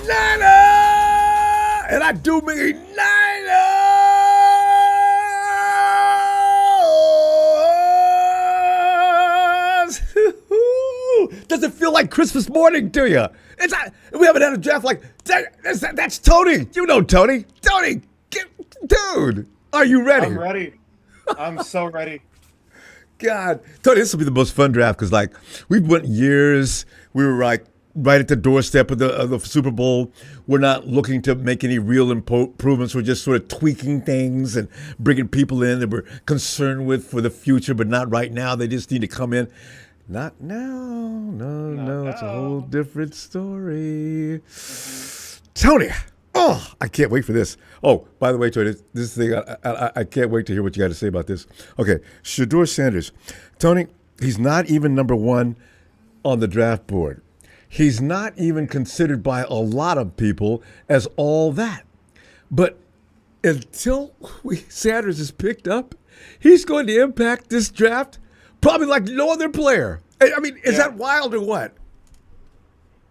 Niner! And I do mean Niners! Does it feel like Christmas morning to you? We haven't had a draft like that's Tony. You know Tony. Tony, dude, are you ready? I'm ready. I'm so ready. God, Tony, this will be the most fun draft because, like, we went years. We were like right at the doorstep of the Super Bowl. We're not looking to make any real improvements. We're just sort of tweaking things and bringing people in that we're concerned with for the future, but not right now. They just need to come in. Not now. No. It's a whole different story. Tony, I can't wait for this. Oh, by the way, Tony, this thing, I can't wait to hear what you got to say about this. Okay, Shedeur Sanders. Tony, he's not even number one on the draft board. He's not even considered by a lot of people as all that. But until Sanders is picked up, he's going to impact this draft probably like no other player. I mean, is that wild or what?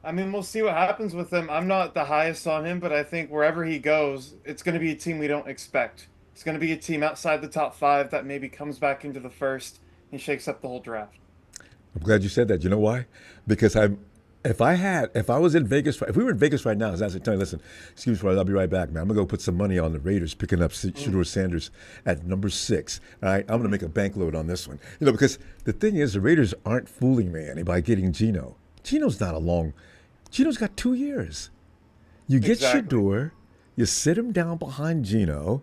I mean, we'll see what happens with him. I'm not the highest on him, but I think wherever he goes, it's going to be a team we don't expect. It's going to be a team outside the top 5 that maybe comes back into the first and shakes up the whole draft. I'm glad you said that. You know why? Because if I was in Vegas, if we were in Vegas right now, I said, Tony, listen, excuse me, I'll be right back, man. I'm going to go put some money on the Raiders picking up Shedeur Sanders at number 6. All right, I'm going to make a bank load on this one. You know, because the thing is, the Raiders aren't fooling me by getting Geno. Geno's got 2 years. You get Shedeur, you sit him down behind Geno,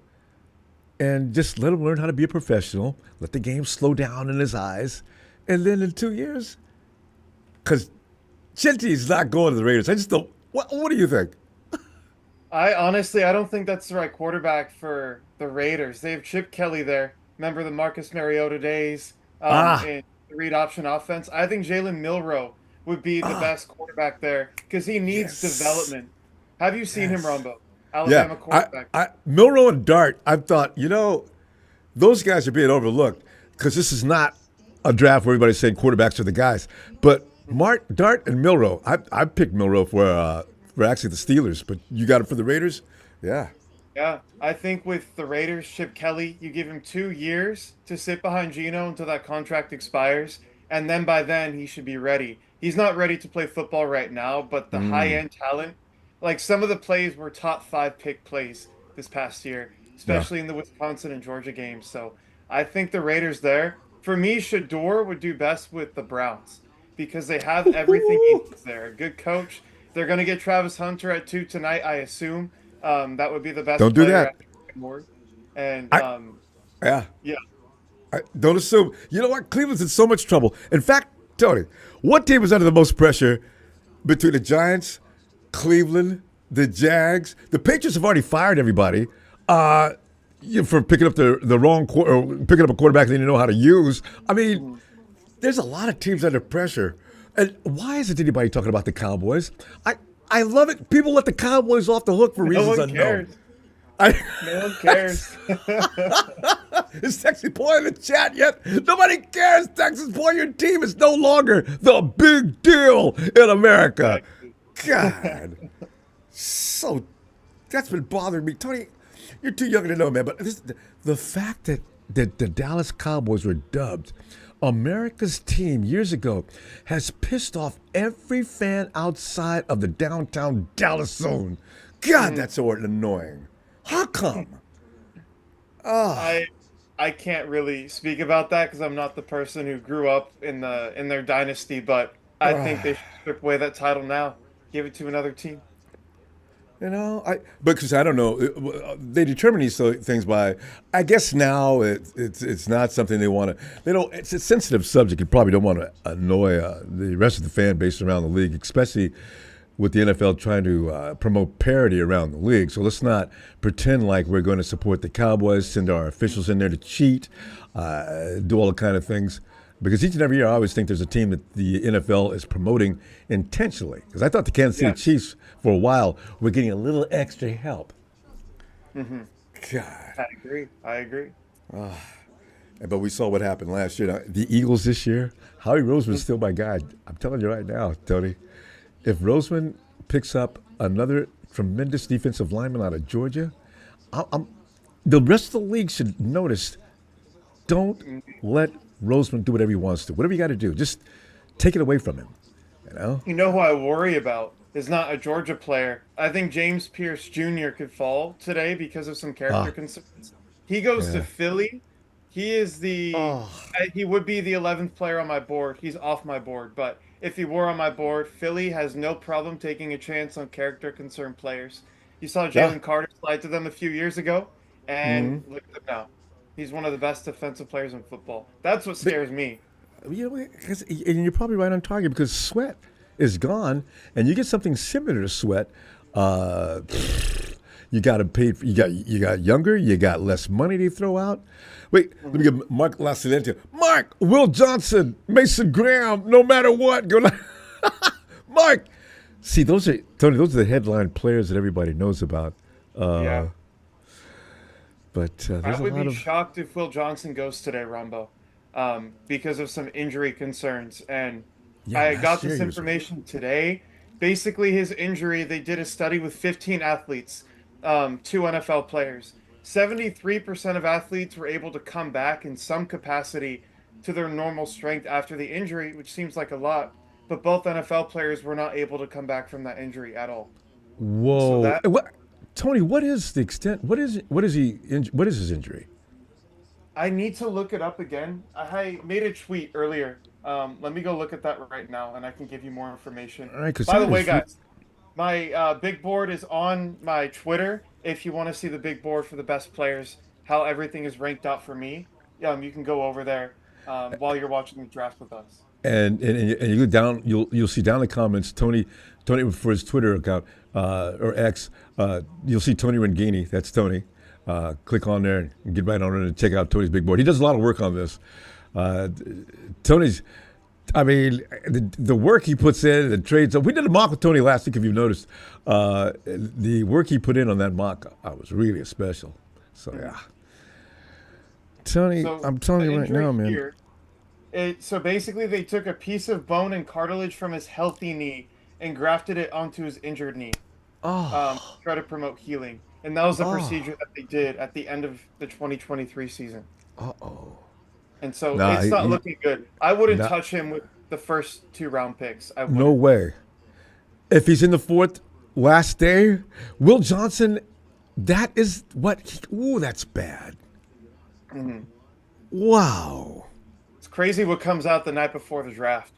and just let him learn how to be a professional, let the game slow down in his eyes, and then in 2 years, because Chinty's not going to the Raiders. I just don't. What do you think? I don't think that's the right quarterback for the Raiders. They have Chip Kelly there. Remember the Marcus Mariota days in the read option offense? I think Jalen Milroe would be the best quarterback there because he needs development. Have you seen him, Ronbo? Alabama quarterback. Milroe and Dart, I thought, those guys are being overlooked because this is not a draft where everybody's saying quarterbacks are the guys. But Dart and Milroe, I picked Milroe for actually the Steelers, but you got him for the Raiders? Yeah. Yeah, I think with the Raiders, Chip Kelly, you give him 2 years to sit behind Geno until that contract expires, and then by then he should be ready. He's not ready to play football right now, but the high-end talent, like some of the plays were top 5 pick plays this past year, especially in the Wisconsin and Georgia games. So I think the Raiders there. For me, Shedeur would do best with the Browns because they have everything he needs there. A good coach. They're going to get Travis Hunter at 2 tonight, I assume. That would be the best Don't do that. And Don't assume. You know what? Cleveland's in so much trouble. In fact, Tony, what team is under the most pressure between the Giants, Cleveland, the Jags? The Patriots have already fired everybody for picking up the wrong picking up a quarterback they didn't know how to use. I mean, there's a lot of teams under pressure. And why isn't anybody talking about the Cowboys? I love it. People let the Cowboys off the hook for reasons unknown. No one cares. Is Texas Boy in the chat yet? Nobody cares, Texas Boy. Your team is no longer the big deal in America. God. So that's been bothering me. Tony, you're too young to know, man. But the fact that the Dallas Cowboys were dubbed America's team years ago has pissed off every fan outside of the downtown Dallas zone. God, that's so annoying. How come? I can't really speak about that because I'm not the person who grew up in their dynasty, but I think they should strip away that title now. Give it to another team. Because I don't know, they determine these things by. I guess now it's not something they want to. They don't. It's a sensitive subject. You probably don't want to annoy the rest of the fan base around the league, especially with the NFL trying to promote parity around the league. So let's not pretend like we're going to support the Cowboys, send our officials in there to cheat, do all the kind of things. Because each and every year I always think there's a team that the NFL is promoting intentionally. Because I thought the Kansas City Chiefs for a while were getting a little extra help. Mm-hmm. God. I agree. But we saw what happened last year. Now, the Eagles this year, Howie Roseman's still my guy. I'm telling you right now, Tony. If Roseman picks up another tremendous defensive lineman out of Georgia. I'm, the rest of the league should notice. Don't let Roseman do whatever he wants to. Whatever you got to do, just take it away from him. You know? You know who I worry about is not a Georgia player. I think James Pierce Jr. could fall today because of some character Ah, concerns. He goes to yeah. Philly. He is Oh, he would be the 11th player on my board. He's off my board, but if he were on my board, Philly has no problem taking a chance on character concern players. You saw yeah. Jalen Carter slide to them a few years ago, and Mm-hmm. look at him now. He's one of the best defensive players in football. That's what But scares me. you know, and you're probably right on target because Sweat is gone, and you get something similar to Sweat. Uh, you got to pay. You got younger. You got less money to throw out. Wait, let me Mhm. get Mark Lasalente. Mark, Will Johnson, Mason Graham. No matter what, go. Mark. See, those are Tony. Those are the headline players that everybody knows about. Yeah. Uh, but I there's a would lot be of shocked if Will Johnson goes today, Ronbo, because of some injury concerns. And yeah. I got Last year this he was. information today. Basically, his injury, they did a study with 15 athletes, two NFL players. 73% of athletes were able to come back in some capacity to their normal strength after the injury, which seems like a lot. But both NFL players were not able to come back from that injury at all. So Whoa! that What, Tony? What is the extent? What is he? What is his injury? I need to look it up again. I made a tweet earlier. Let me go look at that right now, and I can give you more information. All right, because By the that way, is. guys, my big board is on my Twitter. If you want to see the big board for the best players, how everything is ranked out for me, you can go over there while you're watching the draft with us. And you go down, you'll see down in the comments Tony for his Twitter account or X. You'll see Tony Rengini. That's Tony. Click on there and get right on it and check out Tony's big board. He does a lot of work on this. Uh, Tony's. I mean, the work he puts in, the trades. We did a mock with Tony last week, if you've noticed. The work he put in on that mock was really special. So Mhm. yeah, Tony, So I'm telling the you right now, injury man. here, so basically they took a piece of bone and cartilage from his healthy knee and grafted it onto his injured knee. To Oh, try to promote healing. And that was a oh, procedure that they did at the end of the 2023 season. oh. And so Nah, it's not looking good. I wouldn't not, touch him with the first two round picks. I no wouldn't. way. If he's in the fourth last day, Will Johnson, that is what. Ooh, that's bad. Mhm. Wow. It's crazy what comes out the night before the draft.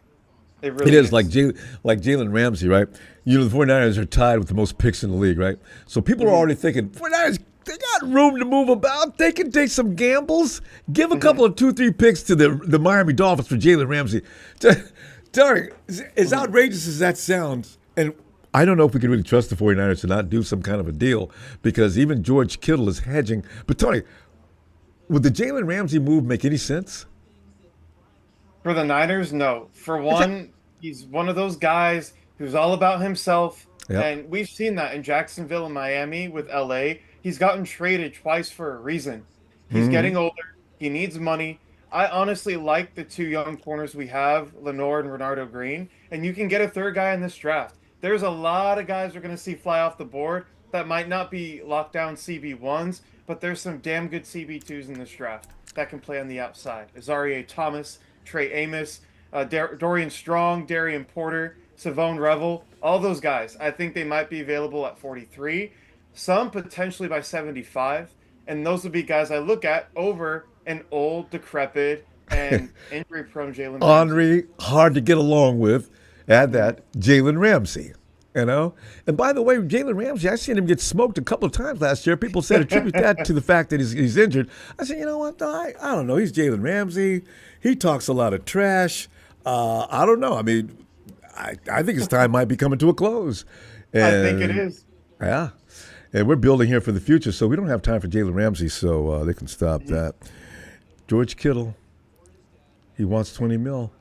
It It really is like is. Like Jalen Ramsey, right? You know, the 49ers are tied with the most picks in the league, right? So people are Hmm. already thinking, 49ers, they got room to move about. They can take some gambles. Give a Hmm. couple of 2, 3 picks to the Miami Dolphins for Jalen Ramsey. Darn, as Hmm. outrageous as that sounds, and I don't know if we can really trust the 49ers to not do some kind of a deal because even George Kittle is hedging. But Tony, would the Jalen Ramsey move make any sense? For the Niners, no. For It's a, one, he's one of those guys who's all about himself. yep. And we've seen that in Jacksonville and Miami with LA. He's gotten traded twice for a reason. He's Mm-hmm. getting older. He needs money. I honestly like the two young corners we have, Lenore and Renardo Green. And you can get a third guy in this draft. There's a lot of guys we're going to see fly off the board that might not be lockdown CB1s, but there's some damn good CB2s in this draft that can play on the outside. Azaria Thomas, Trey Amos, Dorian Strong, Darian Porter, Savone Revel, all those guys. I think they might be available at 43, some potentially by 75. And those would be guys I look at over an old, decrepit, and injury prone Jalen Ramsey. Henry, hard to get along with. Add Mhm. that, Jalen Ramsey. You know? And by the way, Jalen Ramsey, I seen him get smoked a couple of times last year. People said attribute that to the fact that he's injured. I said, you know what? No, I don't know. He's Jalen Ramsey. He talks a lot of trash. I don't know. I mean, I think his time might be coming to a close. I think it And is. yeah. And we're building here for the future, so we don't have time for Jalen Ramsey, so they can stop Mhm. that. George Kittle, he wants 20 mil.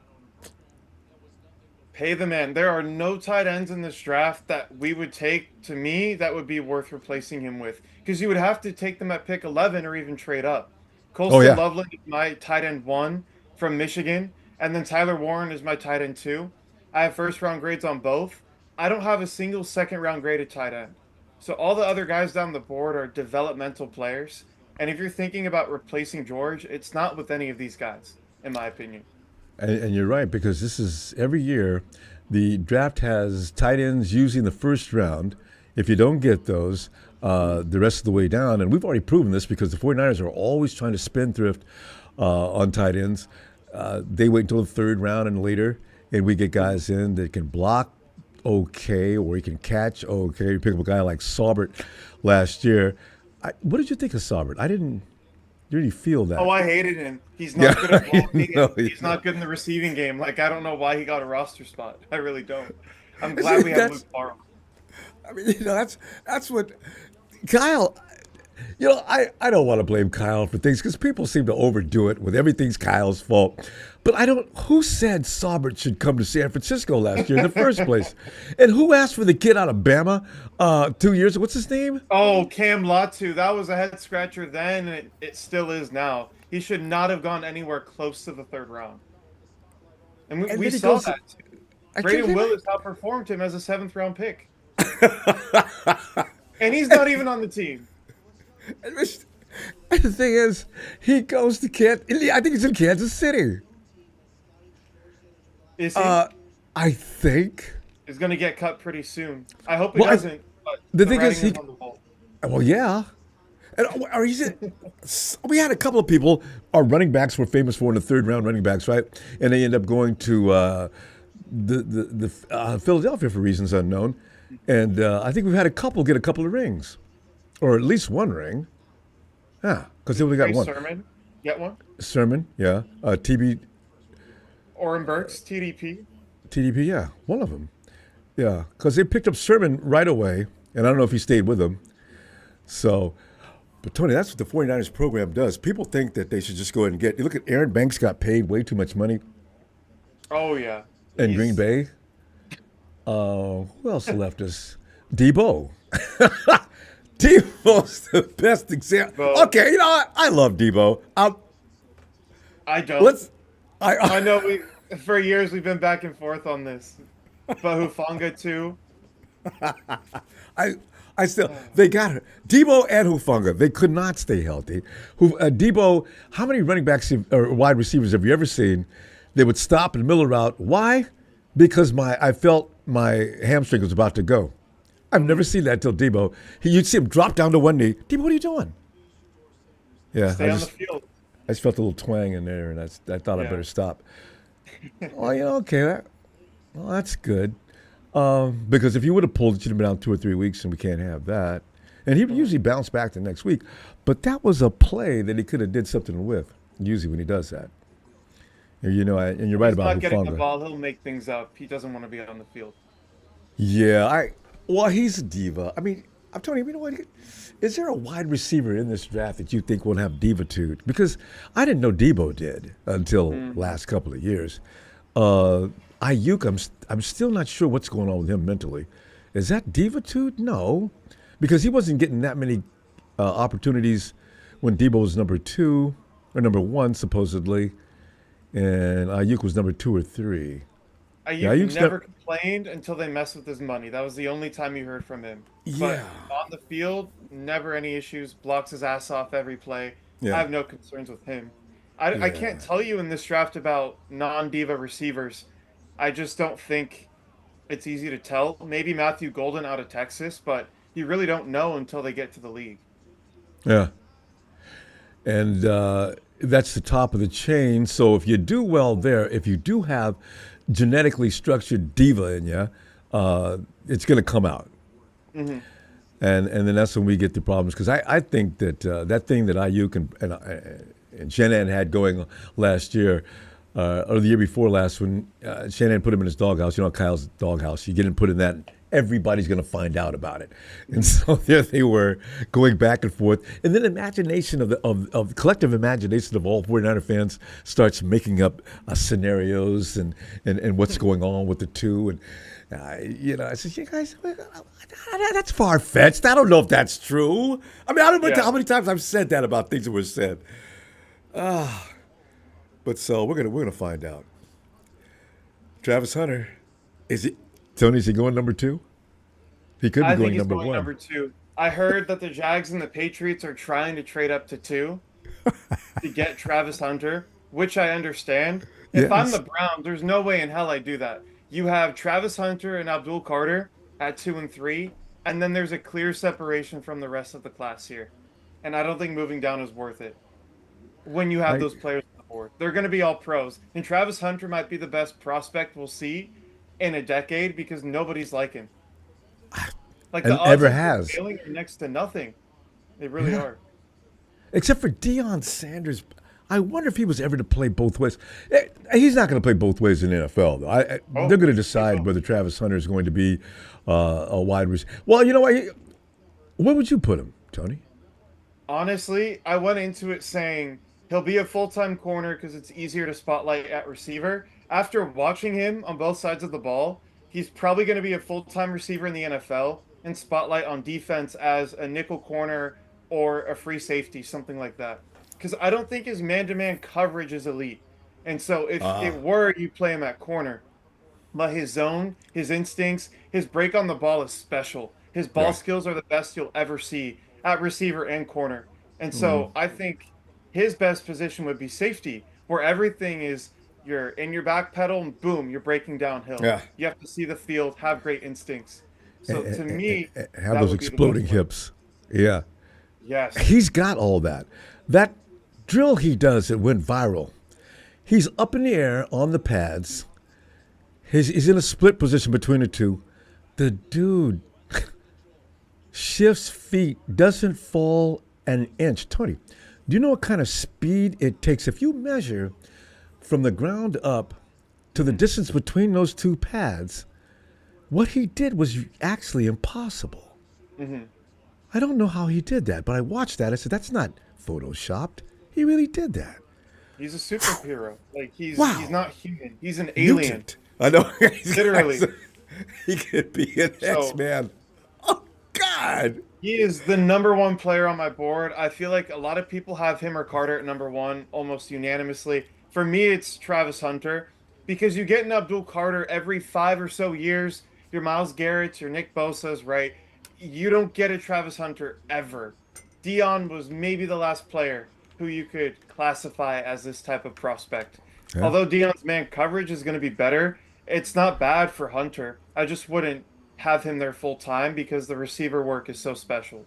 Pay the man. There are no tight ends in this draft that we would take, to me, that would be worth replacing him with. Because you would have to take them at pick 11 or even trade up. Oh, Colston yeah. Loveland is my tight end one from Michigan. And then Tyler Warren is my tight end two. I have first round grades on both. I don't have a single second round graded tight end. So all the other guys down the board are developmental players. And if you're thinking about replacing George, it's not with any of these guys, in my opinion. And you're right, because this is every year the draft has tight ends using the first round. If you don't get those, the rest of the way down, and we've already proven this because the 49ers are always trying to spendthrift on tight ends. They wait until the third round and later, and we get guys in that can block okay, or he can catch okay. You pick up a guy like Saubert last year. What did you think of Saubert? I didn't really feel that. Oh, I hated him. He's Yeah, not good at blocking. no, He's not good in the receiving game. Like, I don't know why he got a roster spot. I really don't. I'm See, glad we have Luke Farrell. I mean, that's what Kyle. I don't want to blame Kyle for things because people seem to overdo it with everything's Kyle's fault. But I don't. Who said Saubert should come to San Francisco last year in the first place? And who asked for the kid out of Bama 2 years ago? What's his name? Oh, Cam Latu. That was a head scratcher then, and it still is now. He should not have gone anywhere close to the third round. And we, And we then he saw goes. that. I can't Braden believe Willis outperformed him as a seventh round pick. And he's not even on the team. it. The thing is, he goes to I think he's in Kansas City. Is he? I think. Is going to get cut pretty soon. I hope he Well, doesn't. But the the thing is, writing on the wall. Well, yeah. And are you? We had a couple of people. Our running backs were famous for in the third round running backs, right? And they end up going to the Philadelphia for reasons unknown. And I think we've had a couple get a couple of rings, or at least one ring. Yeah, because they only got Trey one. Sermon, get one. Sermon, yeah. Oren Burks, TDP. TDP, yeah, one of them. Yeah, because they picked up Sermon right away, and I don't know if he stayed with them. So, but Tony, that's what the 49ers program does. People think that they should just go ahead and get. You look at Aaron Banks got paid way too much money Oh yeah. in He's- Green Bay. Who else left us? Debo. Debo's the best example. Well- Okay, you know what? I love Debo. I don't. Let's. I know for years we've been back and forth on this, but Hufanga too. I still, they got her. Debo and Hufanga, they could not stay healthy. Debo, how many running backs or wide receivers have you ever seen? They would stop in the middle of the route. Why? Because I felt my hamstring was about to go. I've never seen that till Debo. You'd see him drop down to one knee. Debo, what are you doing? Yeah, Stay on the field. I just felt a little twang in there, and I thought I Yeah. better stop. Oh, yeah, okay. Well, that's good. Because if you would have pulled it, you'd have been out 2 or 3 weeks, and we can't have that. And he would usually bounce back the next week. But that was a play that he could have did something with, usually when he does that. And, and you're right He's about not getting the Hufanga. ball. He'll make things up. He doesn't want to be on the field. Yeah, well, he's a diva. I mean, I'm telling you, you know what? Is there a wide receiver in this draft that you think will have diva-tude? Because I didn't know Debo did until last couple of years. Ayuk, I'm still not sure what's going on with him mentally. Is that diva-tude? No, because he wasn't getting that many opportunities when Debo was number 2 or number 1 supposedly, and Ayuk was number 2 or 3. Ayuk never complained until they messed with his money. That was the only time you heard from him. Yeah. But on the field, never any issues. Blocks his ass off every play. Yeah. I have no concerns with him. I can't tell you in this draft about non-diva receivers. I just don't think it's easy to tell. Maybe Matthew Golden out of Texas, but you really don't know until they get to the league. Yeah. And that's the top of the chain. So if you do well there, if you do have genetically structured diva in you, it's going to come out. Mm-hmm. And then that's when we get the problems. Because I think that that thing that Ayuk and Shanahan had going last year, or the year before last, when Shanahan put him in his doghouse, Kyle's doghouse, you get him put in that, everybody's going to find out about it. And so there they were going back and forth. And then imagination of collective imagination of all 49er fans starts making up scenarios and what's going on with the two. And, I said, you guys, that's far-fetched. I don't know if that's true. I mean, I don't know how many times I've said that about things that were said. But so we're gonna find out. Travis Hunter, is Tony, is he going number 2? He could be I think going he's number going 1. number 2. I heard that the Jags and the Patriots are trying to trade up to 2 to get Travis Hunter, which I understand. If I'm the Yes. Browns, there's no way in hell I do that. You have Travis Hunter and Abdul Carter at 2 and 3, and then there's a clear separation from the rest of the class here. And I don't think moving down is worth it when you have I those players on the board. They're going to be all pros. And Travis Hunter might be the best prospect we'll see in a decade because nobody's like him. Like the and odds ever of him has. failing are next to nothing. They really Yeah. are. Except for Deion Sanders. I wonder if he was ever to play both ways. He's not going to play both ways in the NFL, though. They're Oh, going to he decide will. whether Travis Hunter is going to be a wide receiver. Well, you know what? Where would you put him, Tony? Honestly, I went into it saying he'll be a full-time corner because it's easier to spotlight at receiver. After watching him on both sides of the ball, he's probably going to be a full-time receiver in the NFL and spotlight on defense as a nickel corner or a free safety, something like that. Because I don't think his man-to-man coverage is elite. And so if it were, you play him at corner. But his zone, his instincts, his break on the ball is special. His ball Yeah. skills are the best you'll ever see at receiver and corner. And so I think his best position would be safety, where everything is you're in your back pedal and boom, you're breaking downhill. Yeah. You have to see the field, have great instincts. So to me, Have that those would be the best exploding way. hips. Yeah. Yes. He's got all that. That drill he does that went viral. He's up in the air on the pads. He's in a split position between the two. The dude shifts feet, doesn't fall an inch. Tony, do you know what kind of speed it takes if you measure from the ground up to the distance between those two pads? What he did was actually impossible. I don't know how he did that, but I watched that. I said, that's not photoshopped. He really did that. He's a superhero. Like he's Wow. not human. He's an alien. Mutant. I know. Literally. He could be an So X-Man. Oh, God. he is the number one player on my board. I feel like a lot of people have him or Carter at number one almost unanimously. For me, it's Travis Hunter because you get an Abdul Carter every 5 or so years. Your Miles Garrett's, your Nick Bosa's, right? You don't get a Travis Hunter ever. Dion was maybe the last player who you could classify as this type of prospect. Yeah. Although Dion's man coverage is going to be better, it's not bad for Hunter. I just wouldn't have him there full time because the receiver work is so special.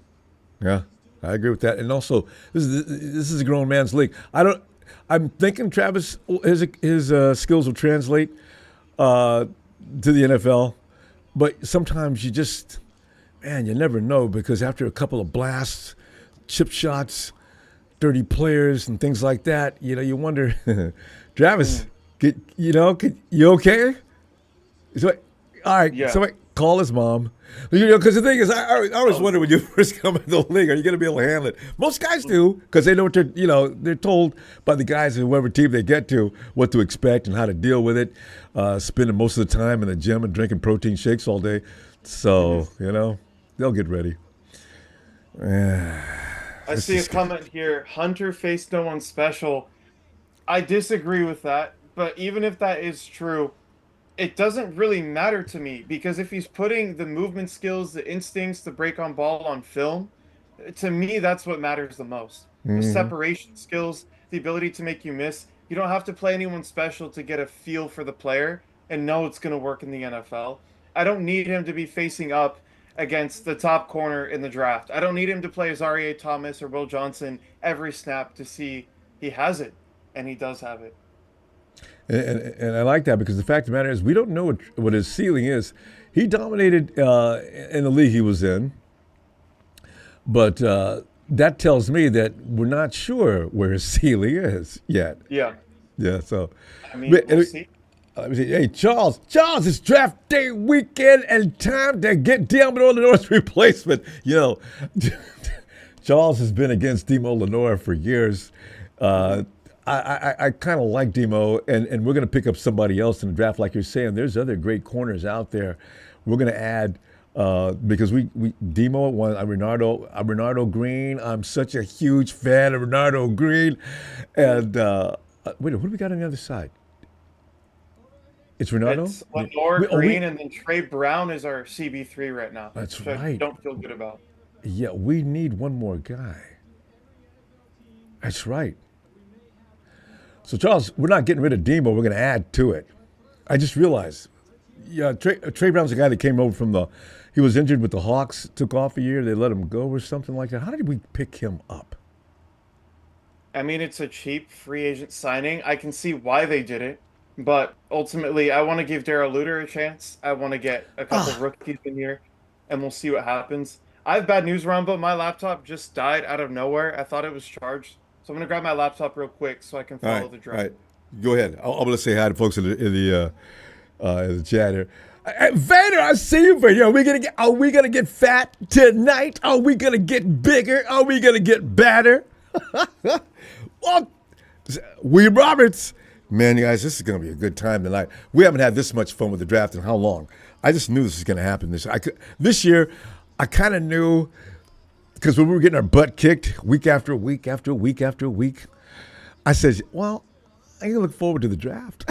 Yeah, I agree with that. And also, this is a grown man's league. I'm thinking Travis his skills will translate to the NFL, but sometimes you never know because after a couple of blasts, chip shots, dirty players, and things like that, you wonder, Travis, you okay? So, all right, Yeah. so call his mom. Because the thing is, I always wonder when you first come into the league, are you going to be able to handle it? Most guys do, because they know what they're told by the guys in whatever team they get to what to expect and how to deal with it. Spending most of the time in the gym and drinking protein shakes all day. So, they'll get ready. I see a comment here. Hunter faced no one special. I disagree with that, but even if that is true, it doesn't really matter to me because if he's putting the movement skills, the instincts, the break on ball on film, to me, that's what matters the most. The separation skills, the ability to make you miss. You don't have to play anyone special to get a feel for the player and know it's going to work in the NFL. I don't need him to be facing up against the top corner in the draft. I don't need him to play as R.A. Thomas or Will Johnson every snap to see he has it, and he does have it. And I like that because the fact of the matter is we don't know what his ceiling is. He dominated in the league he was in, but that tells me that we're not sure where his ceiling is yet. Yeah, Yeah, so. I mean, we'll see. Let me see. Hey, Charles, it's draft day weekend and time to get Demo Lenore's replacement. Charles has been against Demo Lenore for years. I kind of like Demo, and we're going to pick up somebody else in the draft. Like you're saying, there's other great corners out there. We're going to add, because we Demo at one, Renardo Green. I'm such a huge fan of Renardo Green. And wait, what do we got on the other side? It's Renardo. It's Lenore We Green, and then Trey Brown is our CB3 right now, that's which I right. don't feel good about. Yeah, we need one more guy. That's right. So Charles, we're not getting rid of Demo. We're going to add to it. I just realized. Yeah, Trey Brown's a guy that came over from the. He was injured with the Hawks. Took off a year. They let him go or something like that. How did we pick him up? I mean, it's a cheap free agent signing. I can see why they did it, but ultimately, I want to give Daryl Luter a chance. I want to get a couple Ah, rookies in here, and we'll see what happens. I have bad news, Ronbo. My laptop just died out of nowhere. I thought it was charged, so I'm gonna grab my laptop real quick so I can all follow right, the all draft. right. Go ahead. I'm going to say hi to folks in the chat here. Vader, I see you, Vader. Are we gonna get fat tonight? Are we gonna get bigger? Are we gonna get badder? Well, William Roberts, man, you guys, this is gonna be a good time tonight. We haven't had this much fun with the draft in how long? I just knew this was gonna happen this year. I kind of knew because when we were getting our butt kicked week after week after week after week, I said, well, I can look forward to the draft.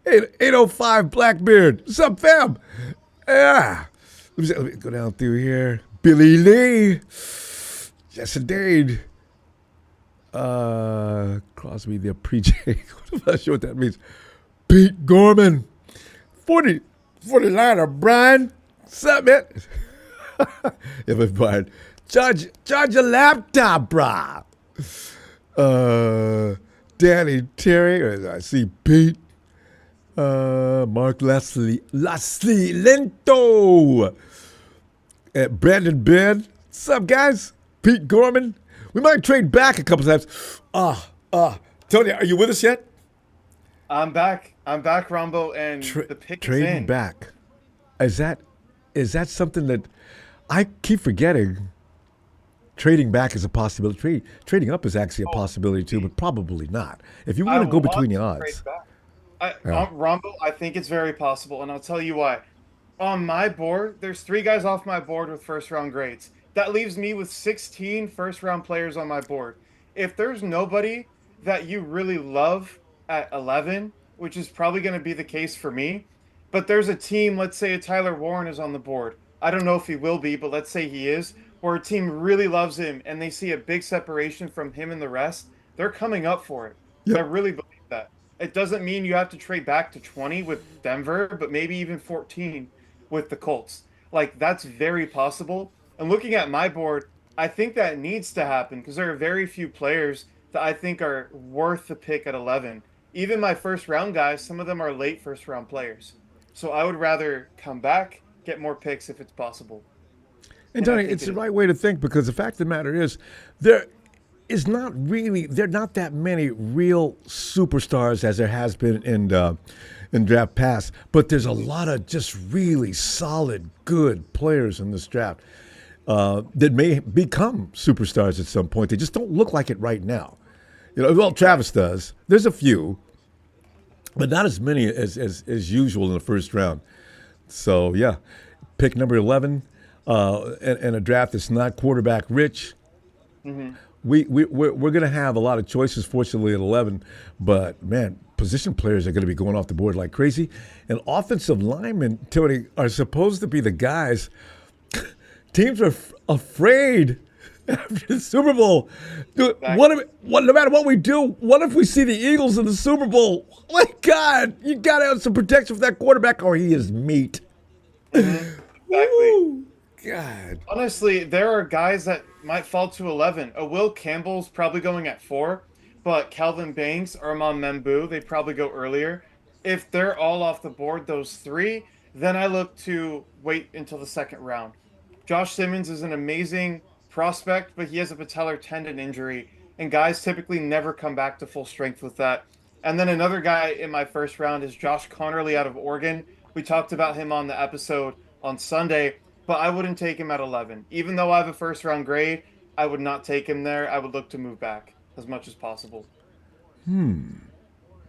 805 Blackbeard. What's up, fam? Yeah. Let me go down through here. Billy Lee. Yes, indeed. Crosby, the pre-J. I'm not sure what that means. Pete Gorman. 49er, Brian. What's up, man? Yeah, but Brian. Charge your laptop, brah. Danny Terry. I see Pete. Mark Leslie Lento. Brandon Ben. What's up, guys? Pete Gorman. We might trade back a couple times. Tony, are you with us yet? I'm back. I'm back, Rombo, and the pick is Trading in. back. Is that something that I keep forgetting? Trading back is a possibility. Trading up is actually a possibility too, but probably not. If you I want to go want between the to trade odds. back. Yeah. Rombo, I think it's very possible, and I'll tell you why. On my board, there's three guys off my board with first round grades. That leaves me with 16 first round players on my board. If there's nobody that you really love at 11, which is probably going to be the case for me, but there's a team, let's say a Tyler Warren is on the board. I don't know if he will be, but let's say he is, where a team really loves him and they see a big separation from him and the rest, they're coming up for it. I Yep. really believe that. It doesn't mean you have to trade back to 20 with Denver, but maybe even 14 with the Colts. Like that's very possible. And looking at my board, I think that needs to happen because there are very few players that I think are worth the pick at 11. Even my first round guys, some of them are late first round players. So I would rather come back, get more picks if it's possible. And And I Tony, think it's it the is. right way to think because the fact of the matter is, there are not that many real superstars as there has been in draft past, but there's a lot of just really solid, good players in this draft that may become superstars at some point. They just don't look like it right now. Well, Travis does. There's a few, but not as many as usual in the first round. So yeah, pick number 11 in a draft that's not quarterback rich. Mhm. We're going to have a lot of choices, fortunately, at 11. But, man, position players are going to be going off the board like crazy. And offensive linemen, Tony, are supposed to be the guys. Teams are afraid after the Super Bowl. Dude, Exactly. no matter what we do, what if we see the Eagles in the Super Bowl? My God, you got to have some protection for that quarterback or he is meat. Exactly. Woo! God. Honestly, there are guys that might fall to 11. A Will Campbell's probably going at 4, but Calvin Banks or Armand Membu, they probably go earlier. If they're all off the board, those three, then I look to wait until the second round. Josh Simmons is an amazing prospect, but he has a patellar tendon injury, and guys typically never come back to full strength with that. And then another guy in my first round is Josh Connerly out of Oregon. We talked about him on the episode on Sunday, but I wouldn't take him at 11. Even though I have a first round grade, I would not take him there. I would look to move back as much as possible.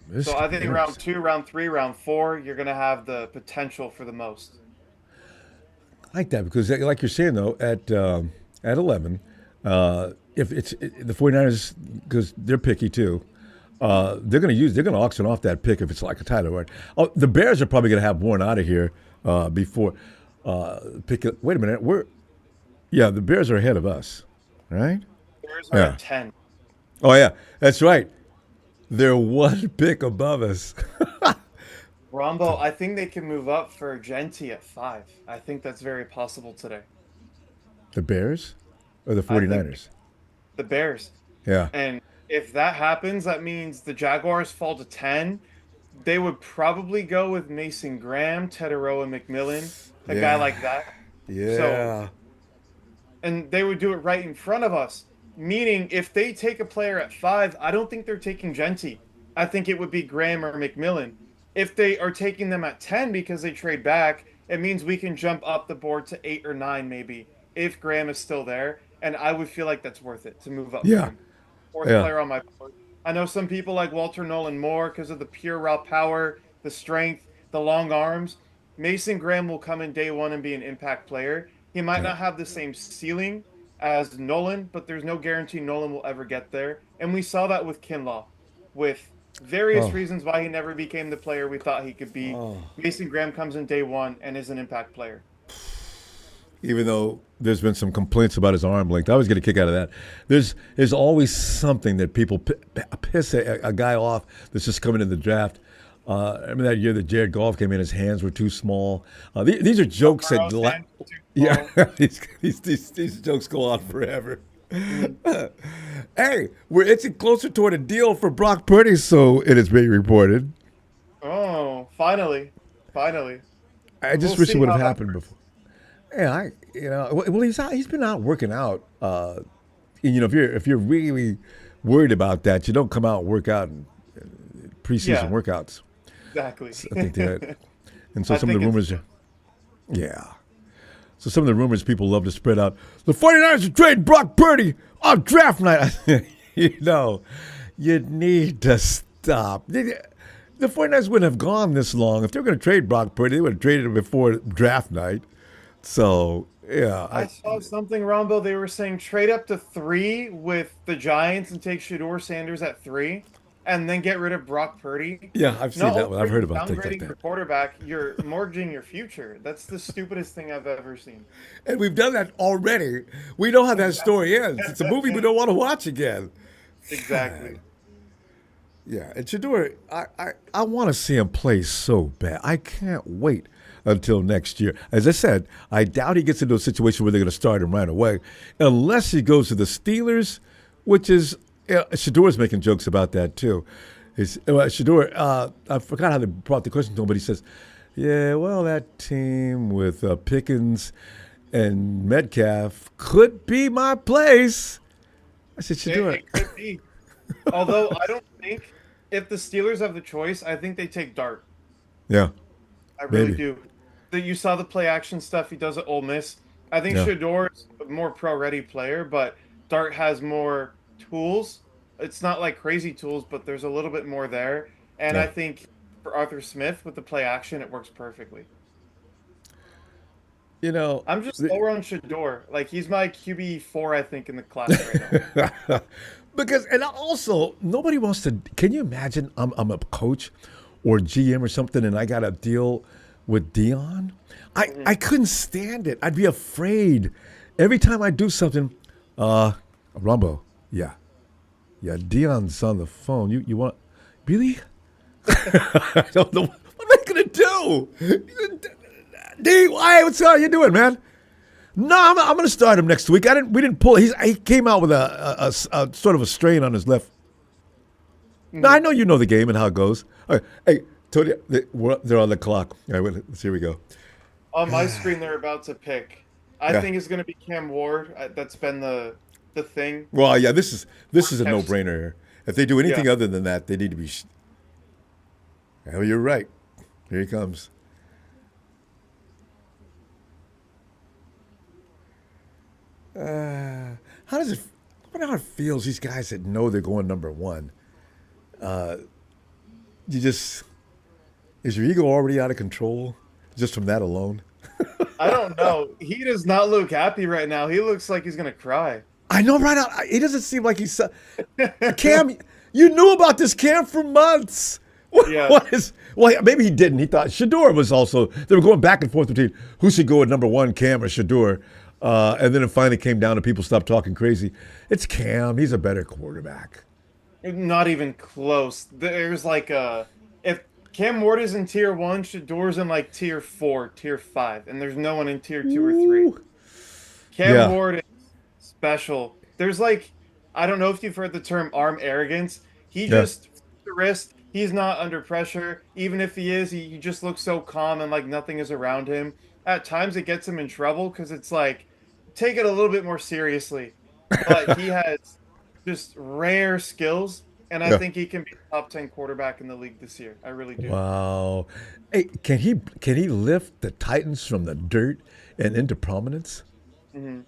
This So could I be think round interesting. 2, round 3, round 4, you're going to have the potential for the most. I like that because, like you're saying, though, at 11, if it's the 49ers, because they're picky too, They're gonna auction off that pick if it's like a title, right? Oh, the Bears are probably gonna have Warren out of here before pick. Wait a minute, the Bears are ahead of us, right? Bears are Yeah. at 10. Oh yeah, that's right. They're one pick above us. Ronbo, I think they can move up for Genti at 5. I think that's very possible today. The Bears or the I think 49ers? the Bears. Yeah. And if that happens, that means the Jaguars fall to 10. They would probably go with Mason Graham, Tedero, and McMillan, a guy Yeah. like that. So, Yeah. and they would do it right in front of us. Meaning, if they take a player at 5, I don't think they're taking Genti. I think it would be Graham or McMillan. If they are taking them at 10 because they trade back, it means we can jump up the board to 8 or 9 maybe if Graham is still there. And I would feel like that's worth it to move up for Yeah. him. Fourth Yeah. player on my board. I know some people like Walter Nolan more because of the pure raw power, the strength, the long arms. Mason Graham will come in day one and be an impact player. He might Yeah. not have the same ceiling as Nolan, but there's no guarantee Nolan will ever get there. And we saw that with Kinlaw, with various Oh. reasons why he never became the player we thought he could be. Oh. Mason Graham comes in day one and is an impact player. Even though there's been some complaints about his arm length, I always get a kick out of that. There's always something that people piss a guy off that's just coming in the draft. I remember that year that Jared Goff came in, his hands were too small. These are jokes that, Burrow's hands are too yeah, small. these jokes go on forever. Mhm. Hey, we're itching closer toward a deal for Brock Purdy, so it is being reported. Oh, finally. Finally. I just We'll wish it see would how have that happened before. Yeah, well, he's been out working out. If you're really worried about that, you don't come out and work out in preseason Yeah, workouts. exactly. So I think that, and so I some of think the it's rumors, yeah. So some of the rumors people love to spread out. The 49ers are trading Brock Purdy on draft night. you know, you need to stop. The 49ers wouldn't have gone this long. If they were going to trade Brock Purdy, they would have traded him before draft night. So, yeah. I saw something, Ronbo. They were saying trade up to 3 with the Giants and take Shedeur Sanders at 3, and then get rid of Brock Purdy. Yeah, I've seen Not that one. only I've are heard you about things like downgrading your that. quarterback, you're mortgaging your future. That's the stupidest thing I've ever seen. And we've done that already. We know how that story ends. It's a movie we don't want to watch again. Exactly. Yeah, and Shedeur, I want to see him play so bad. I can't wait until next year. As I said, I doubt he gets into a situation where they're going to start him right away, unless he goes to the Steelers, which is Shedeur's making jokes about that too. Shedeur, I forgot how they brought the question to him, but he says, "Yeah, well, that team with Pickens and Metcalf could be my place." I said, "Shedeur." It could be. Although I don't think if the Steelers have the choice, I think they take Dart. Yeah, I really maybe. do. You saw the play action stuff he does at Ole Miss. I think Yeah, Shedeur is a more pro ready player, but Dart has more tools. It's not like crazy tools, but there's a little bit more there. And I yeah. think for Arthur Smith with the play action, it works perfectly. You know, I'm just the- lower on Shedeur. Like he's my QB4, I think, in the class right now. because and also nobody wants to. Can you imagine? I'm a coach or GM or something, and I got to deal with Dion. I couldn't stand it. I'd be afraid every time I do something. Rumbo, yeah, Dion's on the phone. You want really? I don't know. What am I gonna do? D, what's how you doing, man? No, I'm going to start him next week. We didn't pull. He came out with a sort of a strain on his left. No, I know you know the game and how it goes. All right. Hey, Tony, they're on the clock. All right, let's here we go. On my screen, they're about to pick. I Yeah. think it's going to be Cam Ward. That's been the thing. Well, yeah, this is a Catch- no-brainer here. If they do anything Yeah. other than that, they need to be. Well, you're right. Here he comes. How does it? I wonder how it feels. These guys that know they're going number one. You just is your ego already out of control just from that alone? I don't know. He does not look happy right now. He looks like he's going to cry. I know right out. He doesn't seem like he's Cam. You knew about this camp for months. Yeah. What is? Well, maybe he didn't. He thought Shedeur was also. They were going back and forth between who should go at number one, Cam or Shedeur. And then it finally came down to people stopped talking crazy. It's Cam. He's a better quarterback. Not even close. There's like if Cam Ward is in tier one, Shador's in like tier four, tier five, and there's no one in tier two or three. Ooh. Cam Yeah. Ward is special. There's like, I don't know if you've heard the term arm arrogance. He Yeah. just the wrist. He's not under pressure. Even if he is, he just looks so calm and like nothing is around him. At times it gets him in trouble because it's like, take it a little bit more seriously. But he has just rare skills, and I Yeah. think he can be a top 10 quarterback in the league this year. I really do. Wow. Hey, can he lift the Titans from the dirt and into prominence? hmm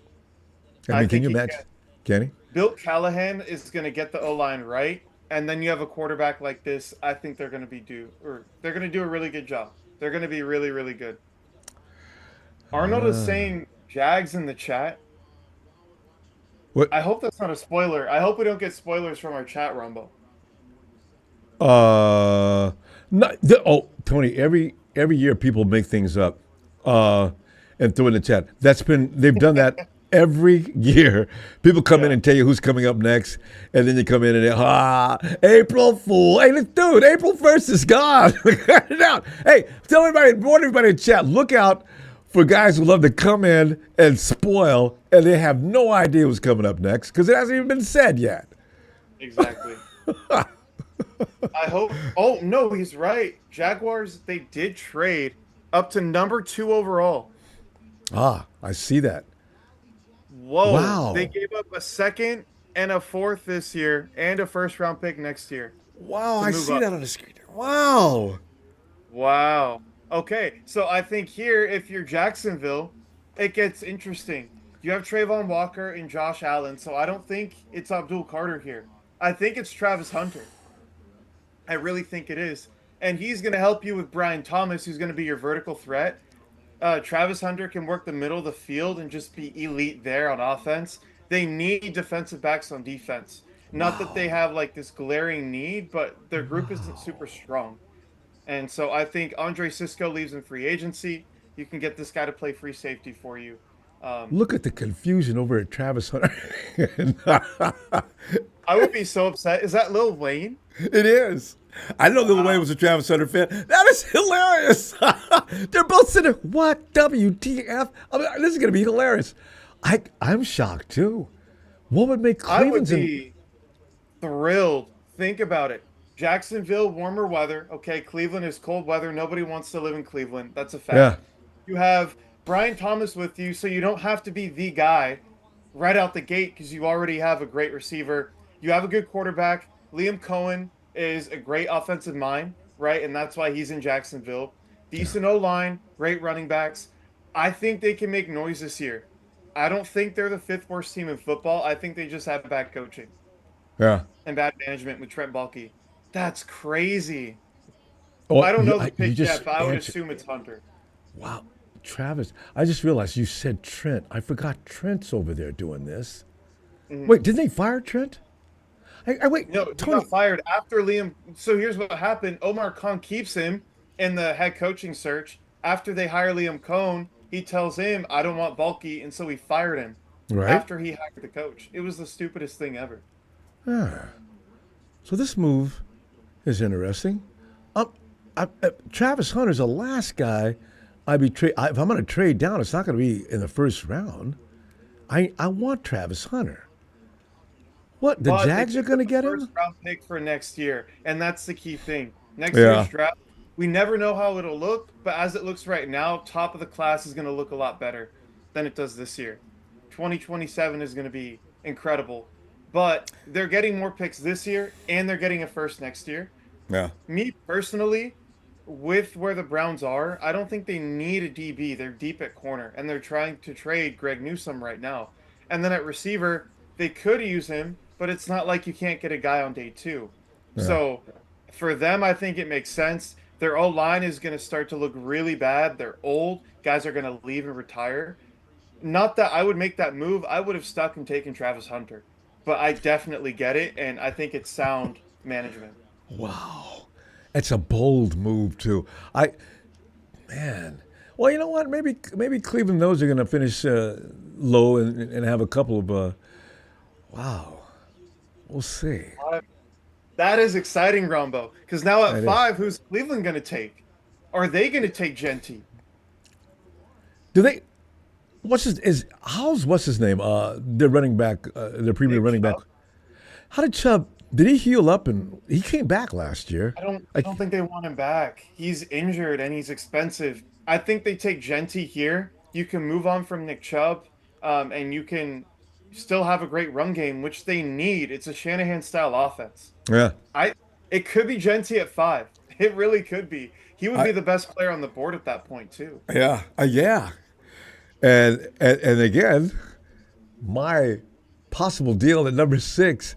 I I mean, can think you he imagine? can. Can he? Bill Callahan is going to get the O line right, and then you have a quarterback like this. I think they're going to do a really good job. They're going to be really, really good. Arnold is saying Jags in the chat. What? I hope that's not a spoiler. I hope we don't get spoilers from our chat, Rumble. Uh, not, Tony. Every year people make things up, uh, and throw it in the chat. They've done that every year. People come in Yeah, and tell you who's coming up next, and then you come in and April Fool. Hey, dude, April 1st is gone. Cut it out. Hey, warn everybody in chat. Look out for guys who love to come in and spoil, and they have no idea what's coming up next because it hasn't even been said yet. exactly. I hope. Oh no, he's right. Jaguars. They did trade up to number two overall. I see that. Whoa! They Wow. gave up a second and a fourth this year, and a first round pick next year Wow, to I move see up. that on the screen. Wow. Wow. Okay, so I think here, if you're Jacksonville, it gets interesting. You have Trayvon Walker and Josh Allen, so I don't think it's Abdul Carter here. I think it's Travis Hunter. I really think it is. And he's going to help you with Brian Thomas, who's going to be your vertical threat. Travis Hunter can work the middle of the field and just be elite there on offense. They need defensive backs on defense. Not that they Wow. have like this glaring need, but their group isn't super strong. And so I think Andre Cisco leaves in free agency. You can get this guy to play free safety for you. Um, Look at the confusion over at Travis Hunter. I would be so upset. Is that Lil Wayne? It is. I know Lil Wayne Wow. was a Travis Hunter fan. That is hilarious. They're both sitting there. What? WTF? I mean, this is going to be hilarious. I'm shocked too. What would make I would Cleveland's in? be thrilled. Think about it. Jacksonville, warmer weather. Okay, Cleveland is cold weather. Nobody wants to live in Cleveland. That's a Yeah. fact. You have Brian Thomas with you, so you don't have to be the guy right out the gate because you already have a great receiver. You have a good quarterback. Liam Cohen is a great offensive mind, right? And that's why he's in Jacksonville. Decent O line, great running backs. I think they can make noise this year. I don't think they're the fifth worst team in football. I think they just have bad coaching Yeah. and bad management with Trent Baalke. That's crazy. Oh, I don't know the you pick just yet, but I would answered. assume it's Hunter. Wow. Travis, I just realized you said Trent. I forgot Trent's over there doing this. Mhm. Wait, didn't they fire Trent? I wait, No, he Tony. got fired after Liam. So here's what happened. Omar Khan keeps him in the head coaching search. After they hire Liam Cohn, he tells him, I don't want Balky, and so he fired him Right? after he hired the coach. It was the stupidest thing ever. So this move is interesting. Um, Travis Hunter's the last guy I'd be if I'm going to trade down, it's not going to be in the first round. I want Travis Hunter. What? The But they Jags are picked going up to a get first him? round pick for next year, and that's the key thing. Next year's Yeah. draft, we never know how it'll look, but as it looks right now, top of the class is going to look a lot better than it does this year. 2027 is going to be incredible, but they're getting more picks this year, and they're getting a first next year. Yeah. Me personally, with where the Browns are, I don't think they need a DB. They're deep at corner, and they're trying to trade Greg Newsome right now. And then at receiver, they could use him, but it's not like you can't get a guy on day two. Yeah. So for them, I think it makes sense. Their O line is going to start to look really bad. They're old. Guys are going to leave and retire. Not that I would make that move. I would have stuck and taken Travis Hunter. But I definitely get it, and I think it's sound management. Wow. It's a bold move too. Man. Well, you know what? Maybe Cleveland knows they're going to finish low and have a couple of. Wow. We'll see. Uh, That is exciting, Rombo. Because now at That is. 5, who's Cleveland going to take? Are they going to take Genti? Do they? What's his name? Their running back, their premier Nick running back. Chubb? How did Chubb? Did he heal up and he came back last year? I Like, don't think they want him back. He's injured and he's expensive. I think they take Genti here. You can move on from Nick Chubb, and you can still have a great run game, which they need. It's a Shanahan style offense. yeah, I It could be Genti at 5. It really could be. He would I be the best player on the board at that point too. yeah, yeah. And again, my possible deal at number 6.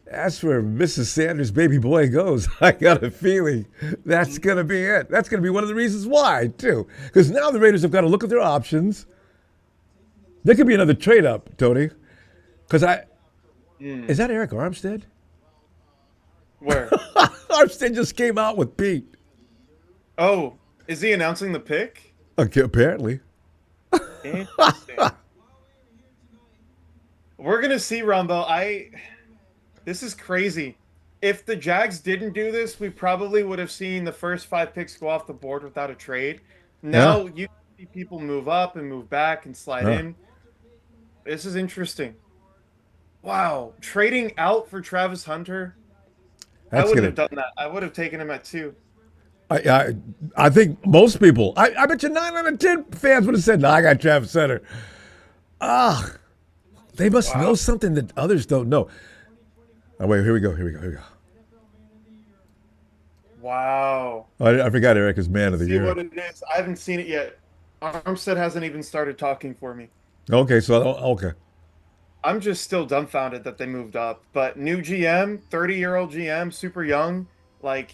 That's where Mrs. Sanders' baby boy goes. I got a feeling that's going to be it. That's going to be one of the reasons why, too. Because now the Raiders have got to look at their options. There could be another trade up, Tony. Because Mm. is that Eric Armstead? Where? Armstead just came out with Pete. Oh, is he announcing the pick? Okay, apparently. Interesting. We're gonna see, Rumbo. This is crazy. If the Jags didn't do this, we probably would have seen the first 5 picks go off the board without a trade. Yeah. Now you see people move up and move back and slide Yeah. in. This is interesting. Wow, trading out for Travis Hunter. I That's wouldn't gonna. have done that. I would have taken him at 2. I, I I think most people. I bet you 9 out of 10 fans would have said, "No, I got Travis Center." Ah, they must know Wow. something that others don't know. Oh wait, here we go. Here we go. Here we go. Wow. Oh, I forgot Eric is man of the See what year. it is. I haven't seen it yet. Armstead hasn't even started talking for me. Okay, so okay. I'm just still dumbfounded that they moved up. But new GM, 30-year-old GM, super young, like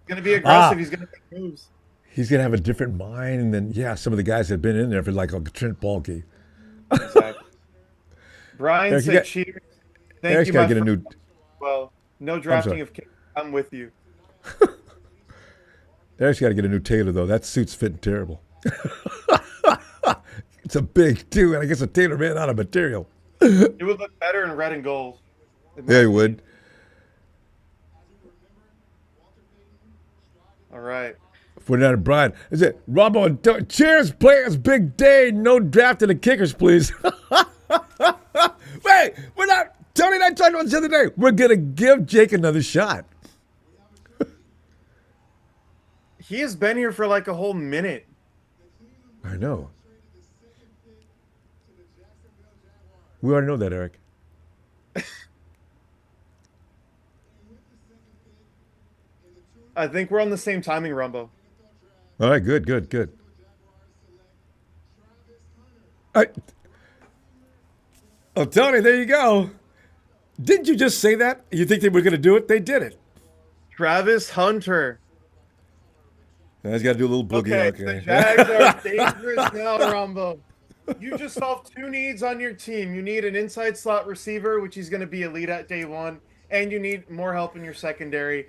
gonna be aggressive. Ah, He's gonna make moves. he's gonna have a different mind than some of the guys that have been in there for like Trent Baalke. Exactly. Brian Eric, said cheers. Thank Eric's you, got to my get a friend. new. Well, no I'm sorry. drafting of kids. I'm with you. Eric's got to get a new tailor though. That suit's fitting terrible. It's a big too, and I guess a tailor ran out of material. It would look better in red and gold, in my Yeah, he opinion. would. All right. 49 Brian. Is it Ronbo and cheers, players, big day. No drafting the kickers, please. Wait, we're not. Tony and I talked about this the other day. We're gonna give Jake another shot. He has been here for like a whole minute. I know. We already know that, Eric. I think we're on the same timing, Rumbo. All right, good, good, good. I, oh, Tony, there you go. Didn't you just say that? You think they were gonna do it? They did it. Travis Hunter. I just got to do a little boogie. Okay, the Okay. Jags are dangerous now, Rombo. You just solved 2 needs on your team. You need an inside slot receiver, which he's going to be elite at day 1, and you need more help in your secondary.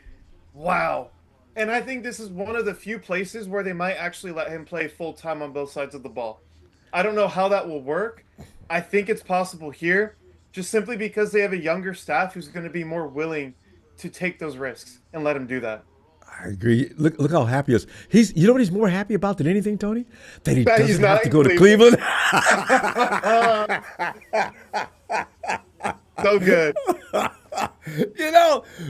Wow. And I think this is one of the few places where they might actually let him play full time on both sides of the ball. I don't know how that will work. I think it's possible here, just simply because they have a younger staff who's going to be more willing to take those risks and let him do that. I agree. Look how happy he is. You know what he's more happy about than anything, Tony? That he That he's doesn't have not to in go to Cleveland. Cleveland. So good.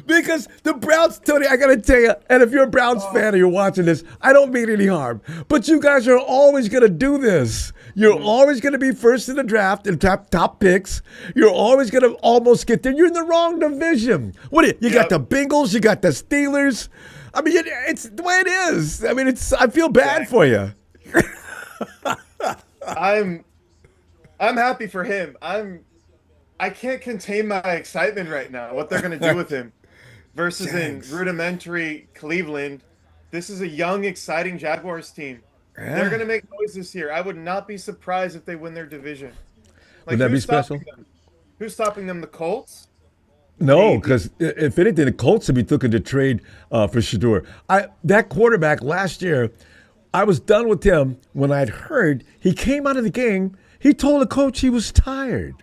Because the Browns, Tony, I gotta tell you, and if you're a Browns fan and you're watching this, I don't mean any harm, but you guys are always gonna do this. You're always gonna be first in the draft and top picks. You're always gonna almost get there. You're in the wrong division. You got the Yep. Bengals, you got the Steelers. I mean, it's the way it is. I mean, I feel bad for you. I'm I'm happy for him. I can't contain my excitement right now. What they're going to do with him versus in Jags. rudimentary Cleveland. This is a young, exciting Jaguars team. They're going Yeah. to make noise this year. I would not be surprised if they win their division. Would Like that be who's special? stopping them? Who's stopping them? The Colts? No, Maybe. because if anything, the Colts would be looking to trade for Shedeur. That quarterback last year, I was done with him when I'd heard he came out of the game. He told the coach he was tired.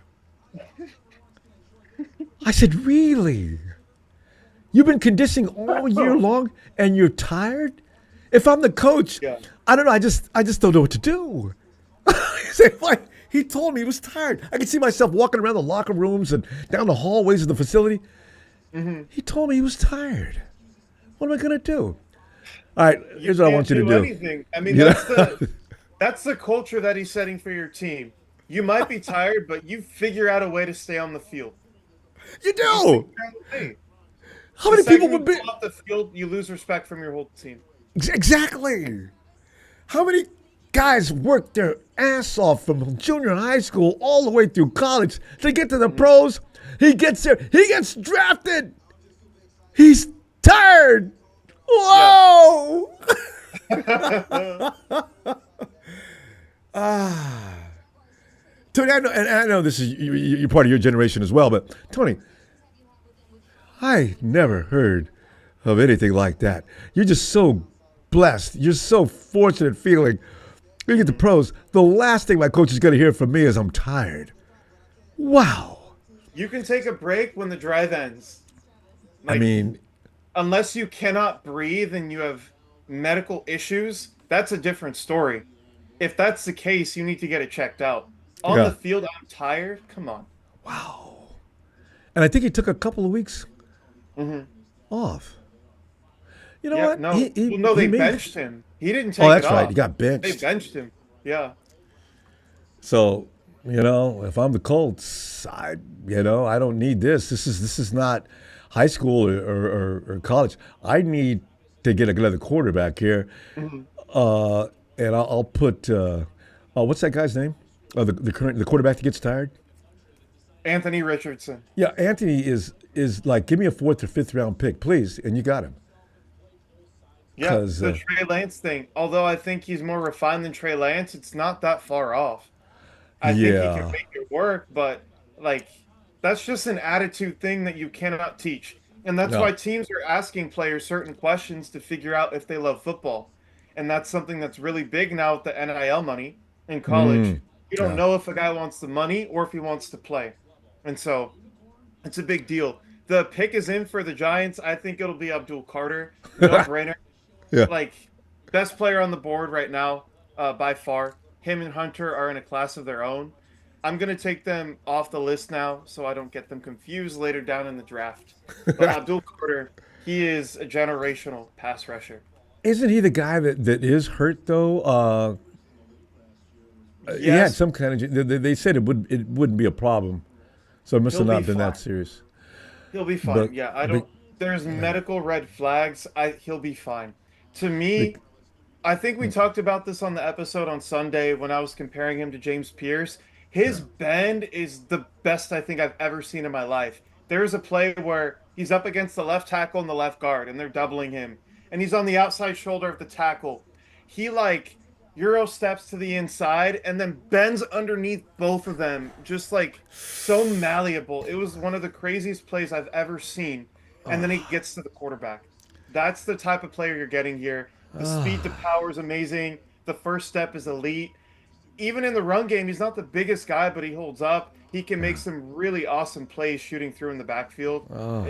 I said, "Really? You've been conditioning all year long and you're tired?" If I'm the coach, Yeah. I don't know. I just don't know what to do. He said, "What?" He told me he was tired. I could see myself walking around the locker rooms and down the hallways of the facility. He told me he was tired. What am I going to do? All right, You here's what I can't want you to do do. anything. I mean, You know? that's the culture that he's setting for your team. You might be tired, but you figure out a way to stay on the field. You You do. figure out a way. How The many people second you would be? pull off the field, you lose respect from your whole team. Exactly. How many guys work their ass off from junior high school all the way through college to get to the pros? He gets there. He gets drafted. He's tired. Yeah. Whoa. Tony, I know this is you're part of your generation as well, but Tony, I never heard of anything like that. You're just so blessed. You're so fortunate feeling. You get the pros. The last thing my coach is going to hear from me is I'm tired. Wow. You can take a break when the drive ends. I Like, mean, unless you cannot breathe and you have medical issues, that's a different story. If that's the case, you need to get it checked out. On the yeah. field, I'm tired. Come on. Wow. And I think he took a couple of weeks Hmm. off. You know Yeah, what? no. Well, no, He they made. benched him. He didn't Oh, take it that's right. off. He got They benched. benched him. Yeah. So, if I'm the Colts, I don't need this. This is not high school or college. I need to get another quarterback here, Hmm. uh, and I'll put what's that guy's name? The quarterback that gets tired. Anthony Richardson. Yeah, Anthony is like, give me a fourth or fifth round pick, please, and you got him. Yeah, Cause the Trey Lance thing. Although I think he's more refined than Trey Lance, it's not that far off. I think he can yeah, make it work, but like that's just an attitude thing that you cannot teach. And that's why no, teams are asking players certain questions to figure out if they love football. And that's something that's really big now with the NIL money in college. You don't yeah. know if a guy wants the money or if he wants to play. And so it's a big deal. The pick is in for the Giants. I think it'll be Abdul Carter. No brainer. Yeah. Like best player on the board right now, by far. Him and Hunter are in a class of their own. I'm gonna take them off the list now, so I don't get them confused later down in the draft. But Abdul Carter, he is a generational pass rusher. Isn't he the guy that is hurt though? He had Yes, some kind of. They said it wouldn't be a problem, so it must he'll have be not been fine. that serious. He'll be fine. But, Yeah, I but don't. There's medical red flags. He'll be fine. To me, bec- I think we talked about this on the episode on Sunday when I was comparing him to James Pierce. His bend is the best I think I've ever seen in my life. There's a play where he's up against the left tackle and the left guard, and they're doubling him, and he's on the outside shoulder of the tackle. He like Euro steps to the inside and then bends underneath both of them, just like so malleable. It was one of the craziest plays I've ever seen. And then he gets to the quarterback. That's the type of player you're getting here. The speed to power is amazing. The first step is elite. Even in the run game, he's not the biggest guy, but he holds up. He can make some really awesome plays shooting through in the backfield.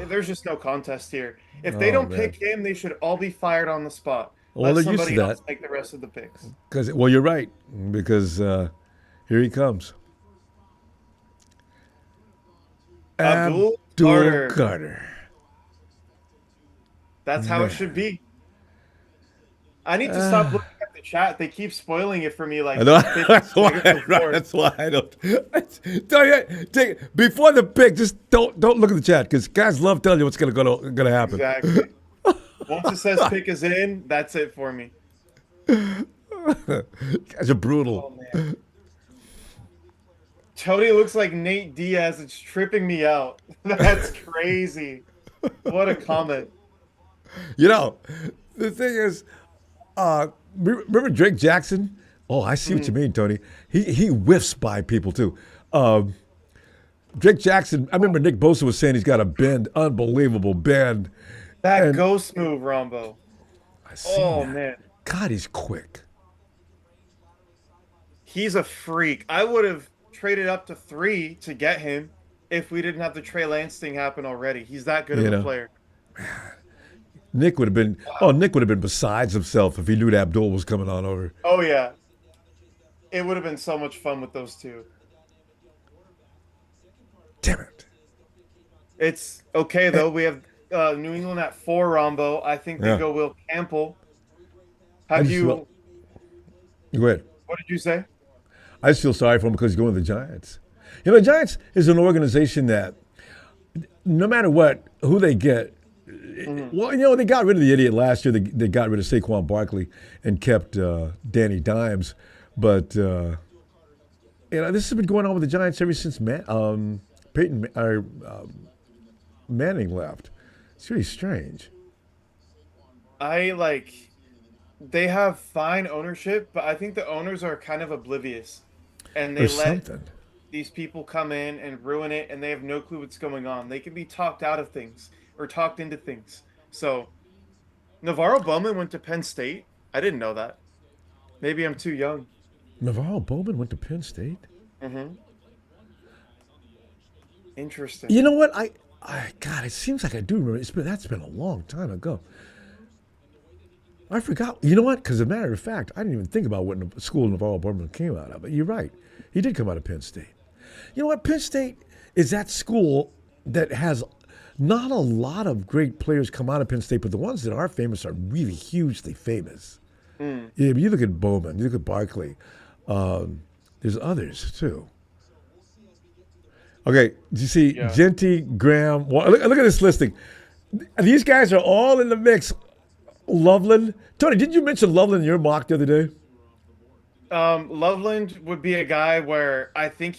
There's just no contest here. If they oh don't man. pick him, they should all be fired on the spot. Well, Let they're used to somebody else that take the rest of the picks. because you're right because here he comes, Abdul Abdul Carter. Carter. That's how it Man, should be. I need to stop looking at the chat. They keep spoiling it for me I like know. 50 That's why. seconds Right, before. that's why I don't. Before the pick. Just don't look at the chat because guys love telling you what's gonna happen. Exactly. Once it says pick is in, that's it for me. Guys are brutal. Oh man. Tony looks like Nate Diaz. It's tripping me out. That's crazy. What a comment. You know, the thing is, remember Drake Jackson? Oh, I see what you mean, Tony. He whiffs by people too. Drake Jackson, I remember Nick Bosa was saying he's got a bend, unbelievable bend. That And ghost move, Rombo. I seen Oh that. man, God, he's quick. he's a freak. I would have traded up to 3 to get him if we didn't have the Trey Lance thing happen already. He's that good of You a know, player. Nick would have been besides himself if he knew that Abdul was coming on over. Oh yeah, it would have been so much fun with those two. Damn it. It's okay Eh, though. We have New England at 4, Rombo. I think they Yeah. go Will Campbell. I Have just feel, you? go ahead. What did you say? I just feel sorry for him because he's going to the Giants. You know, the Giants is an organization that no matter who they get, Hmm. well, they got rid of the idiot last year. They got rid of Saquon Barkley and kept Danny Dimes. But, this has been going on with the Giants ever since Manning left. It's really strange. I like. They have fine ownership, but I think the owners are kind of oblivious, and they Or let something. these people come in and ruin it, and they have no clue what's going on. They can be talked out of things or talked into things. So Navarro Bowman went to Penn State. I didn't know that. Maybe I'm too young. Navarro Bowman went to Penn State. Hmm. Interesting. You know what? God, it seems like I do remember. That's been a long time ago. I forgot. You know what? Because as a matter of fact, I didn't even think about what school Navarro Bowman came out of. But you're right. He did come out of Penn State. You know what? Penn State is that school that has not a lot of great players come out of Penn State, but the ones that are famous are really hugely famous. Mm, Yeah, but you look at Bowman, you look at Barkley. There's others too. Okay, do you see yeah. Genty, Graham? Look at this listing. These guys are all in the mix. Loveland. Tony, didn't you mention Loveland in your mock the other day? Loveland would be a guy where I think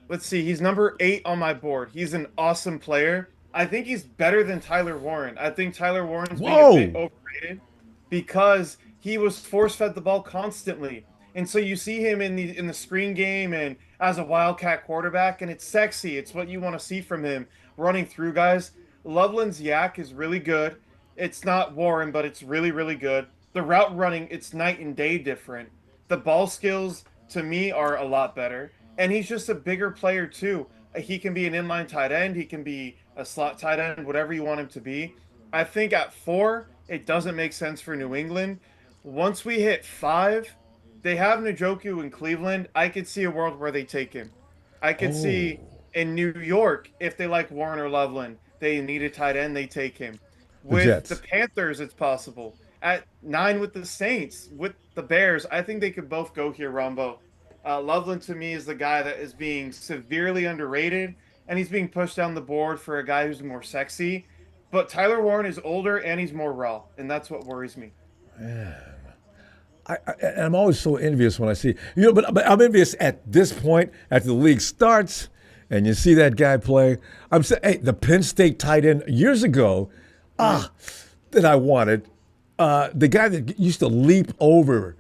let's see, he's number 8 on my board. He's an awesome player. I think he's better than Tyler Warren. I think Tyler Warren's being a bit Whoa! overrated because he was force fed the ball constantly. And so you see him in the screen game and as a Wildcat quarterback, and it's sexy. It's what you want to see from him running through guys. Loveland's yak is really good. It's not Warren, but it's really, really good. The route running, it's night and day different. The ball skills to me are a lot better. And he's just a bigger player too. He can be an inline tight end, he can be a slot tight end, whatever you want him to be. I think at 4, it doesn't make sense for New England. Once we hit 5, they have Njoku in Cleveland. I could see a world where they take him. I could see Oh, in New York, if they like Warren or Loveland, they need a tight end, they take him. the With the Jets. Panthers, it's possible. At 9 with the Saints, with the Bears, I think they could both go here, Rombo. Loveland to me is the guy that is being severely underrated, and he's being pushed down the board for a guy who's more sexy. But Tyler Warren is older and he's more raw, and that's what worries me. I'm always so envious when I see but I'm envious at this point after the league starts and you see that guy play. I'm saying, hey, the Penn State tight end years ago, that I wanted, the guy that used to leap over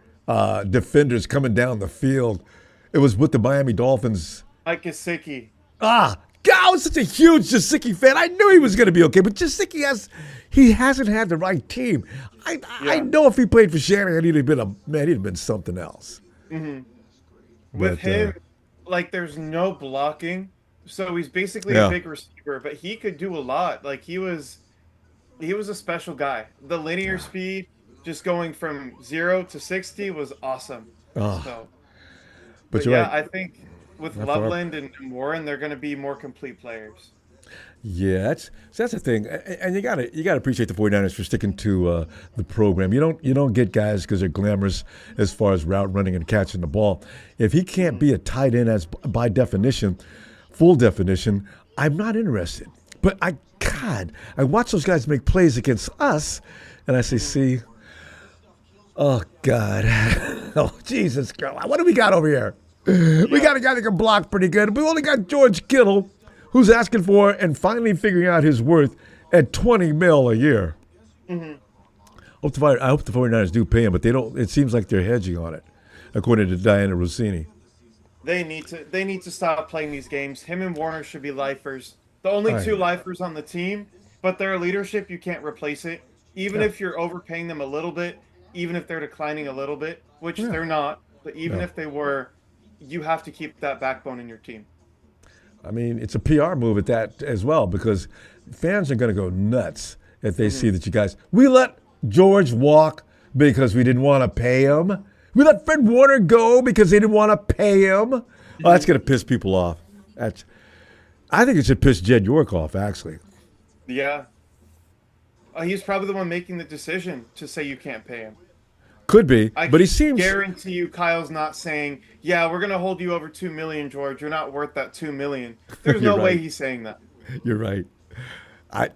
defenders coming down the field. It was with the Miami Dolphins. Mike Gesicki. God, I was such a huge Jasicki fan. I knew he was going to be okay, but he hasn't had the right team. I Yeah. know if he played for Shanahan, he'd have been something else. Hmm. With But him, like there's no blocking, so he's basically a yeah, big receiver, but he could do a lot. Like he was a special guy. The linear speed, just going from 0 to 60 was awesome. oh, So, but but you're yeah, right. I think with Not far. Loveland and Warren, they're going to be more complete players. Yeah, that's the thing, and you gotta appreciate the 49ers for sticking to the program. You don't get guys because they're glamorous as far as route running and catching the ball. If he can't be a tight end as by definition, full definition, I'm not interested. But I watch those guys make plays against us, and I say, see, oh God, oh Jesus, God, what do we got over here? We Yeah. got a guy that can block pretty good. We only got George Kittle, who's asking for and finally figuring out his worth at $20 million a year. Hmm. I hope the 49ers do pay him, but they don't. It seems like they're hedging on it, according to Diana Rossini. They need to stop playing these games. Him and Warner should be lifers. The only I two agree. lifers on the team, but their leadership, you can't replace it. Even Yeah. if you're overpaying them a little bit, even if they're declining a little bit, which Yeah. they're not, but even No. if they were, you have to keep that backbone in your team. I mean, it's a PR move at that as well because fans are going to go nuts if they Hmm. see that you guys. We let George walk because we didn't want to pay him. We let Fred Warner go because they didn't want to pay him. Oh, that's going to piss people off. That's. I think it should piss Jed York off. Actually, Yeah. He's probably the one making the decision to say you can't pay him. could be, I but he can seems. guarantee you Kyle's not saying, "Yeah, we're going to hold you over 2 million, George. You're not worth that 2 million." There's You're no way right. he's saying that. You're right. I.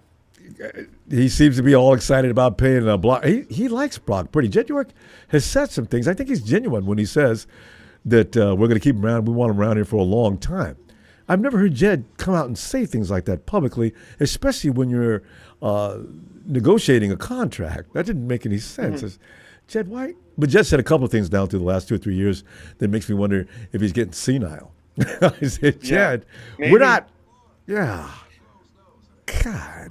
He seems to be all excited about paying Brock. He likes Brock pretty. Jed York has said some things. I think he's genuine when he says that we're going to keep him around. We want him around here for a long time. I've never heard Jed come out and say things like that publicly, especially when you're negotiating a contract. That didn't make any sense. Mhm. It's, Jed, why? But Jed said a couple of things down through the last 2 or 3 years that makes me wonder if he's getting senile. I said, Yeah, Jed, we're maybe. not. Yeah. God.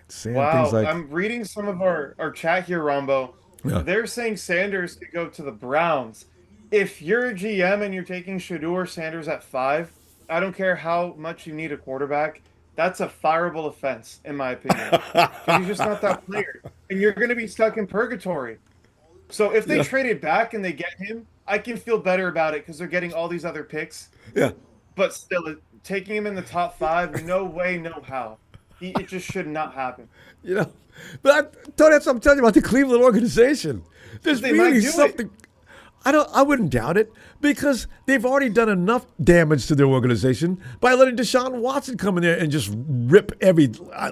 Saying things Wow, like, I'm reading some of our chat here, Rombo. yeah. They're saying Sanders could go to the Browns. If you're a GM and you're taking Shedeur Sanders at 5, I don't care how much you need a quarterback. That's a fireable offense, in my opinion, because he's just not that player, and you're going to be stuck in purgatory. So if they Yeah. traded back and they get him, I can feel better about it because they're getting all these other picks. Yeah. But still, taking him in the top 5, no way, no how. It just should not happen. You know, Tony, that's what I'm telling you about the Cleveland organization. There's They might really do it. something. I wouldn't doubt it because they've already done enough damage to their organization by letting Deshaun Watson come in there and just rip every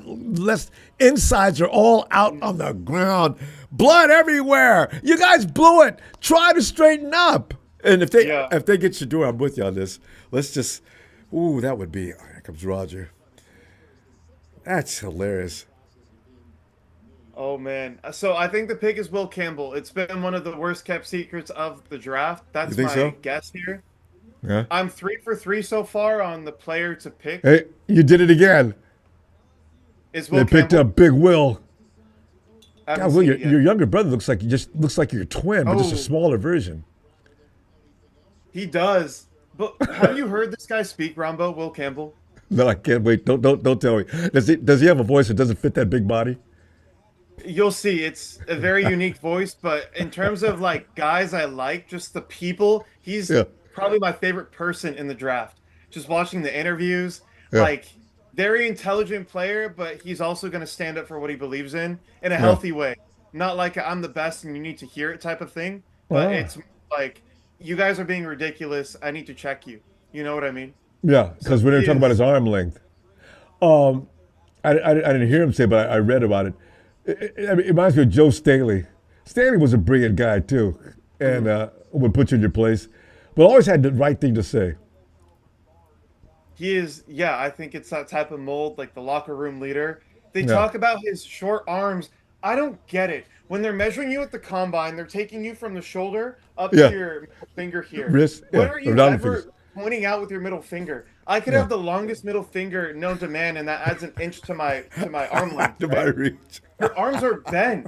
less insides are all out on the ground, blood everywhere. You guys blew it. Try to straighten up. And Yeah. if they get Shador, I'm with you on this. Let's just, ooh, that would be. Here comes Roger. That's hilarious. Oh man. So I think the pick is Will Campbell. It's been one of the worst kept secrets of the draft. You That's think my so? guess here. Yeah. I'm 3 for 3 so far on the player to pick. Hey, you did it again. Is They Will picked Campbell? up Big Will. I haven't God, Will, seen it your yet. younger brother looks like your twin, but just a Oh, smaller version. he does. But have you heard this guy speak, Rombo? Will Campbell? No, I can't wait. Don't tell me. Does he have a voice that doesn't fit that big body? You'll see. It's a very unique voice, but in terms of like guys I like, just the people, he's Yeah. probably my favorite person in the draft. Just watching the interviews, Yeah. like very intelligent player, but he's also going to stand up for what he believes in a Yeah. healthy way. Not like I'm the best and you need to hear it type of thing, but Ah. it's like you guys are being ridiculous. I need to check you. You know what I mean? Yeah, So because we he didn't talk about is. his arm length. Um, I didn't hear him say, but I read about it. I mean, it reminds me of Joe Staley. Staley was a brilliant guy too, and Mhm. would put you in your place, but always had the right thing to say. He is, yeah, I think it's that type of mold, like the locker room leader. They Yeah. talk about his short arms. I don't get it. When they're measuring you at the combine, they're taking you from the shoulder up to Yeah. your middle finger here. Wrist. When Yeah. are Or you down the fingers. ever pointing out with your middle finger? I could Yeah. have the longest middle finger known to man, and that adds an inch to my arm length, To my right? reach. Your arms are bent.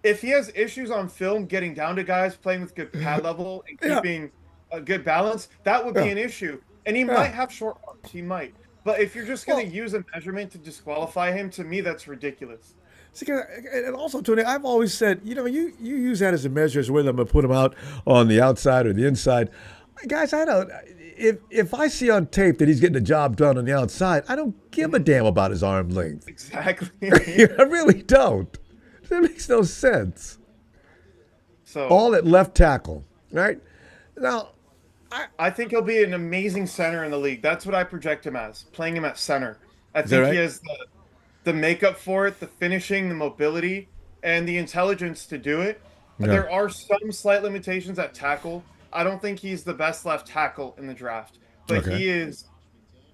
If he has issues on film getting down to guys, playing with good pad level and Yeah. keeping a good balance, that would be Yeah. an issue. And he might Yeah. have short arms. He might. But if you're just going Well, to use a measurement to disqualify him, to me, that's ridiculous. see, and also, Tony, I've always said, you use that as a measure as whether I'm going to put him out on the outside or the inside. Guys, I don't. If I see on tape that he's getting the job done on the outside, I don't give a Mhm. damn about his arm length. Exactly. I really don't. That makes no sense. So All at left tackle, right? Now, I think he'll be an amazing center in the league. That's what I project him as, playing him at center. I is that think he right? has the makeup for it, the finishing, the mobility, and the intelligence to do it. Yeah. There are some slight limitations at tackle. I don't think he's the best left tackle in the draft, but Okay. he is.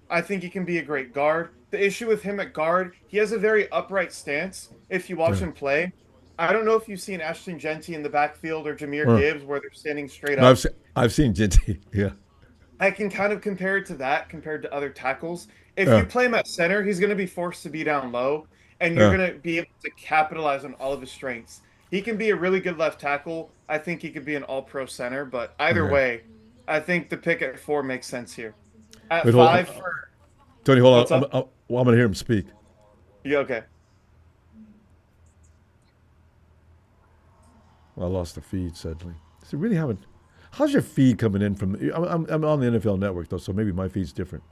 I think he can be a great guard. The issue with him at guard, he has a very upright stance if you watch Yeah. him play. I don't know if you've seen Ashton Genty in the backfield or Jameer Uh, Gibbs where they're standing straight no, up. I've seen Jinty. Yeah. I can kind of compare it to that compared to other tackles. If you Yeah. play him at center, he's going to be forced to be down low, and you're Yeah. going to be able to capitalize on all of his strengths. He can be a really good left tackle. I think he could be an all-pro center, but either Okay. way, I think the pick at 4 makes sense here. At Wait, hold five on. for Tony, hold what's on. up? Well, I'm going to hear him speak. Yeah, okay. Well, I lost the feed suddenly. So really haven't. How's your feed coming in from? I'm on the NFL Network though, so maybe my feed's different.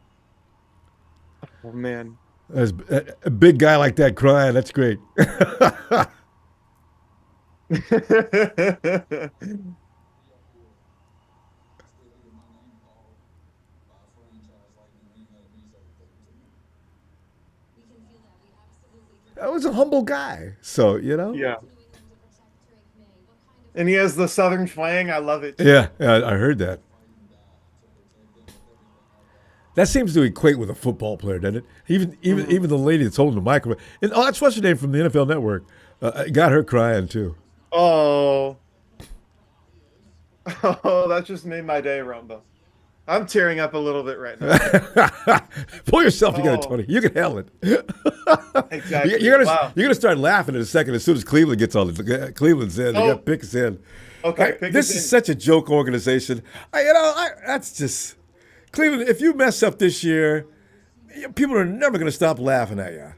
Oh man. As a big guy like that crying, that's great. I was a humble guy, so Yeah. And he has the southern twang. I love it too. Yeah, yeah, I heard that. That seems to equate with a football player, doesn't it? Mhm. Even the lady that's holding the microphone. And that's what's her name from the NFL Network. Got her crying too. Oh. Oh, that just made my day, Ronbo. I'm tearing up a little bit right now. Pull yourself together, Oh, Tony. You can handle it. exactly. You're Wow. gonna start laughing in a second as soon as Cleveland gets on it. Cleveland's in. They got Oh, Pickens in. okay. Pick This us is in. such a joke organization. That's just Cleveland. If you mess up this year, people are never gonna stop laughing at you.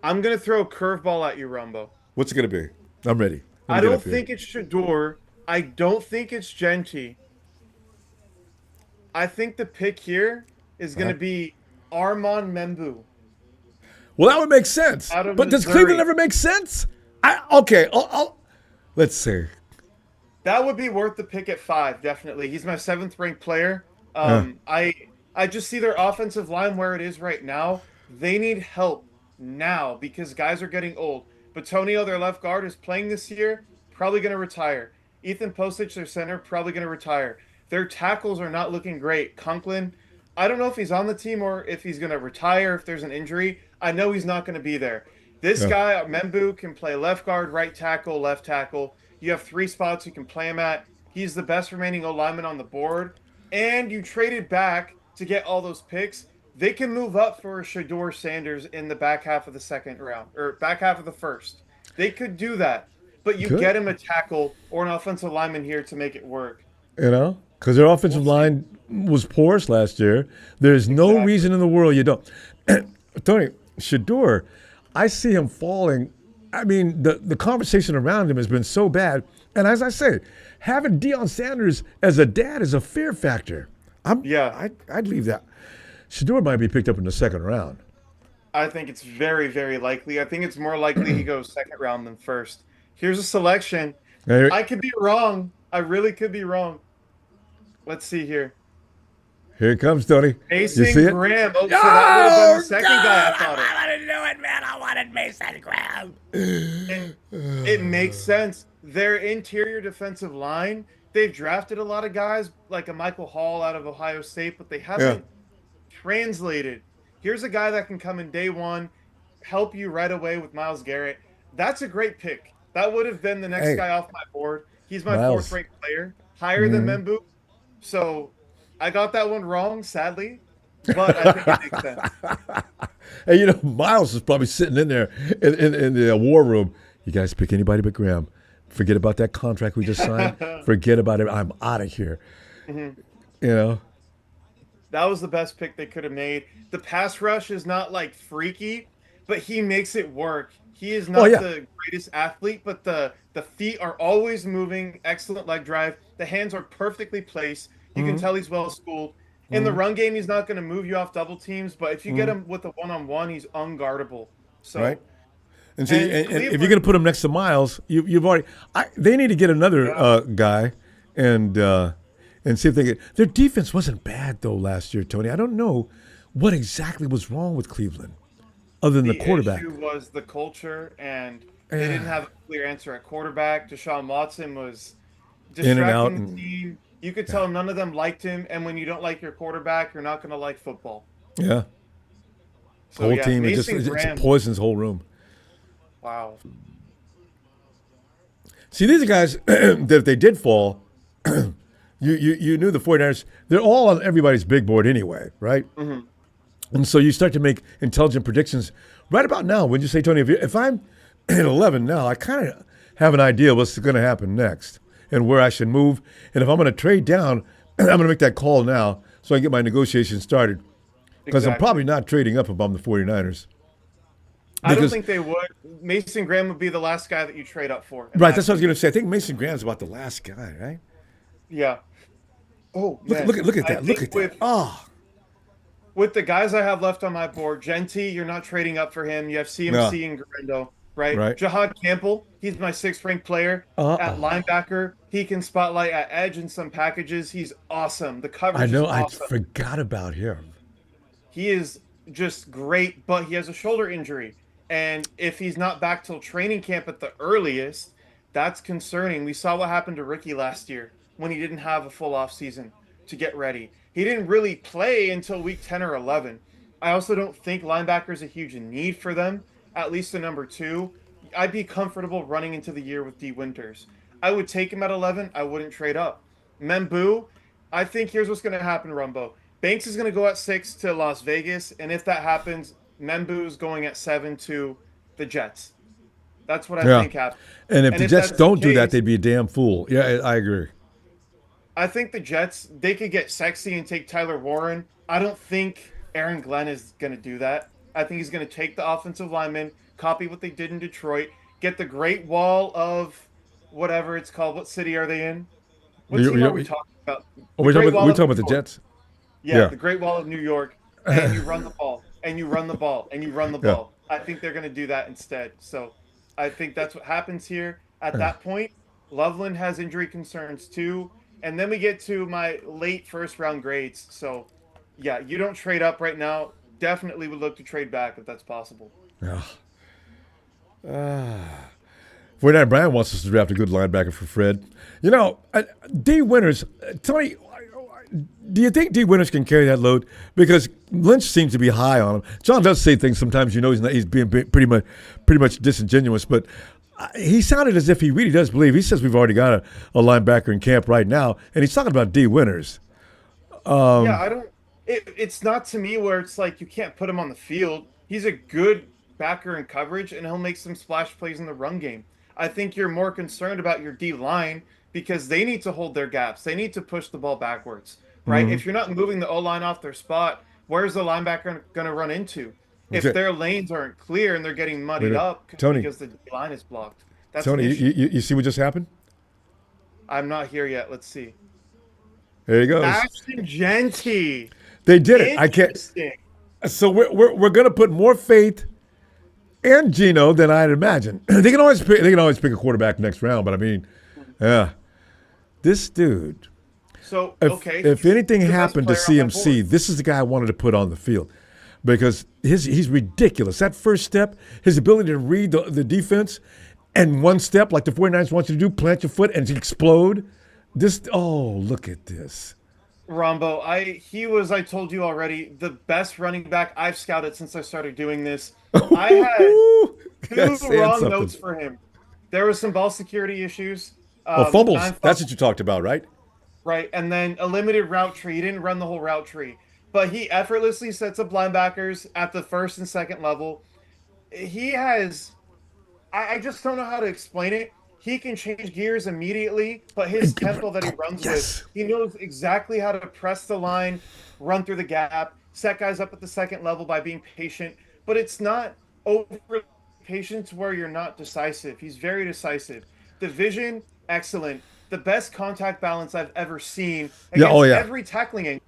I'm gonna throw a curveball at you, Rumbo. What's it gonna be? I'm ready. Let me I get up don't here. think it's Shedeur. I don't think it's Genty. I think the pick here is Uh-huh. gonna be Armand Membu Well, that would make sense. out of But does Cleveland Missouri. ever make sense? Okay. Let's see. That would be worth the pick at 5, definitely. He's my 7th ranked player. Uh, I just see their offensive line where it is right now. They need help now because guys are getting old. Batonio, their left guard, is playing this year, probably going to retire. Ethan Postage, their center, probably going to retire. Their tackles are not looking great. Conklin, I don't know if he's on the team or if he's going to retire if there's an injury. I know he's not going to be there. This yeah. guy, Membu, can play left guard, right tackle, left tackle. You have 3 spots you can play him at. He's the best remaining O lineman on the board. And you traded back to get all those picks. They can move up for Shedeur Sanders in the back half of the second round or back half of the first. They could do that. But you Good. get him a tackle or an offensive lineman here to make it work. Because their We'll offensive see. line was porous last year. There's no Exactly. reason in the world you don't. Tony, Shador, I see him falling. I mean, the conversation around him has been so bad. And as I say, having Deion Sanders as a dad is a fear factor. Yeah. I'd leave that. Shador might be picked up in the second round. I think it's very, very likely. I think it's more likely he goes second round than first. Here's a selection. Here, I could be wrong. I really could be wrong. Let's see here. here it comes, Tony. You see Mason it? Graham. Oh, so that would have been the Oh, second guy I God! thought of. I wanted to do it, man. I wanted Mason Graham. And it makes sense. Their interior defensive line, they've drafted a lot of guys like a Michael Hall out of Ohio State, but they Yeah. haven't translated. Here's a guy that can come in day one, help you right away with Miles Garrett. That's a great pick. That would have been the next Hey, guy off my board. He's my fourth Miles. ranked player, higher than Membu. So I got that one wrong, sadly, but I think it makes sense. Hey, Miles is probably sitting in there in the war room. You guys pick anybody but Graham. Forget about that contract we just signed. Forget about it. I'm out of here. Mhm. You know? That was the best pick they could have made. The pass rush is not like freaky, but he makes it work. He is Oh, not yeah. the greatest athlete, but the feet are always moving, excellent leg drive. The hands are perfectly placed. You can tell he's well schooled. In the run game, he's not going to move you off double teams, but if you get him with a one-on-one, he's unguardable. Right? So, And see, and and if you're going Cleveland, to put him next to Miles, you've already. They need to get another yeah, guy, and see if they get. Their defense wasn't bad though last year, Tony. I don't know what exactly was wrong with Cleveland, other than the the quarterback. issue was the culture, and they didn't Yeah. have a clear answer at quarterback. Deshaun Watson was In and out, distracting the and team. You could yeah, tell none of them liked him, and when you don't like your quarterback, you're not going to like football. yeah. So Whole yeah, team, Mason it Graham. poisons the whole room. Wow. See, these are guys that if they did fall, you knew the 49ers, they're all on everybody's big board anyway, right? Hmm. And so you start to make intelligent predictions right about now. Would you say, Tony, if I'm at 11 now, I kind of have an idea what's going to happen next and where I should move. And if I'm going to trade down, I'm going to make that call now so I can get my negotiation started. Because I'm probably Exactly. not trading up if I'm the 49ers. I don't Because, think they would. Mason Graham would be the last guy that you trade up for, in right, my that's what I was opinion. going to say. I think Mason Graham's about the last guy, right? Yeah. Oh Look, man, look at I that. Look think at that. Oh, with the guys I have left on my board, Genty, you're not trading up for him. You have no. CMC and Garendo, right? Right. Jahad Campbell, he's my sixth ranked player at Uh-oh. linebacker. He can spotlight at edge in some packages. He's awesome. The I coverage is know. I awesome. forgot about him. He is just great, but he has a shoulder injury. And if he's not back till training camp at the earliest, that's concerning. We saw what happened to Ricky last year when he didn't have a full off season to get ready. He didn't really play until week 10 or 11. I also don't think linebacker is a huge need for them, at least the number two. I'd be comfortable running into the year with D Winters. I would take him at 11. I wouldn't trade up. Membu, I think here's what's going to happen, Rumbo. Banks is going to go at 6 to Las Vegas, and if that happens, Membu's going at 7 to the Jets. That's what I Yeah. think happened. And if And the if Jets that's the don't do that, case, they'd be a damn fool. Yeah, I agree. I think the Jets, they could get sexy and take Tyler Warren. I don't think Aaron Glenn is going to do that. I think he's going to take the offensive lineman, copy what they did in Detroit, get the Great Wall of whatever it's called. What city are they in? What team are we talking about? The Great Wall We're of talking New about the York. Jets. Yeah, Yeah. the Great Wall of New York, and you run the ball, and you run the ball, and you run the Yeah. ball. I think they're going to do that instead. So I think that's what happens here. At Yeah. that point, Loveland has injury concerns too. And then we get to my late first round grades. So yeah, you don't trade up right now. Definitely would look to trade back if that's possible. Yeah. 49 Brian wants us to draft a good linebacker for Fred. You know, D Winters, Tony, do you think D Winters can carry that load? Because Lynch seems to be high on him. John does say things sometimes. You know, he's being pretty much disingenuous, but he sounded as if he really does believe. He says we've already got a linebacker in camp right now, and he's talking about D Winters. Yeah, I don't. It's not to me where it's like you can't put him on the field. He's a good backer in coverage, and he'll make some splash plays in the run game. I think you're more concerned about your D line because they need to hold their gaps. They need to push the ball backwards, right? Mm-hmm. If you're not moving the O line off their spot, where's the linebacker going to run into? If Okay. their lanes aren't clear and they're getting Wait a muddied minute. up Tony, because the D line is blocked, that's an Tony, issue. you see what just happened? I'm not here yet. Let's see. There he goes. Ashton Genty. They did it. I can't. Interesting. So we're going to put more faith in Geno than I'd imagine. They can always pick a quarterback next round, but I mean, yeah, this dude. So, If okay, if he's anything the best happened to player on my CMC, board. this is the guy I wanted to put on the field because he's ridiculous. That first step, his ability to read the defense, and one step like the 49ers want you to do, plant your foot and explode. Look at this. Rombo, I told you already, the best running back I've scouted since I started doing this. I had two That's saying wrong something. notes for him. There was some ball security issues. Oh, fumbles. Nine That's fumbles, what you talked about, right? right? And then a limited route tree. He didn't run the whole route tree, but he effortlessly sets up linebackers at the first and second level. He has I just don't know how to explain it. He can change gears immediately, but his tempo that he runs with, Yes. he knows exactly how to press the line, run through the gap, set guys up at the second level by being patient. But it's not over patience where you're not decisive. He's very decisive. The vision, excellent. The best contact balance I've ever seen Yeah. Oh against yeah. every tackling angle.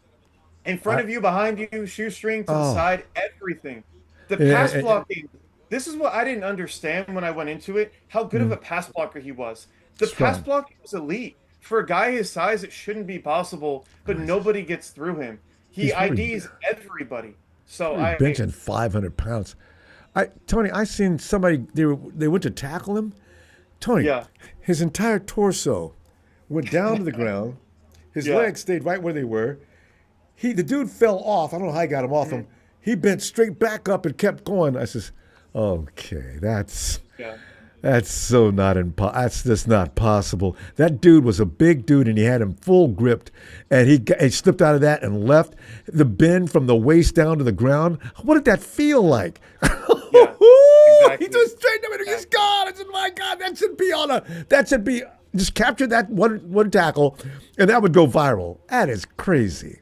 In front I, of you, behind you, shoestring to the oh. side, everything. The pass Yeah, blocking. This is what I didn't understand when I went into it, how good of a pass blocker he was. The pass strong. blocking was elite. For a guy his size, it shouldn't be possible, but nobody gets through him. He He's IDs everybody. So benching 500 pounds. Tony, I seen somebody they went to tackle him. Tony, yeah, his entire torso went down to the ground. His yeah. legs stayed right where they were. The dude fell off. I don't know how he got him off him. He bent straight back up and kept going. I says, okay, that's Yeah. That's so not that's just not possible. That dude was a big dude, and he had him full gripped, and he slipped out of that and left the bend from the waist down to the ground. What did that feel like? Yeah, He exactly. just straightened up and he's Exactly. gone. I said, "My God, that should be just capture that one tackle, and that would go viral. That is crazy."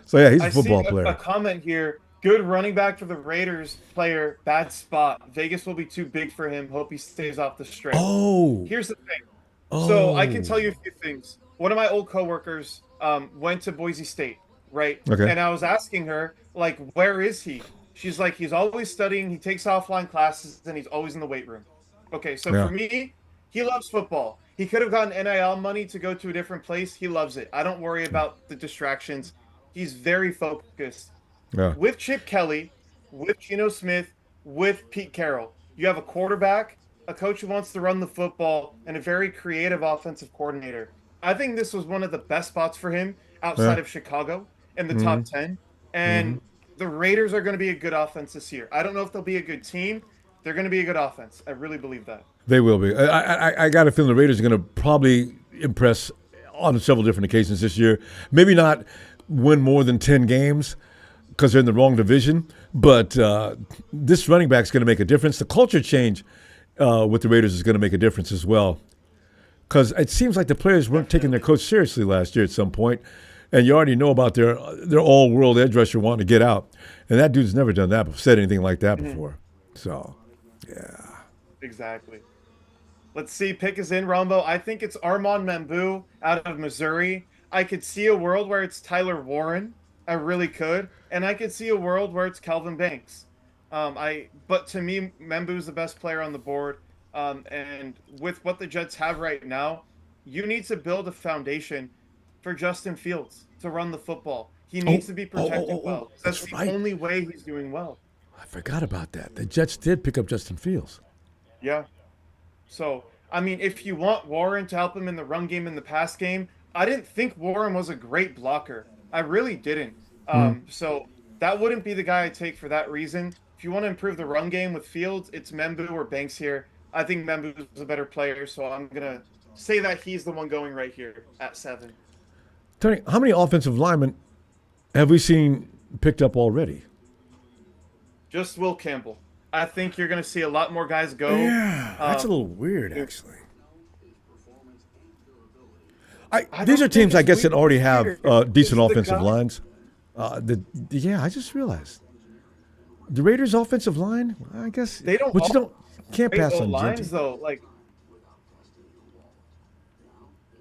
So yeah, he's a I see football a player. comment here. Good running back for the Raiders player, bad spot. Vegas will be too big for him. Hope he stays off the strip. Oh, Here's the thing. So I can tell you a oh, few things. One of my old coworkers went to Boise State, right? okay, And I was asking her, like, where is he? She's like, he's always studying. He takes offline classes, and he's always in the weight room. Okay, so for yeah, me, he loves football. He could have gotten NIL money to go to a different place. He loves it. I don't worry about the distractions. He's very focused. yeah. With Chip Kelly, with Geno Smith, with Pete Carroll, you have a quarterback, a coach who wants to run the football, and a very creative offensive coordinator. I think this was one of the best spots for him Yeah. outside of Chicago in the Mm-hmm. top 10. Mm-hmm. And the Raiders are going to be a good offense this year. I don't know if they'll be a good team. They're going to be a good offense. I really believe that. They will be. I got a feeling the Raiders are going to probably impress on several different occasions this year. Maybe not win more than 10 games because they're in the wrong division, but this running back is going to make a difference. The culture change with the Raiders is going to make a difference as well because it seems like the players weren't taking their Definitely. coach seriously last year at some point, and you already know about their all-world edge rusher wanting to get out, and that dude's never done that, said anything like that Mhm. before. So, yeah. Exactly. Let's see. Pick is in, Rombo. I think it's Armand Mambu out of Missouri. I could see a world where it's Tyler Warren. I really could. And I could see a world where it's Calvin Banks. But to me, Mambu's the best player on the board. And with what the Jets have right now, you need to build a foundation for Justin Fields to run the football. He Oh, needs to be oh, oh, protected oh, oh. well. That's That's the right. only way he's doing well. I forgot about that. The Jets did pick up Justin Fields. Yeah. So, I mean, if you want Warren to help him in the run game and the pass game, I didn't think Warren was a great blocker. I really didn't. Hmm. So that wouldn't be the guy I take for that reason. If you want to improve the run game with Fields, it's Membu or Banks here. I think Membu is a better player, so I'm gonna say that he's the one going right here at 7. Tony, how many offensive linemen have we seen picked up already? Just Will Campbell. I think you're gonna see a lot more guys go. Yeah, that's a little weird, Dude, actually. I These are don't think teams, I it's guess, that already have weird. decent It's the offensive guy. lines. Yeah, I just realized the Raiders' offensive line. I guess, They don't but you all don't can't great pass O on lines Genty. though. Like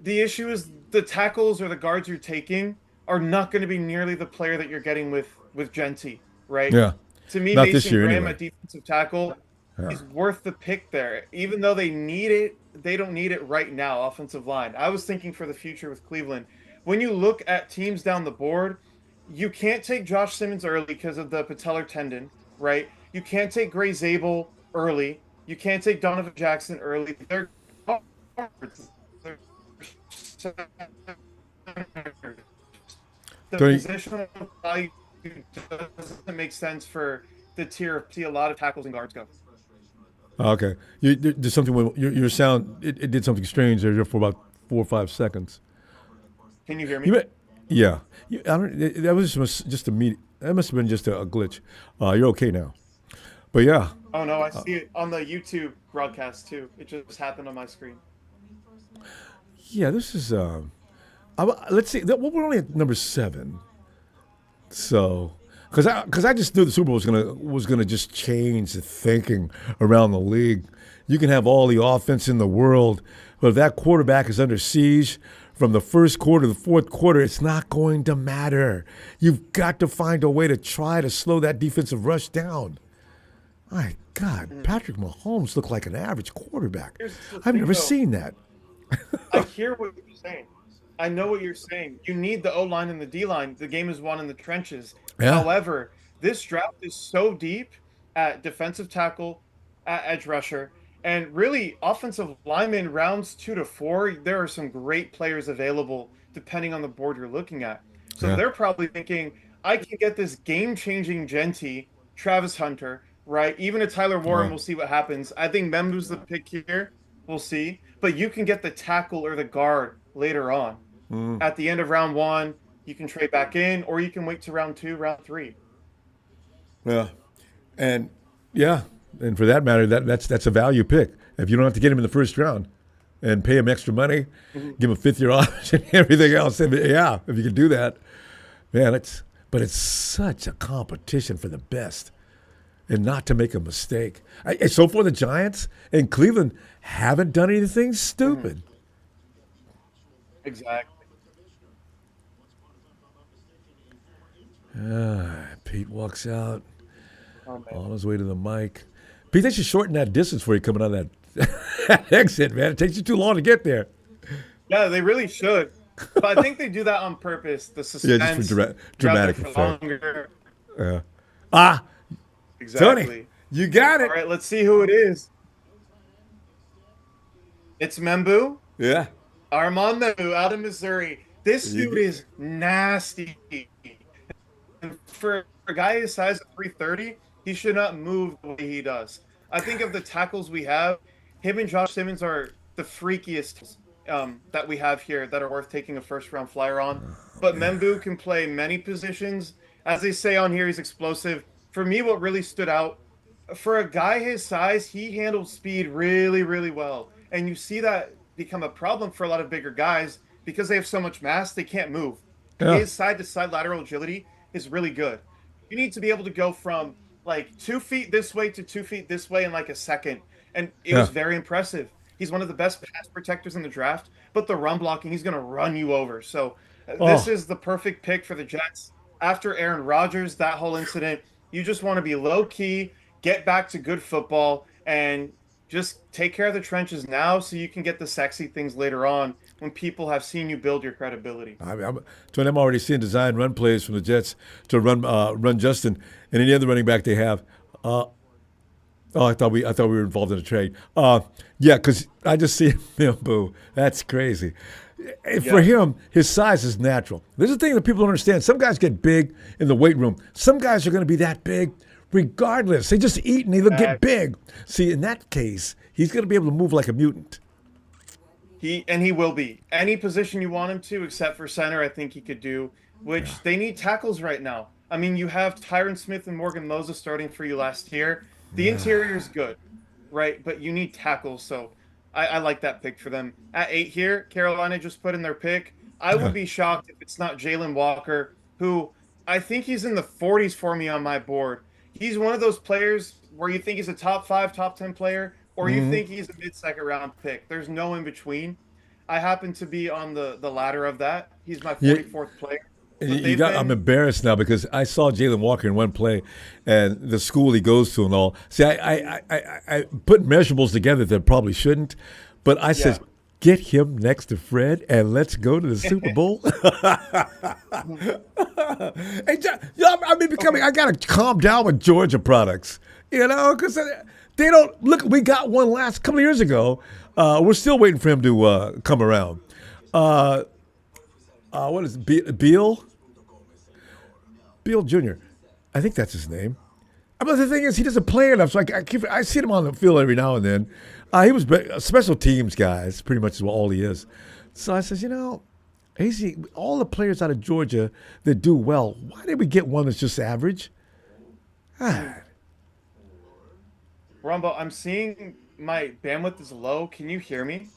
the issue is the tackles or the guards you're taking are not going to be nearly the player that you're getting with Genty, right? Yeah, To me, not this Mason year Graham anyway. at defensive tackle Yeah. is worth the pick there. Even though they need it, they don't need it right now, offensive line. I was thinking for the future with Cleveland. When you look at teams down the board, you can't take Josh Simmons early because of the patellar tendon, right? You can't take Gray Zabel early. You can't take Donovan Jackson early. They're guards. They're centers. The Tony, positional value doesn't make sense for the tier. See a lot of tackles and guards go. okay, there's something with your sound. It did something strange there for about 4 or 5 seconds. Can you hear You me? bet. Yeah, I don't. That was just a meet. That must have been just a glitch. You're okay now. But yeah, Oh no, I see it on the YouTube broadcast too. It just happened on my screen. yeah. This is. Let's see. Well, we're only at number 7. So, because I just knew the Super Bowl was gonna just change the thinking around the league. You can have all the offense in the world, but if that quarterback is under siege from the first quarter to the fourth quarter, it's not going to matter. You've got to find a way to try to slow that defensive rush down. My God, Mhm. Patrick Mahomes looked like an average quarterback. Here's the I've thing never though. seen that. I hear what you're saying. I know what you're saying. You need the O line and the D line. The game is won in the trenches. Yeah, However, this draft is so deep at defensive tackle, at edge rusher, and really offensive lineman rounds 2 to 4. There are some great players available depending on the board you're looking at. So yeah. they're probably thinking, I can get this game changing Genty, Travis Hunter, right? Even a Tyler Warren, Uh, we'll see what happens. I think Membu's the pick here. We'll see. But you can get the tackle or the guard later on. At the end of round one, you can trade back in, or you can wait to round two, round three. yeah, and yeah, and for that matter, that's a value pick. If you don't have to get him in the first round and pay him extra money, Mhm. give him a 5th year option, everything else. Yeah, if you can do that, man, it's such a competition for the best, and not to make a mistake. So far, the Giants and Cleveland haven't done anything Mhm. stupid. Exactly. Pete walks out Oh man. on his way to the mic. Pete, they should shorten that distance for you coming on that exit, man. It takes you too long to get there. Yeah, they really should. But I think they do that on purpose. The Yeah, just for suspense, you're out there dramatic for effect. longer. Yeah. Ah, Tony, Exactly. you got All it. right, let's see who it is. It's Membu. Yeah. Armand Membu out of Missouri. This You dude get, is nasty. And for a guy his size of 330, he should not move the way he does. I think of the tackles we have, him and Josh Simmons are the freakiest that we have here that are worth taking a first round flyer on. But Membu can play many positions. As they say on here, he's explosive. For me, what really stood out for a guy his size, he handles speed really, really well. And you see that become a problem for a lot of bigger guys because they have so much mass, they can't move. yeah. His side to side lateral agility is really good. You need to be able to go from like 2 feet this way to 2 feet this way in like a second. And it Yeah. was very impressive. He's one of the best pass protectors in the draft, but the run blocking, he's going to run you over. So this Oh, is the perfect pick for the Jets. After Aaron Rodgers, that whole incident, you just want to be low key, get back to good football, and just take care of the trenches now so you can get the sexy things later on when people have seen you build your credibility. I'm already seeing design run plays from the Jets to run Justin and any other running back they have. Uh, oh, I thought we were involved in a trade. Yeah, because I just see him. Boo, that's crazy. For Yeah. him, his size is natural. There's a thing that people don't understand. Some guys get big in the weight room. Some guys are going to be that big regardless. They just eat and they'll get big. See, in that case, he's going to be able to move like a mutant. He will be. Any position you want him to, except for center, I think he could do, Yeah. which they need tackles right now. I mean, you have Tyron Smith and Morgan Moses starting for you last year. The interior is good, right? But you need tackles, so I like that pick for them. At 8 here, Carolina just put in their pick. I would Yeah. be shocked if it's not Jalen Walker, who I think he's in the 40s for me on my board. He's one of those players where you think he's a top 5, top 10 player, or you Mhm. think he's a mid-second round pick. There's no in between. I happen to be on the latter of that. He's my You, 44th player. But you they've got. I'm been embarrassed now because I saw Jalen Walker in one play, and the school he goes to and all. See, I put measurables together that probably shouldn't, but I yeah. said, get him next to Fred and let's go to the Super Bowl. Hey, I've been becoming. Okay. I gotta calm down with Georgia products, because they don't look. We got one last couple of years ago. We're still waiting for him to come around. Uh, what is it? Beal? Beal Jr. I think that's his name. But the thing is, he doesn't play enough. So I see him on the field every now and then. He was a special teams guy. It's pretty much all he is. So I says, all the players out of Georgia that do well, why did we get one that's just average? Ah, Rumbo, I'm seeing my bandwidth is low. Can you hear me?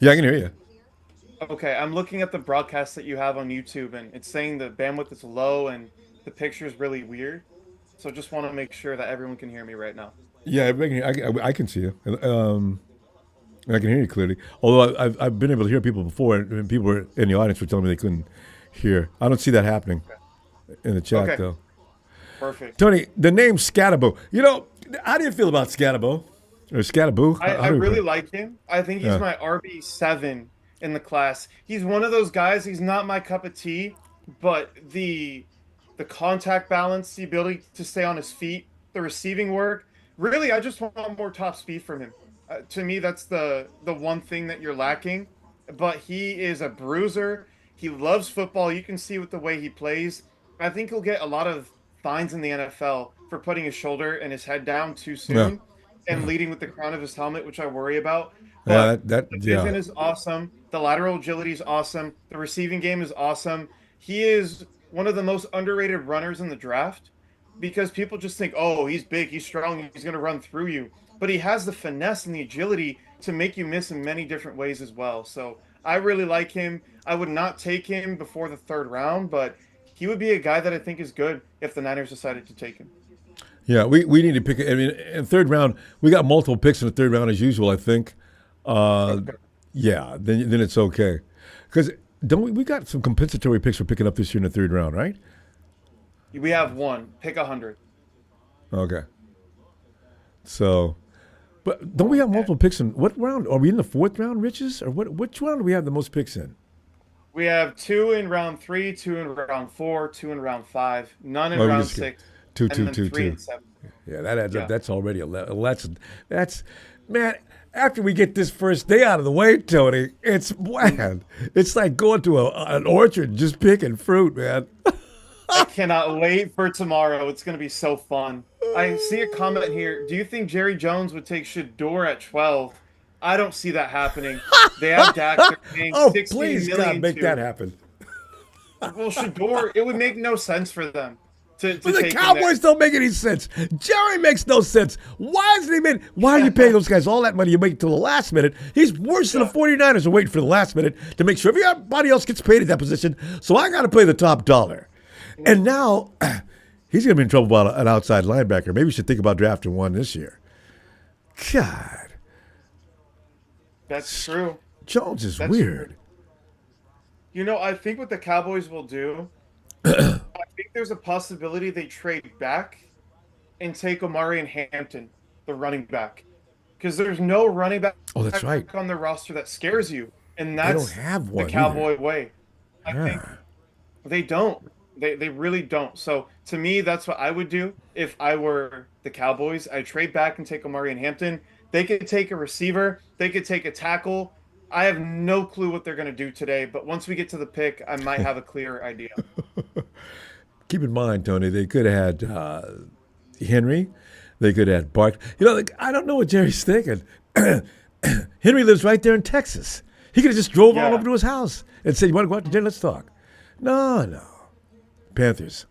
yeah, I can hear you. Okay, I'm looking at the broadcast that you have on YouTube, and it's saying the bandwidth is low and the picture is really weird. So just want to make sure that everyone can hear me right now. Yeah, I can see you. I can hear you clearly. Although I've been able to hear people before, and people were in the audience were telling me they couldn't hear. I don't see that happening in the chat, Okay, though. perfect. Tony, the name Scatabo. How do you feel about Scatabo? Or Scataboo? I How do we put really it? like him. I think he's Yeah. my RB7 in the class. He's one of those guys, he's not my cup of tea, but the contact balance, the ability to stay on his feet, the receiving work, really I just want more top speed from him. To me that's the one thing that you're lacking, but he is a bruiser. He loves football. You can see with the way he plays. I think he'll get a lot of fines in the NFL for putting his shoulder and his head down too Yeah. soon and leading with the crown of his helmet, which I worry about. Yeah. But the Yeah. vision is awesome. The lateral agility is awesome. The receiving game is awesome. He is one of the most underrated runners in the draft because people just think, oh, he's big, he's strong, he's going to run through you. But he has the finesse and the agility to make you miss in many different ways as well. So I really like him. I would not take him before the third round, but he would be a guy that I think is good if the Niners decided to take him. Yeah, we need to pick. I mean, in third round, we got multiple picks in the third round as usual. I think. Uh, Okay. yeah, then it's okay, because don't we got some compensatory picks for picking up this year in the third round, right? We have one. Pick 100. Okay, so, but don't we have multiple picks in what round? Are we in the fourth round, Riches, or what? Which round do we have the most picks in? We have two in round three, two in round four, two in round five, none in Well, we round just get six, two, and two, then two, three two. and seven. Yeah, that adds up. Yeah. That's already 11. That's man. After we get this first day out of the way, Tony, it's man. It's like going to an orchard just picking fruit, man. I cannot wait for tomorrow. It's going to be so fun. I see a comment here. Do you think Jerry Jones would take Shedeur at 12? I don't see that happening. They have Dak. They're paying Oh, 16 please, God, million make to. that happen. Well, Shedeur, it would make no sense for them to But the take him there. Cowboys don't make any sense. Jerry makes no sense. Why isn't he made? Why are you paying those guys all that money you make till the last minute? He's worse than the 49ers are waiting for the last minute to make sure everybody else gets paid at that position. So I got to play the top dollar. And now he's going to be in trouble about an outside linebacker. Maybe we should think about drafting one this year. God, That's true. Jones is That's weird. true. I think what the Cowboys will do, I think there's a possibility they trade back and take Omari and Hampton, the running back. Because there's no running back Oh, that's right. on the roster that scares you. And They don't that's have the one either. Cowboy way. I think Yeah. they don't. They really don't. So to me, that's what I would do if I were the Cowboys. I'd trade back and take Omari and Hampton. They could take a receiver. They could take a tackle. I have no clue what they're going to do today, but once we get to the pick, I might have a clearer idea. Keep in mind, Tony, they could have had Henry. They could have had Bart. Like, I don't know what Jerry's thinking. Henry lives right there in Texas. He could have just drove all Yeah. over to his house and said, "You want to go out to dinner? Let's talk." No, no. Panthers.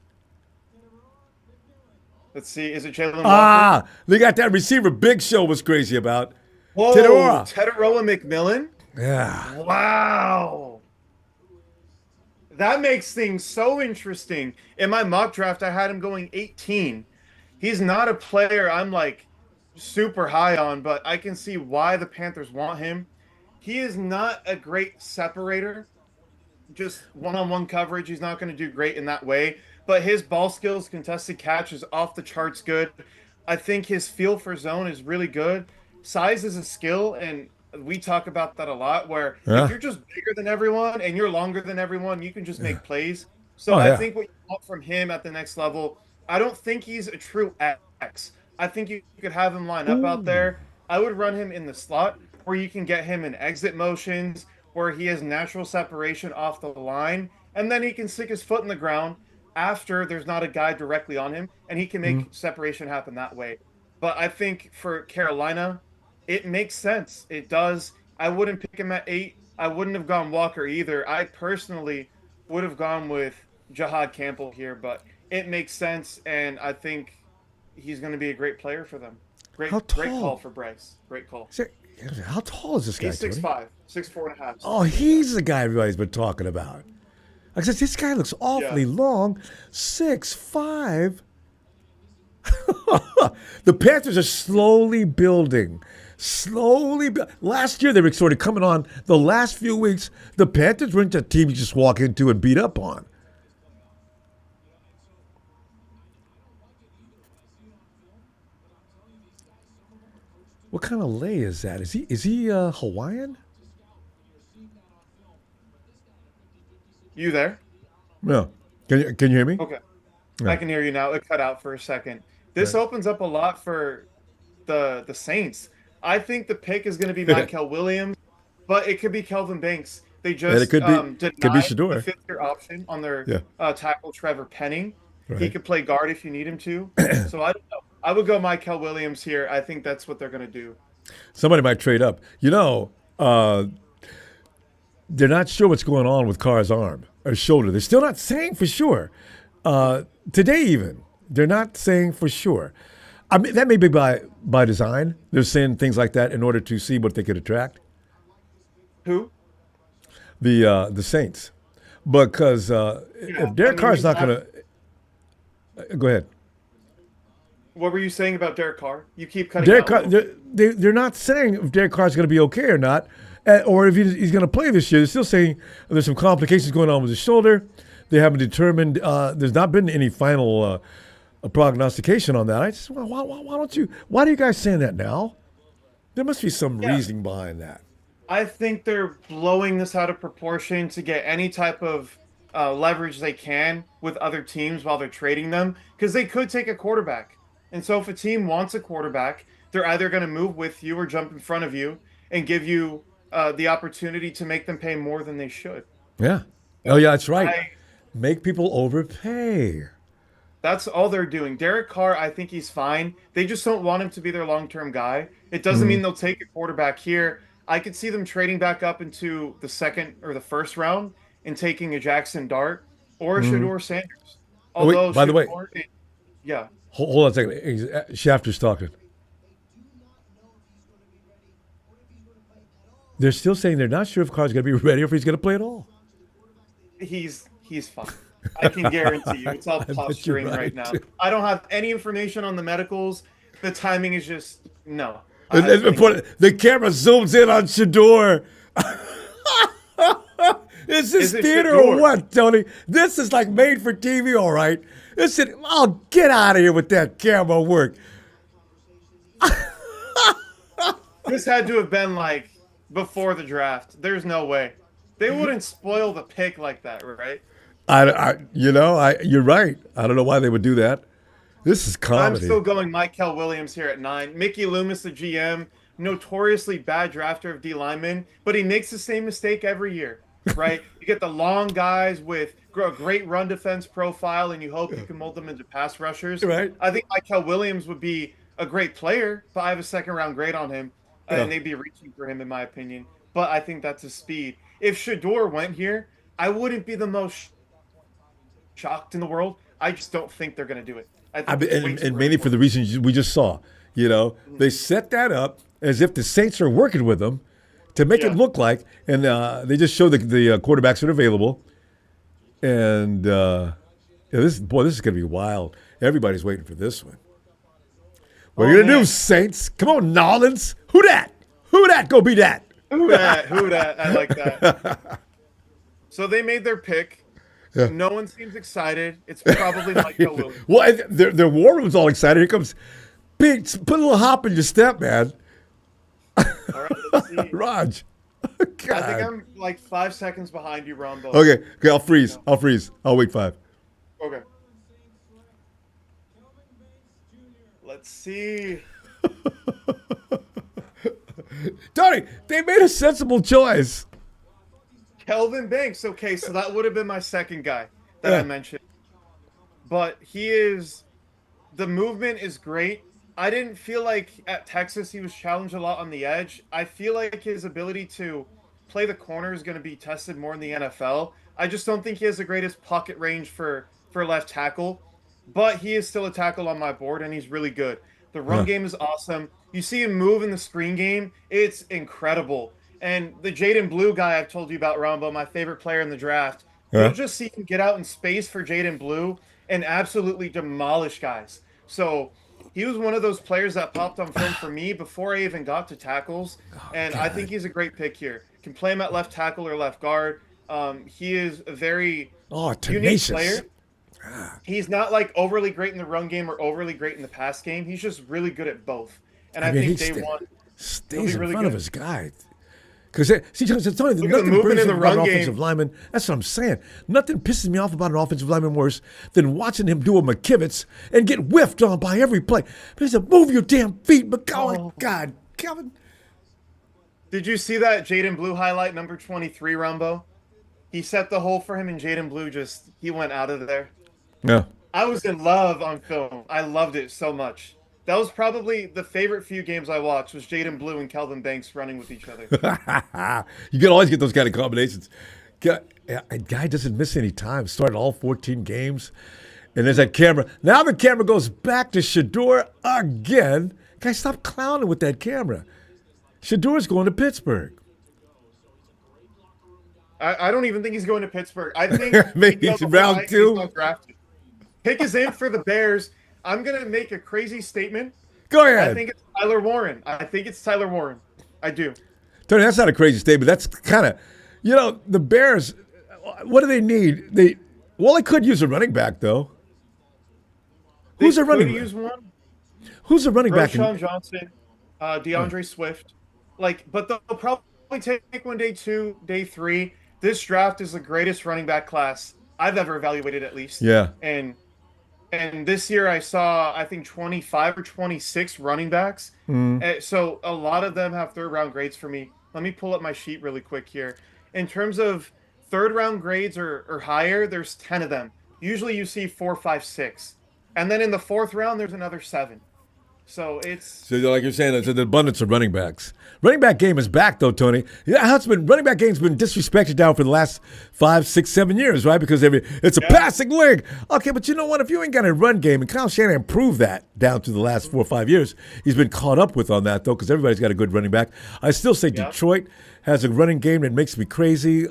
Let's see. Is it Jalen Walker? They got that receiver Big Show was crazy about. Whoa, Tedora. Tedora McMillan? Yeah. Wow. That makes things so interesting. In my mock draft, I had him going 18. He's not a player I'm like super high on, but I can see why the Panthers want him. He is not a great separator, just one-on-one coverage. He's not going to do great in that way, but his ball skills, contested catch is off the charts good. I think his feel for zone is really good. Size is a skill, and we talk about that a lot, where Yeah. if you're just bigger than everyone and you're longer than everyone, you can just make plays. So Oh, I yeah. think what you want from him at the next level, I don't think he's a true X. I think you could have him line up out there. I would run him in the slot where you can get him in exit motions, where he has natural separation off the line, and then he can stick his foot in the ground after there's not a guy directly on him, and he can make separation happen that way. But I think for Carolina, it makes sense. It does. I wouldn't pick him at 8. I wouldn't have gone Walker either. I personally would have gone with Jahad Campbell here, but it makes sense, and I think he's going to be a great player for them. Great, How great tall? call for Bryce. Great call. How tall is this guy, He's Tony? 6'5", 6'4.5". Oh, he's the guy everybody's been talking about. I said, this guy looks awfully long. 6'5". The Panthers are slowly building. Last year, they were sort of coming on. The last few weeks, the Panthers weren't a team you just walk into and beat up on. What kind of lay is that? Is he Hawaiian? You there? No. Can you hear me? Okay. Yeah. I can hear you now. It cut out for a second. This Right. opens up a lot for the Saints. I think the pick is going to be Michael Williams, but it could be Kelvin Banks. They just it could be denied Shedeur. the fifth-year option on their Yeah. tackle Trevor Penning. He Right. could play guard if you need him to. So I don't know. I would go Michael Williams here. I think that's what they're going to do. Somebody might trade up. They're not sure what's going on with Carr's arm or shoulder. They're still not saying for sure. Today, even, they're not saying for sure. I mean, that may be by design. They're saying things like that in order to see what they could attract Who? the Saints, because Yeah. if I Derek mean, Carr's not going to go ahead. what were you saying about Derek Carr? You keep cutting Derek out a Carr, little. they're not saying if Derek Carr's going to be okay or not, or if he's going to play this year. They're still saying there's some complications going on with his shoulder. They haven't determined. There's not been any final prognostication on that. I just why don't you? Why are you guys saying that now? There must be some Yeah. reasoning behind that. I think they're blowing this out of proportion to get any type of leverage they can with other teams while they're trading them because they could take a quarterback. And so if a team wants a quarterback, they're either going to move with you or jump in front of you and give you the opportunity to make them pay more than they should. Yeah. Oh yeah, that's right. I Make people overpay. That's all they're doing. Derek Carr, I think he's fine. They just don't want him to be their long-term guy. It doesn't mean they'll take a quarterback here. I could see them trading back up into the second or the first round and taking a Jackson Dart or a Shedeur Sanders. Oh, wait, Although by the way, yeah, hold on a second. Shafter's talking. They're still saying they're not sure if Carr's going to be ready or if he's going to play at all. he's fine. I can guarantee you, it's all bet you're posturing right right. now. I don't have any information on the medicals. The timing is just no. The camera zooms in on Shedeur. Is this Is it theater or Shedeur? what, Tony? This is like made for TV, all right. Oh, get out of here with that camera work. This had to have been like before the draft. There's no way. They wouldn't spoil the pick like that, right? You're right. I don't know why they would do that. This is I'm comedy. still going Michael Williams here at 9. Mickey Loomis, the GM, notoriously bad drafter of D linemen, but he makes the same mistake every year, right? You get the long guys with a great run defense profile, and you hope you can mold them into pass rushers. Right. I think Michael Williams would be a great player, but I have a second round grade on him, Yeah. and they'd be reaching for him, in my opinion. But I think that's his speed. If Shedeur went here, I wouldn't be the most shocked in the world. I just don't think they're going to do it. I think it's way too And early mainly for the reasons we just saw. They set that up as if the Saints are working with them to make it Yeah. look like, and they just show the quarterbacks that are available. And this is going to be wild. Everybody's waiting for this one. What are you going to man. do, Saints? Come on, Nolans. Who that? Who that? Go be that. Who that? Who that? I like that. So they made their pick. Yeah. No one seems excited. It's probably Michael Williams. Well, their war room's all excited. Here comes big. Put a little hop in your step, man. All right, let's see. Raj. I think God. I'm like 5 seconds behind you, Ronbo. Okay. I'll freeze. I'll wait 5. Okay. Let's see. Tony, they made a sensible choice. Kelvin Banks. Okay, so that would have been my second guy that Yeah. I mentioned. But the movement is great. I didn't feel like at Texas he was challenged a lot on the edge. I feel like his ability to play the corner is going to be tested more in the NFL. I just don't think he has the greatest pocket range for left tackle, but he is still a tackle on my board, and he's really good. The run Huh. game is awesome. You see him move in the screen game. It's incredible. And the Jaden Blue guy I've told you about, Ronbo, my favorite player in the draft, Yeah. you'll just see him get out in space for Jaden Blue and absolutely demolish guys. So he was one of those players that popped on film for me before I even got to tackles. And I think he's a great pick here. Can play him at left tackle or left guard. He is a very Oh, unique tenacious. player. He's not like overly great in the run game or overly great in the pass game. He's just really good at both. And I, think day one, stays in really front of good. his guy. Because see, Tony, Look at the nothing movement brings in the me about an run offensive game. lineman. That's what I'm saying. Nothing pisses me off about an offensive lineman worse than watching him do a McKivitz and get whiffed on by every play. But he said, "Move your damn feet, McCollum." Oh. God, Calvin. Did you see that Jaden Blue highlight, number 23, Rumbo? He set the hole for him, and Jaden Blue he went out of there. Yeah, I was in love on film. I loved it so much. That was probably the favorite few games I watched was Jaden Blue and Kelvin Banks running with each other. You can always get those kind of combinations. A guy doesn't miss any time. Started all 14 games. And there's that camera. Now the camera goes back to Shedeur again. Guys, stop clowning with that camera. Shedeur's going to Pittsburgh. I don't even think he's going to Pittsburgh. I think we Maybe know it's the whole round night he's two. not drafted. Pick is in for the Bears. I'm gonna make a crazy statement. Go I ahead. think it's Tyler Warren. I think it's Tyler Warren. I do. Tony, that's not a crazy statement. That's kind of, the Bears, what do they need? They could use a running back, though. They Who's a could running back? use one. Who's a running back? Roshan Johnson, DeAndre Swift. But they'll probably take one day two, day three. This draft is the greatest running back class I've ever evaluated, at least. Yeah. And this year I saw I think 25 or 26 running backs. So a lot of them have third round grades for me. Let me pull up my sheet really quick here. In terms of third round grades or higher, there's 10 of them. Usually you see four, five, six. And then in the fourth round, there's another seven. So it's So, like you're saying, there's an abundance of running backs. Running back game is back, though, Tony. Yeah, running back game's been disrespected now for the last 5, 6, 7 years, right? Because it's a passing league. Okay, but you know what? If you ain't got a run game, and Kyle Shanahan proved that down through the last 4 or 5 years, he's been caught up with on that, though, because everybody's got a good running back. I still say Detroit has a running game that makes me crazy.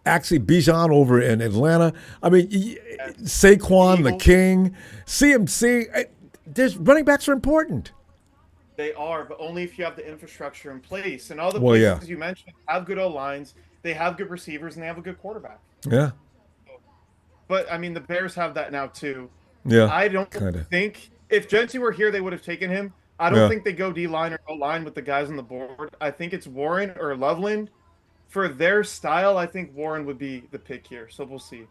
Actually, Bijan over in Atlanta. I mean, Saquon, the King, CMC. There's running backs are important. They are, but only if you have the infrastructure in place. And all the Well, places yeah. you mentioned have good O lines, they have good receivers, and they have a good quarterback. Yeah. But I mean, the Bears have that now too. Yeah. I don't Kind of. think if Gentry were here, they would have taken him. I don't Yeah. think they go D line or O line with the guys on the board. I think it's Warren or Loveland. For their style, I think Warren would be the pick here. So we'll see.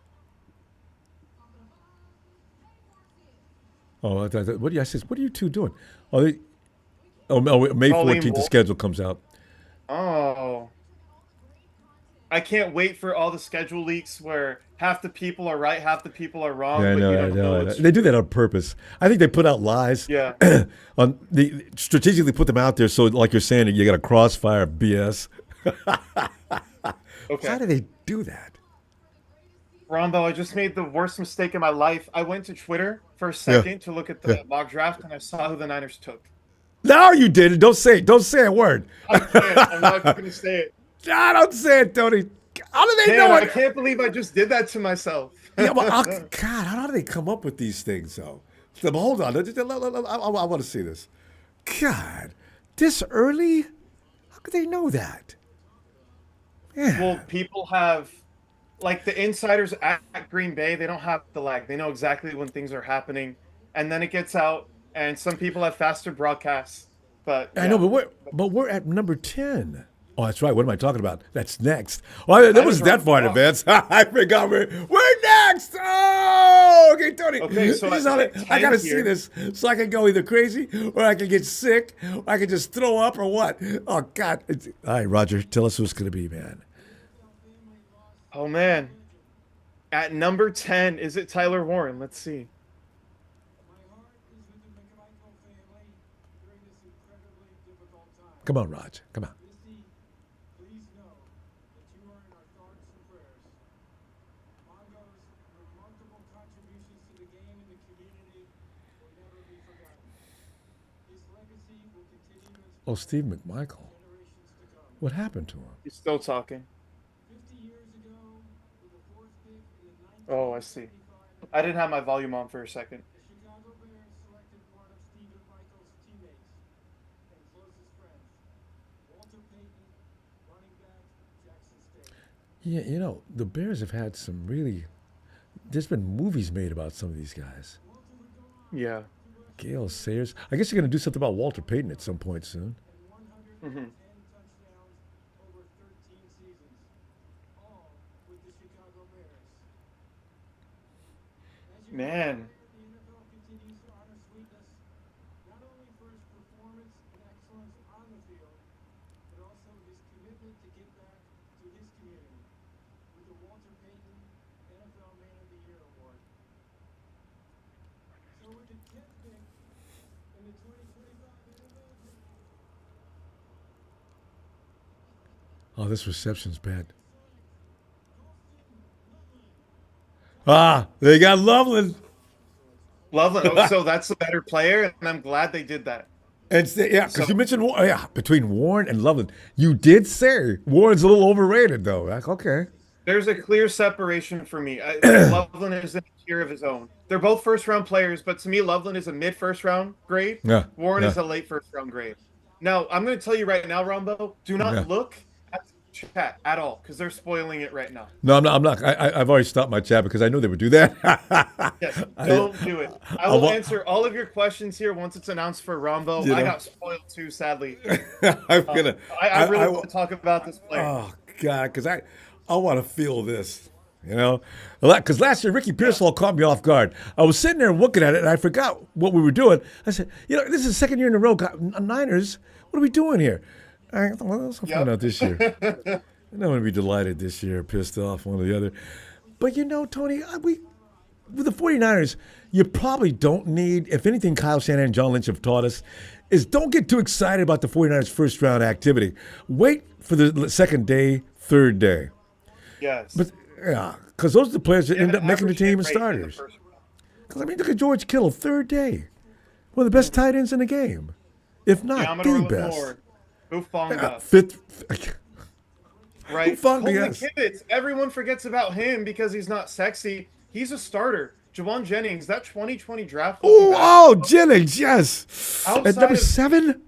Oh, what do you say? What are you two doing? May Colleen 14th, the Wolfe. schedule comes out. Oh, I can't wait for all the schedule leaks where half the people are right, half the people are wrong. Yeah, I But know, you I don't know, know I know. it's They do that on purpose. I think they put out lies. yeah. On the strategically put them out there so, like you're saying, you got a crossfire BS. Okay. Why do they do that? Ronbo, I just made the worst mistake in my life. I went to Twitter for a second to look at the Yeah. mock draft, and I saw who the Niners took. No, you didn't. Don't say it. Don't say a word. I can't. I'm not going to say it. No, don't say it, Tony. How do they Man, know I it? can't believe I just did that to myself. Yeah, but God, how do they come up with these things, though? So, hold on. I want to see this. God, this early? How could they know that? Yeah. Well, people have, like the insiders at Green Bay, they don't have the lag. They know exactly when things are happening. And then it gets out, and some people have faster broadcasts. But I know, but we're at number 10. Oh, that's right. What am I talking about? That's next. Oh, that wasn't that far in advance. I forgot we're next. Oh, okay, Tony. Okay, so I got to see this so I can go either crazy or I can get sick or I can just throw up or what. Oh, God. All right, Roger, tell us who it's going to be, man. Oh, man. At number 10, is it Tyler Warren? Let's see. Come on, Raj. Come on. Oh, Steve McMichael. What happened to him? He's still talking. Oh, I see. I didn't have my volume on for a second. Yeah, the Bears have had some really. There's been movies made about some of these guys. Yeah. Gale Sayers. I guess you're going to do something about Walter Payton at some point soon. Mm-hmm. Man. Oh, this reception's bad. Ah, they got Loveland. Loveland. Oh, so that's the better player, and I'm glad they did that. And yeah, because So you mentioned yeah, between Warren and Loveland, you did say Warren's a little overrated though. Like, okay, there's a clear separation for me. I think Loveland is in a tier of his own. They're both first round players, but to me, Loveland is a mid first round grade. yeah, Warren yeah, is a late first round grade. Now, I'm going to tell you right now, Rombo, do yeah. not look at the chat at all because they're spoiling it right now. No, I'm not. I'm not. I've already stopped my chat because I knew they would do that. Yes, I, don't do it. I I, will wa- answer all of your questions here once it's announced for Rombo. you I know, got spoiled too, sadly. I'm gonna. I really want to talk about this player. Oh God, because I want to feel this. You know, because last year Ricky Pearsall caught me off guard. I was sitting there looking at it, and I forgot what we were doing. I said, this is the second year in a row. Niners, what are we doing here? Well, let's find out this year. I'm going to be delighted this year, pissed off, one or the other. But Tony, with the 49ers, you probably don't need, if anything, Kyle Shanahan and John Lynch have taught us, is don't get too excited about the 49ers' first round activity. Wait for the second day, third day. Yes. But yeah, because those are the players that end up making the team and average hit rate in the starters. first round. Because look at George Kittle, third day, one of the best tight ends in the game, if not Diameter the of best. Lord. Hufanga. Fifth. Right? Hufanga, Colton yes. McKivitz. Everyone forgets about him because he's not sexy. He's a starter. Jawan Jennings, that 2020 draft. Oh, Jennings, yes. At Outside number of 7?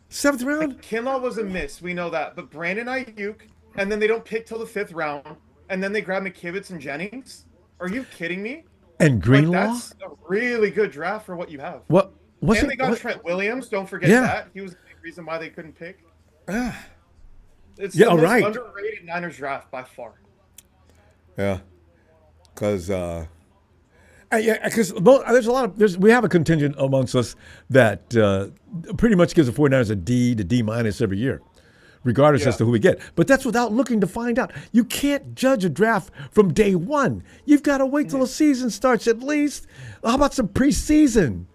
Seventh round? Kinlaw was a miss. We know that. But Brandon Ayuk, and then they don't pick till the 5th round, and then they grab McKivitz and Jennings? Are you kidding me? And Greenlaw? That's a really good draft for what you have. What? Was And it? they got What? Trent Williams. Don't forget Yeah. that. He was the big reason why they couldn't pick. It's Yeah, the most right. underrated Niners draft by far. Yeah. Because, there's a lot of, we have a contingent amongst us that pretty much gives the 49ers a D to D minus every year, regardless Yeah. as to who we get. But that's without looking to find out. You can't judge a draft from day one. You've got to wait till the season starts at least. How about some preseason?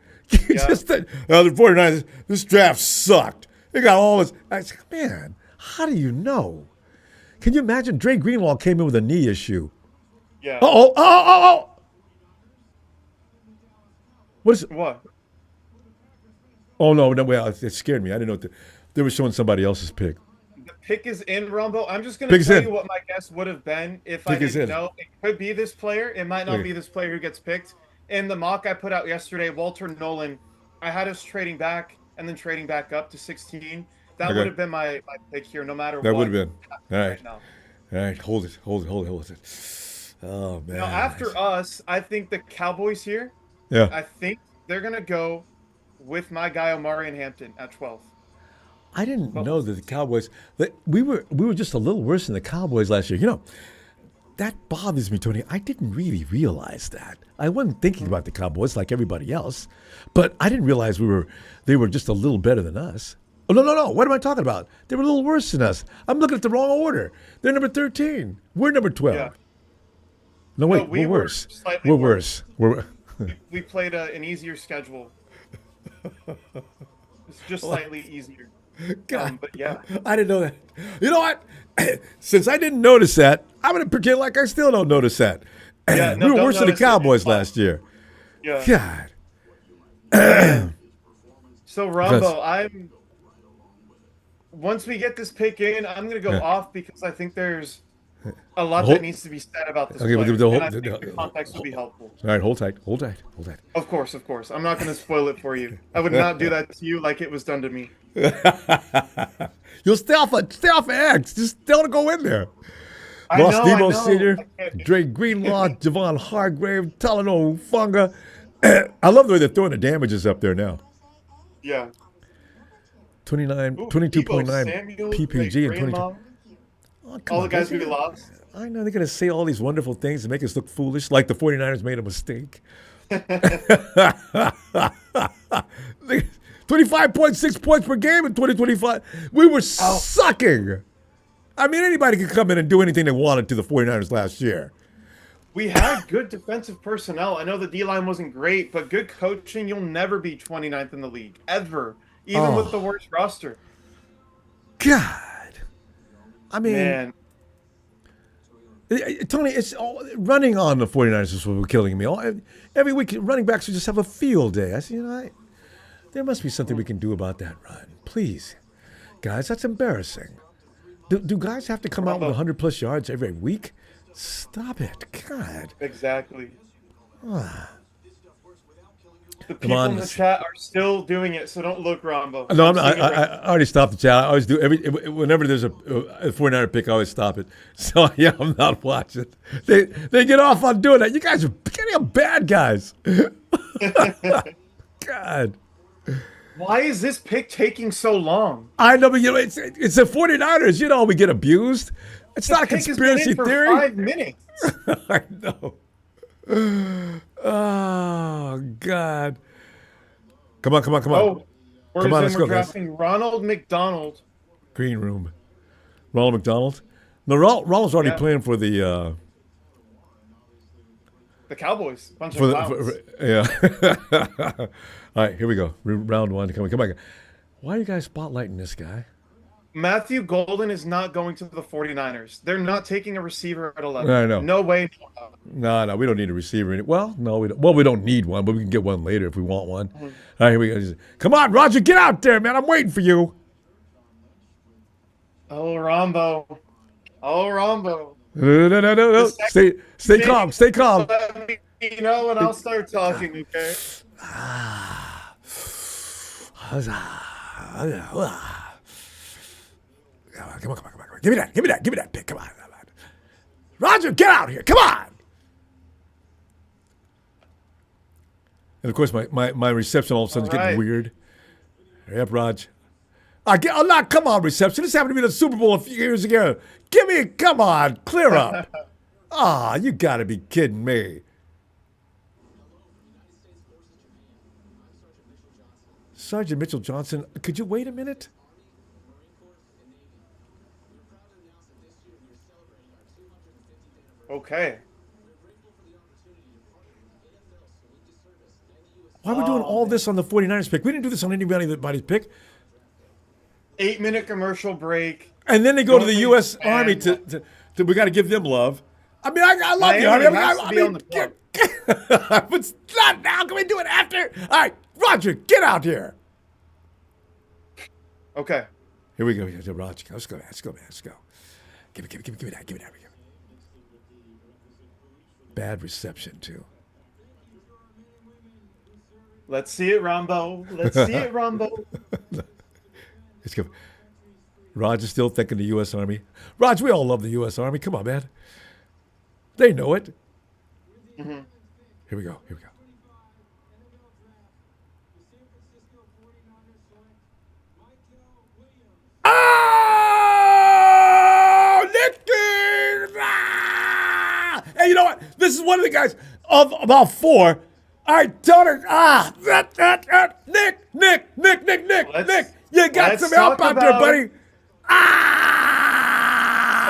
Yeah. The 49ers, this draft sucked. They got all this. I said, man, how do you know? Can you imagine Dre Greenlaw came in with a knee issue? Yeah. Oh. What is it? What? Oh, no, wait, it scared me. I didn't know they were showing somebody else's pick. The pick is in, Rumbo. I'm just going Pick to is tell in. you what my guess would have been if Pick I is didn't in. know. It could be this player. It might not Okay. be this player who gets picked. In the mock I put out yesterday, Walter Nolan, I had us trading back and then trading back up to 16. That Okay. would have been my pick here, no matter That what. would have been. All right. now. All right. Hold it. Oh, man. Now, after us, I think the Cowboys here, Yeah. I think they're going to go with my guy Omari and Hampton at 12. I didn't know that the Cowboys, that we were just a little worse than the Cowboys last year. That bothers me, Tony. I didn't really realize that. I wasn't thinking about the Cowboys like everybody else, but I didn't realize they were just a little better than us. Oh, no. What am I talking about? They were a little worse than us. I'm looking at the wrong order. They're number 13. We're number 12. Yeah. No, wait, we we're were worse. slightly We're worse. worse. We played an easier schedule. It's just slightly easier. God, But yeah. I didn't know that. You know what? Since I didn't notice that, I'm going to pretend like I still don't notice that. Yeah, no, we were don't worse than the notice it. Cowboys last year. Yeah. God. So Rombo, once we get this pick in, I'm gonna go off because I think there's a lot Hold- that needs to be said about this Okay, player. but And I think the context would be helpful. All right, hold tight. Of course. I'm not gonna spoil it for you. I would not do that to you like it was done to me. You'll stay off of X. Just don't go in there. I Ross know, Debo I know. Sr., I can't- Dre Greenlaw, Javon Hargrave, Talanoa Funga. I love the way they're throwing the damages up there now. Yeah. 22.9 Samuel, PPG and 22. Greenlaw, Oh, come all on, the guys guys. we lost. I know they're going to say all these wonderful things to make us look foolish, like the 49ers made a mistake. 25.6 points per game in 2025. We were sucking. I mean, anybody could come in and do anything they wanted to the 49ers last year. We had good defensive personnel. I know the D line wasn't great, but good coaching, you'll never be 29th in the league, ever, even with the Oh, worst roster. God. I mean, Man, Tony, it's all, running on the 49ers is what's killing me. Every week, running backs would just have a field day. I said, there must be something we can do about that run. Please, guys, that's embarrassing. Do guys have to come out with Ronbo, 100 plus yards every week? Stop it. God. exactly. The Come people on. in the chat are still doing it, so don't look, Rombo. No, I'm I'm not, seeing it right I already stopped the chat. I always do. Whenever there's a 49er pick, I always stop it. So, yeah, I'm not watching. They get off on doing that. You guys are getting bad guys. now. God. Why is this pick taking so long? I know, but it's the 49ers. We get abused. It's The not a pick has been conspiracy in for theory. 5 minutes. I know. Oh, God. Come on, come on, come on. Oh, we're Come on, in. let's We're go, guys. drafting Ronald McDonald. Green room. Ronald McDonald. No, Ronald's already Yeah, playing for the the Cowboys. Bunch of for clowns. yeah. All right, here we go. Round one. Come on. Why are you guys spotlighting this guy? Matthew Golden is not going to the 49ers. They're not taking a receiver at 11. I know. No way. No, we don't need a receiver. Well, no, we don't. Well, we don't need one, but we can get one later if we want one. All right, here we go. Come on, Roger, get out there, man. I'm waiting for you. Oh, Rombo. Oh, Rombo. No. The second Stay pick, calm. Stay calm. let me know, and I'll start talking, okay? Come on. Give me that pick. Come on. Roger, get out here. Come on. And of course, my reception all of a sudden is All getting right. weird. Hurry up, Raj. Come on, reception. This happened to me in the Super Bowl a few years ago. Come on, clear up. You got to be kidding me. Sergeant Mitchell Johnson, could you wait a minute? Okay. Why are we doing Oh, all man. this on the 49ers pick? We didn't do this on anybody's pick. 8-minute commercial break. And then they go to Don't the leave U.S. the Army fan. to we got to give them love. I mean, I love the Army. Miami has to be on the clock. But not now. Can we do it after? All right, Roger, get out here. Okay. Here we go. Roger, let's go, man. Let's go. Give me that. Bad reception, too. Let's see it, Rombo. Let's see it, Rombo. Let's go. Roger's still thinking the U.S. Army. Roger, we all love the U.S. Army. Come on, man. They know it. Mm-hmm. Here we go. Oh, Nicky! Hey, you know what? This is one of the guys of about four. All right, Tony. Nick. You got Let's some help talk out there, about- buddy.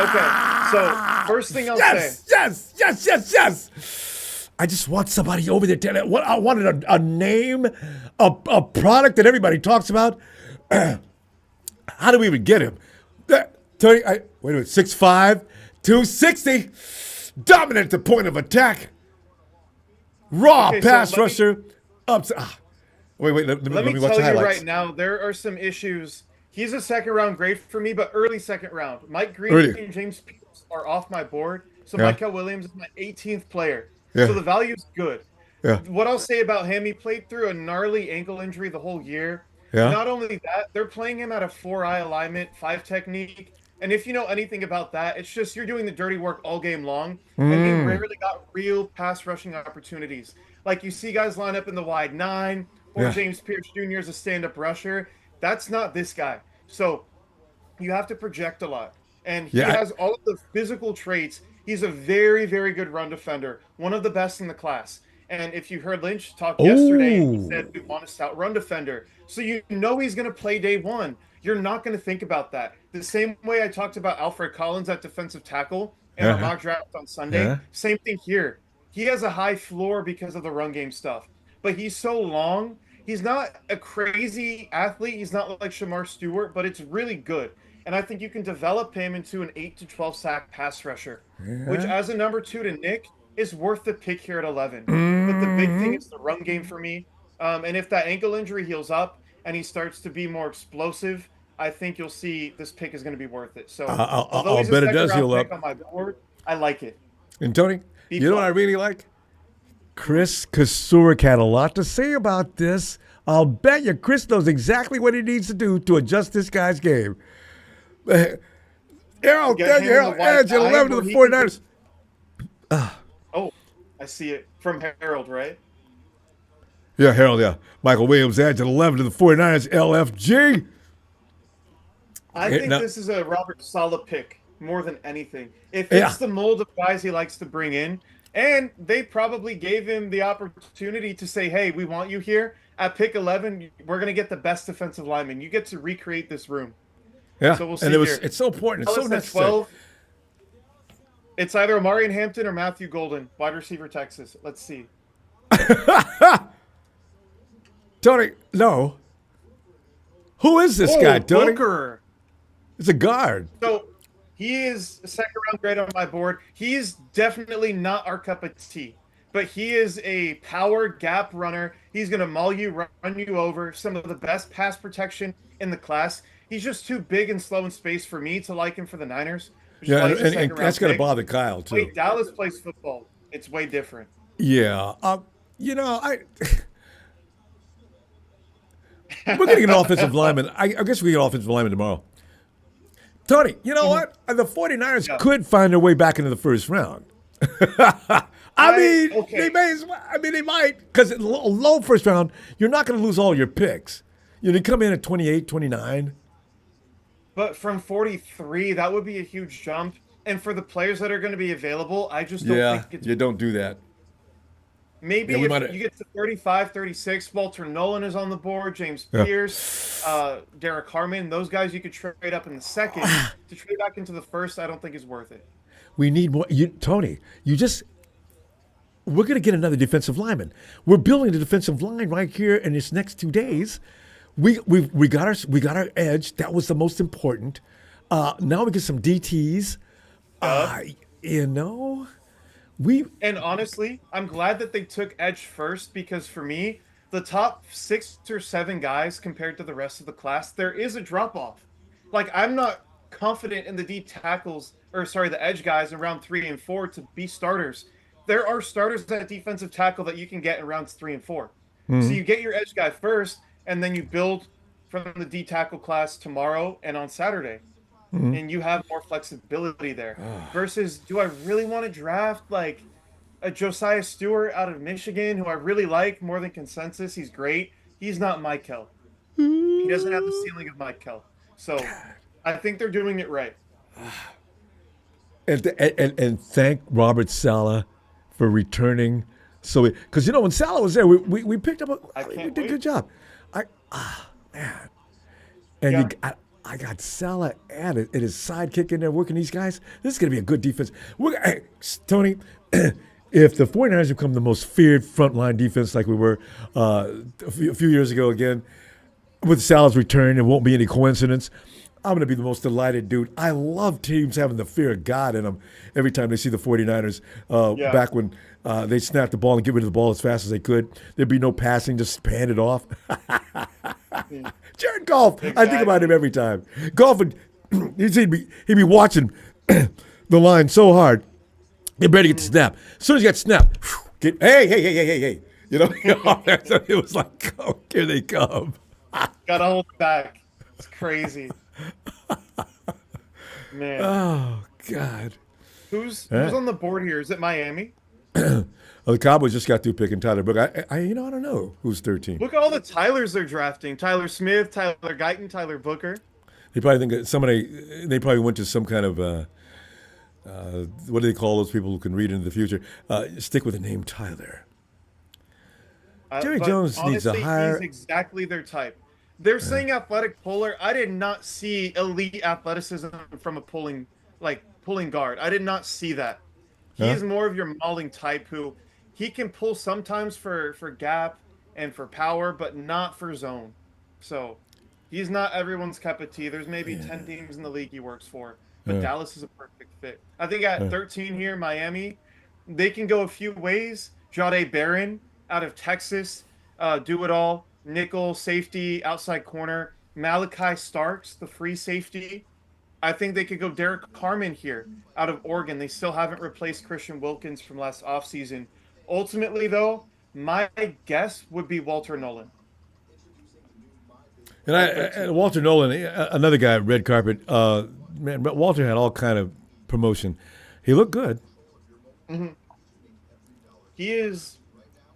Okay. So first thing I'll say. Yes. I just want somebody over there telling what I wanted a name, a product that everybody talks about. How do we even get him? Tony, wait a minute, 6'5", 260, dominant at the point of attack, raw Okay, so pass let me- rusher. Wait, let Let me me watch tell the you highlights. right now, there are some issues. He's a second round grade for me, but early second round. Mike Green Early. and James Pierce are off my board. So Yeah. Michael Williams is my 18th player. Yeah. So the value's good. Yeah. What I'll say about him, he played through a gnarly ankle injury the whole year. Yeah. Not only that, they're playing him at a 4-eye alignment, 5 technique. And if you know anything about that, it's just you're doing the dirty work all game long. And he rarely got real pass rushing opportunities. Like you see guys line up in the wide 9, or Yeah. James Pierce Jr. is a stand-up rusher. That's not this guy. So you have to project a lot. And he Yeah. has all of the physical traits. He's a very, very good run defender, one of the best in the class. And if you heard Lynch talk yesterday, he Ooh. said we want a stout run defender. So you know he's going to play day one. You're not going to think about that. The same way I talked about Alfred Collins at defensive tackle. in our Uh-huh. mock draft on Sunday. Yeah. Same thing here. He has a high floor because of the run game stuff, but he's so long. He's not a crazy athlete. He's not like Shamar Stewart, but it's really good. And I think you can develop him into an 8 to 12 sack pass rusher, which Yeah. as a number two to Nick is worth the pick here at 11. But the big thing Hmm. is the run game for me. And if that ankle injury heals up and he starts to be more explosive, I think you'll see this pick is going to be worth it. So, although I'll he's a bet it second does round heal pick up. on my board, I like it. And Tony, B you know what I plus. really like? Mhm. Chris Kasurik had a lot to say about this. I'll bet you Chris knows exactly what he needs to do to adjust this guy's game. Harold, Get thank you, him in the Harold. white Edge at eye 11 to where the he can just. 49ers. Oh, I see it from Harold, right? Yeah, Harold, yeah. Michael Williams, edge at 11 to the 49ers, LFG. I Eh, think now- this is a Robert Saleh pick more than anything. It yeah, fits the mold of guys he likes to bring in. And they probably gave him the opportunity to say, hey, we want you here. At pick 11, we're going to get the best defensive lineman. You get to recreate this room. yeah. So we'll And see was, here. it's so important. It's so Ellis at necessary. 12. It's either Amari Hampton or Matthew Golden, wide receiver, Texas. Let's see. Tony, no. Who is this guy, Tony? Booker. It's a guard. So he is a second round grade on my board. He's definitely not our cup of tea, but he is a power gap runner. He's going to maul you, run you over. Some of the best pass protection in the class. He's just too big and slow in space for me to like him for the Niners. Which is Yeah, why he's a and second round that's going to pick. bother Kyle, too. Wait, Dallas plays football. It's way different. Yeah. You know, we're going to get an offensive lineman. I guess we get an offensive lineman tomorrow. Tony, you know what? The 49ers Yeah. could find their way back into the first round. I mean, okay. they may. I mean, they might, because a low first round, you're not going to lose all your picks. You come in at 28, 29. But from 43, that would be a huge jump. And for the players that are going to be available, I just don't think it's you don't do that. maybe Yeah, we if might- you get to 35, 36, Walter Nolan is on the board, James Yeah. Pierce, Derek Harmon, those guys you could trade up in the second. To trade back into the first, I don't think is worth it. We need more. Tony, we're going to get another defensive lineman. We're building the defensive line right here in this next 2 days. We got our edge. That was the most important. Now we get some DTs. You know, we And honestly, I'm glad that they took edge first because for me, the top 6 or 7 guys compared to the rest of the class, there is a drop off. Like I'm not confident in the D tackles or sorry, the edge guys in round 3 and 4 to be starters. There are starters at defensive tackle that you can get in rounds 3 and 4. So you get your edge guy first, and then you build from the D tackle class tomorrow and on Saturday. And you have more flexibility there. Versus, do I really want to draft like a Josiah Stewart out of Michigan, who I really like more than consensus? He's great. He's not Mike Kell. He doesn't have the ceiling of Mike Kell. So I think they're doing it right. and thank Robert Saleh for returning. So because when Saleh was there, we picked up. We can't did a wait. good job. Man, and Yeah. I got Saleh and his sidekick in there working these guys. This is going to be a good defense. Hey, Tony, if the 49ers become the most feared frontline defense like we were a few years ago again, with Saleh's return, it won't be any coincidence. I'm going to be the most delighted dude. I love teams having the fear of God in them every time they see the 49ers. Back when they snapped the ball and get rid of the ball as fast as they could. There'd be no passing, just hand it off. Jared Goff, I think about him every time. Goff, he'd be watching the line so hard. Get ready to get the snap. As soon as you got snapped, hey. You know, it was like, oh, here they come. Gotta hold it back. It's crazy. Man. Oh, God. Who's on the board here? Is it Miami? Well, the Cowboys just got through picking Tyler Book. I don't know who's 13. Look at all the Tylers they're drafting. Tyler Smith, Tyler Guyton, Tyler Booker. They probably think that they probably went to some kind of, what do they call those people who can read into the future? Stick with the name Tyler. Jerry But Jones needs to honestly, hire. He's exactly their type. They're saying athletic puller. I did not see elite athleticism from a pulling like pulling guard. I did not see that. He Huh? is more of your mauling type who he can pull sometimes for gap and for power, but not for zone. So he's not everyone's cup of tea. There's maybe 10 teams in the league he works for, but Uh, Dallas is a perfect fit. I think at uh, 13 here, Miami, they can go a few ways. Jade Barron out of Texas, do it all. Nickel, safety, outside corner. Malachi Starks, the free safety. I think they could go Derek Carmen here out of Oregon. They still haven't replaced Christian Wilkins from last offseason. Ultimately, though, my guess would be Walter Nolan and at 13. Walter Nolan, another guy, red carpet. Man, but Walter had all kind of promotion. He looked good. Mhm. He is,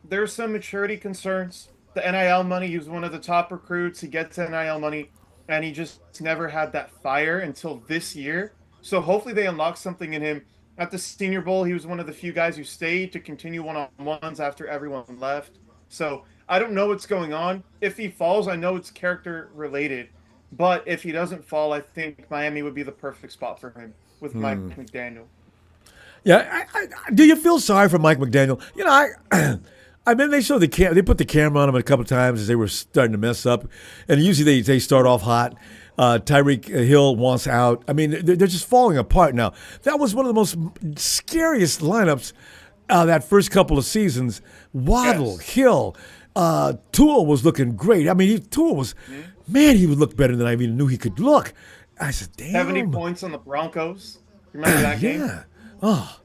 there's some maturity concerns. The NIL money, he was one of the top recruits. He gets NIL money, and he just never had that fire until this year. So hopefully they unlock something in him. At the Senior Bowl, he was one of the few guys who stayed to continue one-on-ones after everyone left. So I don't know what's going on. If he falls, I know it's character related. But if he doesn't fall, I think Miami would be the perfect spot for him with Mike McDaniel. Yeah, do you feel sorry for Mike McDaniel? You know, I mean, they showed they put the camera on him a couple of times as they were starting to mess up, and usually they start off hot. Tyreek Hill wants out. I mean, they're just falling apart now. That was one of the most scariest lineups that first couple of seasons. Waddle, Yes. Hill, Tua was looking great. I mean, Tua was, man, he would look better than I even knew he could look. I said, 70 damn. points on the Broncos. Remember that game? Yeah. Oh,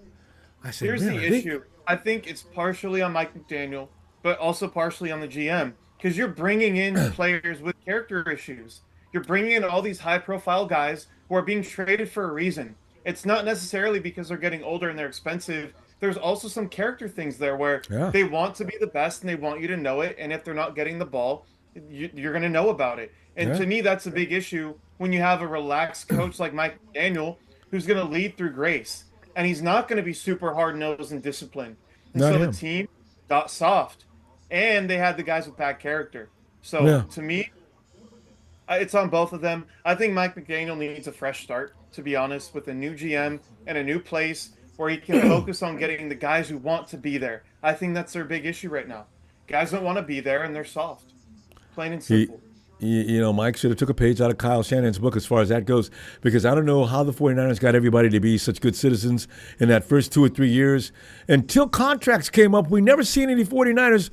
I said, Here's man, the issue. I think it's partially on Mike McDaniel, but also partially on the GM because you're bringing in players with character issues. You're bringing in all these high-profile guys who are being traded for a reason. It's not necessarily because they're getting older and they're expensive. There's also some character things there where yeah, they want to be the best and they want you to know it. And if they're not getting the ball, you're going to know about it. And yeah, to me, that's a big issue when you have a relaxed coach like Mike McDaniel who's going to lead through grace. And he's not going to be super hard nosed and disciplined. And not so the him. team got soft. And they had the guys with bad character. So Yeah. to me, it's on both of them. I think Mike McDaniel needs a fresh start, to be honest, with a new GM and a new place where he can focus on getting the guys who want to be there. I think that's their big issue right now. Guys don't want to be there and they're soft. Plain and He, simple. Mike should have took a page out of Kyle Shannon's book as far as that goes, because I don't know how the 49ers got everybody to be such good citizens in that first 2 or 3 years. Until contracts came up, we never seen any 49ers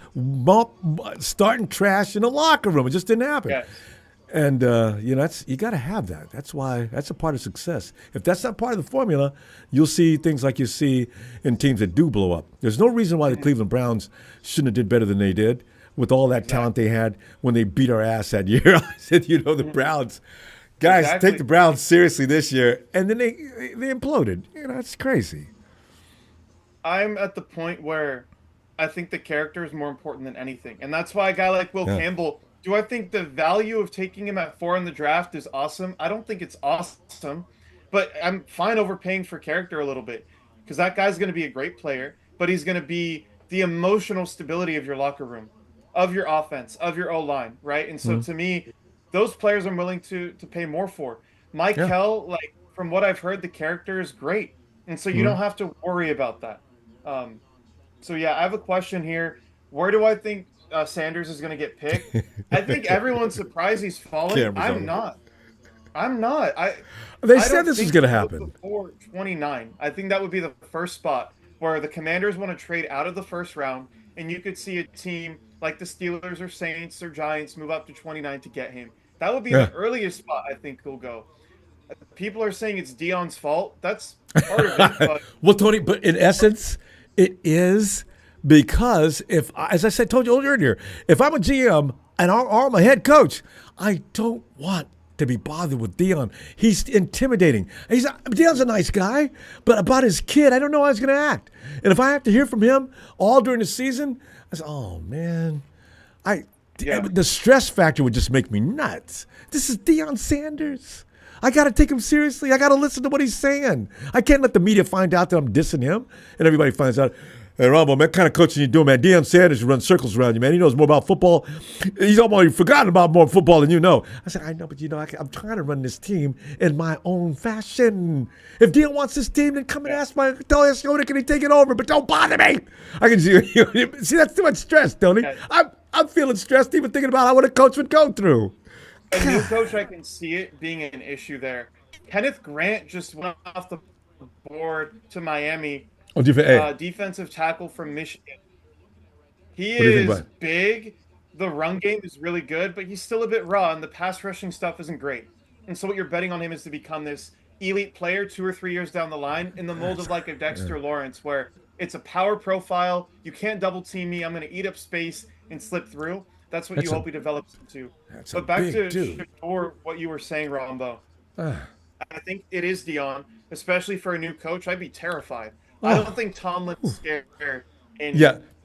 starting trash in the locker room. It just didn't happen. Yes. And that's you got to have that. That's a part of success. If that's not part of the formula, you'll see things like you see in teams that do blow up. There's no reason why the Cleveland Browns shouldn't have did better than they did with all that talent they had when they beat our ass that year. I said, the Browns, guys, Exactly. take the Browns seriously this year, and then they imploded. It's crazy. I'm at the point where I think the character is more important than anything. And that's why a guy like Will Yeah. Campbell, do I think the value of taking him at 4 in the draft is awesome? I don't think it's awesome, but I'm fine overpaying for character a little bit because that guy's going to be a great player, but he's going to be the emotional stability of your locker room, of your offense, of your O line, right? And so to me, those players I'm willing to pay more for. Mike Yeah. Kell, like from what I've heard, the character is great, and so you don't have to worry about that. Um, so yeah, I have a question here. Where do I think Sanders is going to get picked? I think everyone's surprised he's falling. Cameras on I'm him. not. I'm not. They I said don't this was think going to he'll go happen. before 29. I think that would be the first spot where the Commanders want to trade out of the first round, and you could see a team like the Steelers or Saints or Giants move up to 29 to get him. That would be Yeah. the earliest spot I think he'll go. People are saying it's Dion's fault. That's part of it, but Well, Tony, but in essence, it is because as I said, told you earlier, if I'm a GM and I'm a head coach, I don't want to be bothered with Dion. He's intimidating. Dion's a nice guy, but about his kid, I don't know how he's going to act. And if I have to hear from him all during the season, I say, oh man, Yeah. the stress factor would just make me nuts. This is Deion Sanders. I got to take him seriously. I got to listen to what he's saying. I can't let the media find out that I'm dissing him and everybody finds out, Hey, Ronbo, man, what kind of coaching you doing, man? Deion Sanders runs circles around you, man. He knows more about football. He's almost forgotten about more football than you know. I said, I know, but I'm trying to run this team in my own fashion. If Deion wants this team, then come and tell Yoda, can he take it over? But don't bother me. I can see, see, that's too much stress, Tony. I'm feeling stressed even thinking about what a coach would go through. A new coach, I can see it being an issue there. Kenneth Grant just went off the board to Miami. Defensive tackle from Michigan. He is big. The run game is really good, but he's still a bit raw, and the pass rushing stuff isn't great. And so what you're betting on him is to become this elite player 2 or 3 years down the line in the mold of like a Dexter Lawrence, where it's a power profile. You can't double team me. I'm going to eat up space and slip through. That's what you hope he develops into. But back to Shedeur, what you were saying, Ronbo. I think it is Deion, especially for a new coach. I'd be terrified. I don't think Tomlin's scared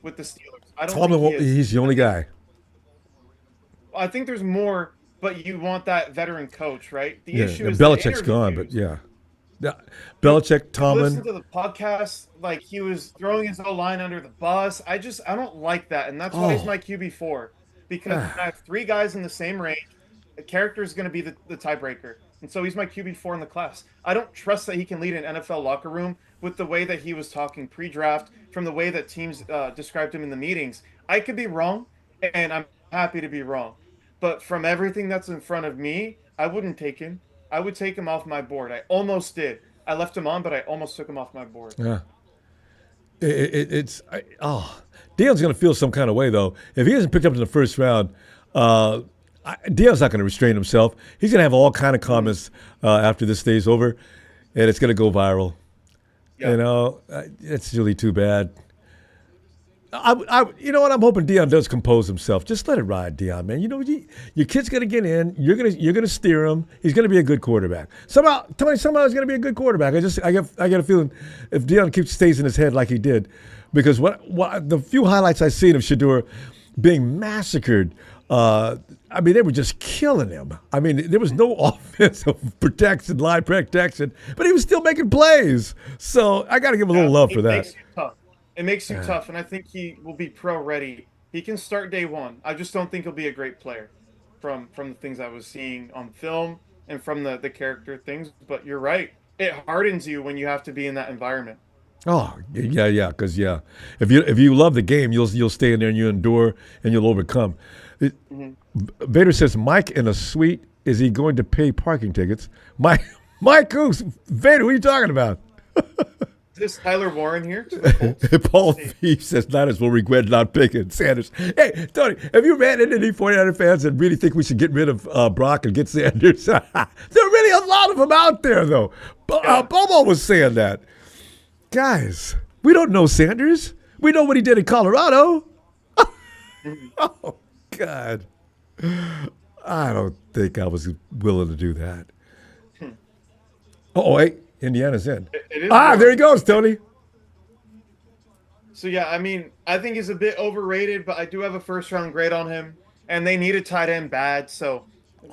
with the Steelers. I don't think he's the only guy. I think there's more, but you want that veteran coach, right? The issue is Belichick's gone, but Belichick, Tomlin. Listen to the podcast, like he was throwing his O-line under the bus. I don't like that, and that's why he's my QB4. Because I have 3 guys in the same range. The character is going to be the tiebreaker. And so he's my QB4 in the class. I don't trust that he can lead an NFL locker room with the way that he was talking pre-draft, from the way that teams described him in the meetings. I could be wrong, and I'm happy to be wrong. But from everything that's in front of me, I wouldn't take him. I would take him off my board. I almost did. I left him on, but I almost took him off my board. Yeah. Deion's going to feel some kind of way, though. If he isn't picked up in the first round, Deion's not going to restrain himself. He's going to have all kind of comments after this day's over, and it's going to go viral. Yeah. You know, it's really too bad. You know what? I'm hoping Deion does compose himself. Just let it ride, Deion, man. You know, your kid's going to get in. You're going to steer him. He's going to be a good quarterback. Somehow he's going to be a good quarterback. I get a feeling if Deion stays in his head like he did, because what the few highlights I've seen of Shedeur being massacred. I mean, they were just killing him. I mean, there was no offensive line protection, but he was still making plays. So I got to give him a little love for that. It makes you tough, and I think he will be pro-ready. He can start day one. I just don't think he'll be a great player from the things I was seeing on film and from the character things. But you're right. It hardens you when you have to be in that environment. Oh, yeah, because if you love the game, you'll stay in there and you endure and you'll overcome. Vader says, Mike in a suite, is he going to pay parking tickets? Mike who's Vader, what are you talking about? Is this Tyler Warren here? Paul V says Niners will regret not picking Sanders. Hey, Tony, have you ran into any 49er fans that really think we should get rid of Brock and get Sanders? There are really a lot of them out there, though. Bobo was saying that. Guys, we don't know Sanders. We know what he did in Colorado. Oh, God. I don't think I was willing to do that. Oh, wait. Indiana's in. There he goes, Tony. So, I mean, I think he's a bit overrated, but I do have a first-round grade on him, and they need a tight end bad, so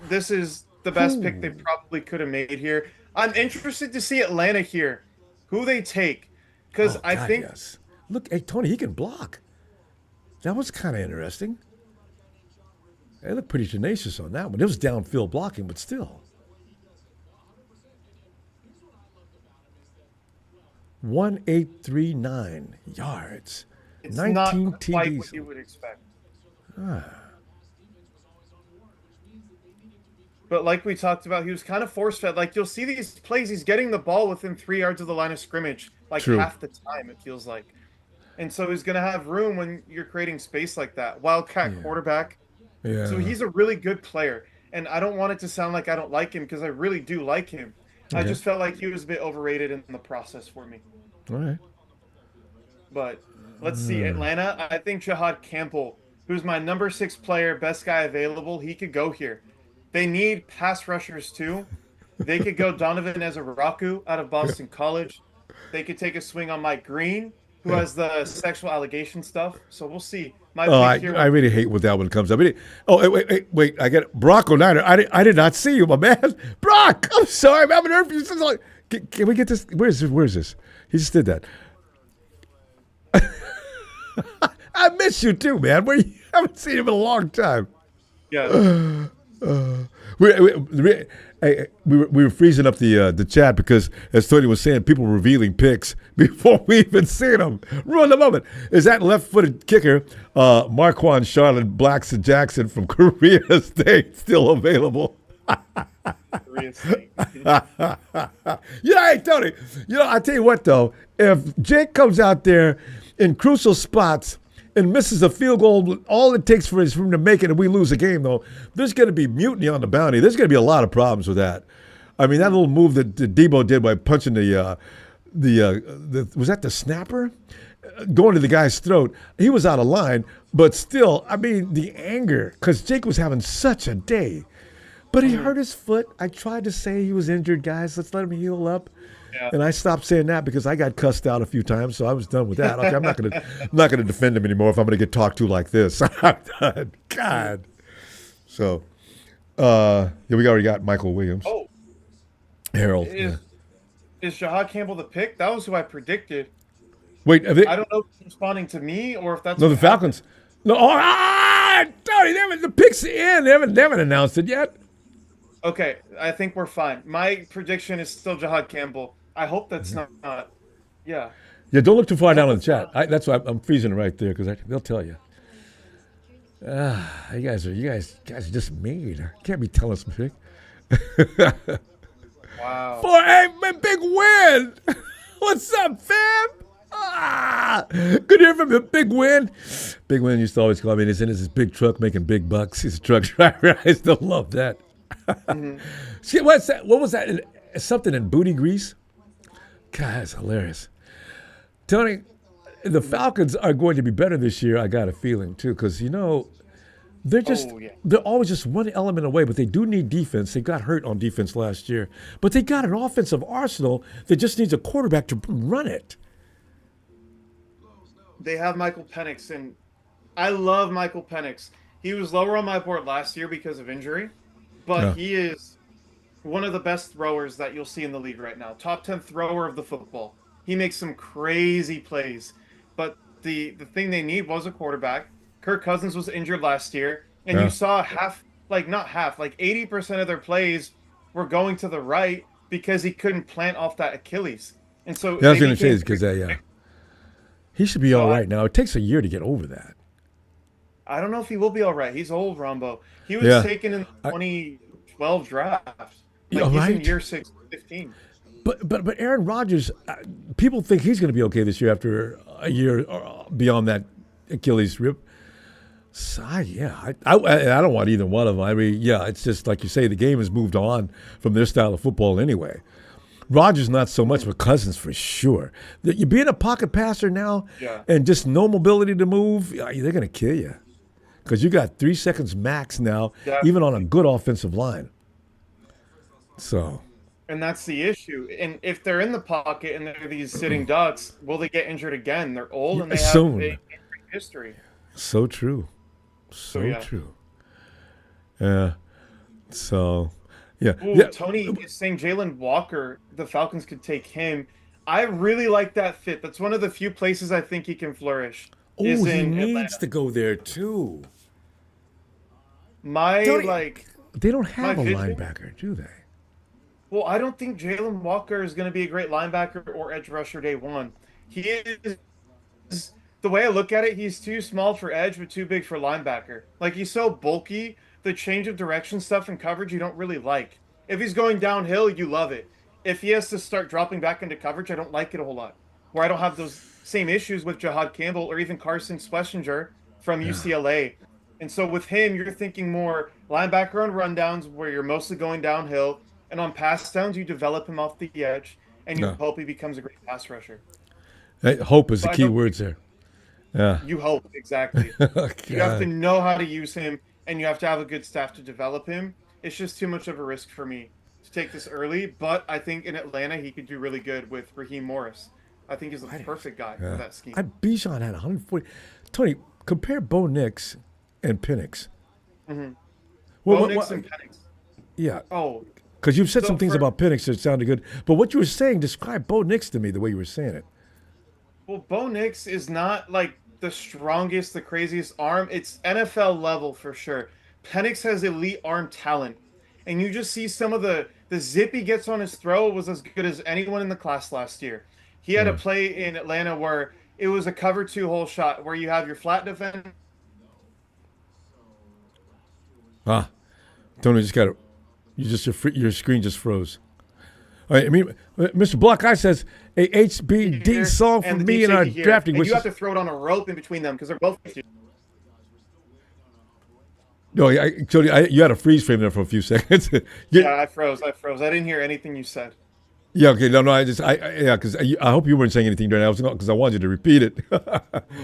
this is the best pick they probably could have made here. I'm interested to see Atlanta here, who they take, because I think... Yes. Look, hey, Tony, he can block. That was kind of interesting. They look pretty tenacious on that one. It was downfield blocking, but still. 1,839 yards. It's 19 not TDs. quite what you would expect. But like we talked about, he was kind of force-fed. Like, you'll see these plays, he's getting the ball within 3 yards of the line of scrimmage, like half the time, it feels like. And so he's going to have room when you're creating space like that. Wildcat quarterback. Yeah. So he's a really good player. And I don't want it to sound like I don't like him, because I really do like him. I just felt like he was a bit overrated in the process for me. All right. But let's see. Atlanta, I think Jahad Campbell, who's my number 6 player, best guy available, he could go here. They need pass rushers too. They could go Donovan Ezaraku out of Boston College. They could take a swing on Mike Green, who has the sexual allegation stuff. So we'll see. I really hate when that one comes up. Wait. I get it. Brock O'Neill. I did not see you, my man. Brock, I'm sorry. I'm having nervous. Can we get this? Where's this? He just did that. I miss you too, man. I haven't seen him in a long time. Yeah. We were freezing up the chat because, as Tony was saying, people were revealing picks before we even seen them. Ruin the moment. Is that left-footed kicker, Marquand Charlotte Blackson Jackson from Korea State, still available? Korea State. Hey, Tony. I tell you what, though. If Jake comes out there in crucial spots and misses a field goal, all it takes for him to make it and we lose the game, though, there's going to be mutiny on the bounty. There's going to be a lot of problems with that. I mean, that little move that Debo did by punching was that the snapper? Going to the guy's throat. He was out of line, but still, I mean, the anger, because Jake was having such a day. But he hurt his foot. I tried to say he was injured, guys. Let's let him heal up. Yeah. And I stopped saying that because I got cussed out a few times, so I was done with that. Okay, I'm not gonna defend him anymore if I'm gonna get talked to like this. I'm done. God. So, we already got Michael Williams. Oh, Harold. is Jahad Campbell the pick? That was who I predicted. Wait, I don't know if he's responding to me or if that's no, what the Falcons. No, Tony, the pick's in. They haven't announced it yet. Okay, I think we're fine. My prediction is still Jahad Campbell. I hope that's not. Yeah. Yeah, don't look too far down in the chat. That's why I'm freezing right there because they'll tell you. You guys are just mean. You can't be telling us pick. Wow. For a big win. What's up, fam? Good to hear from you. Big win. Big win used to always call me. He's in his big truck making big bucks. He's a truck driver. I still love that. See, what's that? What was that? Something in booty grease? God, that's hilarious. Tony, the Falcons are going to be better this year. I got a feeling too, because they're always just one element away, but they do need defense. They got hurt on defense last year, but they got an offensive arsenal that just needs a quarterback to run it. They have Michael Penix, and I love Michael Penix. He was lower on my board last year because of injury, but he is one of the best throwers that you'll see in the league right now. Top 10 thrower of the football. He makes some crazy plays, but the thing they need was a quarterback. Kirk Cousins was injured last year, and you saw like 80% of their plays were going to the right because he couldn't plant off that Achilles. And so I was going to say this because he should be all right now. It takes a year to get over that. I don't know if he will be all right. He's old, Ronbo. He was taken in the 2012 draft. He's in year 15. But Aaron Rodgers, people think he's going to be okay this year after a year beyond that Achilles rip. So, I don't want either one of them. I mean, it's just like you say, the game has moved on from their style of football anyway. Rodgers not so much, but Cousins for sure. You being a pocket passer now and just no mobility to move, they're going to kill you. Because you got 3 seconds max now, even on a good offensive line. So, and that's the issue. And if they're in the pocket and they're these sitting ducks, will they get injured again? They're old and they have a history. So true. So true. Yeah. So, yeah. Tony is saying Jalen Walker, the Falcons could take him. I really like that fit. That's one of the few places I think he can flourish. He needs to go there too. They don't have a linebacker, do they? Well, I don't think Jalen Walker is going to be a great linebacker or edge rusher day one. He is, the way I look at it, he's too small for edge but too big for linebacker. Like, he's so bulky, the change of direction stuff and coverage you don't really like. If he's going downhill, you love it. If he has to start dropping back into coverage, I don't like it a whole lot. Where I don't have those same issues with Jahad Campbell or even Carson Schlesinger from UCLA. And so with him, you're thinking more linebacker on rundowns where you're mostly going downhill. And on pass downs, you develop him off the edge, and you hope he becomes a great pass rusher. Hope is the key words there. Yeah. You hope, exactly. You have to know how to use him, and you have to have a good staff to develop him. It's just too much of a risk for me to take this early, but I think in Atlanta he could do really good with Raheem Morris. I think he's the perfect guy for that scheme. Bijan had 140. Tony, compare Bo Nix and Penix. Mm-hmm. Bo Nix and Penix. Yeah. Oh. Because you've said some things about Penix that sounded good, but what you were saying, describe Bo Nix to me the way you were saying it. Well, Bo Nix is not like the strongest, the craziest arm. It's NFL level for sure. Penix has elite arm talent, and you just see some of the zip he gets on his throw was as good as anyone in the class last year. He had a Yeah. play in Atlanta where it was a cover two hole shot where you have your flat defender. Ah, Tony just got it. Your screen just froze. All right, I mean, Mr. Block Eye says a HBD Here song for and the me deep in our safety here, drafting. and Which you have is, to throw it on a rope in between them because they're both. no, Jody, you had a freeze frame there for a few seconds. Yeah, I froze. I froze. I didn't hear anything you said. Yeah, okay, no, yeah, because I hope you weren't saying anything during that because I wanted you to repeat it.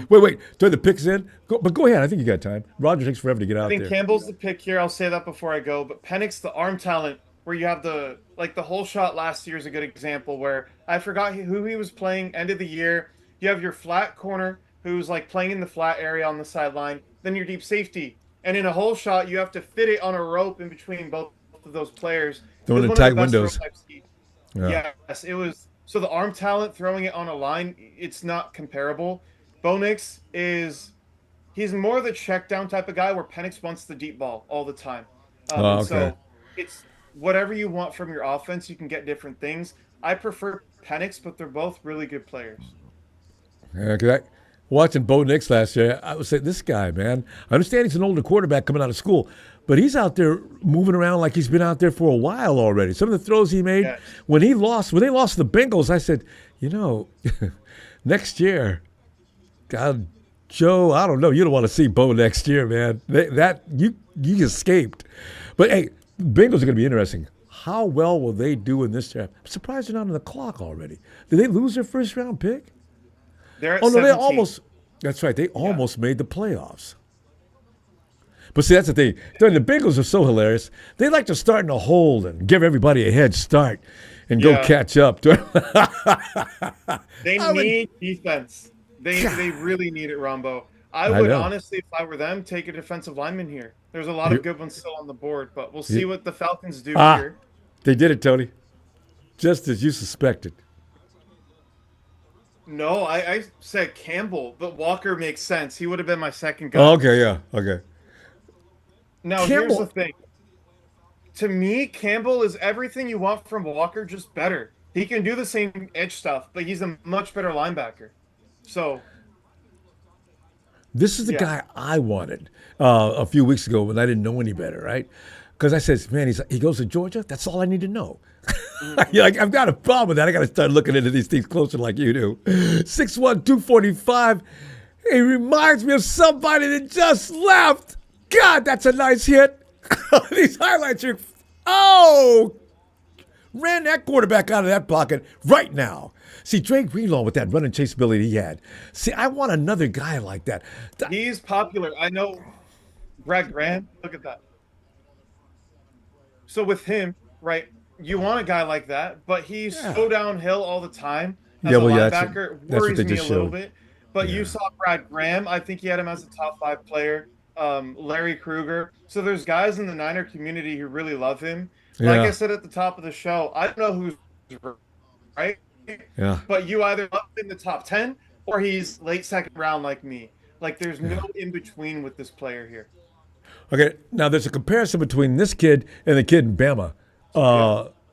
Wait, throw the picks in. But go ahead. I think you got time. Roger takes forever to get I out think there. Campbell's the pick here. I'll say that before I go. But Penix, the arm talent, where you have the whole shot last year is a good example where I forgot who he was playing end of the year. You have your flat corner who's like playing in the flat area on the sideline, then your deep safety. And in a whole shot, you have to fit it on a rope in between both of those players. It Throwing was in one of tight the best throw windows. I've seen. Yeah. Yes, it was. So the arm talent throwing it on a line, it's not comparable. Bo Nix is he's more the check down type of guy where Penix wants the deep ball all the time. Oh, And okay. so it's whatever you want from your offense, you can get different things. I prefer Penix, but they're both really good players. Yeah, because watching Bo Nix last year, I was saying, this guy, man, I understand he's an older quarterback coming out of school, but he's out there moving around like he's been out there for a while already. Some of the throws he made Yes. when they lost to the Bengals, I said, next year, God, Joe, I don't know, you don't want to see Bo next year, man. You escaped, but hey, Bengals are going to be interesting. How well will they do in this draft? I'm surprised they're not on the clock already. Did they lose their first round pick? They're at Oh no, they 17. almost. That's right. They almost made the playoffs. But see, that's the thing. The Bengals are so hilarious. They like to start in a hole and give everybody a head start and go Yeah. catch up. They I would- need defense. They really need it, Rombo. I I would know. honestly, if I were them, take a defensive lineman here. There's a lot of good ones still on the board, but we'll see what the Falcons do here. They did it, Tony. Just as you suspected. No, I said Campbell, but Walker makes sense. He would have been my second Oh, guy. okay, yeah, okay. Now, here's Campbell. the thing. To me, Campbell is everything you want from Walker, just better. He can do the same edge stuff, but he's a much better linebacker. So, This is the Yeah. guy I wanted a few weeks ago when I didn't know any better, right? Because I said, man, he goes to Georgia. That's all I need to know. You're like, I've got a problem with that. I got to start looking into these things closer like you do. 6'1", 245. He reminds me of somebody that just left. God, that's a nice hit. These highlights are, ran that quarterback out of that pocket right now. See, Drake Greenlaw with that run and chase ability he had. See, I want another guy like that. he's popular. I know Brad Graham. Look at that. So with him, right, you want a guy like that, but he's Yeah. so downhill all the time as Yeah, a well, yeah, linebacker. that's what Worries they me a just little showed. bit. But you saw Brad Graham. I think he had him as a top 5 player. Larry Kruger. So there's guys in the Niner community who really love him. Like Yeah. I said at the top of the show, I don't know who's right, Yeah. but you either love him in the top 10 or he's late second round like me. Like there's no in between with this player here. Okay, now there's a comparison between this kid and the kid in Bama.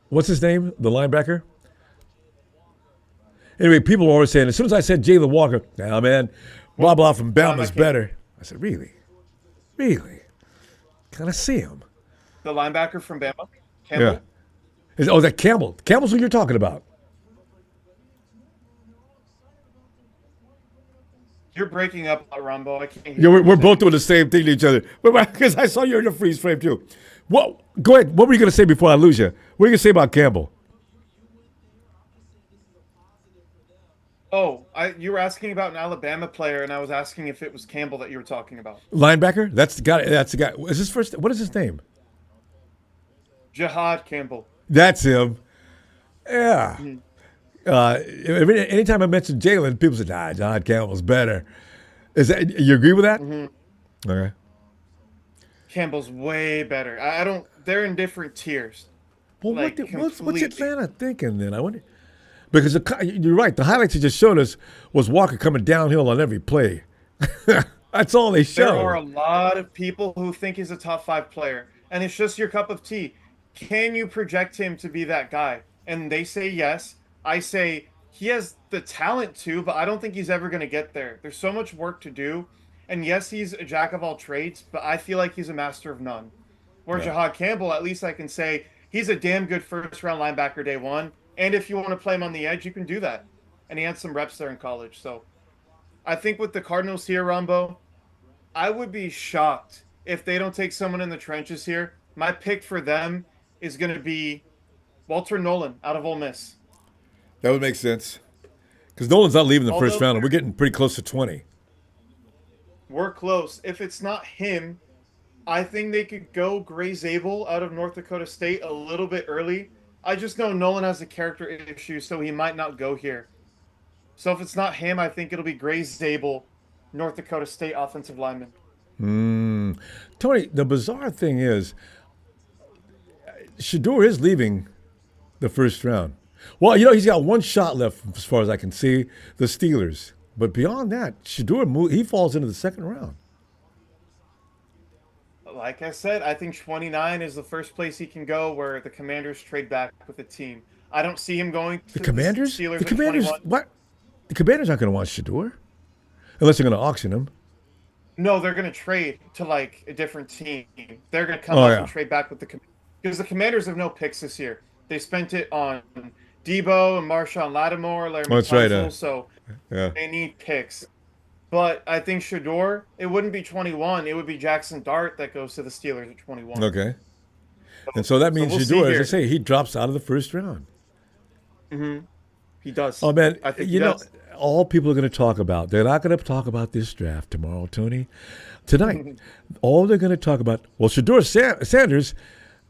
What's his name? The linebacker? Anyway, people are always saying, as soon as I said Jalen Walker, nah, man, blah, blah from Bama's better. I said, really? Really? Can I see him? The linebacker from Bama, Campbell. Yeah. That Campbell. Campbell's who you're talking about. You're breaking up, Ronbo. I can't hear Yeah, you. we're both doing the same thing to each other. Because I saw you in the freeze frame, too. What? Go ahead. What were you going to say before I lose you? What are you going to say about Campbell? Oh, you were asking about an Alabama player, and I was asking if it was Campbell that you were talking about. Linebacker? That's the guy. That's the guy. Is his first? What is his name? Jihad Campbell. That's him. Yeah. Anytime I mention Jalen, people say, "Nah, John Campbell's better." Is that you agree with that? Okay. Campbell's way better. I don't. They're in different tiers. Well, Like, what's completely. Atlanta thinking then? I wonder. Because you're right. The highlights you just showed us was Walker coming downhill on every play. That's all they There are show. a lot of people who think he's a top five player, and it's just your cup of tea. Can you project him to be that guy? And they say yes. I say he has the talent to, but I don't think he's ever going to get there. There's so much work to do. And yes, he's a jack of all trades, but I feel like he's a master of none. Where Yeah. Jahad Campbell, at least I can say he's a damn good first round linebacker day one. And if you want to play him on the edge, you can do that. And he had some reps there in college. So I think with the Cardinals here, Rombo, I would be shocked if they don't take someone in the trenches here. My pick for them is going to be Walter Nolan out of Ole Miss. That would make sense. Because Nolan's not leaving the first Although round, and we're getting pretty close to 20. we're close. If it's not him, I think they could go Gray Zabel out of North Dakota State a little bit early. I just know Nolan has a character issue, so he might not go here. So if it's not him, I think it'll be Gray Zabel, North Dakota State offensive lineman. Tony, the bizarre thing is, Shedeur is leaving the first round. Well, he's got one shot left as far as I can see, the Steelers. But beyond that, he falls into the second round. Like I said, I think 29 is the first place he can go where the Commanders trade back with the team. I don't see him going The to the Commanders? Steelers The at Commanders, 21. what? The Commanders aren't going to want Shedeur. Unless they're going to auction him. No, they're going to trade to like a different team. They're going to come Oh, up yeah. and trade back with the because the Commanders have no picks this year. They spent it on Debo and Marshawn Lattimore, Larry Oh, that's right, Tunsil, so Yeah. they need picks. But I think Shedeur, it wouldn't be 21. It would be Jackson Dart that goes to the Steelers at 21. Okay. And so that means we'll see Shedeur, as I here. say, he drops out of the first round. He does. Oh, man, I think he does. all people are going to talk about, they're not going to talk about this draft tomorrow, Tony. Tonight, all they're going to talk about, well, Sanders,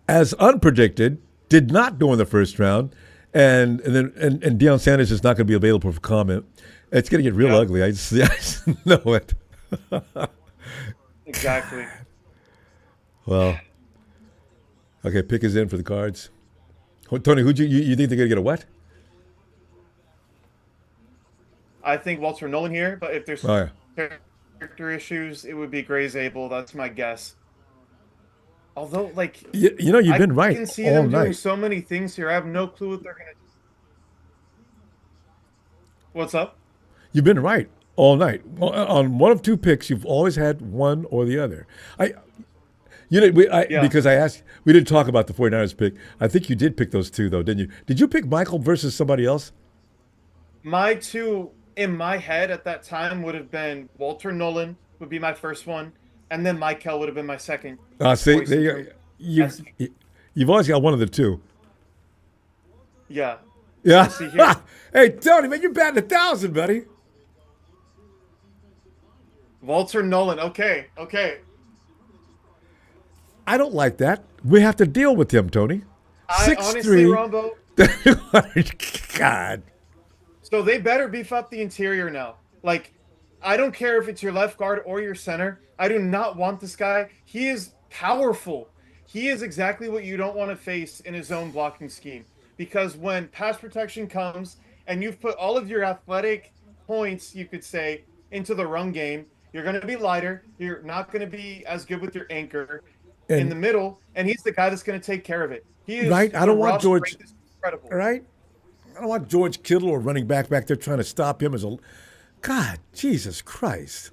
as unpredicted, did not go in the first round, and Deion Sanders is not going to be available for comment. It's going to get real ugly. I just know it. Exactly. Well, okay, pick is in for the Cards. Tony, you think they're going to get a what? I think Walter Nolan here, but if there's Oh, yeah. character issues, it would be Gray Zabel. That's my guess. Although, like, You've been right I can see all them doing night. so many things here. I have no clue what they're gonna do. What's up? You've been right all night. On one of two picks, you've always had one or the other. Yeah. Because I asked, we didn't talk about the 49ers pick. I think you did pick those two, though, didn't you? Did you pick Michael versus somebody else? My two in my head at that time would have been Walter Nolan would be my first one, and then Michael would have been my second. See, choice there in you, terms- you've always got one of the two. Yeah. Yeah. See here. Hey, Tony, man, you're batting 1,000, buddy. Walter Nolan. Okay. Okay. I don't like that. We have to deal with him, Tony. I honestly, 6'3". Rombo. God. So they better beef up the interior now. Like, I don't care if it's your left guard or your center. I do not want this guy. He is powerful. He is exactly what you don't want to face in his own blocking scheme. Because when pass protection comes and you've put all of your athletic points, you could say, into the run game, you're going to be lighter. You're not going to be as good with your anchor in the middle. And he's the guy that's going to take care of it. He is Right? I don't want George. strength is incredible. Right? I don't want George Kittle or running back there trying to stop him as a. God, Jesus Christ.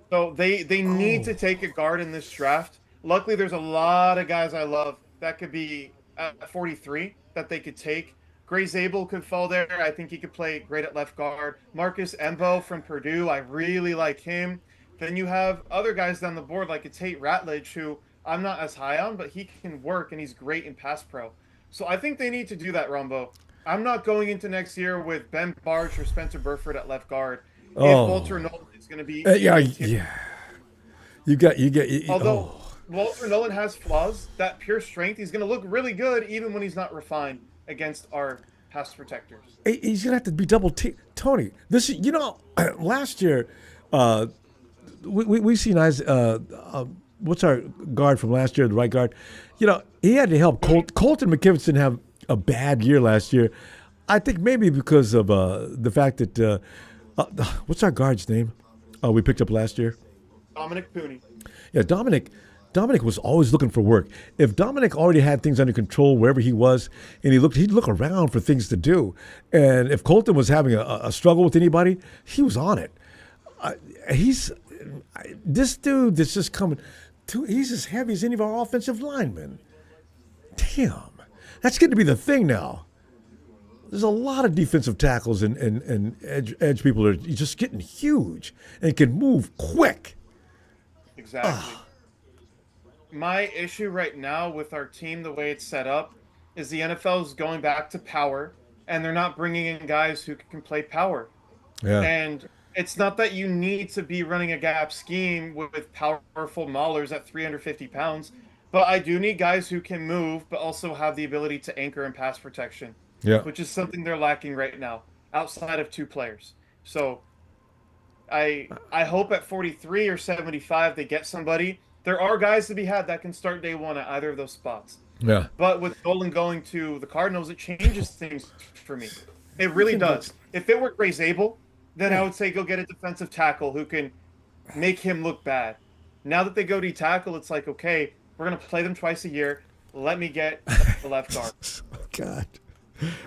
So they need to take a guard in this draft. Luckily, there's a lot of guys I love that could be at 43 that they could take. Gray Zabel could fall there. I think he could play great at left guard. Marcus Embo from Purdue, I really like him. Then you have other guys down the board like a Tate Ratledge, who I'm not as high on, but he can work and he's great in pass pro. So I think they need to do that, Ronbo. I'm not going into next year with Ben Barch or Spencer Burford at left guard. If Walter Nolan is going to be, Yeah. You get. although Walter Nolan has flaws, that pure strength, he's going to look really good even when he's not refined against our pass protectors. He's gonna have to be double teamed. Tony, this is last year, we seen what's our guard from last year, the right guard. He had to help Colton McKivitz didn't have a bad year last year. I think maybe because of the fact that what's our guard's name? We picked up last year. Dominic Pooney. Yeah, Dominic was always looking for work. If Dominic already had things under control wherever he was, and he'd look around for things to do. And if Colton was having a struggle with anybody, he was on it. He's this dude that's just coming. He's as heavy as any of our offensive linemen. Damn, that's getting to be the thing now. There's a lot of defensive tackles and edge people that are just getting huge and can move quick. Exactly. My issue right now with our team, the way it's set up, is the NFL is going back to power, and they're not bringing in guys who can play power. Yeah. And it's not that you need to be running a gap scheme with powerful maulers at 350 pounds, but I do need guys who can move, but also have the ability to anchor and pass protection, Yeah. which is something they're lacking right now, outside of two players. So I hope at 43 or 75 they get somebody. There are guys to be had that can start day one at either of those spots. Yeah. But with Dolan going to the Cardinals, it changes things for me. It really does. If it were Gray Zabel, then I would say go get a defensive tackle who can make him look bad. Now that they go to tackle, it's like, okay, we're going to play them twice a year. Let me get the left guard. God.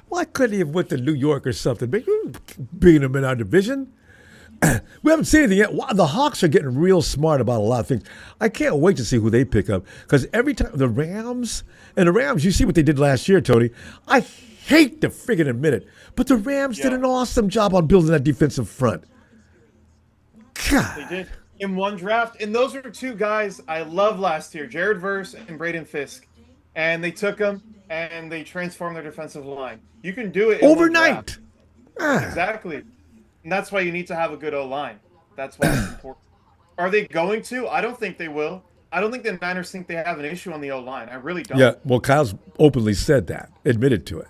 Why couldn't he have went to New York or something? Beating them in our division? We haven't seen anything yet. The Hawks are getting real smart about a lot of things. I can't wait to see who they pick up. Because every time the Rams, you see what they did last year, Tony. I hate to friggin' admit it, but the Rams did an awesome job on building that defensive front. God. They did. In one draft. And those are two guys I loved last year, Jared Verse and Braden Fisk. And they took them and they transformed their defensive line. You can do it in overnight. Exactly. And that's why you need to have a good O-line. That's why it's important. Are they going to? I don't think they will. I don't think the Niners think they have an issue on the O-line. I really don't. Yeah, well, Kyle's openly said that, admitted to it.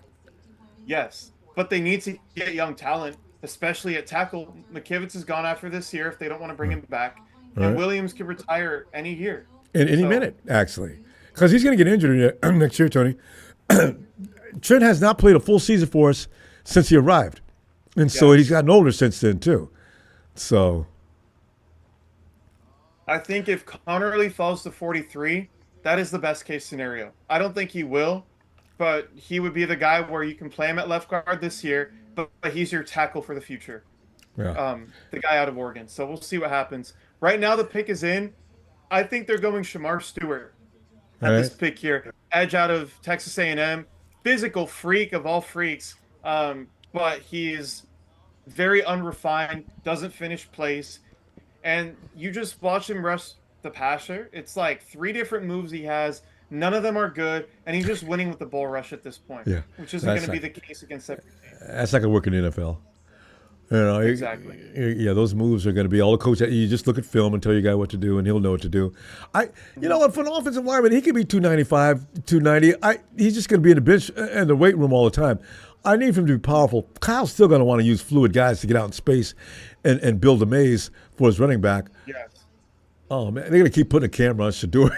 Yes, but they need to get young talent, especially at tackle. McKivitz has gone after this year if they don't want to bring him back. And Williams could retire any year. In any minute, actually. Because he's going to get injured next year, Tony. Trent has not played a full season for us since he arrived. And so he's gotten older since then, too. So I think if Connerly falls to 43, that is the best case scenario. I don't think he will, but he would be the guy where you can play him at left guard this year, but he's your tackle for the future. Yeah. The guy out of Oregon. So we'll see what happens. Right now the pick is in. I think they're going Shamar Stewart at this pick here. Edge out of Texas A&M. Physical freak of all freaks. But he's very unrefined, doesn't finish plays. And you just watch him rush the passer. It's like 3 different moves he has. None of them are good. And he's just winning with the bull rush at this point. Yeah, which isn't going to be the case against every team. That's not going to work in the NFL. You know, Exactly. Yeah, those moves are going to be all the coach. You just look at film and tell your guy what to do, and he'll know what to do. You know what? For an offensive lineman, he could be 295, 290. He's just going to be in the bench and the weight room all the time. I need him to be powerful. Kyle's still going to want to use fluid guys to get out in space and build a maze for his running back. Yes. Oh, man, they're going to keep putting a camera on Shedeur.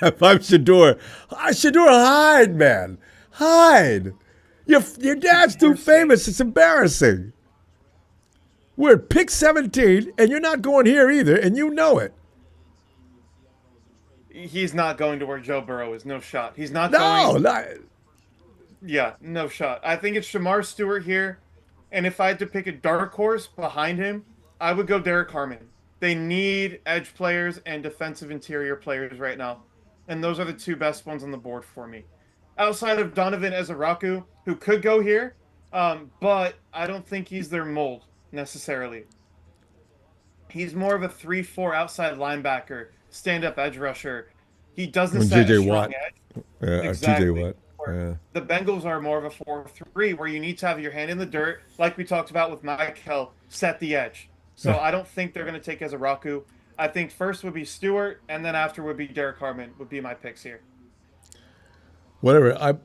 If I'm Shedeur, hide, man. Hide. Your dad's too famous. It's embarrassing. We're at pick 17, and you're not going here either, and you know it. He's not going to where Joe Burrow is. No shot. He's not going. Yeah, no shot. I think it's Shamar Stewart here. And if I had to pick a dark horse behind him, I would go Derek Harmon. They need edge players and defensive interior players right now. And those are the 2 best ones on the board for me. Outside of Donovan Ezaraku, who could go here, but I don't think he's their mold necessarily. He's more of a 3-4 outside linebacker, stand-up edge rusher. He doesn't set a strong edge. Yeah, exactly. TJ Watt. Yeah. The Bengals are more of a 4-3 where you need to have your hand in the dirt, like we talked about with Michael, set the edge. So I don't think they're going to take Ezaraku. I think first would be Stewart, and then after would be Derek Harmon would be my picks here. Whatever.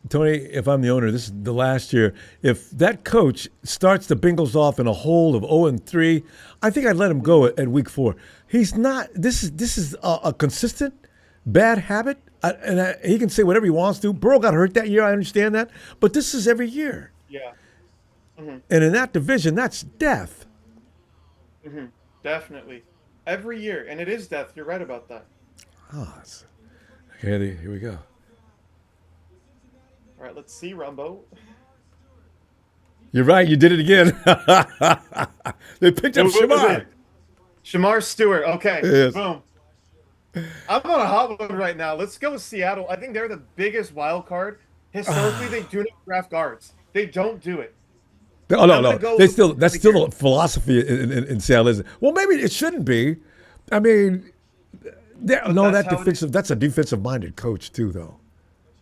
Tony, if I'm the owner, this is the last year. If that coach starts the Bengals off in a hole of 0-3, I think I'd let him go at week 4. He's not. This is a consistent bad habit, he can say whatever he wants to. Burrow got hurt that year. I understand that, but this is every year. Yeah. Mm-hmm. And in that division, that's death. Mm-hmm. definitely. Every year, and it is death. You're right about that. Ah, here we go. All right, let's see, Rumbo. You're right. You did it again. They picked up What was Shamar. it? Shamar Stewart. Okay, Yes. boom. I'm on a hot one right now. Let's go with Seattle. I think they're the biggest wild card. Historically, they do not draft guards. They don't do it. Oh no, I'm gonna no. go They with still that's here. still a philosophy in Seattle. Isn't it? Well, maybe it shouldn't be. I mean, But no, that's how it is. that's a defensive minded coach too, though.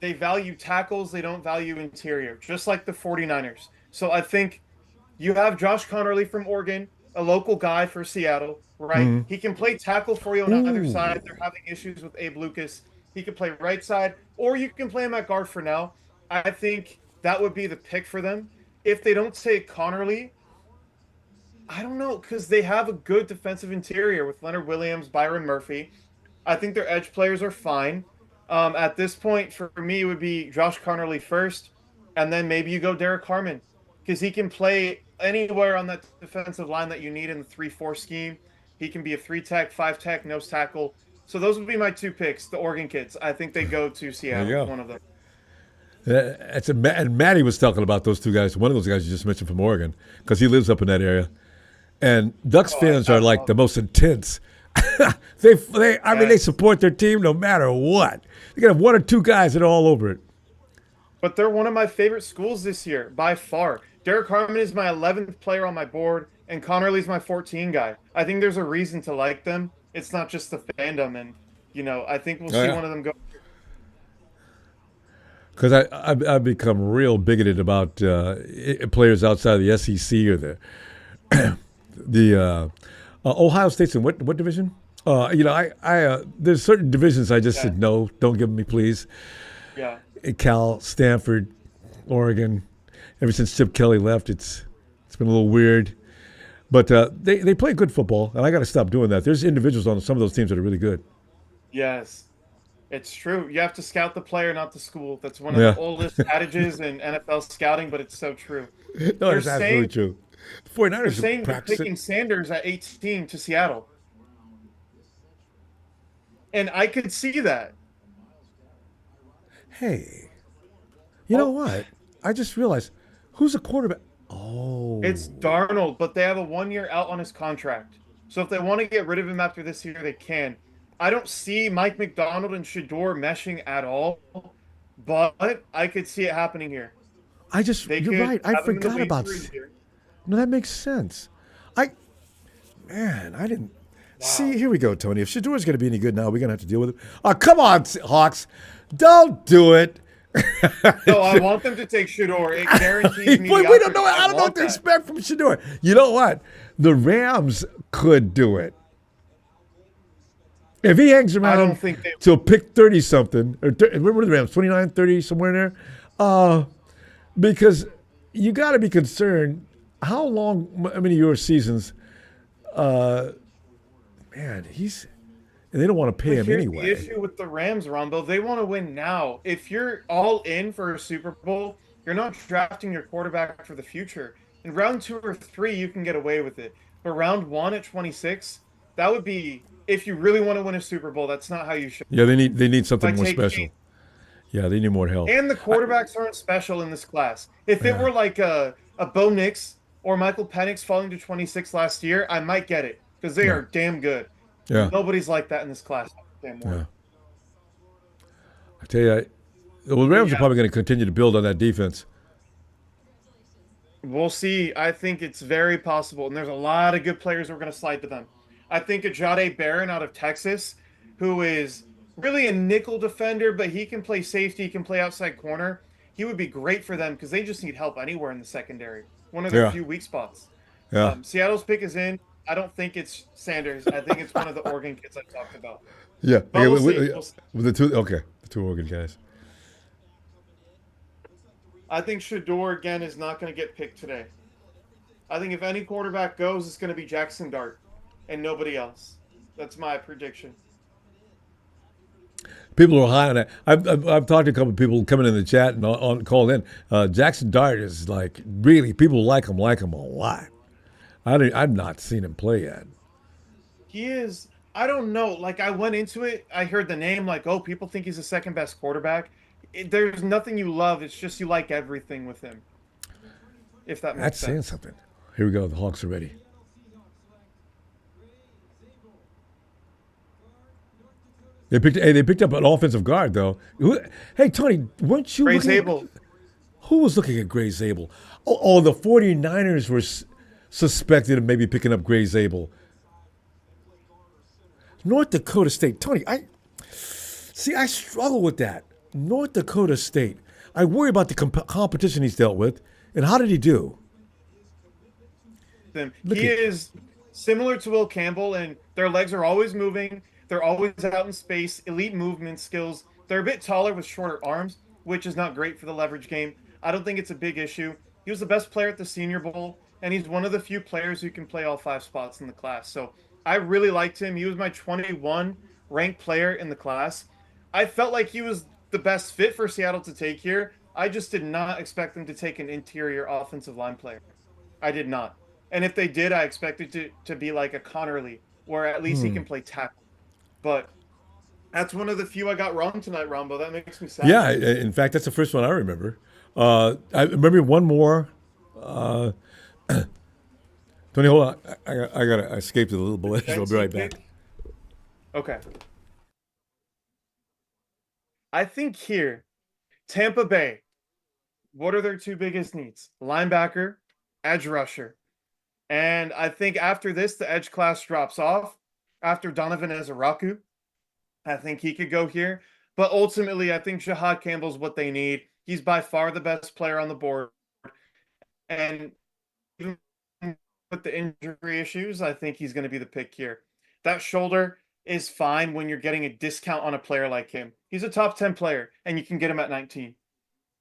They value tackles, they don't value interior, just like the 49ers. So I think you have Josh Connerly from Oregon, a local guy for Seattle, right? He can play tackle for you on either Ooh, side. They're having issues with Abe Lucas. He could play right side, or you can play him at guard for now. I think that would be the pick for them. If they don't take Connerly, I don't know, because they have a good defensive interior with Leonard Williams, Byron Murphy. I think their edge players are fine. At this point, for me, it would be Josh Connerly first, and then maybe you go Derek Harmon because he can play anywhere on that defensive line that you need in the 3-4 scheme. He can be a 3 tech, 5 tech, nose tackle. So those would be my two picks, the Oregon kids. I think they go to there you Seattle, go. one of them. And Matty was talking about those two guys. One of those guys you just mentioned from Oregon, because he lives up in that area. And Ducks Oh, fans I are like love the it. most intense. I mean, they Yes. support their team no matter what. You got one or two guys that are all over it. But they're one of my favorite schools this year by far. Derek Harmon is my 11th player on my board, and Connerly's my 14 guy. I think there's a reason to like them. It's not just the fandom, and I think we'll Oh see yeah. one of them go. Because I've become real bigoted about players outside of the SEC or the Ohio State's in what division? There's certain divisions I just Yeah, said no, don't give me please. yeah. Cal, Stanford, Oregon. Ever since Chip Kelly left, it's been a little weird. But they play good football, and I got to stop doing that. There's individuals on some of those teams that are really good. Yes, it's true. You have to scout the player, not the school. That's one of the Yeah, oldest adages in NFL scouting, but it's so true. no, They're that's absolutely saying true. The they're 49ers are saying they're practicing. picking Sanders at 18 to Seattle, and I could see that. Hey, you know Oh, what? I just realized who's a quarterback. it's Oh, Darnold, but they have a 1 year out on his contract. So if they want to get rid of him after this year, they can. I don't see Mike McDonald and Shedeur meshing at all, but I could see it happening here. They you're could right. I have him in the forgot weeds about. for a year. No, that makes sense. I Man, I didn't see. Wow. Here we go, Tony. If Shadeur's going to be any good now, we're going to have to deal with it. Oh, come on, Hawks. Don't do it. No, I want them to take Shedeur. It guarantees We don't mediocrity. know. I I don't know what want to that. expect from Shedeur. You know what? The Rams could do it. If he hangs I around don't think they. till pick 30 something, or where were the Rams? 29, 30, somewhere in there? Because you got to be concerned how long, how many of your seasons, man, and they don't want to pay But him here's the anyway. issue with the Rams, Ronbo. They want to win now. If you're all in for a Super Bowl, you're not drafting your quarterback for the future. In round 2 or 3, you can get away with it. But round one at 26, that would be if you really want to win a Super Bowl. That's not how you should. Yeah, they need By something more special. taking Yeah, they need more help. and the quarterbacks aren't special in this class. If it Yeah, were like a Bo Nix or Michael Penix falling to 26 last year, I might get it because they yeah, are damn good. yeah, Nobody's like that in this class. Damn more. yeah. I tell you, the But Rams are yeah, probably going to continue to build on that defense. we'll see. I think it's very possible, and there's a lot of good players who are going to slide to them. I think Ajay Barron out of Texas, who is really a nickel defender, but he can play safety, he can play outside corner. He would be great for them because they just need help anywhere in the secondary. One of their Yeah, few weak spots. yeah, Seattle's pick is in. I don't think it's Sanders. I think it's one of the Oregon kids I talked about. yeah. But Okay, we'll see. We'll see. with the two, okay, the two Oregon guys. I think Shador again is not going to get picked today. I think if any quarterback goes, it's going to be Jackson Dart and nobody else. That's my prediction. People are high on that. I've talked to a couple of people coming in the chat and called in. Jackson Dart is like really people like him a lot. I've not seen him play yet. He is. I don't know. Like I went into it, I heard the name. Like, oh, people think he's the second best quarterback. There's nothing you love. It's just you like everything with him. If that That's makes saying sense. something. Here we go. The Hawks are ready. They picked up an offensive guard though. Hey Tony, weren't you Ray looking at Zabel. who was looking at Gray Zabel? Oh, the 49ers were suspected of maybe picking up Gray Zabel. North Dakota State. Tony, I struggle with that. North Dakota State. I worry about the competition he's dealt with. And how did he do? Him. Look He at is similar to Will Campbell, and their legs are always moving. They're always out in space, elite movement skills. They're a bit taller with shorter arms, which is not great for the leverage game. I don't think it's a big issue. He was the best player at the Senior Bowl, and he's one of the few players who can play all five spots in the class. So I really liked him. He was my 21 ranked player in the class. I felt like he was the best fit for Seattle to take here. I just did not expect them to take an interior offensive line player. I did not. And if they did, I expected to be like a Connerly, where at least he can play tackle. But that's one of the few I got wrong tonight, Rombo. That makes me sad. yeah. In fact, that's the first one I remember. I remember one more. Uh, Tony, hold on. I gotta escape to the little boys. I'll be Benson right back. pick. Okay. I think here, Tampa Bay, what are their two biggest needs? Linebacker, edge rusher. And I think after this, the edge class drops off. After Donovan Ezeraku, I think he could go here. But ultimately, I think Shahad Campbell's what they need. He's by far the best player on the board. And even with the injury issues, I think he's going to be the pick here. That shoulder is fine when you're getting a discount on a player like him. He's a top 10 player, and you can get him at 19.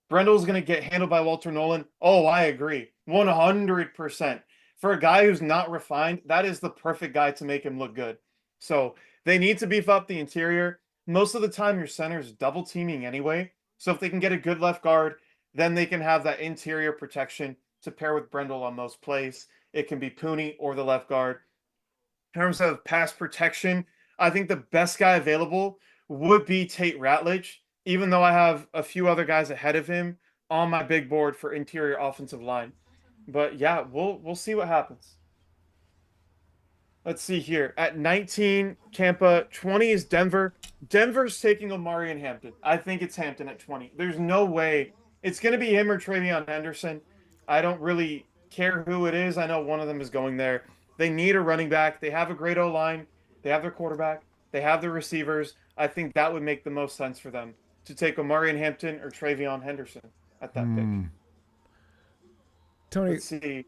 Brendel's going to get handled by Walter Nolan. Oh, I agree. 100%. For a guy who's not refined, that is the perfect guy to make him look good. So they need to beef up the interior. Most of the time, your center is double teaming anyway. So if they can get a good left guard, then they can have that interior protection to pair with Brendel on most plays. It can be Pooney or the left guard. In terms of pass protection, I think the best guy available would be Tate Ratledge, even though I have a few other guys ahead of him on my big board for interior offensive line. But yeah, we'll see what happens. Let's see here. At 19, Tampa. 20 is Denver. Denver's taking Omari and Hampton. I think it's Hampton at 20. There's no way. It's going to be him or Travion Henderson. I don't really care who it is. I know one of them is going there. They need a running back. They have a great O line. They have their quarterback. They have their receivers. I think that would make the most sense for them to take Omari and Hampton or Travion Henderson at that pick. Tony, Let's see.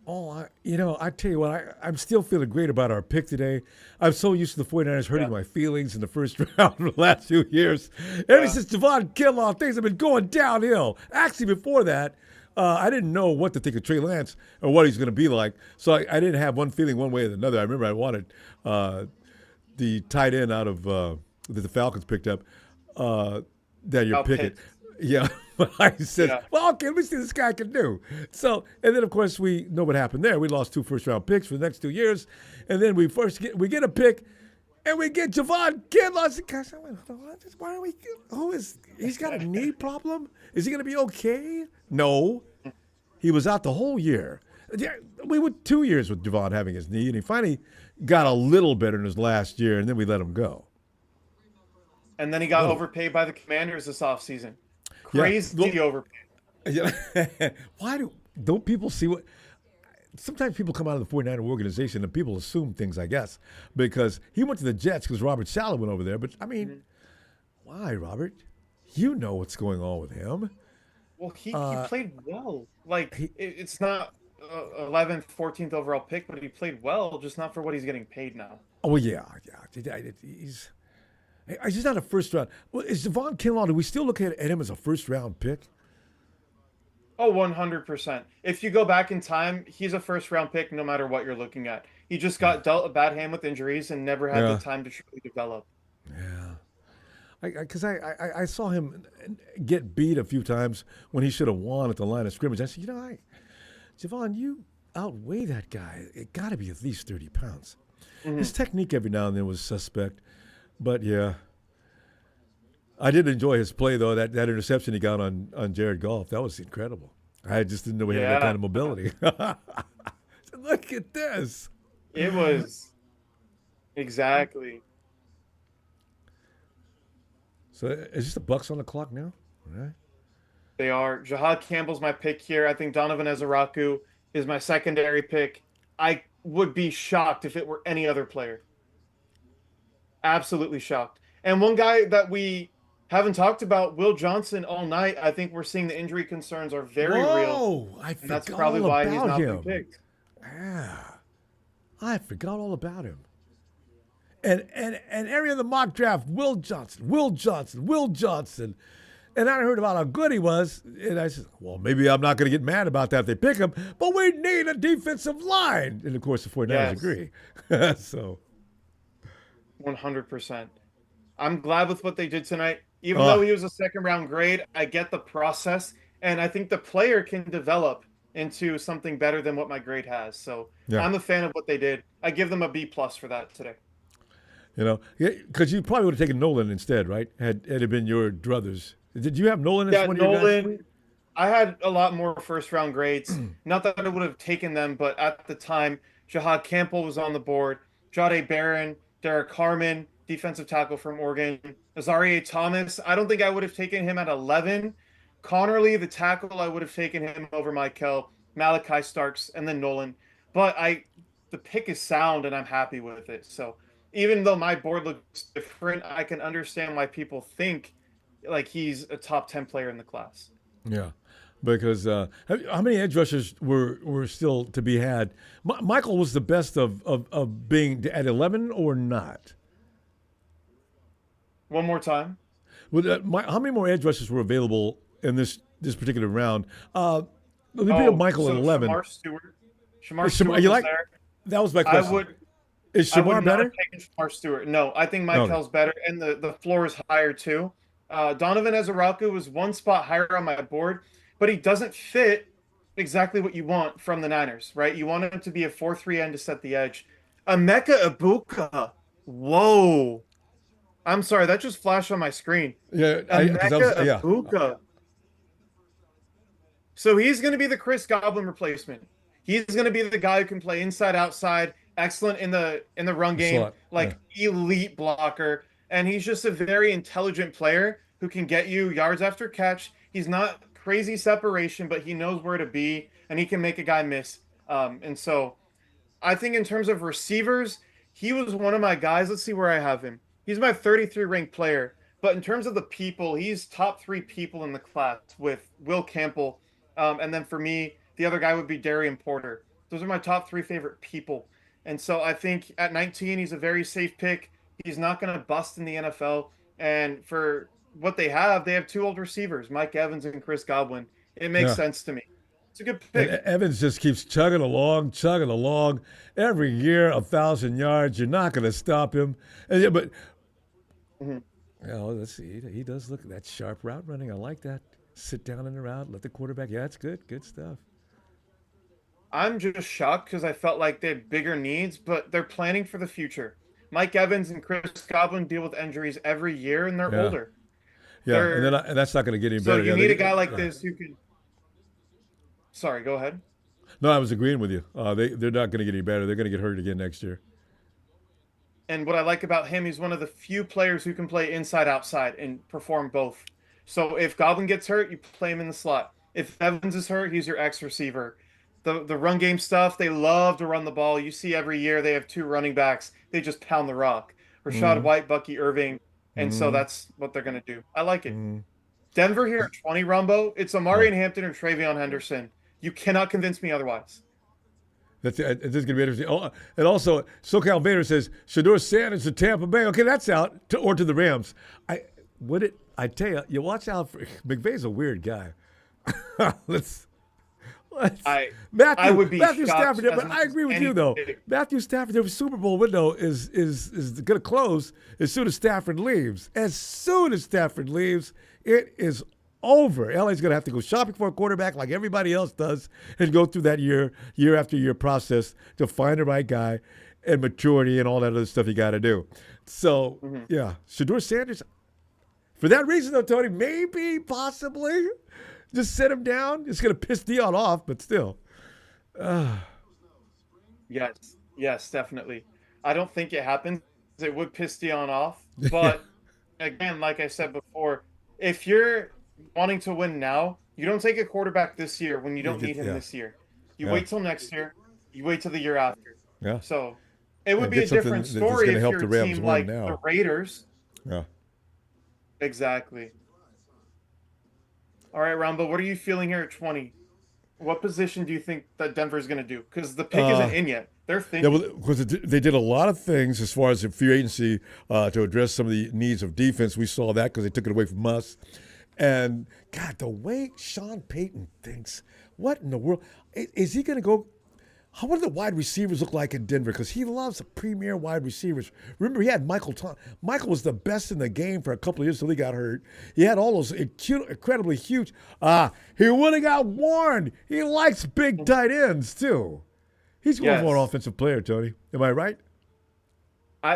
I tell you what, I'm still feeling great about our pick today. I'm so used to the 49ers hurting Yeah. my feelings in the first round for the last few years. Ever Yeah. since Javon Kinlaw, things have been going downhill. Actually, before that, I didn't know what to think of Trey Lance or what he's going to be like. So I didn't have one feeling one way or another. I remember I wanted the tight end out of that the Falcons picked up, Daniel Kyle Pickett. Pitts. Yeah, but I said, Yeah. well, okay, let me see what this guy can do. So, and then of course we know what happened there. We lost 2 first-round picks for the next 2 years, and then we get a pick, and we get Javon Kinlaw. I said, "Gosh, why are we? He's got a knee problem? Is he going to be okay? No, he was out the whole year. Yeah, we went 2 years with Javon having his knee, and he finally got a little better in his last year, and then we let him go. And then he got Little. overpaid by the Commanders this offseason. Yeah. Crazy overpaid. Yeah. Don't people see what? Sometimes people come out of the 49er organization and people assume things, I guess, because he went to the Jets because Robert Saleh went over there. But I mean, why, Robert? You know what's going on with him. Well, he played well. Like He, it's not 11th, 14th overall pick, but he played well, just not for what he's getting paid now. oh yeah. He's not a first round. Well, is Devon Kinlaw? Do we still look at him as a first round pick? Oh, 100%. If you go back in time, he's a first round pick no matter what you're looking at. He just got dealt a bad hand with injuries and never had Yeah. the time to truly develop. Yeah. Because I saw him get beat a few times when he should have won at the line of scrimmage. I said, Javon, you outweigh that guy. It got to be at least 30 pounds. Mhm. His technique every now and then was suspect, but yeah, I did enjoy his play though. That interception he got on Jared Goff, that was incredible. I just didn't know he had that kind Yeah, of mobility. Look at this. it was exactly. So is this the Bucks on the clock now? All right. They are. Jahad Campbell's my pick here. I think Donovan Ezaraku is my secondary pick. I would be shocked if it were any other player. Absolutely shocked. And one guy that we haven't talked about, Will Johnson, all night. I think we're seeing the injury concerns are very real, Whoa! I and that's forgot probably all why he's about not been him. picked. Yeah, I forgot all about him. And area of the mock draft, Will Johnson, Will Johnson, Will Johnson. And I heard about how good he was, and I said, well, maybe I'm not going to get mad about that if they pick him, but we need a defensive line. And of course, the 49ers Yes, agree. So, 100%. I'm glad with what they did tonight. Even though uh, he was a second round grade, I get the process, and I think the player can develop into something better than what my grade has. So yeah, I'm a fan of what they did. I give them a B plus for that today. because you probably would have taken Nolan instead, right? Had it been your druthers. Did you have Nolan as Yeah, one of your guys? Nolan, I had a lot more first round grades. Not that I would have taken them, but at the time, Jahad Campbell was on the board, Jade Barron, Derek Harmon, defensive tackle from Oregon, Azarie Thomas. I don't think I would have taken him at 11. Connerly, the tackle, I would have taken him over Michael, Malachi Starks, and then Nolan. But the pick is sound, and I'm happy with it. So even though my board looks different, I can understand why people think like he's a top 10 player in the class. Yeah, because how many edge rushers were still to be had? Michael was the best of being at 11 or not? One more time. How many more edge rushers were available in this particular round? Let me pick up Oh, Michael at so 11. Shamar Stewart. Shamar Is Shamar, Stewart you was like there. that was my I question. would Is I would Shamar not have better? taken Shamar Stewart. No, I think Okay. Michael's better, and the floor is higher too. Donovan Ezaraku was one spot higher on my board, but he doesn't fit exactly what you want from the Niners, right? You want him to be a 4-3 end to set the edge. Emeka Ibuka. Whoa. I'm sorry, that just flashed on my screen. Yeah, because I was Emeka yeah Ibuka. So he's going to be the Chris Godwin replacement. He's going to be the guy who can play inside outside, excellent in the run the game, slot. Yeah, like elite blocker, and he's just a very intelligent player who can get you yards after catch. He's not crazy separation, but he knows where to be and he can make a guy miss. And so I think in terms of receivers, he was one of my guys. Let's see where I have him. He's my 33 ranked player. But in terms of the people, he's top three people in the class with Will Campbell. And then for me, the other guy would be Darian Porter. Those are my top three favorite people. And so I think at 19, he's a very safe pick. He's not going to bust in the NFL. And for what they have two old receivers, Mike Evans and Chris Godwin. It makes yeah. sense to me. It's a good And pick. Evans just keeps chugging along. Every year, 1,000 yards. You're not going to stop him. And, yeah, but Mhm. let's see. He does look at that sharp route running. I like that. Sit down in the route, let the quarterback. Yeah, that's good. Good stuff. I'm just shocked because I felt like they had bigger needs, but they're planning for the future. Mike Evans and Chris Godwin deal with injuries every year, and they're Yeah, older. yeah. And that's not going to get any So better. you Yeah, need a guy like yeah. this who can. Sorry, go ahead. No, I was agreeing with you. They're not going to get any better. They're going to get hurt again next year. And what I like about him, he's one of the few players who can play inside outside and perform both. So if Godwin gets hurt, you play him in the slot. If Evans is hurt, he's your X receiver. The run game stuff, they love to run the ball. You see every year they have two running backs. They just pound the rock. Rashad Mm-hmm. White, Bucky Irving. And so Mm-hmm. that's what they're going to do. I like it. Mm-hmm. Denver here at 20, Rumbo. It's Yeah. Amari and Hampton or Travion Henderson. You cannot convince me otherwise. This is going to be interesting. Oh, and also, SoCal Vader says Shedeur Sanders to Tampa Bay. Okay, that's out. Or to the Rams. I tell you, you watch out for McVay's a weird guy. let's I Matthew would be Matthew shocked Stafford. as But much I as agree with you though. anybody. Matthew Stafford, their Super Bowl window is going to close as soon as Stafford leaves. As soon as Stafford leaves, it is over. LA's going to have to go shopping for a quarterback like everybody else does and go through that year after year process to find the right guy. and maturity and all that other stuff you got to do. So, Hmm. yeah, Shedeur Sanders, for that reason, though, Tony, maybe, possibly, just sit him down. It's going to piss Dion off, but still. Yes, yes, definitely. I don't think it happens. It would piss Dion off, Yeah, but again, like I said before, if you're wanting to win now, you don't take a quarterback this year when you you don't get, need him yeah, this year. You yeah, wait till next year. You wait till the year after. yeah. So it would And be get a different something that's story going to if help you're the a Rams team win like the now. Raiders. Yeah. Exactly. All right, Rambo, what are you feeling here at 20? What position do you think that Denver's going to do? Because the pick isn't Uh, in yet. They're Yeah, thinking. well, because they did a lot of things as far as the free agency to address some of the needs of defense. We saw that because they took it away from us. And God, the way Sean Payton thinks, what in the world is he going to go? What do the wide receivers look like in Denver? Because he loves the premier wide receivers. Remember, he had Michael. Michael was the best in the game for a couple of years until he got hurt. He had all those incredibly huge. He would have got Warren. He likes big tight ends too. He's going for an Yes. offensive player, Tony. Am I right?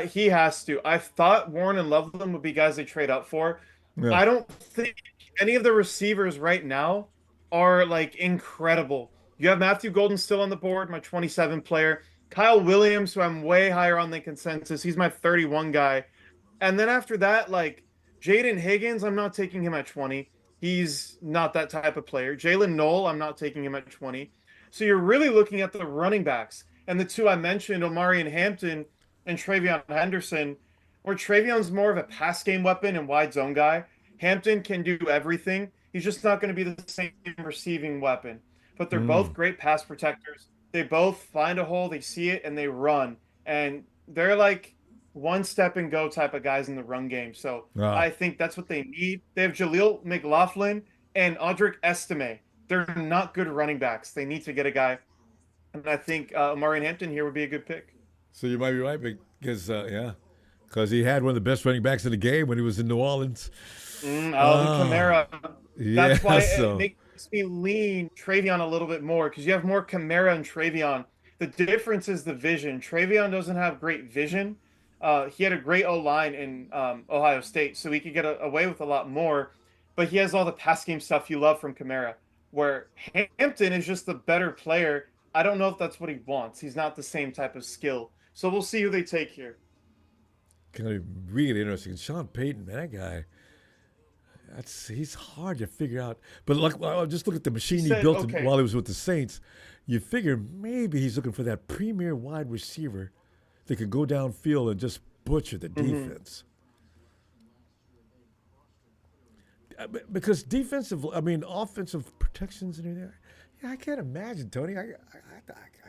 He has to. I thought Warren and Loveland would be guys they trade up for. Yeah. I don't think any of the receivers right now are like incredible. You have Matthew Golden still on the board, my 27 player. Kyle Williams, who I'm way higher on the consensus. He's my 31 guy. And then after that, like Jaden Higgins, I'm not taking him at 20. He's not that type of player. Jalen Knoll, I'm not taking him at 20. So you're really looking at the running backs. And the two I mentioned, Omari and Hampton and Travion Henderson, where Travion's more of a pass game weapon and wide zone guy. Hampton can do everything. He's just not going to be the same receiving weapon. But they're both Mm. great pass protectors. They both find a hole, they see it, and they run. And they're like one step and go type of guys in the run game. So Ah. I think that's what they need. They have Jaleel McLaughlin and Audric Estime. They're not good running backs. They need to get a guy. And I think Amari Hampton here would be a good pick. So you might be right because yeah, because he had one of the best running backs in the game when he was in New Orleans. Alvin Ah, Kamara. yeah. That's why it So makes me lean Travion a little bit more because you have more Kamara and Travion. The difference is the vision. Travion doesn't have great vision. He had a great O line in Ohio State, so he could get away with a lot more. But he has all the pass game stuff you love from Kamara. Where Hampton is just the better player. I don't know if that's what he wants. He's not the same type of skill. So we'll see who they take here. kind of really interesting. Sean Payton, man, that guy. He's hard to figure out. But like, just look at the He machine he said, built okay, while he was with the Saints. You figure maybe he's looking for that premier wide receiver that could go downfield and just butcher the mhm. defense. Because offensive protections in there. Yeah, I can't imagine, Tony. I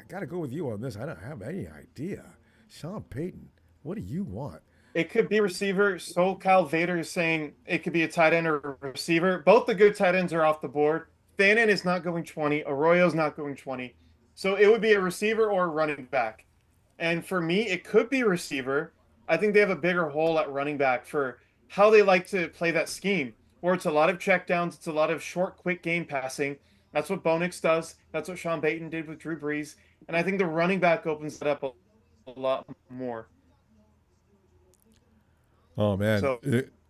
got to go with you on this. I don't have any idea. Sean Payton, what do you want? It could be receiver. So Kyle Vader is saying it could be a tight end or a receiver. Both the good tight ends are off the board. Fannin is not going 20. Arroyo's not going 20. So it would be a receiver or a running back. And for me, it could be receiver. I think they have a bigger hole at running back for how they like to play that scheme, where it's a lot of checkdowns, it's a lot of short, quick game passing. That's what Bonix does. That's what Sean Payton did with Drew Brees. And I think the running back opens it up a lot more. Oh man, So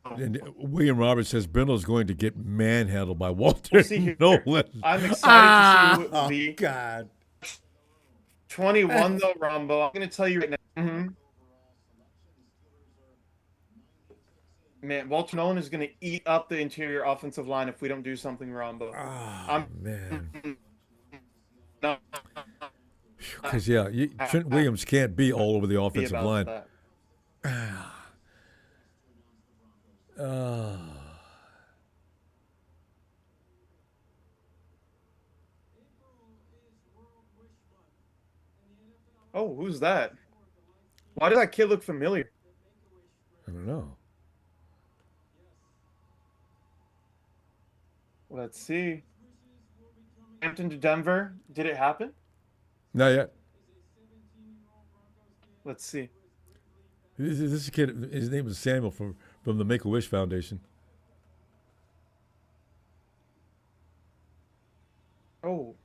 and William Roberts says Brindle's going to get manhandled by we'll Walter see here. Nolan. I'm excited to see who it will Ah, be. God. 21 though, Rombo. I'm going to tell you right now. Man, Walter Nolan is going to eat up the interior offensive line if we don't do something, Rombo. Ah, I'm man. not Because yeah, Trent Williams can't be all over the happy offensive about line. that. Uh, Oh, who's that? Why does that kid look familiar? I don't know. Let's see. Hampton to Denver. Did it happen? Not yet. Let's see. This kid, his name is Samuel from the Make a Wish Foundation. Oh,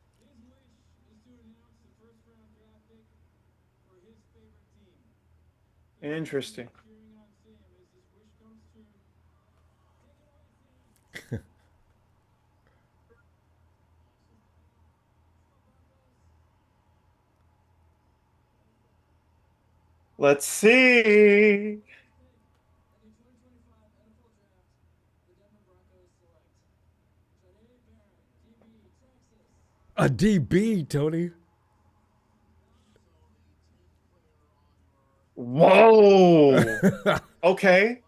Interesting. Let's see. A DB, Tony. Whoa. Okay.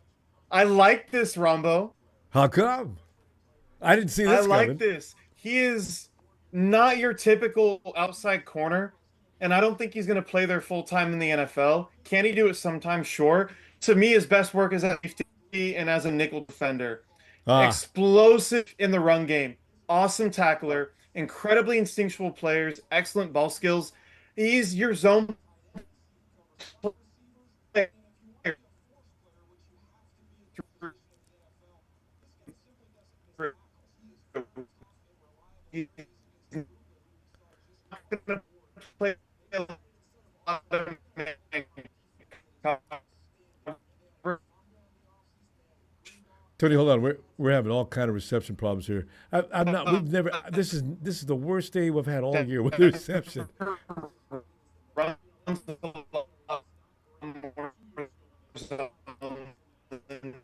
I like this, Rombo. How come? I didn't see I this like coming. this. He is not your typical outside corner, and I don't think he's going to play there full time in the NFL. Can he do it sometime? Sure. To me, his best work is at safety and as a nickel defender. Ah, Explosive in the run game, awesome tackler, incredibly instinctual players, excellent ball skills. He's your zone player. He's not going to play a lot of man coverage. Tony, hold on. We're having all kind of reception problems here. I'm not. We've never. This is the worst day we've had all year with the reception. Runs the ball more zone and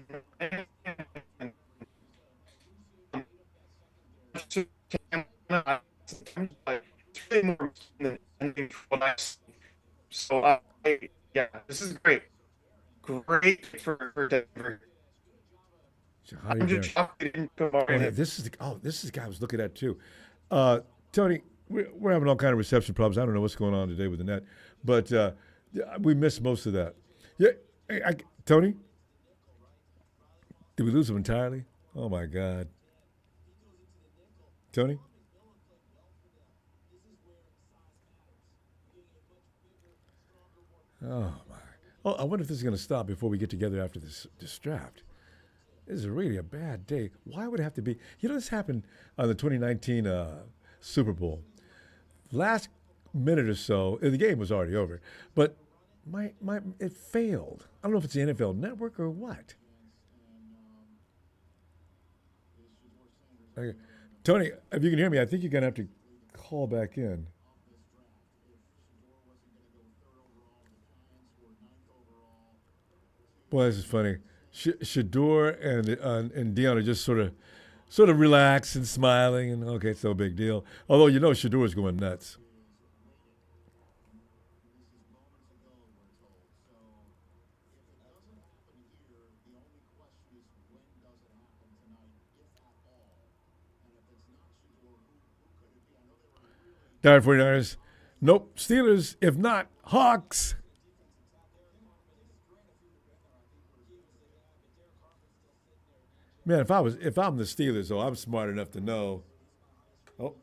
it's really more than anything what I see. So yeah, this is great. Great for Denver. Jahadi I'm just Barron. shocked they didn't go Oh, yeah, already. this is the guy I was looking at too. Tony, we're having all kind of reception problems. I don't know what's going on today with the net, but yeah, we missed most of that. Yeah, Tony, did we lose him entirely? Oh my God, Tony. Oh my. Oh, I wonder if this is going to stop before we get together after this draft. This is really a bad day. Why would it have to be? You know, this happened on the 2019 Super Bowl. Last minute or so, the game was already over, but my it failed. I don't know if it's the NFL Network or what. Okay. Tony, if you can hear me, I think you're gonna have to call back in. Boy, this is funny. Shedeur and Dion are just sort of relaxed and smiling, and okay, it's no big deal. Although you know Shedeur is going nuts. Dire 49ers. Nope. Steelers. If not, Hawks. Man, if I'm the Steelers, though, I'm smart enough to know. Oh,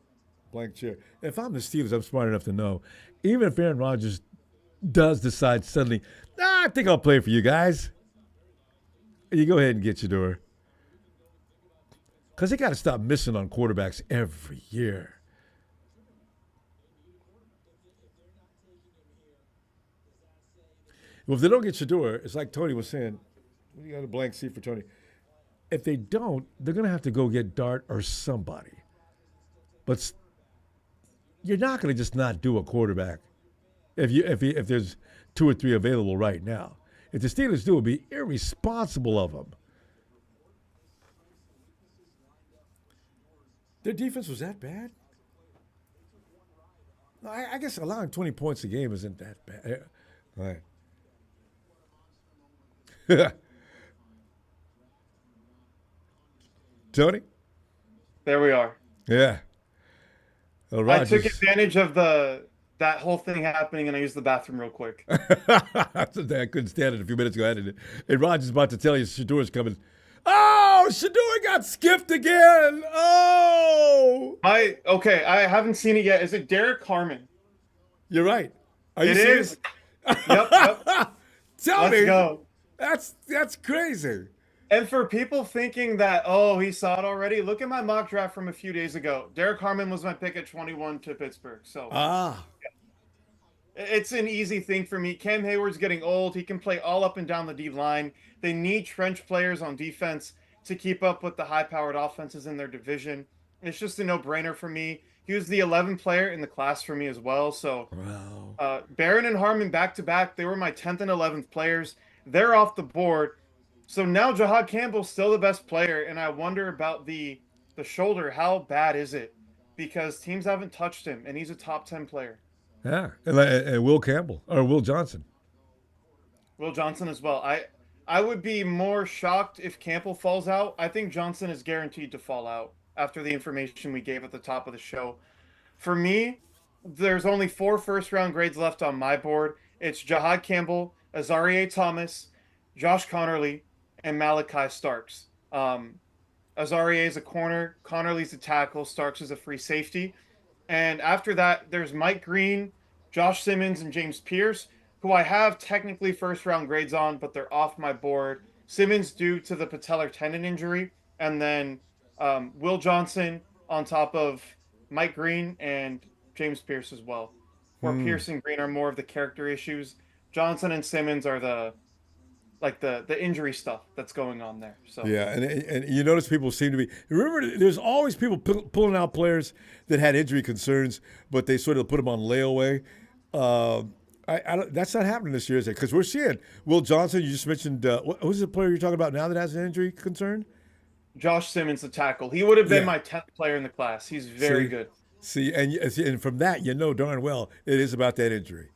blank chair. If I'm the Steelers, I'm smart enough to know. Even if Aaron Rodgers does decide suddenly, I think I'll play for you guys. You go ahead and get your door. Because they got to stop missing on quarterbacks every year. Well, if they don't get Shador, it's like Tony was saying. You got a blank seat for Tony. If they don't, they're going to have to go get Dart or somebody. But you're not going to just not do a quarterback if there's two or three available right now. If the Steelers do, it would be irresponsible of them. Their defense was that bad? No, I guess allowing 20 points a game isn't that bad. All right. Tony? There we are. Yeah. I took Rogers. advantage of the that whole thing happening and I used the bathroom real quick. I couldn't stand it a few minutes ago. And Rogers about to tell you Shador's coming. Oh, Shador got skipped again. Oh, I haven't seen it yet. Is it Derek Carmen? you're right. Are you It serious? is. Yep. Tell Let's me. go. That's crazy. And for people thinking that, oh, he saw it already, look at my mock draft from a few days ago. Derek Harmon was my pick at 21 to Pittsburgh. So Ah, It's an easy thing for me. Cam Hayward's getting old. He can play all up and down the D line. They need trench players on defense to keep up with the high-powered offenses in their division. It's just a no-brainer for me. He was the 11th player in the class for me as well. So Wow. Barron and Harmon back to back, they were my 10th and 11th players. They're off the board. So now Jahad Campbell's still the best player, and I wonder about the shoulder. How bad is it? Because teams haven't touched him, and he's a top 10 player. Yeah, and Will Campbell or Will Johnson. Will Johnson as well. I would be more shocked if Campbell falls out. I think Johnson is guaranteed to fall out after the information we gave at the top of the show. For me, there's only 4 first-round grades left on my board. It's Jahad Campbell, Azareé Thomas, Josh Connerly, and Malachi Starks. Azareé is a corner, Connerly's a tackle, Starks is a free safety. And after that, there's Mike Green, Josh Simmons, and James Pierce, who I have technically first-round grades on, but they're off my board. Simmons due to the patellar tendon injury, and then Will Johnson on top of Mike Green and James Pierce as well. Where Pierce and Green are more of the character issues. Johnson and Simmons are the injury stuff that's going on there. So Yeah, and you notice people seem to be. Remember, there's always people pulling out players that had injury concerns, but they sort of put them on layaway. That's not happening this year, is it? Because we're seeing Will Johnson. You just mentioned who's the player you're talking about now that has an injury concern? Josh Simmons, the tackle, he would have been Yeah. my 10th player in the class. He's very good, And from that, you know darn well it is about that injury.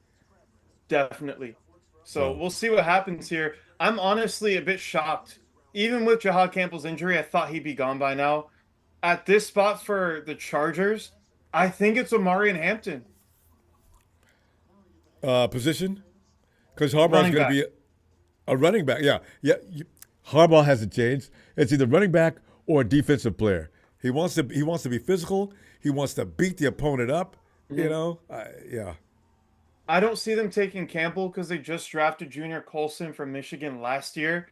definitely. So So we'll see what happens here. I'm honestly a bit shocked. Even with Jahad Campbell's injury, I thought he'd be gone by now. At this spot for the Chargers, I think it's Omarion Hampton, position, because Harbaugh's running going to back. be a running back. Yeah, yeah. Harbaugh hasn't changed. It's either running back or a defensive player. He wants to be physical. He wants to beat the opponent up. You Mhm. know, yeah. I don't see them taking Campbell because they just drafted Junior Colson from Michigan last year.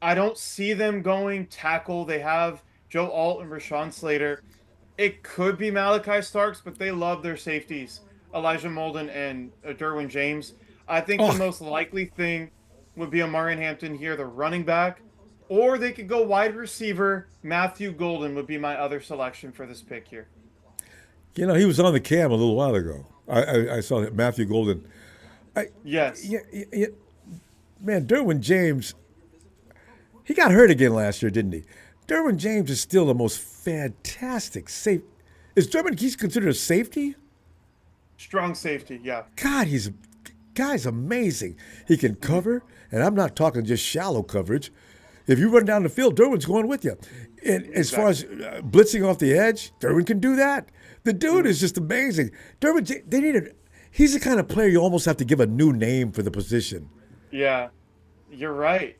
I don't see them going tackle. They have Joe Alt and Rashawn Slater. It could be Malachi Starks, but they love their safeties, Elijah Molden and Derwin James. I think the Oh, most likely thing would be Omarion Hampton here, the running back, or they could go wide receiver. Matthew Golden would be my other selection for this pick here. he was on the cam a little while ago. I saw that Matthew Golden. I Yes. yeah, yeah, man, Derwin James. He got hurt again last year, didn't he? Derwin James is still the most fantastic safe. He's considered a safety? Strong safety, yeah. God, guy's amazing. He can cover, and I'm not talking just shallow coverage. If you run down the field, Derwin's going with you. And as far as blitzing off the edge, Derwin can do that. The dude is just amazing. He's the kind of player you almost have to give a new name for the position. Yeah, you're right.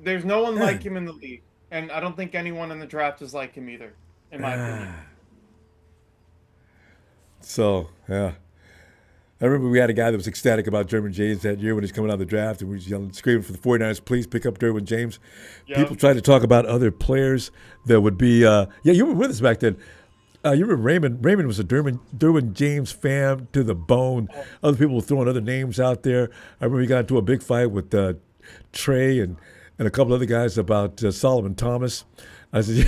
There's no one like Man. him in the league, and I don't think anyone in the draft is like him either, in my opinion. So, yeah. I remember we had a guy that was ecstatic about Derwin James that year when he's coming out of the draft, and we was yelling, screaming for the 49ers, please pick up Derwin James. Yeah. People tried to talk about other players that would be, yeah, you were with us back then. You remember Raymond? Raymond was a Derwin James fan to the bone. Other people were throwing other names out there. I remember he got into a big fight with Trey and a couple other guys about Solomon Thomas. I said,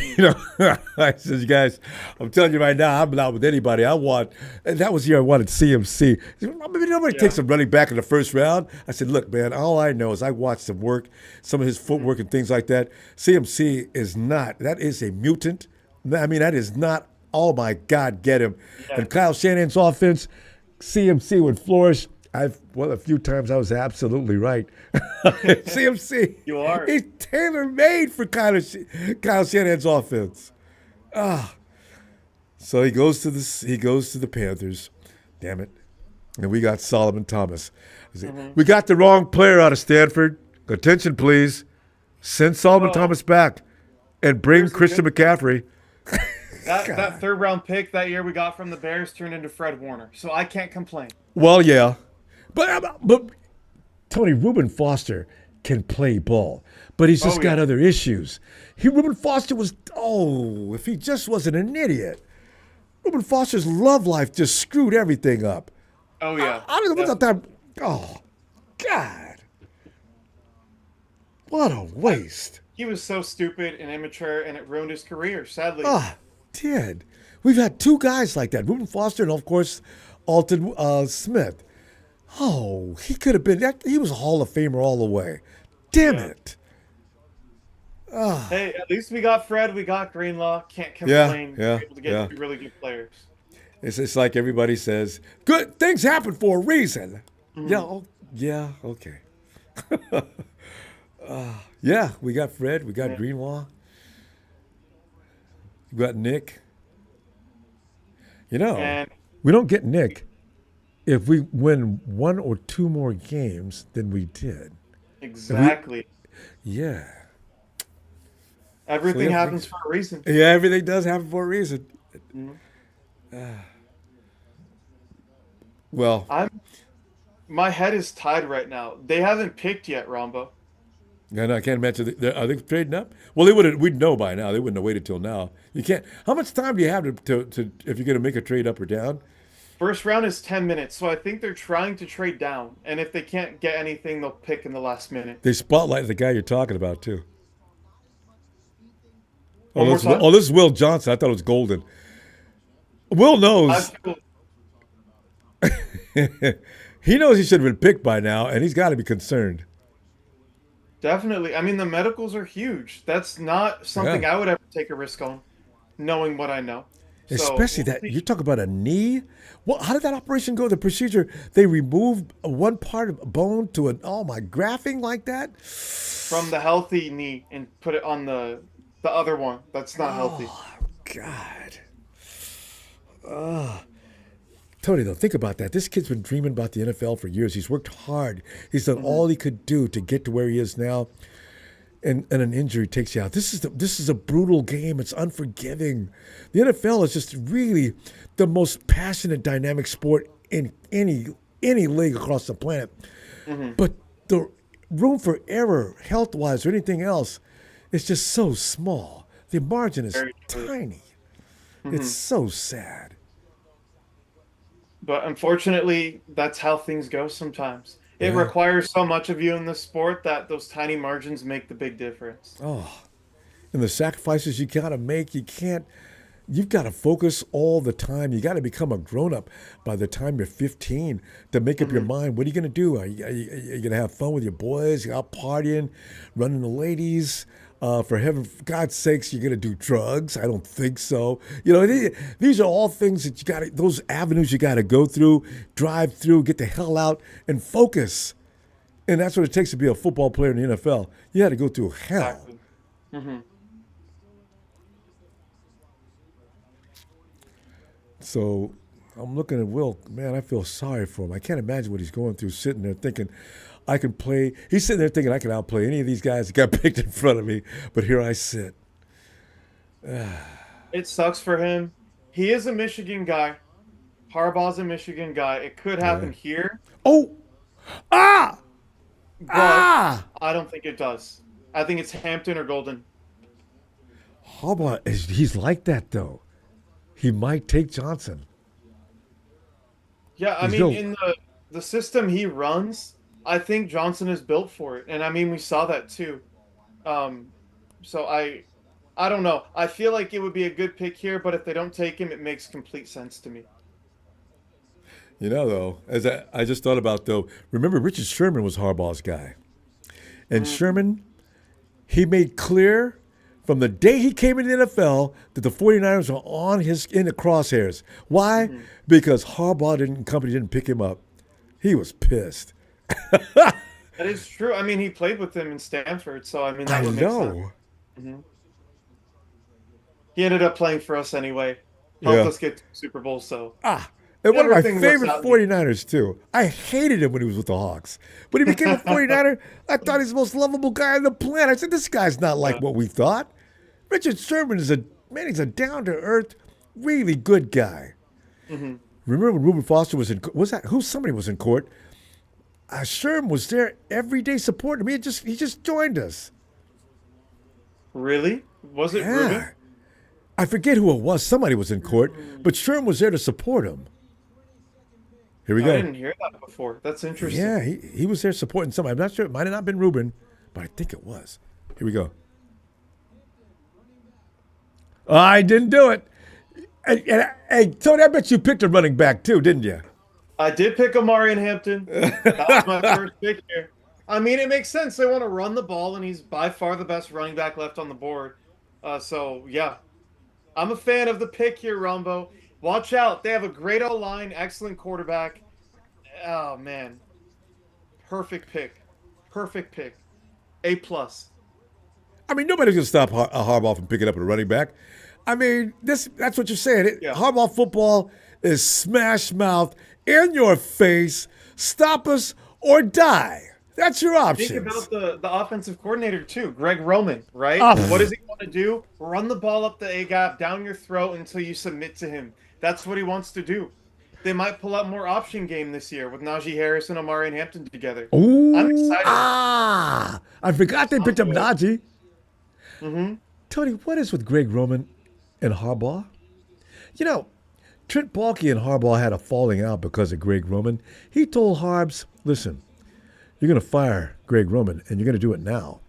I said, you guys, I'm telling you right now, I'm not with anybody. And that was the year I wanted CMC. He said, "Well, maybe nobody takes a running back in the first round." I said, look, man, all I know is I watched him work, some of his footwork and things like that. CMC is not, that is a mutant. I mean, that is not, oh my God, get him. Yeah. And Kyle Shanahan's offense, CMC would flourish. A few times I was absolutely right. CMC, You are. he's tailor made for Kyle Shanahan's offense. So he goes to the Panthers. Damn it. And we got Solomon Thomas. We got the wrong player out of Stanford. Attention, please. Send Solomon Well, Thomas back and bring here's the Christian good- McCaffrey. That third round pick that year we got from the Bears turned into Fred Warner, so I can't complain. Well, yeah. But Tony, Reuben Foster can play ball, but he's just got yeah. other issues. Reuben Foster if he just wasn't an idiot. Reuben Foster's love life just screwed everything up. Oh yeah, I don't know what definitely. that. Oh, God. What a waste. He was so stupid and immature, and it ruined his career. Sadly. Ah, did. We've had two guys like that, Reuben Foster and, of course, Alton Smith. Oh, he could have been. He was a Hall of Famer all the way. Damn Yeah. it. Hey, at least we got Fred. We got Greenlaw. Can't Yeah, complain. yeah, We're able to get yeah. two really good players. It's like everybody says, good things happen for a reason. Yeah, Mhm. yeah, okay. Yeah, we got Fred, we got Yeah. Greenlaw, we got Nick. You know, And we don't get Nick if we win one or two more games than we did. If we, exactly. yeah. So Everything yeah, happens for a reason. yeah, everything does happen for a reason. Mhm. Well, I'm My head is tied right now. They haven't picked yet, Rombo. and I can't imagine. Are they trading up? Well, they would have. We'd know by now. They wouldn't have waited till now. You can't. How much time do you have to if you're going to make a trade up or down? First round is 10 minutes, so I think they're trying to trade down. And if they can't get anything, they'll pick in the last minute. They spotlight the guy you're talking about too. One more time? This is Will Johnson. I thought it was Golden. Will I knows. feel He knows he should have been picked by now, and he's got to be concerned. definitely. I mean, the medicals are huge. That's not Yeah, something I would ever take a risk on, knowing what I know. So especially we'll that you're see. talking about a knee. Well, how did that operation go? The procedure they removed one part of a bone to an oh my graphing like that. From the healthy knee and put it on the other one that's not healthy. Oh God. Tony, though, think about that. This kid's been dreaming about the NFL for years. He's worked hard. He's done Hmm. all he could do to get to where he is now, and an injury takes you out. This is a brutal game. It's unforgiving. The NFL is just really the most passionate, dynamic sport in any league across the planet. Hmm. But the room for error, health wise or anything else, is just so small. The margin is Very true. tiny. It's Hmm. so sad. But unfortunately, that's how things go sometimes. It Yeah. requires so much of you in the sport that those tiny margins make the big difference. Oh, and the sacrifices you got to make, you can't. You've got to focus all the time. You got to become a grown up by the time you're 15 to make up your Hmm. mind. What are you going to do? Are you going to have fun with your boys? You out partying, running the ladies? For God's sakes, you're going to do drugs? I don't think so. You know, these are all things that you got to, those avenues you got to go through, drive through, get the hell out and focus. And that's what it takes to be a football player in the NFL. You had to go through hell. Exactly. Hmm. So I'm looking at Will. Man, I feel sorry for him. I can't imagine what he's going through, sitting there thinking, I can play. He's sitting there thinking, I can outplay any of these guys that got picked in front of me. But here I sit. It sucks for him. He is a Michigan guy. Harbaugh's a Michigan guy. It could Yeah. happen here, Oh, ah, but ah. I don't think it does. I think it's Hampton or Golden. How about he's like that though? He might take Johnson. Yeah, I He's mean, built. in the system he runs, I think Johnson is built for it, and I mean we saw that too. Um, so I don't know. I feel like it would be a good pick here, but if they don't take him, it makes complete sense to me. You know, though, as I just thought about though. Remember, Richard Sherman was Harbaugh's guy, and Mm, Sherman he made clear from the day he came into the NFL that the 49ers were in the crosshairs. Why? mhm. Because Harbaugh didn't company didn't pick him up. He was pissed. That is true. I mean, he played with them in Stanford, so I mean I that would make sense. know. Hmm. He ended up playing for us anyway. Helped Yeah. us get to the Super Bowl, so Ah. And one of my everything works favorite out in the 49ers, too. I hated him when he was with the Hawks. When he became a end. 49er, I thought he's the most lovable guy on the planet. I said, this guy's not like Yeah. what we thought. Richard Sherman is man, he's a down to earth, really good guy. Hmm. Remember when Reuben Foster was that who somebody was in court? Sherm was there every day supporting him. He just joined us. Really? Was it Ruben? Yeah. I forget who it was. Somebody was in court, but Sherm was there to support him. Here we I go. didn't hear that before. That's Yeah, interesting. he was there supporting somebody. I'm not sure. It might have not been Ruben, but I think it was. Here we go. I didn't do it. Hey, Tony, I bet you picked a running back too, didn't you? I did pick Amari in Hampton. That was my first pick here. I mean, it makes sense. They want to run the ball, and he's by far the best running back left on the board. So yeah, I'm a fan of the pick here, Ronbo. Watch out. They have a great O line, excellent quarterback. Oh man, perfect pick. Perfect pick. A plus. I mean, nobody's going to stop Harbaugh from picking up a running back. I mean, that's what you're saying. Yeah. Harbaugh football is smash mouth, in your face, stop us or die. That's your Think options. about the offensive coordinator too, Greg Roman, right? What Oh, does he want to do? Run the ball up the A gap down your throat until you submit to him. That's what he wants to do. They might pull out more option game this year with Najee Harris and Amari and Hampton together. I'm ooh, excited. ah. I forgot they I'm picked up good. Najee. Mm-hmm. Tony, what is with Greg Roman and Harbaugh? You know, Trent Baalke and Harbaugh had a falling out because of Greg Roman. He told Harbs, listen, you're going to fire Greg Roman, and you're going to do it now.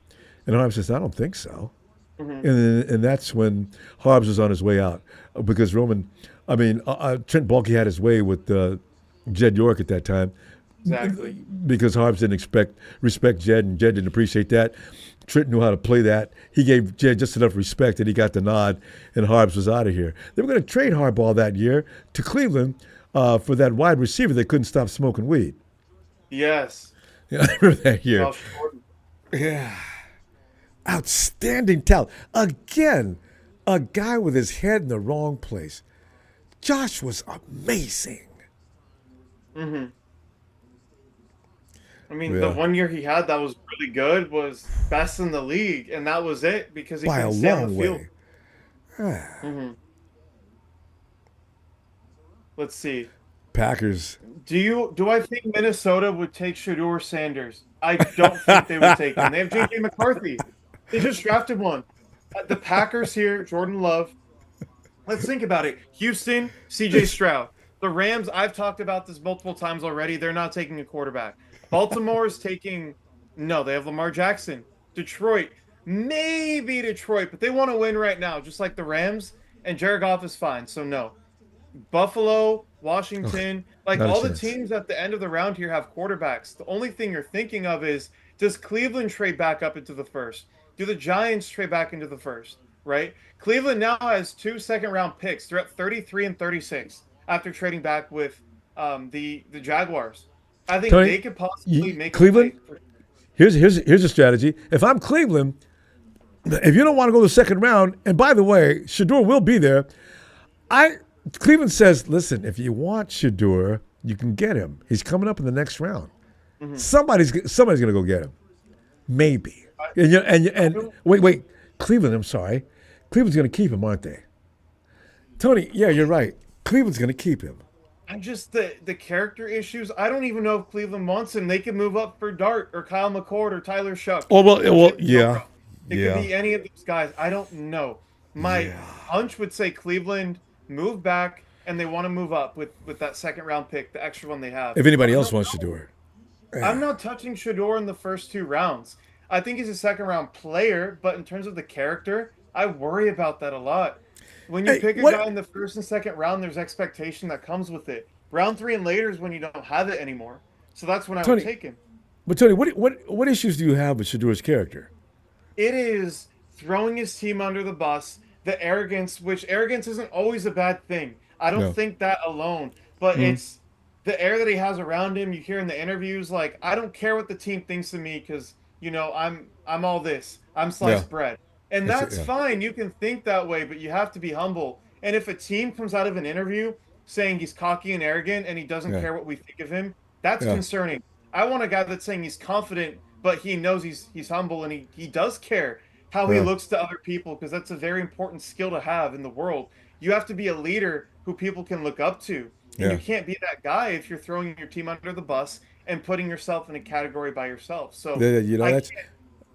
And Harbs says, I don't think so. Mm-hmm. And that's when Harbs was on his way out because Trent Baalke had his way with Jed York at that time Exactly. because Harbs didn't respect Jed, and Jed didn't appreciate that. Trent knew how to play that. He gave Jed just enough respect that he got the nod, and Harbs was out of here. They were going to trade Harbaugh that year to Cleveland for that wide receiver that couldn't stop smoking weed. Yes. Yeah, I remember that year. Josh Gordon. Yeah. Outstanding talent. Again, a guy with his head in the wrong place. Josh was amazing. Mm-hmm. I mean, the Yeah. one year he had that was really good was best in the league, and that was it because he By a couldn't stay on the long field. way. Mm-hmm. Let's see. Packers. Do I think Minnesota would take Shedeur Sanders? I don't think they would take him. They have JJ McCarthy. They just drafted one. The Packers here, Jordan Love. Let's think about it. Houston, CJ Stroud. The Rams, I've talked about this multiple times already. They're not taking a quarterback. Baltimore is taking, no, they have Lamar Jackson. Detroit, maybe Detroit, but they want to win right now, just like the Rams. And Jared Goff is fine, so no. Buffalo, Ugh, Washington, like not a all the chance. teams at the end of the round here have quarterbacks. The only thing you're thinking of is does Cleveland trade back up into the first? Do the Giants trade back into the first? Right? Cleveland now has two second round picks. They're at 33 and 36 after trading back with the Jaguars. I think Tony, they could possibly make a Cleveland, play for. here's a strategy. If I'm Cleveland, if you don't want to go to the second round, and by the way, Shador will be there, I Cleveland says, listen, if you want Shador, you can get him. He's coming up in the next round. Mhm. Somebody's going to go get him. Maybe. I, I And don't. wait. Cleveland, I'm sorry. Cleveland's going to keep him, aren't they? Tony, yeah, you're right. Cleveland's going to keep him. I just the character issues. I don't even know if Cleveland wants him. They could move up for Dart or Kyle McCord or Tyler Shuck Oh, or Jimmy yeah. Garoppolo. It could Yeah. be any of those guys. I don't know. My Yeah. hunch would say Cleveland move back and they want to move up with that second round pick, the extra one they have. If anybody But I else don't wants know. Shador. I'm not touching Shador in the first two rounds. I think he's a second round player, but in terms of the character, I worry about that a lot. When you Hey, pick a guy what, in the first and second round, there's expectation that comes with it. Round three and later is when you don't have it anymore. So that's when I would Tony, take him. Tony, what issues do you have with Shador's character? It is throwing his team under the bus, the arrogance, which arrogance isn't always a bad thing. I don't No. think that alone, but Mm, it's the air that he has around him. You hear in the interviews, like, I don't care what the team thinks of me because, I'm all this. I'm yeah. sliced bread. And That's it. that's Yeah. fine. You can think that way, but you have to be humble. And if a team comes out of an interview saying he's cocky and arrogant and he doesn't Yeah. care what we think of him, that's Yeah. concerning. I want a guy that's saying he's confident, but he knows he's humble and he does care how he Yeah. looks to other people because that's a very important skill to have in the world. You have to be a leader who people can look up to. And you Yeah. can't be that guy if you're throwing your team under the bus and putting yourself in a category by yourself. So You know I that's can't.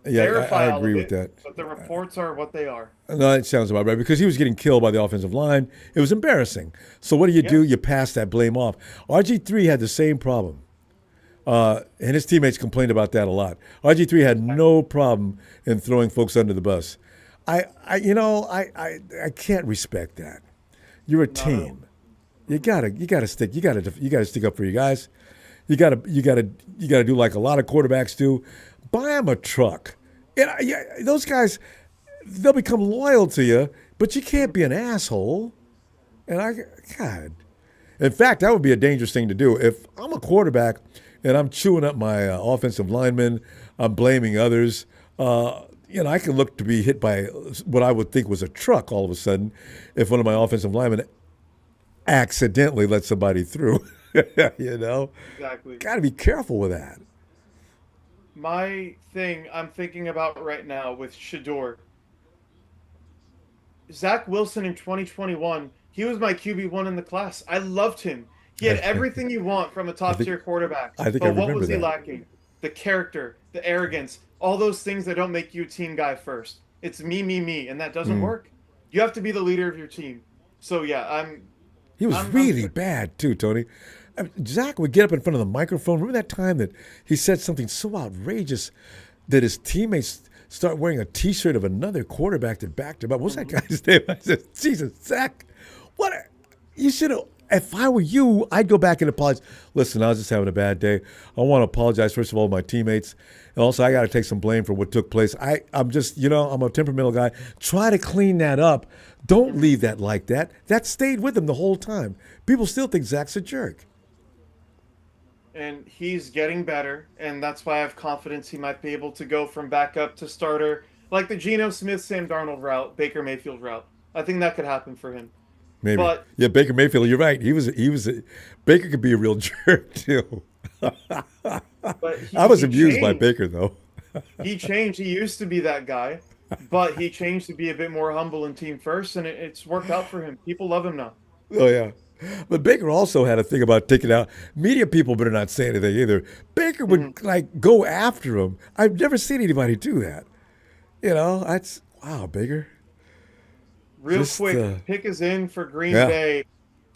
Yeah, I verify all agree of with it, that. but the reports are what they are. No, it sounds about right because he was getting killed by the offensive line. It was embarrassing. So what Yeah. do? You pass that blame off. RG3 had the same problem. And his teammates complained about that a lot. RG3 had no problem in throwing folks under the bus. I can't respect that. You're a Not at all. team. You gotta stick up for your guys. You gotta do like a lot of quarterbacks do. Buy them a truck. Yeah, those guys, they'll become loyal to you, but you can't be an asshole. And God, in fact, that would be a dangerous thing to do. If I'm a quarterback and I'm chewing up my offensive linemen, I'm blaming others. I can look to be hit by what I would think was a truck all of a sudden if one of my offensive linemen accidentally let somebody through. you know, Exactly. got to be careful with that. My thing I'm thinking about right now with Shedeur, Zach Wilson in 2021, he was my QB1 in the class. I loved him. He had I everything you want from a top think tier quarterback. I think I But what remember was he that. lacking? The character, the arrogance, all those things that don't make you a team guy first. It's me, me, me, and that doesn't work. You have to be the leader of your team. So yeah, He was I'm really bad too, Tony. Zach would get up in front of the microphone. Remember that time that he said something so outrageous that his teammates start wearing a T-shirt of another quarterback that backed him up. What's that guy's name? I said, Jesus, Zach, what? You should have. If I were you, I'd go back and apologize. Listen, I was just having a bad day. I want to apologize first of all to my teammates, and also I got to take some blame for what took place. I'm just, I'm a temperamental guy. Try to clean that up. Don't leave that like that. That stayed with him the whole time. People still think Zach's a jerk. and he's getting better, and that's why I have confidence he might be able to go from backup to starter, like the Geno Smith, Sam Darnold route, Baker Mayfield route. I think that could happen for him. Maybe. But Yeah, Baker Mayfield. You're right. Baker could be a real jerk too. but I was he amused by changed. Baker though. He changed. He used to be that guy, but he changed to be a bit more humble and team first, and it's worked out for him. People love him now. Oh yeah. But Baker also had a thing about taking out media people better not say anything either. Baker Mhm. would like go after him. I've never seen anybody do that. That's wow, Baker. Real Just quick, pick is in for Green yeah. Bay.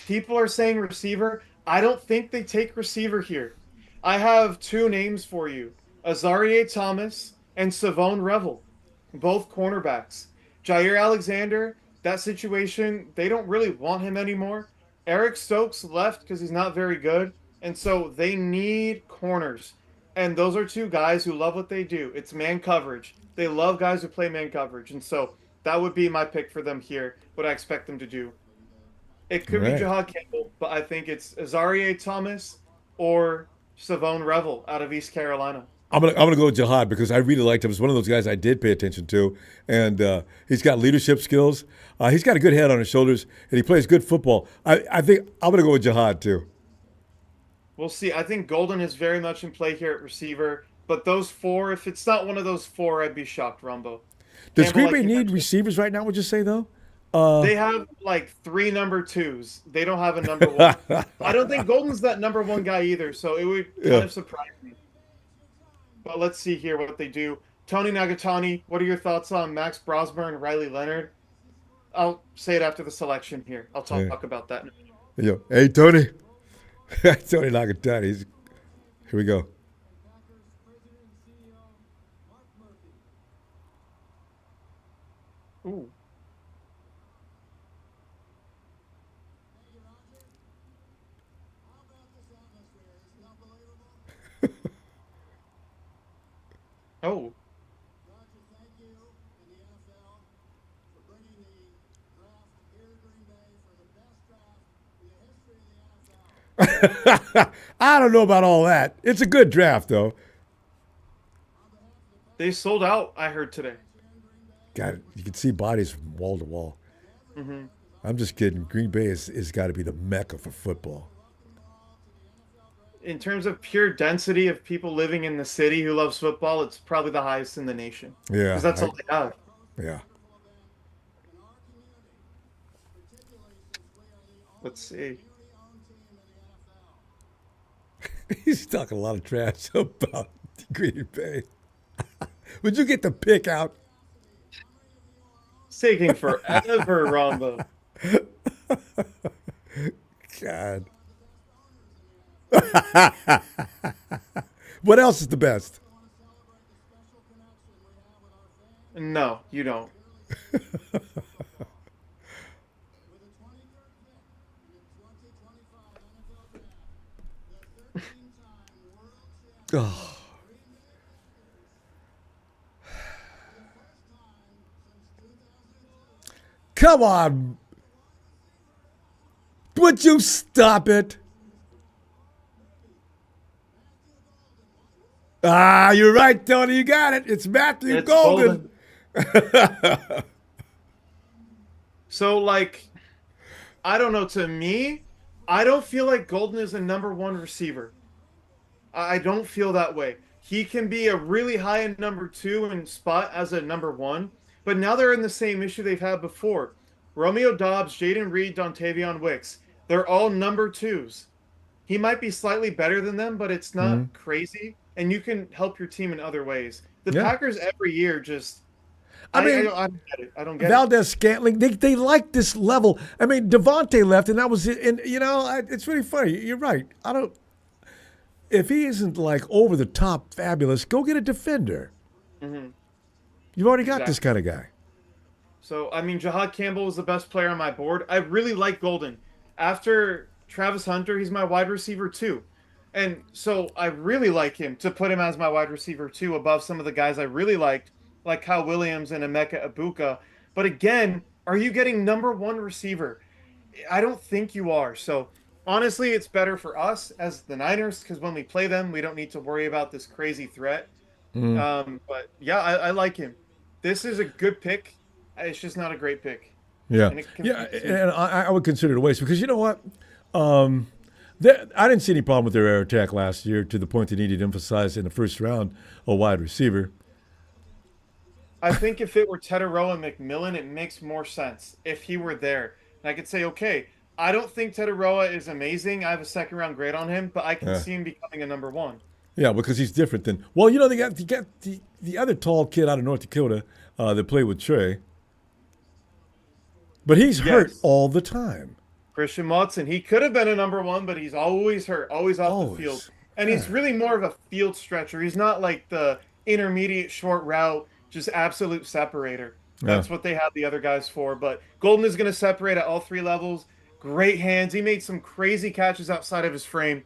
People are saying receiver. I don't think they take receiver here. I have two names for you: Azarie Thomas and Savone Revel, both cornerbacks. Jair Alexander, that situation, they don't really want him anymore. Eric Stokes left because he's not very good, and so they need corners. And those are two guys who love what they do. It's man coverage. They love guys who play man coverage, and so that would be my pick for them here. What I expect them to do. It All could be right. Jahad Campbell, but I think it's Azarie Thomas or Savone Revel out of East Carolina. I'm gonna go with Jihad because I really liked him. He's one of those guys I did pay attention to, and he's got leadership skills. He's got a good head on his shoulders, and he plays good football. I think I'm gonna go with Jihad too. We'll see. I think Golden is very much in play here at receiver, but those four, if it's not one of those four, I'd be shocked, Rumbo. Does Campbell, Green like Bay you need mentioned, receivers right now? Would you say though? Uh, they have like three number twos. They don't have a number one. I don't think Golden's that number one guy either, so it would kind yeah. of surprise me. But let's see here what they do. Tony Nagatani, what are your thoughts on Max Brosmer and Riley Leonard? I'll say it after the selection here. I'll Yeah. talk about that. Yeah. Hey Tony, Tony Nagatani. Here we go. Ooh. Oh. I don't know about all that. It's a good draft though. They sold out, I heard today. God, you can see bodies from wall to wall. Hmm. I'm just kidding. Green Bay is got to be the mecca for football. In terms of pure density of people living in the city who loves football, it's probably the highest in the nation because Yeah, that's all they have. yeah. Let's see. He's talking a lot of trash about Green Bay. Would you get the pick out? It's taking forever, Ronbo. God. What else is the best? No, you don't. Oh, come on. Would you stop it? Ah, you're right, Tony. You got it. It's Matthew It's Golden. golden. So, like, I don't know. To me, I don't feel like Golden is a number one receiver. I don't feel that way. He can be a really high end number two and spot as a number one, but now they're in the same issue they've had before. Romeo Dobbs, Jaden Reed, Dontavion Wicks, they're all number twos. He might be slightly better than them, but it's Mhm. not crazy, and you can help your team in other ways. The Yeah. Packers every year just, I mean, I don't get it. I don't get it. Valdez Scantling, they like this level. I mean, Devontae left, and that was it. And, it's really funny. You're right. I don't, if he isn't like over the top fabulous, go get a defender. Hmm. You've already got this Exactly. kind of guy. So, I mean, Jahad Campbell is the best player on my board. I really like Golden. After Travis Hunter, he's my wide receiver too. And so I really like him to put him as my wide receiver too, above some of the guys I really liked, like Kyle Williams and Emeka Ibuka. But again, are you getting number one receiver? I don't think you are. So honestly, it's better for us as the Niners because when we play them, we don't need to worry about this crazy threat. Mm. But yeah, I like him. This is a good pick. It's just not a great pick, Yeah, and it yeah, confuses me. and I would consider it a waste because you know what? I didn't see any problem with their air attack last year to the point they needed to emphasize in the first round a wide receiver. I think if it were Tedero and McMillan, it makes more sense if he were there. And I could say, okay, I don't think Tedoroa is amazing. I have a second round grade on him, but I can Yeah, see him becoming a number one. yeah, because he's different than. Well, they got the other tall kid out of North Dakota that played with Trey, but he's hurt Yes, all the time. Christian Watson, he could have been a number one, but he's always hurt, always off the field. Always. And he's Yeah. really more of a field stretcher. He's not like the intermediate short route, just absolute separator. Yeah. That's what they have the other guys for. But Golden is going to separate at all three levels. Great hands. He made some crazy catches outside of his frame.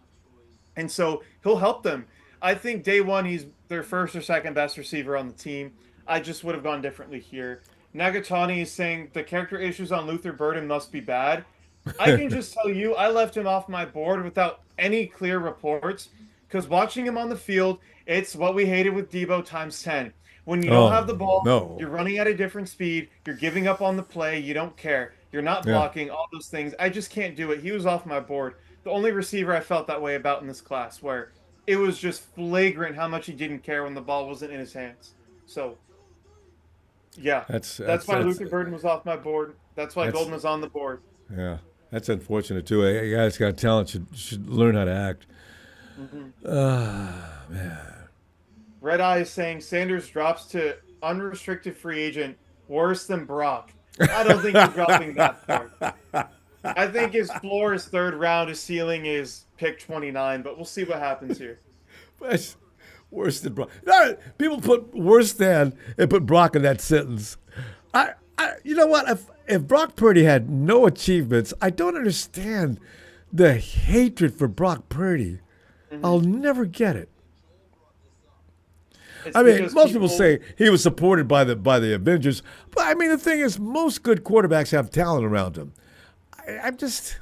And so he'll help them. I think day one, he's their first or second best receiver on the team. I just would have gone differently here. Nagatani is saying the character issues on Luther Burden must be bad. I can just tell you, I left him off my board without any clear reports because watching him on the field, it's what we hated with Debo times 10. When you don't have Oh the ball, no. you're running at a different speed, you're giving up on the play, you don't care, you're not Yeah. blocking, all those things. I just can't do it. He was off my board. The only receiver I felt that way about in this class, where it was just flagrant how much he didn't care when the ball wasn't in his hands. So, yeah, That's that's that's why that's Luther Burden was off my board. That's why that's Golden was on the board. yeah. That's unfortunate too. A guy that's got talent should learn how to act. Hmm. Ah, man. Red Eye is saying Sanders drops to unrestricted free agent worse than Brock. I don't think he's dropping that far. I think his floor is third round, his ceiling is pick 29, but we'll see what happens here. That's worse than Brock. No, people put worse than and put Brock in that sentence. You know what? If Brock Purdy had no achievements, I don't understand the hatred for Brock Purdy. I'll Hmm. never get it. It's I mean, because most people people, say he was supported by the Avengers, but I mean, the thing is, most good quarterbacks have talent around them. I'm just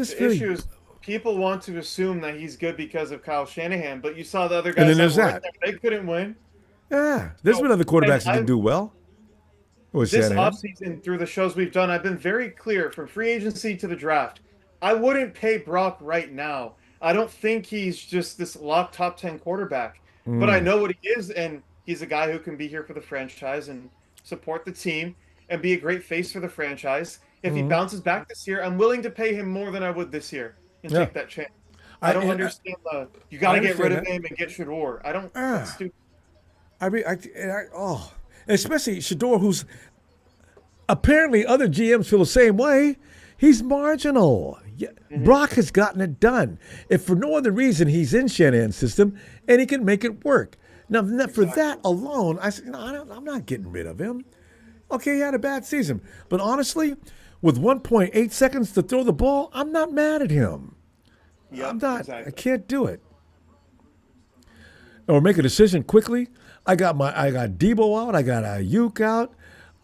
the really, issue is people want to assume that he's good because of Kyle Shanahan, but you saw the other and then guys that there's weren't that. there, they couldn't win. Yeah, there's So, been other and quarterbacks that didn't I've do well with this Shanahan. offseason through the shows we've done, I've been very clear from free agency to the draft. I wouldn't pay Brock right now. I don't think he's just this lock top 10 quarterback, but I Mm, know what he is, and he's a guy who can be here for the franchise and support the team and be a great face for the franchise. If he mm, bounces back this year, I'm willing to pay him more than I would this year and yeah, take that chance. I I don't and understand the you got I to get rid understand of that. him and get Shedeur. I don't. That's Ah, stupid. I mean, especially Shedeur, who's apparently other GMs feel the same way. He's marginal. Yeah, Hmm. Brock has gotten it done. If for no other reason, he's in Shanahan's system and he can make it work. Now, for that Exactly. alone, I said, I'm not getting rid of him. Okay, he had a bad season. But honestly, with 1.8 seconds to throw the ball, I'm not mad at him. I'm Yep, not. I exactly. can't do it. Or make a decision quickly. I got Debo out. I got Ayuk out.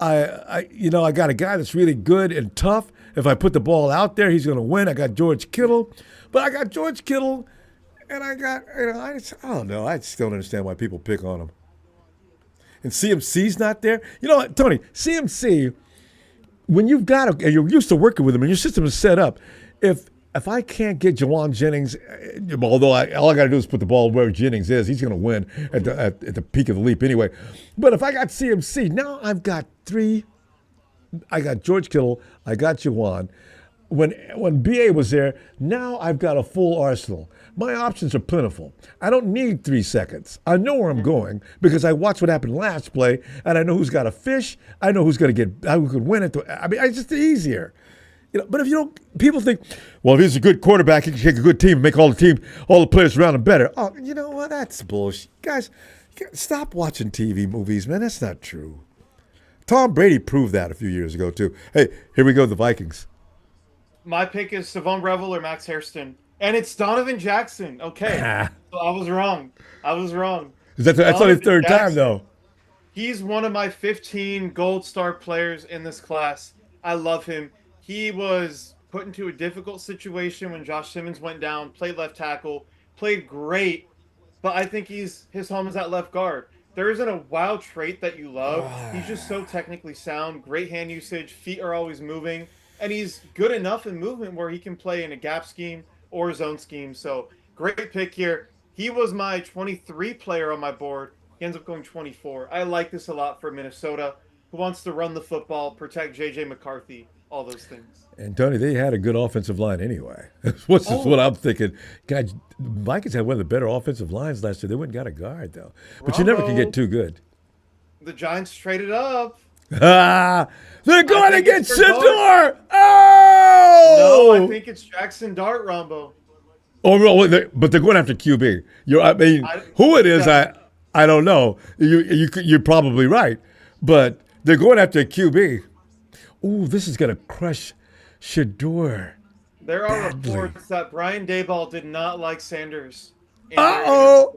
I got a guy that's really good and tough. If I put the ball out there, he's going to win. I got George Kittle, but I got George Kittle, and I don't know. I still don't understand why people pick on him. And CMC's not there. You know what, Tony? CMC, when you've got and you're used to working with him, and your system is set up. If I can't get Jawan Jennings, although all I got to do is put the ball where Jennings is, he's going to win at the peak of the leap anyway. But if I got CMC, now I've got three. I got George Kittle, I got Jawan. When BA was there, now I've got a full arsenal. My options are plentiful. I don't need 3 seconds. I know where I'm going because I watched what happened last play, and I know who's got a fish. I know who's going to who could win it. I mean, it's just easier. But if you don't, people think, well, if he's a good quarterback, he can take a good team, and make all the players around him better. Oh, you know what? That's bullshit, guys. Stop watching TV movies, man. That's not true. Tom Brady proved that a few years ago too. Hey, here we go, the Vikings. My pick is Savon Revel or Max Hairston, and it's Donovan Jackson. Okay, so I was wrong. I was wrong. That's only the Donovan third time Jackson. though. He's one of my 15 gold star players in this class. I love him. He was put into a difficult situation when Josh Simmons went down, played left tackle, played great, but I think his home is at left guard. There isn't a wild trait that you love. He's just so technically sound, great hand usage, feet are always moving, and he's good enough in movement where he can play in a gap scheme or a zone scheme. So great pick here. He was my 23 player on my board. He ends up going 24. I like this a lot for Minnesota, who wants to run the football, protect JJ McCarthy, all those things. And Tony, they had a good offensive line anyway. What's this, what Oh, I'm thinking? God, Vikings had one of the better offensive lines last year. They went and got a guard though, but you never can get Rombo, too good. the Giants traded up. Ah, they're I going think it's against for Dart. Shador. No, I Oh, think it's Jackson Dart, Rombo. oh, well, but they're going after QB. I mean, I who it is, exactly. I don't know. You're probably right, but they're going after a QB. Ooh, this is gonna crush Shador There are badly. reports that Brian Dayball did not like Sanders in Uh their interview, oh.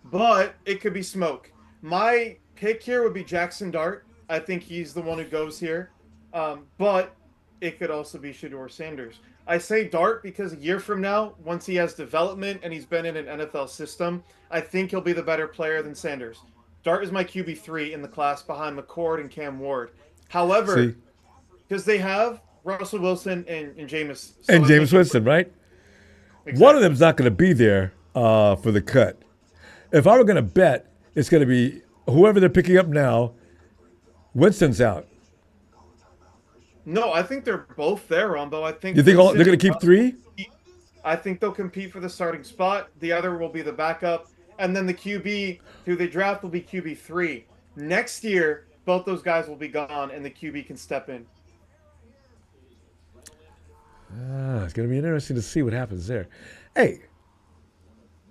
but it could be smoke. My pick here would be Jackson Dart. I think he's the one who goes here, but it could also be Shedeur Sanders. I say Dart because a year from now, once he has development and he's been in an NFL system, I think he'll be the better player than Sanders. Dart is my QB3 in the class behind McCord and Cam Ward. See, However, because they have Russell Wilson and Jameis, so and I James think it Winston, right? One of exactly. them's not going to be there for the cut. If I were going to bet, it's going to be whoever they're picking up now. Winston's out. No, I think they're both there, Rombo. I think You think they're Winston going and to keep Russ will three? compete. I think they'll compete for the starting spot. The other will be the backup, and then the QB who they draft will be QB3. Next year, both those guys will be gone, and the QB can step in. It's going to be interesting to see what happens there. Hey,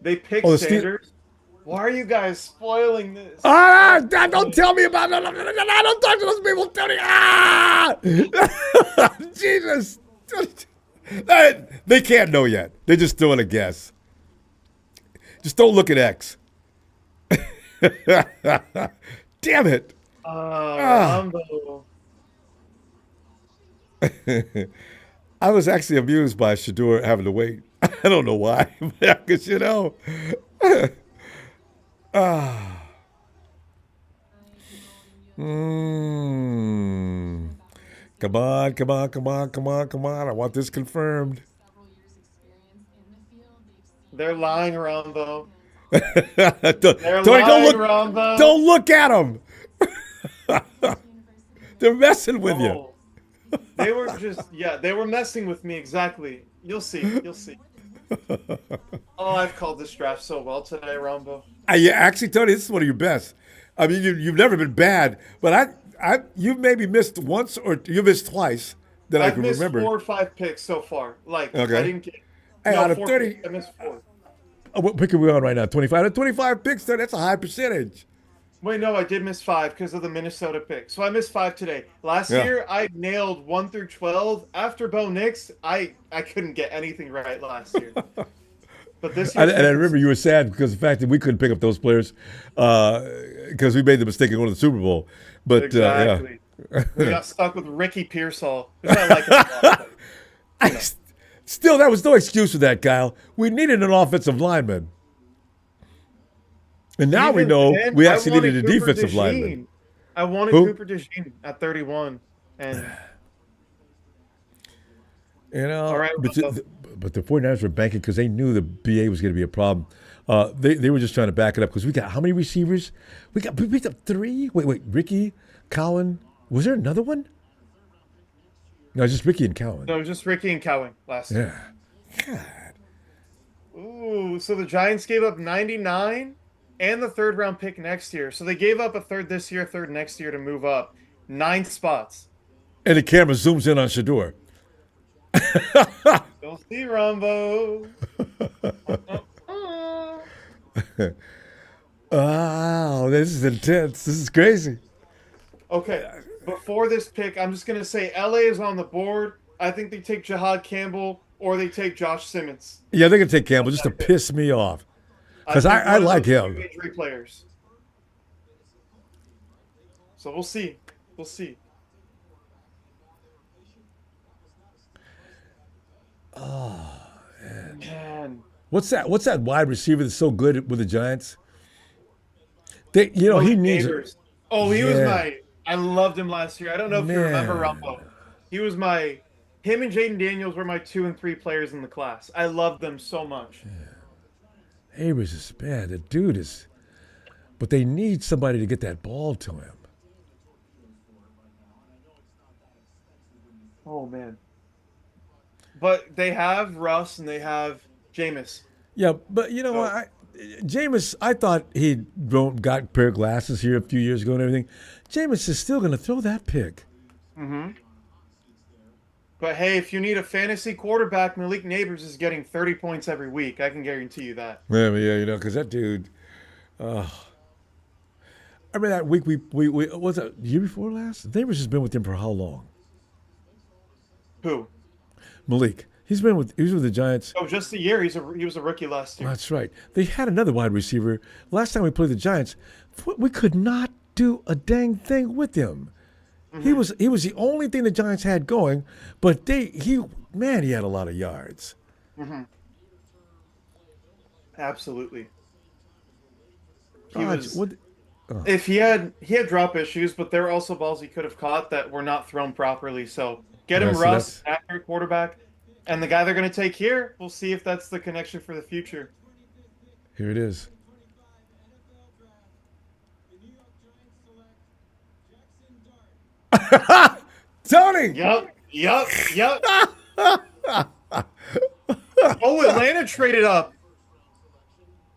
They pick oh, the Steel. Sanders. Why are you guys spoiling this? Why are Ah, you don't spoiling tell me about it. I don't talk to those people. Tony. Ah, Jesus. They can't know yet. They're just doing a guess. Just don't look at X. Damn it. Ah. Rombo. I was actually amused by Shador having to wait. I don't know why. Because, ah. Mm. Come on, come on, come on, come on, come on. I want this confirmed. They're lying, Rombo. They're Tony, lying, Rombo. don't look at them. They're messing with you. Oh. They were just, yeah, they were messing with me exactly. You'll see. You'll see. Oh, I've called this draft so well today, Rombo. Yeah, actually, Tony, this is one of your best. I mean, you've never been bad, but you've maybe missed once or you missed twice that I I've can missed remember. 4 or 5 picks so far. Like I Okay. didn't get Hey, no out of 4 picks. 30, I missed 4. what pick are we on right now? 25. Out of 25 picks, Tony, that's a high percentage. Wait, no, I did miss 5 because of the Minnesota pick. So I missed 5 today. Last Yeah. year, I nailed 1 through 12. After Bo Nix, I couldn't get anything right last year. But this year, And I remember you were sad because of the fact that we couldn't pick up those players because we made the mistake of going to the Super Bowl. But yeah. exactly. We got stuck with Ricky Pearsall, which I like him a lot. But, I, you know, still, that was no excuse for that, Kyle. We needed an offensive lineman. And now we even know then, we I actually wanted needed a Cooper defensive lineman. DeJean. I wanted Who? Cooper DeJean at 31. And all right, But well, the 49ers were banking because they knew the BA was going to be a problem. They were just trying to back it up because we got how many receivers? We picked up 3. Wait, Ricky, Cowan. Was there another one? No, just Ricky and Cowan. no, just Ricky and Cowan last year. Yeah. God. Ooh, so the Giants gave up 99 and the 3rd-round pick next year. So they gave up a 3rd this year, 3rd next year to move up 9 spots. And the camera zooms in on Shedeur. You'll see, Ronbo. Wow, this is intense. This is crazy. Okay, before this pick, I'm just gonna say LA is on the board. I think they take Jahad Campbell or they take Josh Simmons. Yeah, they're going to take Campbell just to piss me off. Because think I one of like those him. two injury players. So we'll see. We'll see. Man. What's that wide receiver that's so good with the Giants? He needs Neighbors. Oh, he was Yeah. I loved him last year. I don't know if you remember Man. Rumbo. He was him and Jaden Daniels were my 2 and 3 players in the class. I loved them so much. Neighbors is bad. The dude is, but they need somebody to get that ball to him. Oh man. But they have Russ and they have Jameis. Yeah, but you know what? Jameis, I thought he'd got a pair of glasses here a few years ago and everything. Jameis is still going to throw that pick. Mm-hmm. But hey, if you need a fantasy quarterback, Malik Neighbors is getting 30 points every week. I can guarantee you that. Yeah, because that dude. I remember that week we was it the year before last? Neighbors has been with him for how long? Who? Malik. He was with the Giants. Oh, just a year. He was a rookie last year. That's right. They had another wide receiver. Last time we played the Giants, we could not do a dang thing with him. Mm-hmm. He was the only thing the Giants had going, but he had a lot of yards. Mm-hmm. Absolutely. If he had drop issues, but there were also balls he could have caught that were not thrown properly. So get him Russ, accurate quarterback, and the guy they're going to take here. We'll see if that's the connection for the future. Here it is. Tony. Yup. Oh, Atlanta traded up.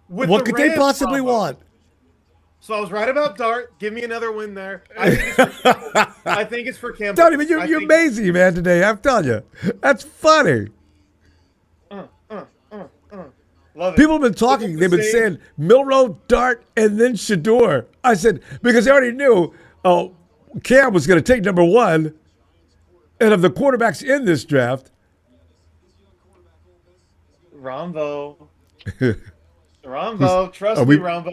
What could they possibly want? So I was right about Dart. Give me another win there. I think it's for Campbell. Tony, but you're amazing, man, today. I'm telling you. That's funny. Love it. People have been talking. They've been saying Milroe, Dart, and then Shedeur. I said, because they already knew Cam was going to take number 1. And of the quarterbacks in this draft, Ronbo, trust me, Ronbo.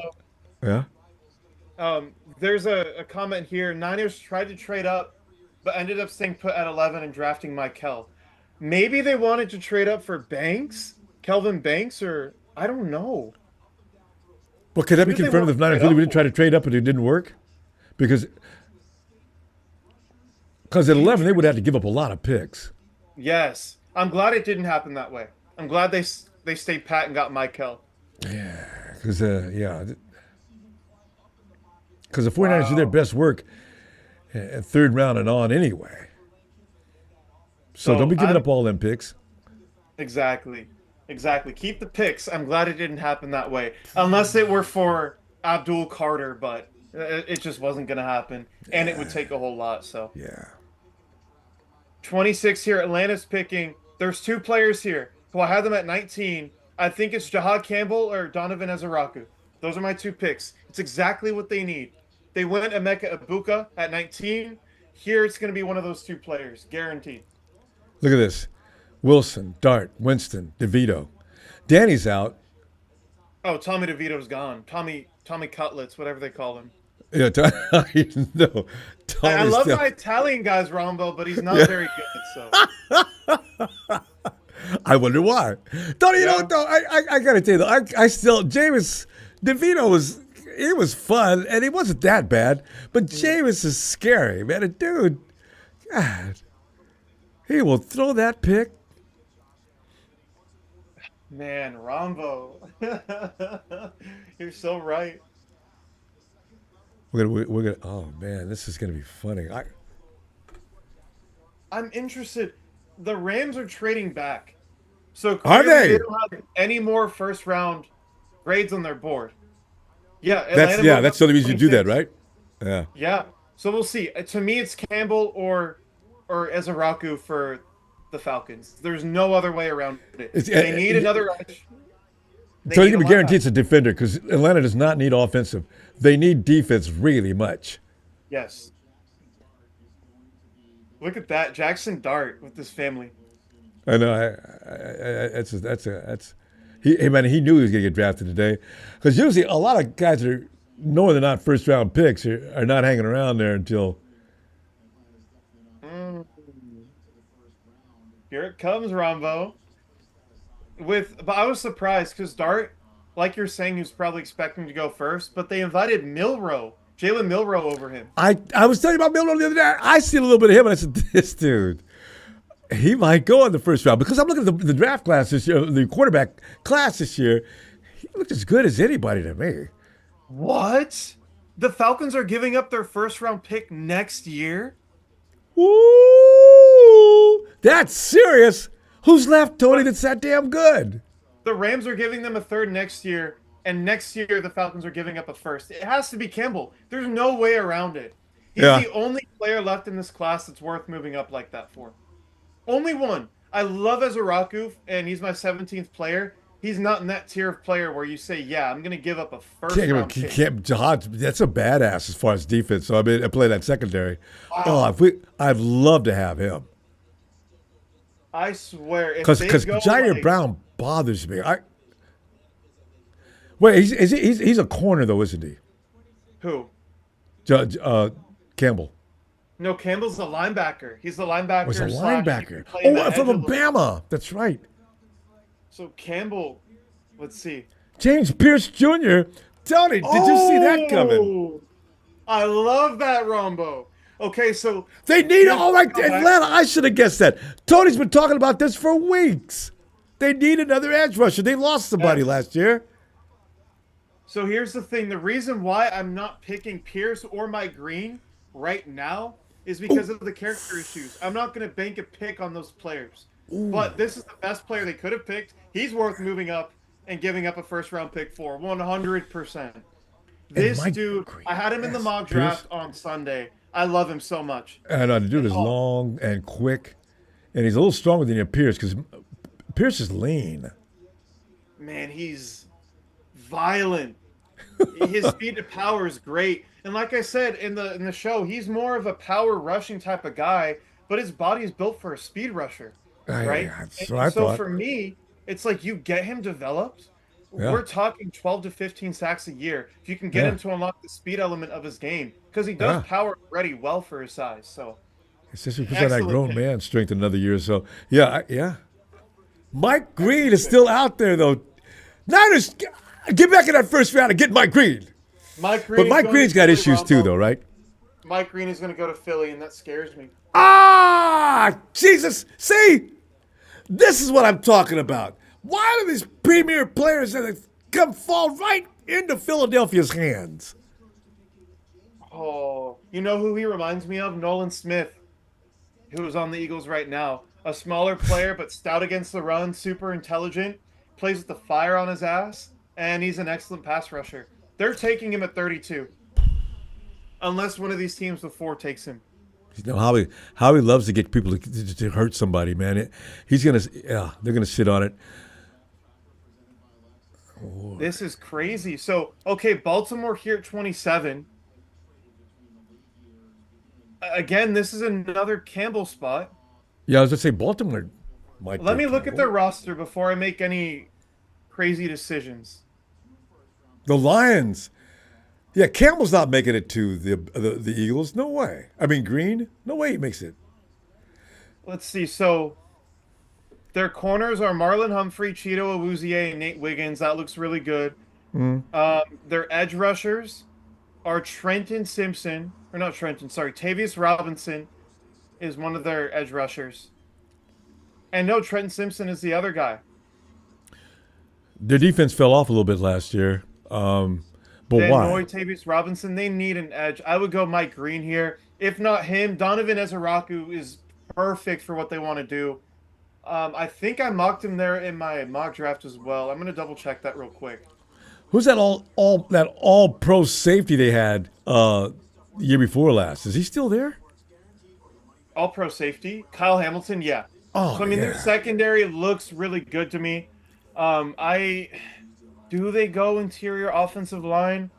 Yeah. There's a comment here. Niners tried to trade up, but ended up staying put at 11 and drafting Michael. Maybe they wanted to trade up for Kelvin Banks, or I don't know. Well, could that be confirmed if Niners really did try to trade up and it didn't work? Because at 11, they would have to give up a lot of picks. Yes. I'm glad it didn't happen that way. I'm glad they stayed pat and got Michael. Yeah, because the 49ers do their best work at 3rd round and on anyway. So don't be giving up all them picks. Exactly. Exactly. Keep the picks. I'm glad it didn't happen that way. Unless it were for Abdul Carter, but it just wasn't going to happen. And it would take a whole lot. So Yeah. 26 here. Atlanta's picking. There's two players here who I had them at 19. I think it's Jahad Campbell or Donovan Ezeraku. Those are my two picks. It's exactly what they need. They went Emeka Ibuka at 19. Here it's going to be one of those two players. Guaranteed. Look at this. Wilson, Dart, Winston, DeVito. Danny's out. Oh, Tommy DeVito's gone. Tommy Cutlets, whatever they call him. Yeah, no. I Tommy's love still, my Italian guys, Ronbo, but he's not Yeah. very good. So I wonder why. Tony, you know yeah, what, though? I got to tell you, though, I still, Jameis, DeVito he was fun, and he wasn't that bad, but Jameis is scary, man. A dude, God, he will throw that pick. man, Ronbo, you're so right. We're gonna, oh, man, this is going to be funny. I'm interested. The Rams are trading back, so Are clearly they they? don't have any more first round grades on their board. Yeah, That's, Atlanta yeah, moved up that's the to only reason you do that, 26. right? Yeah. Yeah, so we'll see. To me, it's Campbell or Ezeraku for the Falcons. There's no other way around it. It's, They need another edge. They so you need a can be guaranteed linebacker. it's a defender because Atlanta does not need offensive. They need defense really much. Yes. Look at that, Jackson Dart with his family. I know. Hey man, he knew he was gonna get drafted today, because usually a lot of guys that are knowing they're not first round picks are not hanging around there until. Mm. Here it comes, Rombo. But I was surprised because Dart, like you're saying, he was probably expecting to go first, but they invited Jalen Milrow over him. I was telling you about Milton the other day. I see a little bit of him, and I said, this dude, he might go in the first round, because I'm looking at the draft class this year, the quarterback class this year. He looked as good as anybody to me. What? The Falcons are giving up their first round pick next year? Ooh, that's serious. Who's left, Tony? That's that damn good. The Rams are giving them a third next year, and next year the Falcons are giving up a first. It has to be Campbell. There's no way around it. He's Yeah. the only player left in this class that's worth moving up like that for. Only one. I love Ezeraku, and he's my 17th player. He's not in that tier of player where you say, yeah, I'm going to give up a first round pick. Jihad, that's a badass as far as defense. So I mean, I play that secondary. Oh, Wow. I'd love to have him, I swear, if because they go Jair like, Brown bothers me. Wait, he's a corner though, isn't he? who? Judge Campbell No, Campbell's the linebacker. He's the was a linebacker slash he linebacker. can play in the Oh, edge from a little bit. Alabama. That's right. So Campbell, let's see. James Pierce Jr. Tony, did you see that coming? Oh, I love that Rombo. Okay, so They need here's all right, the comeback. Atlanta. I should have guessed that. Tony's been talking about this for weeks. They need another edge rusher. They lost somebody Yes. last year. So here's the thing. The reason why I'm not picking Pierce or Mike Green right now is because of the character issues. I'm not going to bank a pick on those players. But this is the best player they could have picked. He's worth moving up and giving up a first round pick for 100%. This Mike dude, Green, I had him in the yes. mock Pierce? draft on Sunday. I love him so much. And the dude is Oh. long and quick, and he's a little stronger than Pierce, because Pierce is lean. Man, he's violent. His speed to power is great. And like I said in the show, he's more of a power rushing type of guy, but his body is built for a speed rusher, right? That's And what I so thought. for me, it's like you get him developed. Yeah. We're talking 12 to 15 sacks a year. If you can get Yeah. him to unlock the speed element of his game, because he does Yeah. power already well for his size. So It's just we put that excellent grown pick. man strength another year or so. Yeah, yeah. Mike Green is still out there though. Niners, get back in that first round and get Mike Green. Mike Green But is Mike going Green's to got Philly, issues too, Rondo. though, right? Mike Green is going to go to Philly, and that scares me. Ah, Jesus! See, this is what I'm talking about. Why do these premier players come fall right into Philadelphia's hands? Oh, you know who he reminds me of? Nolan Smith, who is on the Eagles right now. A smaller player, but stout against the run, super intelligent. plays with the fire on his ass, and he's an excellent pass rusher. They're taking him at 32, unless one of these teams with 4 takes him. You know how he loves to get people to hurt somebody, man. They're gonna sit on it. This is crazy. So, okay, Baltimore here at 27. Again, this is another Campbell spot. Yeah, I was gonna say Baltimore might Let take me look at Campbell. their roster before I make any crazy decisions. The Lions. Yeah, Campbell's not making it to the Eagles. No way. I mean Green. No way he makes it. Let's see. So their corners are Marlon Humphrey, Cheeto Awuzie, and Nate Wiggins. That looks really good. Their edge rushers are Trenton Simpson, or not Trenton, sorry, Tavius Robinson is one of their edge rushers. And no, Trenton Simpson is the other guy. Their defense fell off a little bit last year. But Then why? Noy Tavius Robinson, they need an edge. I would go Mike Green here. If not him, Donovan Ezeraku is perfect for what they want to do. I think I mocked him there in my mock draft as well. I'm gonna double check that real quick. Who's that all pro safety they had the year before last? Is he still there? All pro safety, Kyle Hamilton, yeah. Oh So I mean, their yeah. secondary looks really good to me. I do they go interior offensive line?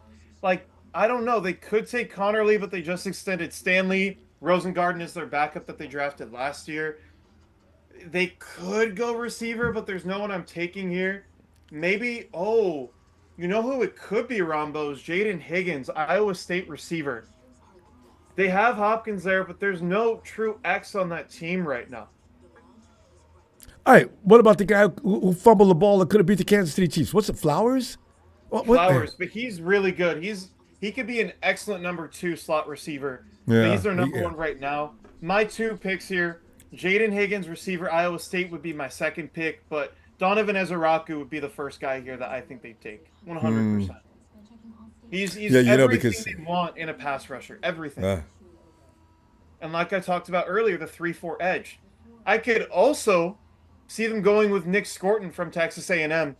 Like I don't know. They could take Connerly, but they just extended Stanley. Rosengarten is their backup that they drafted last year. They could go receiver, but there's no one I'm taking here. Maybe, oh, you know who it could be, Rombo's Jaden Higgins, Iowa State receiver. They have Hopkins there, but there's no true X on that team right now. All right. What about the guy who fumbled the ball that could have beat the Kansas City Chiefs? What's it? Flowers? What? Flowers, but he's really good. He could be an excellent number 2 slot receiver. But Yeah. he's their number Yeah. 1 right now. My 2 picks here, Jaden Higgins, receiver, Iowa State would be my second pick, but Donovan Ezeraku would be the first guy here that I think they take. 100%. He's Yeah. everything Because they want in a pass rusher. Everything. uh, And like I talked about earlier, the 3-4 edge. I could also see them going with Nick Scorton from Texas A&M,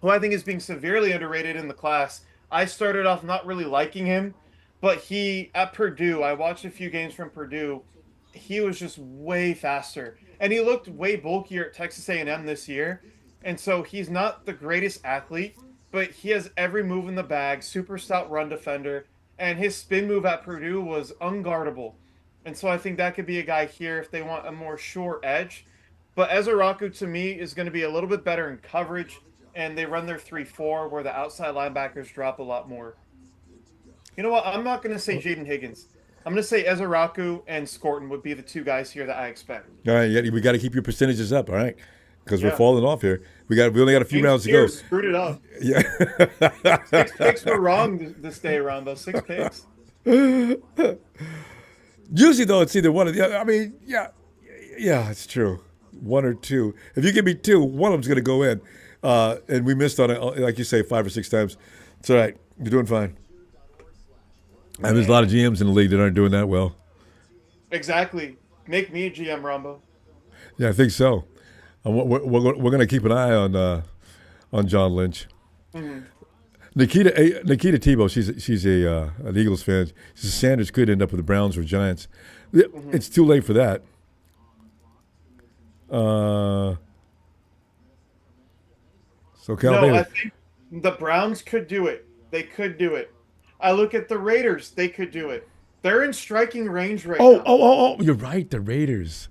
who I think is being severely underrated in the class. I started off not really liking him, but he at Purdue, I watched a few games from Purdue. He was just way faster, and he looked way bulkier at Texas A&M this year. And so he's not the greatest athlete, but he has every move in the bag, super stout run defender, and his spin move at Purdue was unguardable. And so I think that could be a guy here if they want a more sure edge. But Ezeraku to me is going to be a little bit better in coverage, and they run their 3-4 where the outside linebackers drop a lot more. You know what? I'm not going to say Jaden Higgins. I'm going to say Ezeraku and Scorton would be the 2 guys here that I expect. all right. Yeah, we got to keep your percentages up. All right. Because we're Yeah. falling off here. We only got a few James rounds to go. Spears screwed it up. Yeah. 6 picks were wrong this day, Ronbo. 6 picks. Usually though, it's either one or the other. I mean, yeah, it's true. One or two. If you give me two, one of them's going to go in. And we missed on it, like you say, 5 or 6 times. It's all right. You're doing fine. And there's a lot of GMs in the league that aren't doing that well. Exactly. Make me a GM, Rombo. Yeah, I think so. We're going to keep an eye on John Lynch. Nikita Tebow, she's an Eagles fan. She says Sanders could end up with the Browns or Giants. It's too late for that. So Cal No, Bailey. I think the Browns could do it. They could do it. I look at the Raiders. They could do it. They're in striking range right now. Oh! You're right. The Raiders.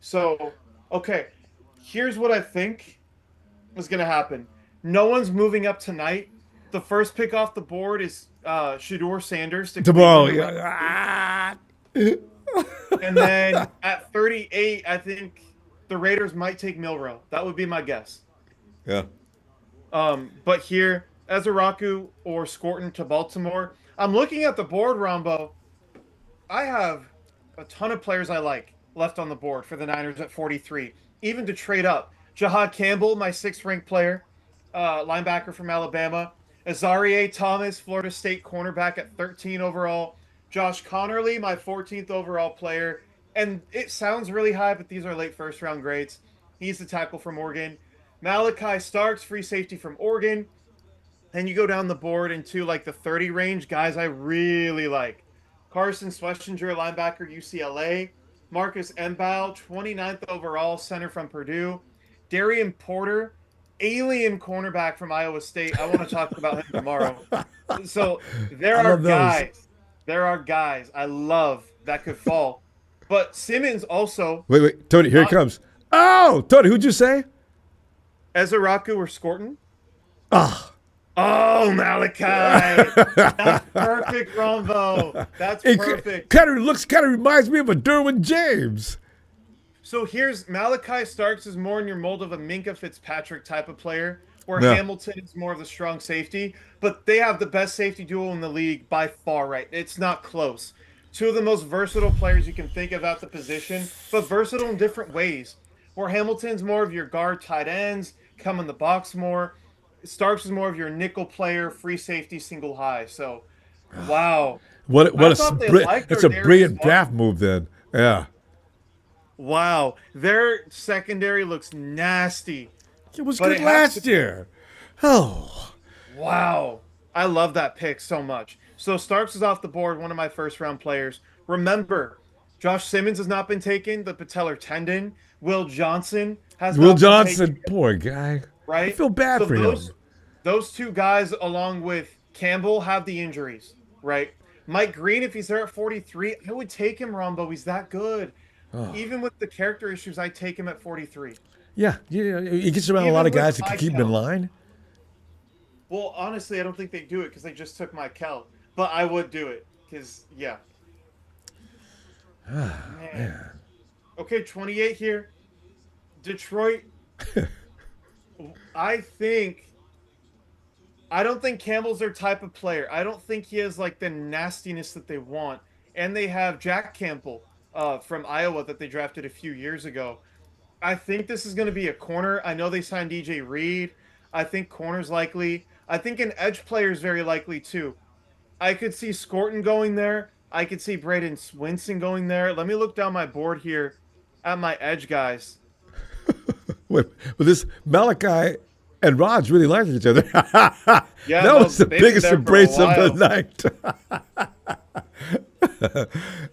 So, okay, here's what I think is going to happen. No one's moving up tonight. The first pick off the board is Shedeur Sanders to Tomorrow. Cleveland. Yeah. And then at 38, I think the Raiders might take Milrow. That would be my guess. Yeah. But here, Ezeraku or Scorton to Baltimore. I'm looking at the board, Rombo. I have a ton of players I like left on the board for the Niners at 43. Even to trade up. Jahad Campbell, my 6th ranked player, linebacker from Alabama. Azarie Thomas, Florida State cornerback at 13 overall. Josh Connerly, my 14th overall player. And it sounds really high, but these are late first round grades. He's the tackle from Oregon. Malachi Starks, free safety from Oregon. Then you go down the board into like the 30 range, guys I really like. Carson Schlesinger, linebacker, UCLA. Marcus Mbow, 29th overall, center from Purdue. Darian Porter, alien cornerback from Iowa State. I want to talk about him tomorrow. So there I are love those. guys. There are guys I love that could fall. But Simmons also Wait, Tony, here it not comes. Oh, Tony, who'd you say? Ezeraku or Scorton. Ah. Oh, Malachi. That's perfect, Ronbo. That's perfect. Kind of reminds me of a Derwin James. So here's Malachi Starks is more in your mold of a Minka Fitzpatrick type of player, where Yeah. Hamilton is more of the strong safety, but they have the best safety duo in the league by far, right? It's not close. Two of the most versatile players you can think of at the position, but versatile in different ways. Where Hamilton's more of your guard tight ends, come in the box more. Starks is more of your nickel player, free safety, single high. So, wow. What I a thought they liked it's our a Darius brilliant draft move then. Yeah. Wow. Their secondary looks nasty, It was but good it has to last year. Oh. wow. I love that pick so much. So Starks is off the board, one of my first round players. Remember, Josh Simmons has not been taken, the patellar tendon. Will Johnson has Will not been taken, Johnson, poor guy. I right? feel bad So for him. those two guys along with Campbell have the injuries, right? Mike Green, if he's there at 43, I would take him, Rombo. He's that good. Oh. Even with the character issues, I take him at 43. Yeah, he gets around a lot Even of with guys that can keep him in Michael. line. Well, honestly, I don't think they do it because they just took Michael. But I would do it because, yeah. Man. Okay, 28 here. Detroit. I think. I don't think Campbell's their type of player. I don't think he has like the nastiness that they want. And they have Jack Campbell from Iowa that they drafted a few years ago. I think this is going to be a corner. I know they signed DJ Reed. I think corner's likely. I think an edge player is very likely too. I could see Scorton going there. I could see Braden Swinson going there. Let me look down my board here at my edge guys. But this Malachi and Raj really like each other. Yeah, That was the they've been biggest there for a embrace of the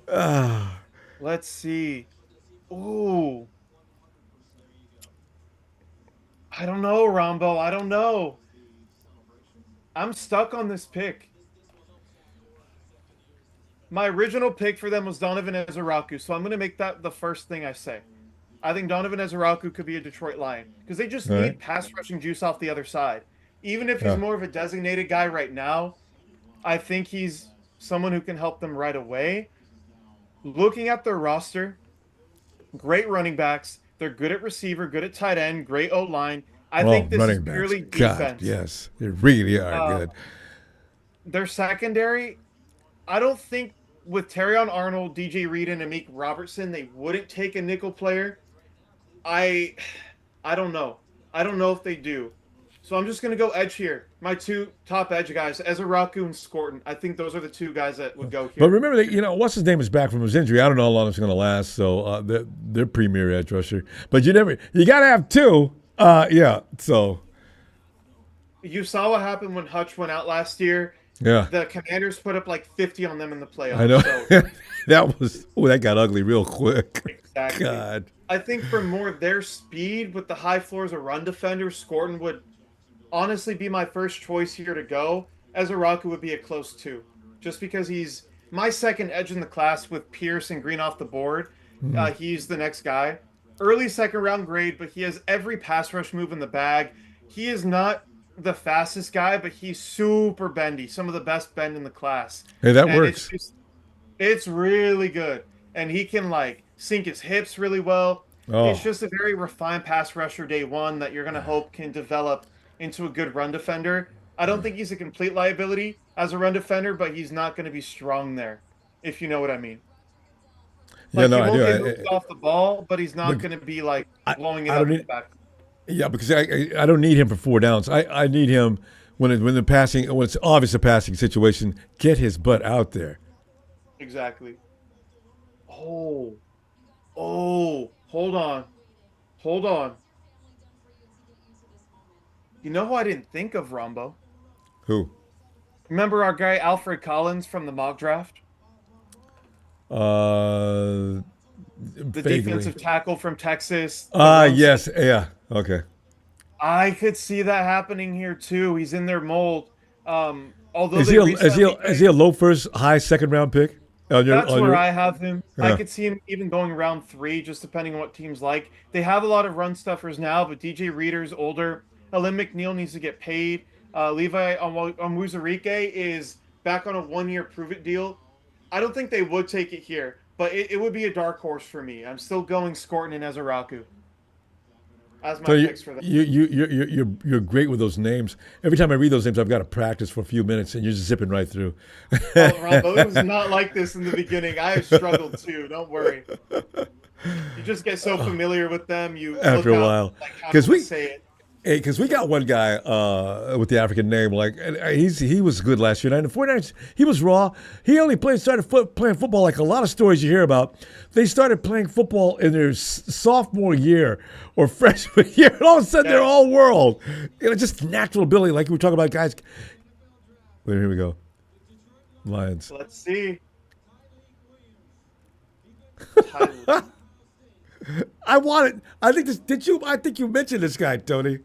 while. night. Let's see. Ooh. I don't know, Rombo. I don't know. I'm stuck on this pick. My original pick for them was Donovan Ezeraku, so I'm going to make that the first thing I say. I think Donovan Ezeraku could be a Detroit Lion because they just All need right. pass rushing juice off the other side. Even if he's Yeah. more of a designated guy right now, I think he's someone who can help them right away. Looking at their roster, great running backs. They're good at receiver, good at tight end, great O line. I Oh, think this is running backs. purely God, defense. yes. They really are Uh, good. Their secondary, I don't think with Terrion Arnold, DJ Reed, and Amik Robertson, they wouldn't take a nickel player. I I don't know. I don't know if they do. So I'm just gonna go edge here. My two top edge guys, Ezeraku and Scorton. I think those are the two guys that would go But here. remember that what's his name is back from his injury. I don't know how long it's going to last. So they're premier edge rusher. But you got to have two. Yeah. So You saw what happened when Hutch went out last year. yeah, The Commanders put up like 50 on them in the playoffs. I know. So that got ugly real quick. exactly. God. I think for more their speed with the high floors of run defenders, Scorton would honestly be my first choice here to go. Ezeraku would be a close two, just because he's my second edge in the class with Pierce and Green off the board. He's the next guy. Early second round grade, but he has every pass rush move in the bag. He is not the fastest guy, but he's super bendy. Some of the best bend in the class. Hey, that And works. it's really good. And he can like sink his hips really well. Oh. It's just a very refined pass rusher day one that you're going to hope can develop into a good run defender. I don't think he's a complete liability as a run defender, but he's not going to be strong there, if you know what I mean. Yeah, Like, no, he I won't do. get moved off the ball, but he's not going to be like blowing it I up don't in the need- back. Yeah, because I don't need him for 4 downs. I need him when it's obvious a passing situation. Get his butt out there. Exactly. Oh, hold on. Hold on. You know who I didn't think of, Rombo? Who? Remember our guy Alfred Collins from the mock draft? Uh, The Vaguely. defensive tackle from Texas, the run Yes, stopper. yeah, okay. I could see that happening here too. He's in their mold. Although Is they he a is he a, recently is he a low first, high second round pick on your That's on where your? I have him. I Yeah. could see him even going round three, just depending on what teams like. They have a lot of run stuffers now, but DJ Reader's older. Alim McNeil needs to get paid. Levi Onwuzurike is back on a 1 year prove it deal. I don't think they would take it here, but it would be a dark horse for me. I'm still going Scorton and Ezaraku as So my picks for that. you're great with those names. Every time I read those names, I've got to practice for a few minutes, and you're just zipping right through. Oh, Rombo, it was not like this in the beginning. I have struggled too. Don't worry. You just get so familiar with them, you After look a out while, like how because to we say it. because we got one guy with the African name, like and he was good last year. And the 49ers, he was raw. He only playing football like a lot of stories you hear about. They started playing football in their sophomore year or freshman year, and all of a sudden they're Yes. all world. Just natural ability, like we were talking about guys. Wait, here we go. Lions. Let's see. Tyler. I want it. I think this. Did you? I think you mentioned this guy, Tony.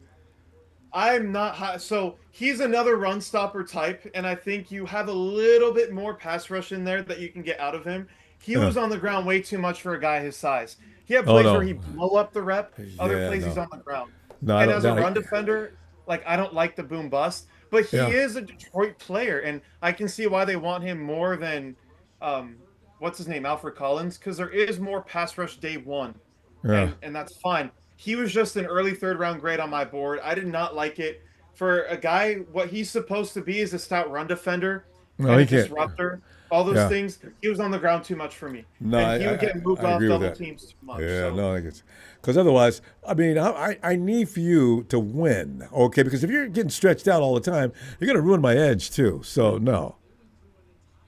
I'm not high. So he's another run stopper type, and I think you have a little bit more pass rush in there that you can get out of him. He Uh, was on the ground way too much for a guy his size. He had oh plays where he no. blow up the rep, other Yeah, plays he's no, on the ground. no. I And don't. as a That, run defender, like I don't like the boom bust, but he yeah, is a Detroit player, and I can see why they want him more than um what's his name, Alfred Collins, because there is more pass rush day one, yeah. and that's fine. He was just an early third round grade on my board. I did not like it for a guy. What he's supposed to be is a stout run defender No, and he a can't. disruptor. All those Yeah. things. He was on the ground too much for me, No, and he would get moved I off agree with double that. teams too much. Yeah, So no, I think it's because otherwise, I mean, I need for you to win, okay? Because if you're getting stretched out all the time, you're gonna ruin my edge too. So no,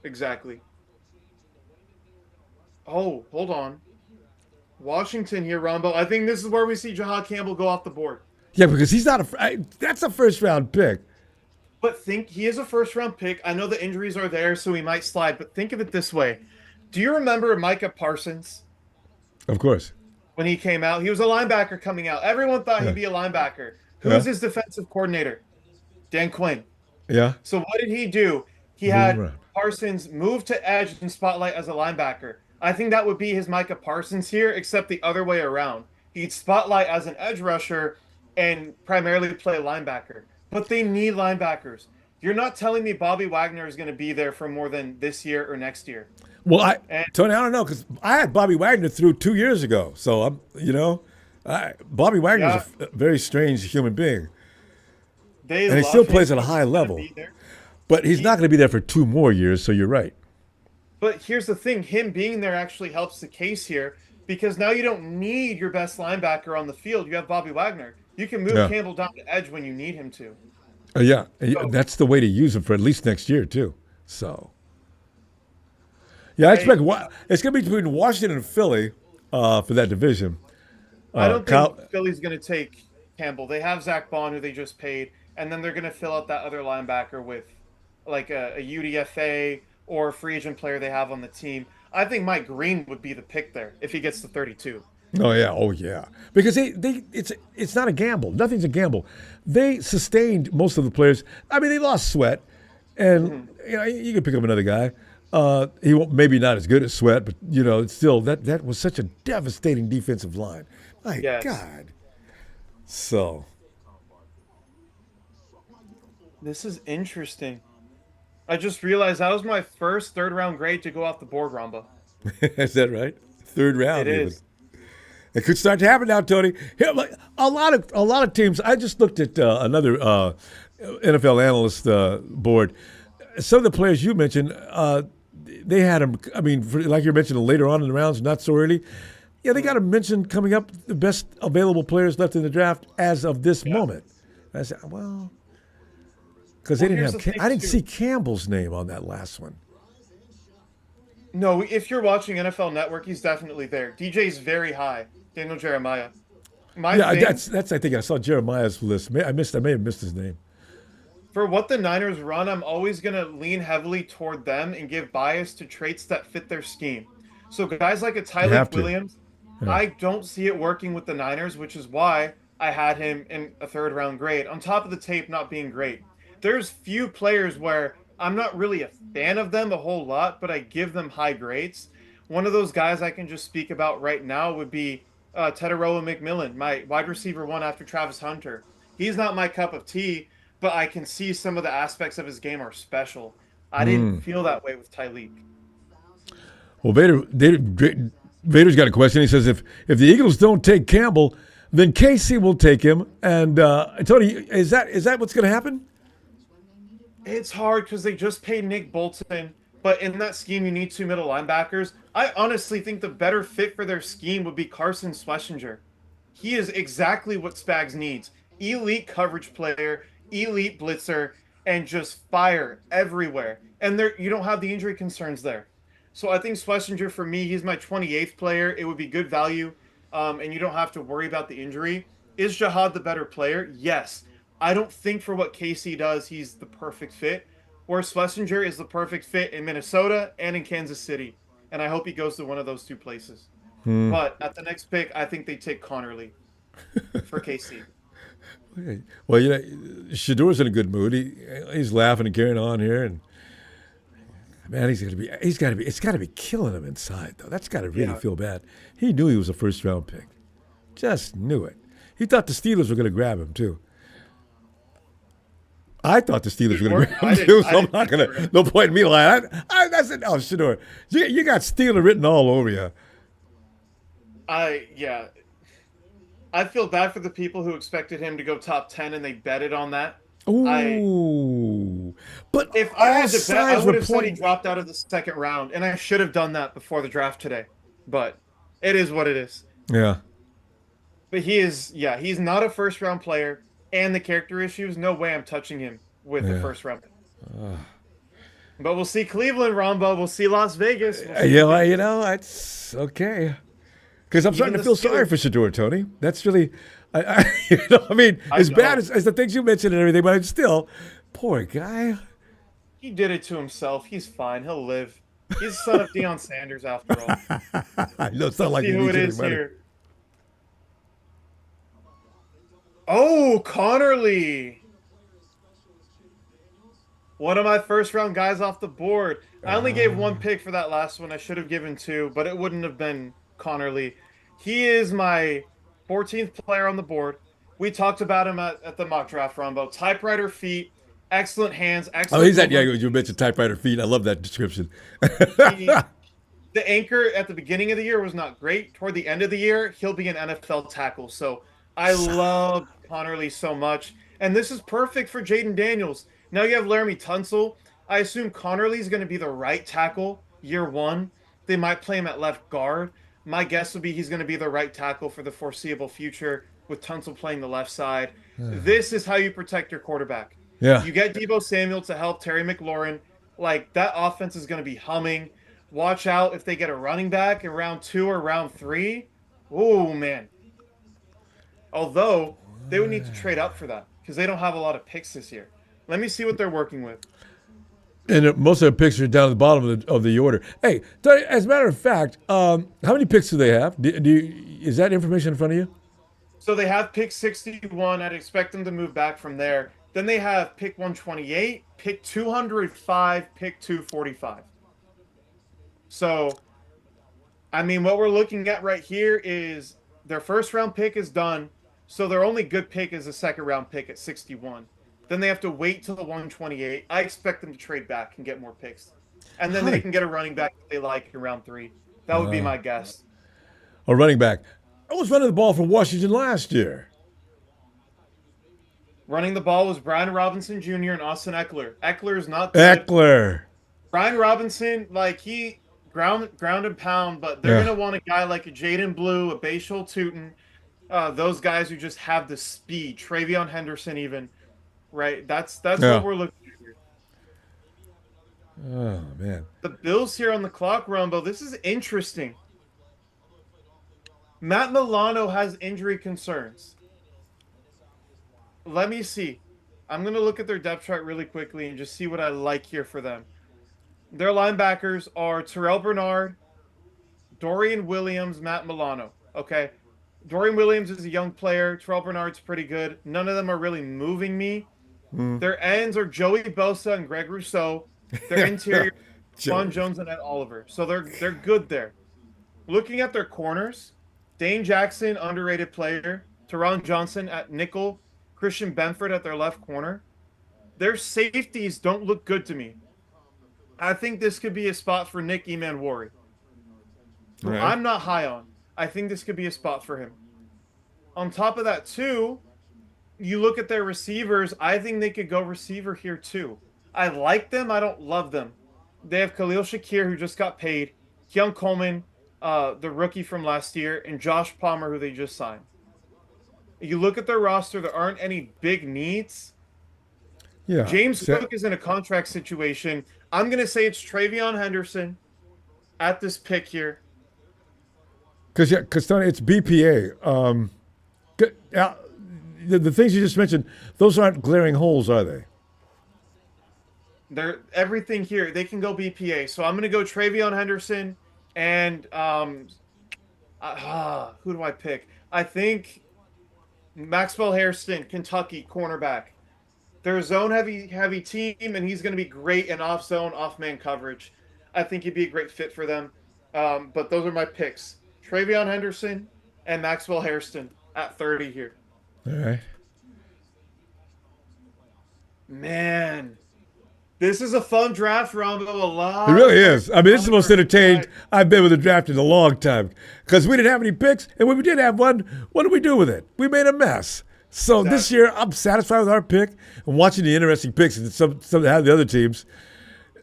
exactly. Oh, hold on. Washington here, Rombo. I think this is where we see Jahad Campbell go off the board. yeah, because he's not that's a first round pick, But think he is a first round pick. I know the injuries are there, so he might slide. But think of it this way: do you remember Micah Parsons of course. when he came out? He was a linebacker coming out. Everyone thought he'd Yeah, be a linebacker. Who yeah, was his defensive coordinator? Dan Quinn. yeah. So what did he do? He Move had around. Parsons move to edge and spotlight as a linebacker. I think that would be his Micah Parsons here, except the other way around. He'd spotlight as an edge rusher and primarily play linebacker. But they need linebackers. You're not telling me Bobby Wagner is going to be there for more than this year or next year. Well, And Tony, I don't know because I had Bobby Wagner through 2 years ago, so Bobby Wagner's yeah, a very strange human being, they and he still love him. plays at a high He's going to level, be there. but he's not He, going to be there for 2 more years. So you're right. but here's the thing, him being there actually helps the case here because now you don't need your best linebacker on the field. You have Bobby Wagner. You can move Yeah. Campbell down to edge when you need him to. Yeah, So that's the way to use him for at least next year too. So yeah, I I expect it's going to be between Washington and Philly for that division. I don't think Kyle, Philly's going to take Campbell. They have Zach Bond, who they just paid, and then they're going to fill out that other linebacker with like a UDFA or a free agent player they have on the team. I think Mike Green would be the pick there if he gets to 32. oh yeah, because it's not a gamble. Nothing's a gamble. They sustained most of the players. I mean, they lost Sweat, and Mhm. you can pick up another guy. He won't, maybe not as good as Sweat, but it's still that was such a devastating defensive line. My Yes. God. So This is interesting. I just realized that was my first third round grade to go off the board, Ramba. is that right? Third It round even. is. It could start to happen now, Tony. Here, like, a lot of teams. I just looked at another NFL analyst board. Some of the players you mentioned, they had them. I mean, like you mentioned later on in the rounds, not so early. Yeah, they got them mentioned coming up. The best available players left in the draft as of this Yeah. moment. I said, well, because they Well, didn't here's have. the thing, I didn't too. see Campbell's name on that last one. No, if you're watching NFL Network, he's definitely there. DJ's very high. Daniel Jeremiah. My Yeah, thing that's. I think I saw Jeremiah's list. I may have missed his name. for what the Niners run, I'm always going to lean heavily toward them and give bias to traits that fit their scheme. So guys like a You have Tyleik to. Williams, Yeah. I don't see it working with the Niners, which is why I had him in a third round grade. On top of the tape not being great. There's few players where I'm not really a fan of them a whole lot, but I give them high grades. One of those guys I can just speak about right now would be Teteroa McMillan, my wide receiver one after Travis Hunter. He's not my cup of tea, but I can see some of the aspects of his game are special. I didn't feel that way with Tyleek. Well, Vader's got a question. He says if the Eagles don't take Campbell, then KC will take him. And Tony, is that what's going to happen? It's hard because they just paid Nick Bolton, but in that scheme, you need two middle linebackers. I honestly think the better fit for their scheme would be Carson Schlesinger. He is exactly what Spags needs. Elite coverage player, elite blitzer, and just fire everywhere. And there you don't have the injury concerns there. So I think Schlesinger for me, he's my 28th player. It would be good value, and you don't have to worry about the injury. Is Jihad the better player? Yes. I don't think for what KC does, he's the perfect fit. Where Schlesinger is the perfect fit in Minnesota and in Kansas City. And I hope he goes to one of those two places. But at the next pick, I think they take Connerly for KC. Okay. Well, Shedeur's in a good mood. He's laughing and carrying on here, and man, it's got to be killing him inside though. That's got to really Yeah. feel bad. He knew he was a first round pick, just knew it. He thought the Steelers were going to grab him too. I thought the Steelers were going to grab him too, so I'm not going to. No point in me lying. That's it. Oh, Shedeur, you got Steeler written all over you. Yeah. I feel bad for the people who expected him to go top 10 and they betted on that. I Ooh, but If I all had to bet, I sides would were have said he pointing. dropped out of the second round, and I should have done that before the draft today. But it is what it is. Yeah. But he is, yeah, he's not a first round player, and the character issues, no way I'm touching him with the Yeah. first round. But we'll see Cleveland, Ronbo. We'll see Las Vegas. We'll see It's okay. Because I'm starting even to the feel sorry Steelers. for Shedeur, Tony. That's really, I mean, I as bad know. as the things you mentioned and everything, but I'm still, poor guy. He did it to himself. He's fine. He'll live. He's the son of Deion Sanders, after all. I know it's not Let's like see he who needs it any is money. here. Oh, Connerly. One of my first round guys off the board. I only gave one pick for that last one. I should have given two, but it wouldn't have been Connerly. He is my 14th player on the board. We talked about him at the mock draft, Rombo. Typewriter feet, excellent hands, Oh, excellent he's that, yeah, movement. you mentioned typewriter feet. I love that description. He, the anchor at the beginning of the year was not great. Toward the end of the year, he'll be an NFL tackle. So I love Connerly so much. And this is perfect for Jaden Daniels. Now you have Laramie Tunsil. I assume Connerly's going to be the right tackle year one. They might play him at left guard. My guess would be he's going to be the right tackle for the foreseeable future with Tunsil playing the left side. This is how you protect your quarterback. Yeah. You get Debo Samuel to help Terry McLaurin. Like, that offense is going to be humming. Watch out if they get a running back in round 2 or round 3. Oh, man. Although, they would need to trade up for that because they don't have a lot of picks this year. Let me see what they're working with. And most of the picks are down at the bottom of the order. Hey, Tony, as a matter of fact, how many picks do they have? Is that information in front of you? So they have pick 61. I'd expect them to move back from there. Then they have pick 128, pick 205, pick 245. So, I mean, what we're looking at right here is their first round pick is done. So their only good pick is a second round pick at 61. Then they have to wait till the 128. I expect them to trade back and get more picks. And then they can get a running back that they like in round 3. That would be my guess. A running back. I was running the ball for Washington last year. Running the ball was Brian Robinson Jr. and Austin Eckler. Eckler is not good. Eckler. Brian Robinson, like he ground and pound, but they're Yeah. gonna want a guy like a Jaden Blue, a Bayshul Tootin, those guys who just have the speed. Travion Henderson, even, right? That's Yeah. what we're looking at here. Oh, man. The Bills here on the clock, Rumbo. This is interesting. Matt Milano has injury concerns. Let me see. I'm going to look at their depth chart really quickly and just see what I like here for them. Their linebackers are Terrell Bernard, Dorian Williams, Matt Milano. Okay. Dorian Williams is a young player. Terrell Bernard's pretty good. None of them are really moving me. Mm. Their ends are Joey Bosa and Greg Rousseau. Their interior, Juan Joey. Jones and Ed Oliver. So they're good there. Looking at their corners, Dane Jackson, underrated player. Teron Johnson at nickel. Christian Benford at their left corner. Their safeties don't look good to me. I think this could be a spot for Nick Emanwari, All who right. I'm not high on. I think this could be a spot for him. On top of that, too, you look at their receivers. I think they could go receiver here, too. I like them. I don't love them. They have Khalil Shakir, who just got paid, Keon Coleman, the rookie from last year, and Josh Palmer, who they just signed. You look at their roster, there aren't any big needs. Yeah. James Cook is in a contract situation. I'm going to say it's Travion Henderson at this pick here. Because Tony, it's BPA. The things you just mentioned, those aren't glaring holes, are they? They're everything here. They can go BPA. So I'm going to go Travion Henderson and who do I pick? I think Maxwell Hairston, Kentucky cornerback. They're a zone heavy team, and he's going to be great in off zone, off man coverage. I think he'd be a great fit for them. But those are my picks: Travion Henderson and Maxwell Hairston at 30 here. All right. Man, this is a fun draft, Ronbo. A lot. It really is. I mean, it's the most entertained I've been with a draft in a long time because we didn't have any picks, and when we did have one, what did we do with it? We made a mess. So this year, I'm satisfied with our pick. I'm watching the interesting picks and some that have the other teams.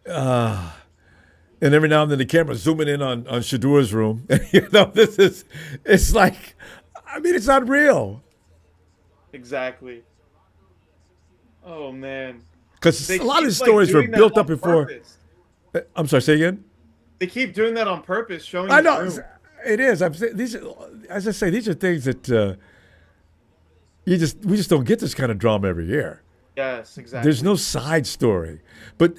And every now and then the camera's zooming in on Shedeur's room. It's like, I mean, it's unreal. Exactly. Oh man, Because they a lot of keep these stories were doing that built up on before. purpose. I'm sorry, say again? They keep doing that on purpose, showing I his know. room. It is. As I say, these are things that we just don't get this kind of drama every year. Yes, exactly. There's no side story. But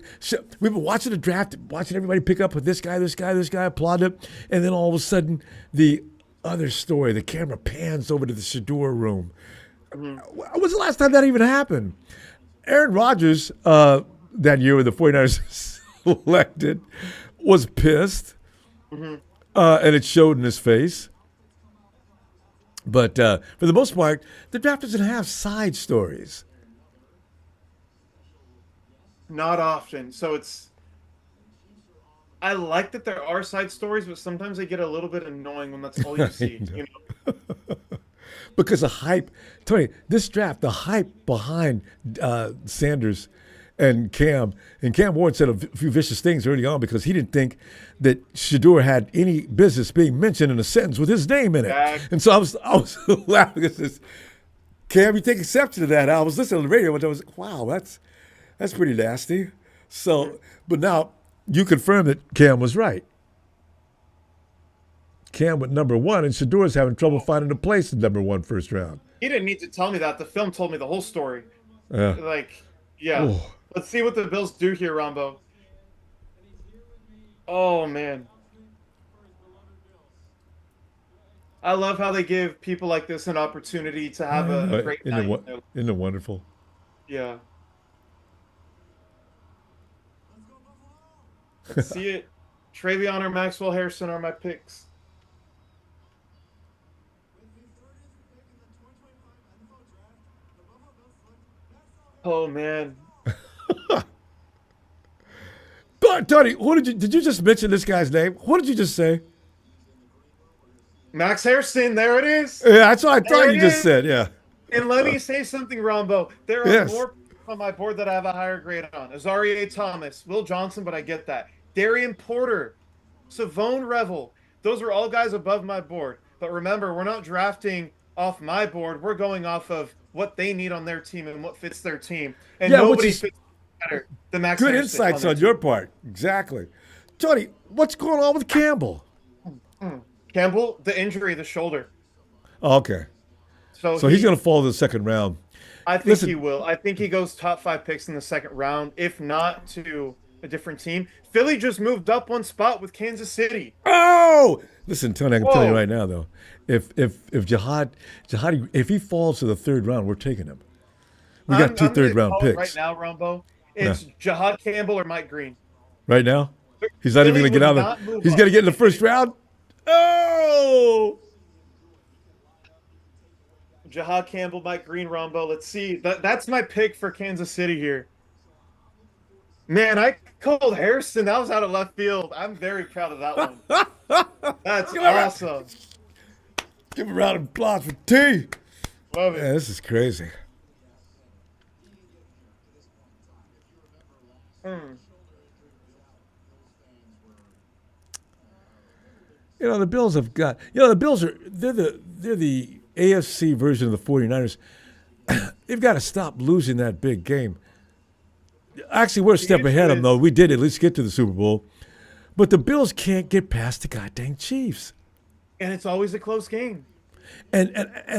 we've been watching the draft, watching everybody pick up with this guy, applaud it, and then all of a sudden the other story, the camera pans over to the Shedeur room. Mhm. When was the last time that even happened? Aaron Rodgers, that year when the 49ers selected, was pissed, Mhm. and it showed in his face. But for the most part, the draft doesn't have side stories. Not often. So it's. I like that there are side stories, but sometimes they get a little bit annoying when that's all you see. know. You know. Because the hype, Tony, this draft, the hype behind Sanders and Cam Ward said a few vicious things early on because he didn't think that Shedeur had any business being mentioned in a sentence with his name in it. Exactly. And so I was laughing at this. Cam, you take exception to that. I was listening to the radio and I was like, wow, that's pretty nasty. So, but now you confirm that Cam was right. Cam went number one, and Shedeur's having trouble finding a place in number one first round. He didn't need to tell me that. The film told me the whole story. Yeah. Like, yeah. Oh. Let's see what the Bills do here, Rombo. Oh man. I love how they give people like this an opportunity to have a great night. Isn't it wonderful? Yeah. Let's see it. Travion or Maxwell Harrison are my picks. Oh man. But Tony, did you just mention this guy's name? What did you just say? Max Harrison, there it is. Yeah, that's what I thought There you it just is. said. Yeah. And let me say something, Rombo. There are Yes. more on my board that I have a higher grade on. Azaria Thomas, Will Johnson, but I get that. Darian Porter, Savone Revel. Those are all guys above my board. But remember, we're not drafting off my board. We're going off of what they need on their team and what fits their team. And Yeah, which nobody is fits better than Max Good Harrison insights their on your part. Exactly. Tony, what's going on with Campbell? team. Campbell, the injury, the shoulder. Oh, okay. So So he's going to fall to the second round. I think he Listen, will. I think he goes top five picks in the second round, if not to a different team. Philly just moved up one spot with Kansas City. oh, listen, Tony, I can tell you Whoa. right now though, if Jihad, if he falls to the third round, we're taking him. We got two I'm third gonna round call it right picks. now, Rombo. Yeah. It's Jahad Campbell or Mike Green. Right now, he's not even Philly going to get would out of. not move He's going up. to get in the first round. Oh, Jahad Campbell, Mike Green, Rombo. Let's see. That's my pick for Kansas City here. Man, I called Harrison. That was out of left field. I'm very proud of that one. That's give awesome. a round of applause for T. Love it. Yeah, this is crazy. Hmm. The Bills have got. The Bills are they're the AFC version of the 49ers. They've got to stop losing that big game. Actually, we're a The step issue ahead of them, though. is, We did at least get to the Super Bowl. But the Bills can't get past the goddamn Chiefs. and it's always a close game. And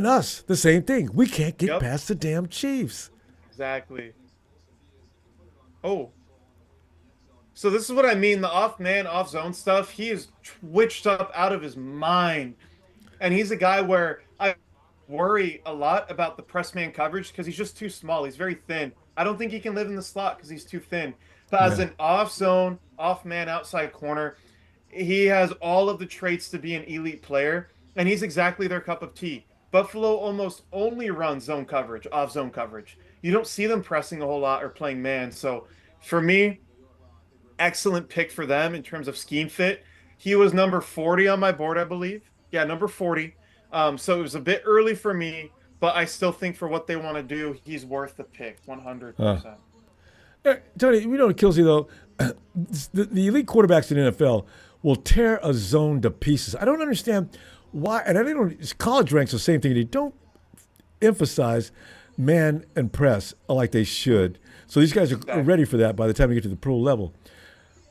us, the same thing. We can't get Yep, past the damn Chiefs. exactly. Oh, so this is what I mean. The off man, off zone stuff. He is twitched up out of his mind. And he's a guy where I worry a lot about the press man coverage because he's just too small. He's very thin. I don't think he can live in the slot because he's too thin. But as Yeah. an off zone, off man, outside corner, he has all of the traits to be an elite player, and he's exactly their cup of tea. Buffalo almost only runs zone coverage, off zone coverage. You don't see them pressing a whole lot or playing man. So for me, excellent pick for them in terms of scheme fit. He was number 40 on my board, I believe. Yeah, number 40. So it was a bit early for me, but I still think for what they want to do, he's worth the pick, Uh, 100%. Tony, you know what kills you, though? The elite quarterbacks in the NFL will tear a zone to pieces. I don't understand why. And I don't. College ranks the same thing. They don't emphasize man and press like they should. So these guys are Exactly. ready for that by the time you get to the pro level.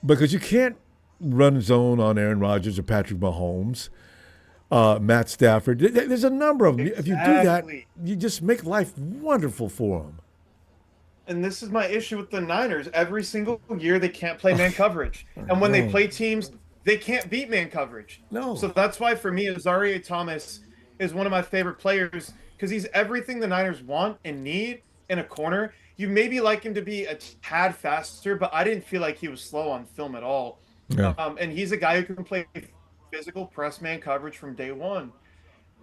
Because you can't run zone on Aaron Rodgers or Patrick Mahomes, Matt Stafford. There's a number of them. If you do that, Exactly. you just make life wonderful for them. And this is my issue with the Niners. Every single year, they can't play man coverage. And when they No, play teams, they can't beat man coverage. So no. that's why, for me, Azaria Thomas is one of my favorite players because he's everything the Niners want and need in a corner. You maybe like him to be a tad faster, but I didn't feel like he was slow on film at all. Yeah. And he's a guy who can play physical press man coverage from day one.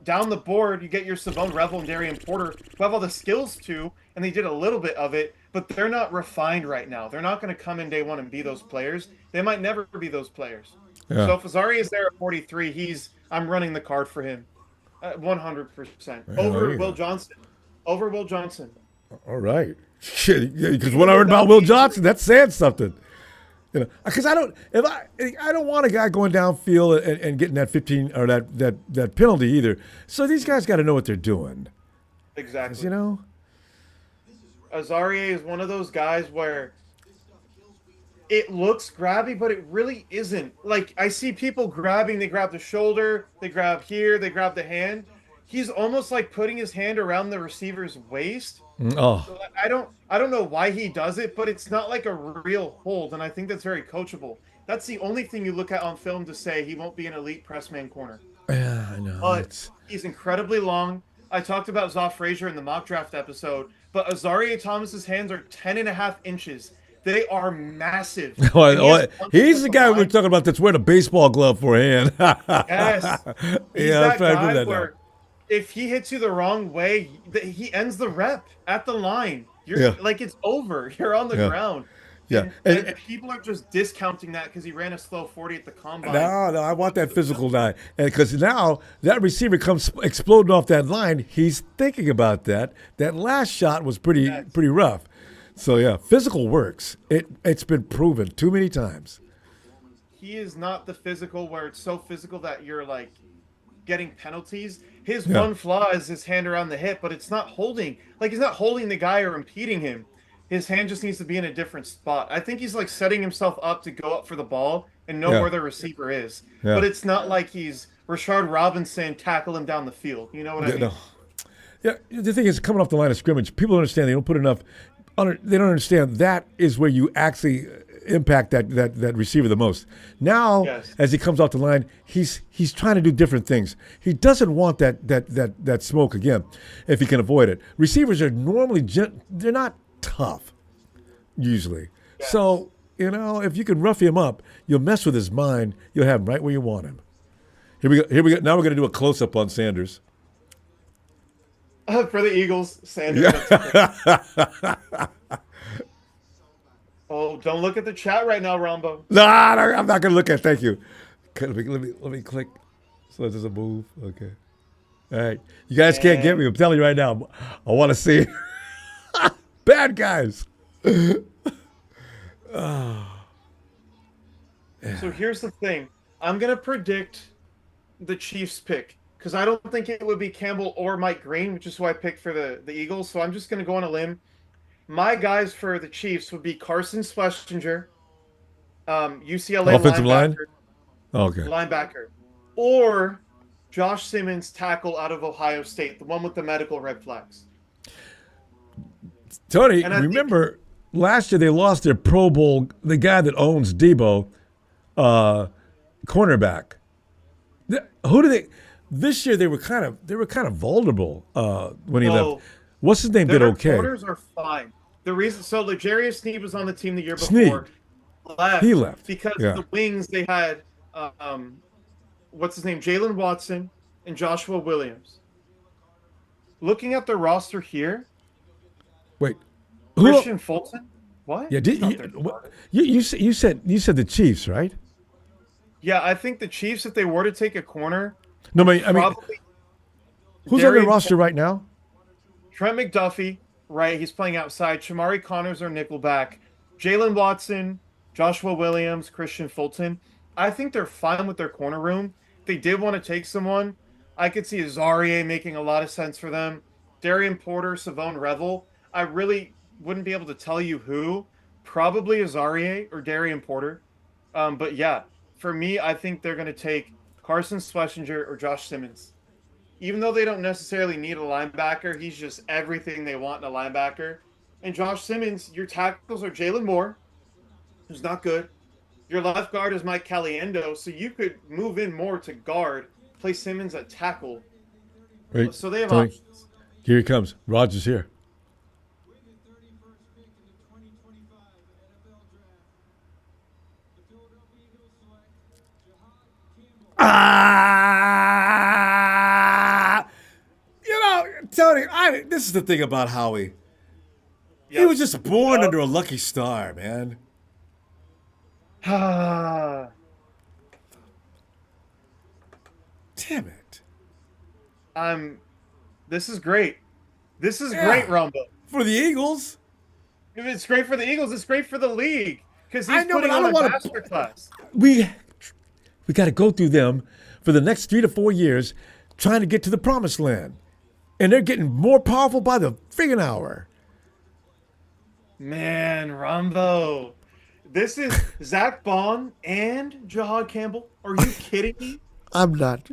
Down the board, you get your Savone Revel and Darian Porter, who have all the skills too, and they did a little bit of it, but they're not refined right now. They're not going to come in day one and be those players. They might never be those players. Yeah. So if Azari is there at 43, I'm running the card for him, 100% Yeah, there over you Will go. Johnson. Over Will Johnson. All right. Shit, because what I Even heard about without Will the Johnson, injury. that's saying something. Because I don't want a guy going downfield and getting that 15 or that penalty either. So these guys got to know what they're doing. 'Cause, Exactly. Azarie is one of those guys where it looks grabby, but it really isn't. Like I see people grabbing, they grab the shoulder, they grab here, they grab the hand. He's almost like putting his hand around the receiver's waist. Oh, So I don't know why he does it, but it's not like a real hold, and I think that's very coachable. That's the only thing you look at on film to say he won't be an elite press man corner. yeah, I know. But he's incredibly long. I talked about Zoff Frazier in the mock draft episode, but Azaria Thomas's hands are 10 and a half inches. They are massive. And he has punches He's at the the guy we were line. talking about that's wearing a baseball glove for a hand. Yes. He's Yeah, I'm that trying to do guy that now. where if he hits you the wrong way, he ends the rep at the line. You're Yeah, like it's over. You're on the yeah, ground. yeah. And people are just discounting that because he ran a slow 40 at the combine. No, I want that physical guy. And because now that receiver comes exploding off that line, he's thinking about that. That last shot was Yes. pretty rough. So yeah, physical works. It's been proven too many times. He is not the physical where it's so physical that you're like getting penalties. His Yeah. one flaw is his hand around the hip, but it's not holding. Like he's not holding the guy or impeding him. His hand just needs to be in a different spot. I think he's like setting himself up to go up for the ball and know Yeah. where the receiver is. Yeah. But it's not like he's Rashard Robinson, tackle him down the field. You know what I Yeah, mean? no. Yeah, the thing is, coming off the line of scrimmage, people don't understand. They don't put enough. They don't understand that is where you actually impact that receiver the most. Now, Yes. as he comes off the line, he's trying to do different things. He doesn't want that smoke again, if he can avoid it. Receivers are normally they're not tough usually. Yes. So if you can rough him up, you'll mess with his mind. You'll have him right where you want him. Here we go. Here we go. Now we're going to do a close up on Sanders. For the Eagles, Sanders. Yeah. Oh, don't look at the chat right now, Ronbo. No, I'm not going to look at it. Thank you. Okay, let me click. So there's a move. Okay. All right. You guys can't get me. I'm telling you right now. I want to see bad guys. So here's the thing. I'm going to predict the Chiefs pick because I don't think it would be Campbell or Mike Green, which is who I picked for the Eagles. So I'm just going to go on a limb. My guys for the Chiefs would be Carson Schlesinger, UCLA Offensive line? Okay. linebacker, or Josh Simmons, tackle out of Ohio State, the one with the medical red flags. Tony, And I remember last year they lost their Pro Bowl, the guy that owns Debo, cornerback. Who do they? This year they were kind of vulnerable when he No. left. What's his name? Did Their okay. corners are fine. The reason, so L'Jarius Sneed was on the team the year Sneed. before. He left. Because Yeah. the wings they had, what's his name, Jalen Watson and Joshua Williams. Looking at the roster here, Wait. Christian Fulton. What? Yeah. He's not their starter. You said the Chiefs, right? Yeah, I think the Chiefs, if they were to take a corner, No, I mean, probably who's on their Darian roster right now? Trent McDuffie, right? He's playing outside. Shamari Connors or nickelback. Jalen Watson, Joshua Williams, Christian Fulton. I think they're fine with their corner room. If they did want to take someone, I could see Azarie making a lot of sense for them. Darian Porter, Savone Revel. I really wouldn't be able to tell you who. Probably Azarie or Darian Porter. But yeah, for me, I think they're going to take Carson Schlesinger or Josh Simmons. Even though they don't necessarily need a linebacker, he's just everything they want in a linebacker. And Josh Simmons, your tackles are Jalen Moore, who's not good. Your left guard is Mike Caliendo, so you could move in more to guard, play Simmons at tackle. Wait, So they have Tony, options. here he comes. Roger's here. Tony, this is the thing about Howie. He Yep. was just born under a lucky star, man. Ah, Damn it. this is great. This is Yeah. great, Rumbo. For the Eagles. If it's great for the Eagles, it's great for the league. Because I he's know, putting but I on a don't wanna- masterclass. We got to go through them for the next 3 to 4 years trying to get to the promised land. And they're getting more powerful by the friggin' hour. Man, Rumbo. This is Zach Bond and Jahad Campbell. Are you kidding me? I'm not.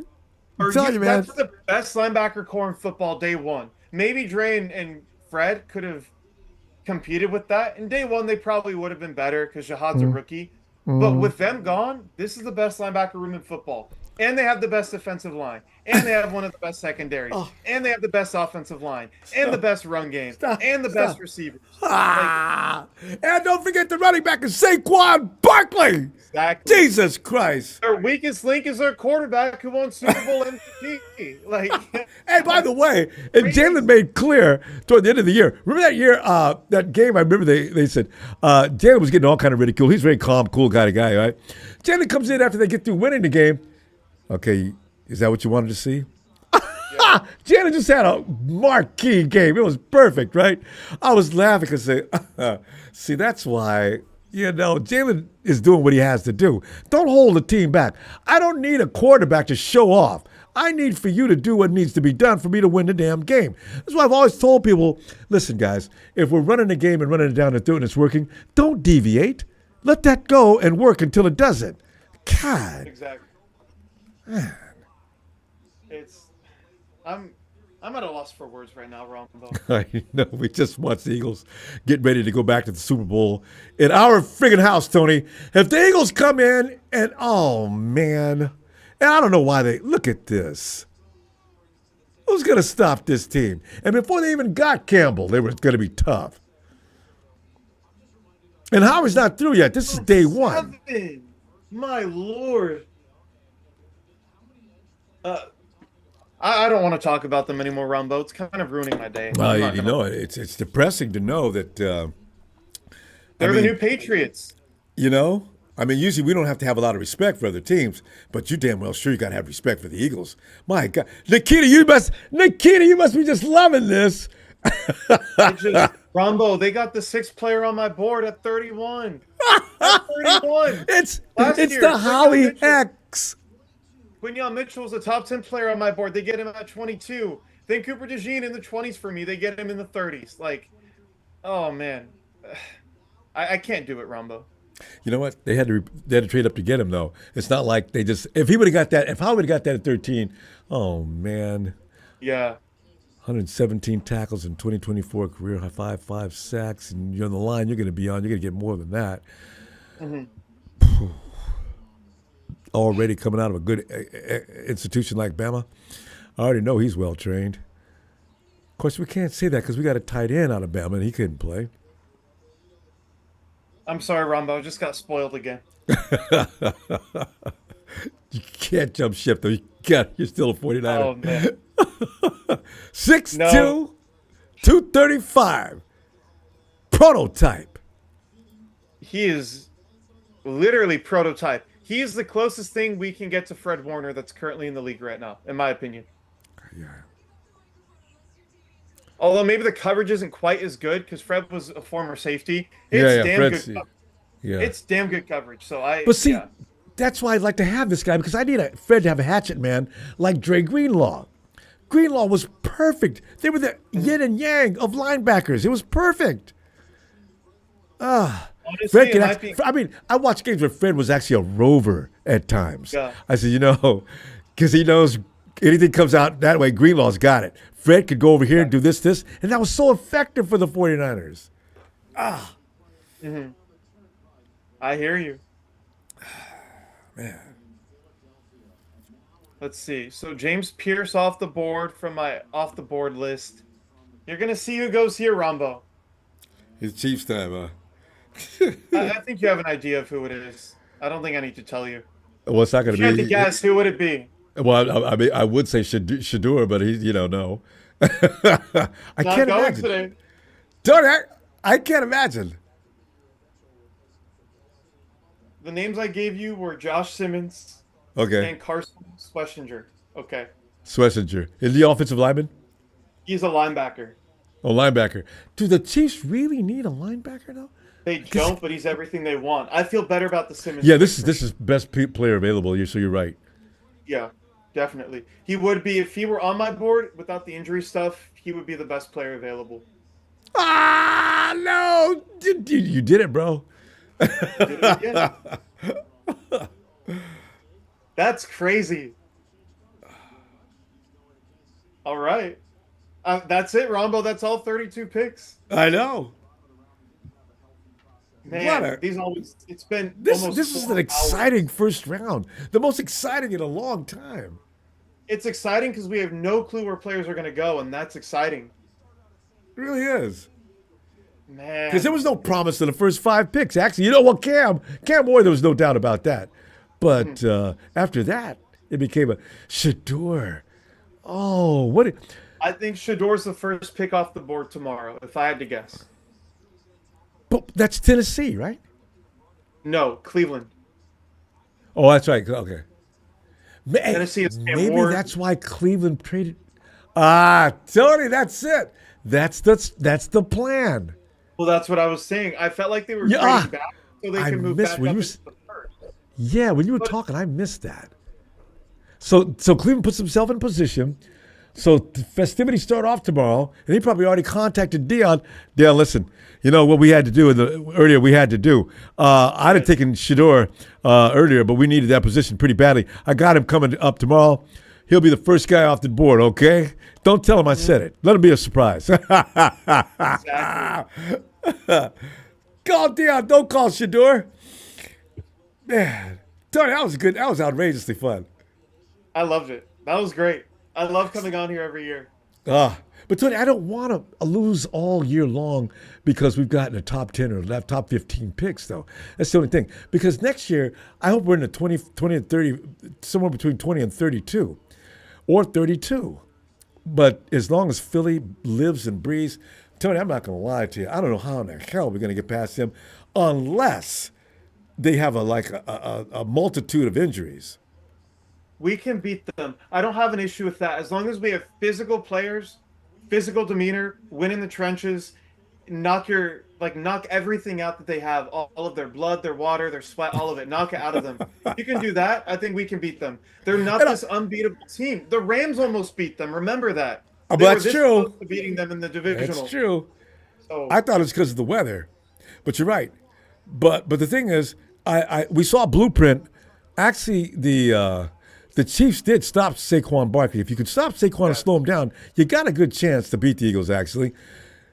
Are telling you, man. That's the best linebacker core in football day one. Maybe Dre and Fred could have competed with that. In day one, they probably would have been better because Jahad's a rookie. But with them gone, this is the best linebacker room in football. And they have the best defensive line. And they have one of the best secondaries. And they have the best offensive line. And the best run game. And the best receivers. And don't forget the running back is Saquon Barkley. Exactly. Jesus Christ. Their weakest link is their quarterback who won Super Bowl MVP. Like, Hey, by the way, and Jalen made clear toward the end of the year. Remember that year, that game? I remember they said Jalen was getting all kind of ridicule. He's a very calm, cool kind of guy, right? Jalen comes in after they get through winning the game. Okay, is that what you wanted to see? Jalen just had a marquee game. It was perfect, right? I was laughing because, see, that's why, Jalen is doing what he has to do. Don't hold the team back. I don't need a quarterback to show off. I need for you to do what needs to be done for me to win the damn game. That's why I've always told people, listen, guys, if we're running a game and running it down and through and it's working, don't deviate. Let that go and work until it doesn't. God. Exactly. Man. It's I'm I'm at a loss for words right now, Ronbo. I know. We just watched the Eagles get ready to go back to the Super Bowl in our friggin' house, Tony. If the Eagles come in and, oh, man. And I don't know why they, look at this. Who's going to stop this team? And before they even got Campbell, they were going to be tough. And Howard's not through yet. This is day one. My Lord. I don't want to talk about them anymore, Ronbo. It's kind of ruining my day. Well, you know, it's depressing to know that. They're the new Patriots. You know, I mean, usually we don't have to have a lot of respect for other teams, but you damn well sure you got to have respect for the Eagles. My God, Nikita, you must be just loving this. Ronbo, they got the 6th player on my board at 31. At 31. It's the Howie X. Quinyon Mitchell was a top 10 player on my board. They get him at 22. Then Cooper DeJean in the 20s for me. They get him in the 30s. Like, oh man, I can't do it, Ronbo. You know what? They had to trade up to get him though. It's not like they just. If Howie would have got that at 13, oh man. Yeah. 117 tackles in 2024 career high, 5 sacks, and you're on the line. You're going to be on. You're going to get more than that. Mm-hmm. Already coming out of a good institution like Bama, I already know he's well trained. Of course, we can't say that because we got a tight end out of Bama and he couldn't play. I'm sorry, Ronbo. I just got spoiled again. You can't jump ship though. You're still a 49er. Oh man. 6'2", 235. Prototype. He is literally prototype. He is the closest thing we can get to Fred Warner that's currently in the league right now, in my opinion. Yeah. Although maybe the coverage isn't quite as good because Fred was a former safety. It's damn good coverage. Yeah. It's damn good coverage. But see, that's why I'd like to have this guy because I need a Fred to have a hatchet man like Dre Greenlaw. Greenlaw was perfect. They were the yin and yang of linebackers. It was perfect. Honestly, Fred I watched games where Fred was actually a rover at times. Yeah. I said, because he knows anything comes out that way, Greenlaw's got it. Fred could go over here and do this, and that was so effective for the 49ers. Mm-hmm. I hear you. Man. Let's see. So James Pierce off the board from my off the board list. You're going to see who goes here, Ronbo. It's Chiefs time, huh? I think you have an idea of who it is. I don't think I need to tell you. Well, it's not going to be. You have to guess. Who would it be? Well, I mean, I would say Shedeur, but he's, no. I can't imagine. Today. Tony, I can't imagine. The names I gave you were Josh Simmons Okay. and Carson Schlesinger. Okay. Schlesinger. Is he offensive lineman? He's a linebacker. Oh, linebacker. Do the Chiefs really need a linebacker, though? They don't, but he's everything they want. I feel better about the Simmons. Yeah, this is best player available, so you're right. Yeah, definitely. He would be, if he were on my board without the injury stuff, he would be the best player available. Ah, no. You did it, bro. That's crazy. All right. That's it, Ronbo. That's all 32 picks. I know. Man, it's been this almost is an exciting first round. The most exciting in a long time. It's exciting because we have no clue where players are going to go, and that's exciting. It really is. Man. Because there was no promise to the first 5 picks. Actually, Cam Moore, there was no doubt about that. But after that, it became a Shedeur. Oh, what? I think Shedeur's the first pick off the board tomorrow, if I had to guess. But that's Tennessee, right? No, Cleveland. Oh, that's right. Okay. Tennessee is Cam maybe Ward. that's why Cleveland traded. Tony, that's it. That's the plan. Well, that's what I was saying. I felt like they were trading back so they could move back up into the first. Yeah, when you were talking, I missed that. So Cleveland puts himself in position. So the festivities start off tomorrow, and he probably already contacted Dion. Dion, listen, you know what we had to do earlier. We had to do. I'd have taken Shedeur earlier, but we needed that position pretty badly. I got him coming up tomorrow. He'll be the first guy off the board. Okay, don't tell him I said it. Let him be a surprise. Exactly. Call Dion. Don't call Shedeur. Man, Tony, that was good. That was outrageously fun. I loved it. That was great. I love coming on here every year. But Tony, I don't want to lose all year long because we've gotten a top 10 or top 15 picks, though. That's the only thing. Because next year, I hope we're in the 20 and 30, somewhere between 20 and 32 or 32. But as long as Philly lives and breathes, Tony, I'm not going to lie to you. I don't know how in the hell we're going to get past them unless they have a multitude of injuries. We can beat them. I don't have an issue with that. As long as we have physical players, physical demeanor, win in the trenches, knock everything out that they have, all of their blood, their water, their sweat, all of it, knock it out of them. If you can do that, I think we can beat them. They're not this unbeatable team. The Rams almost beat them. Remember that. Oh, They but were that's this true. close to beating them in the divisional. That's true. So I thought it was because of the weather, but you're right. But the thing is, we saw a blueprint. Actually, the Chiefs did stop Saquon Barkley. If you could stop Saquon and slow him down, you got a good chance to beat the Eagles, actually.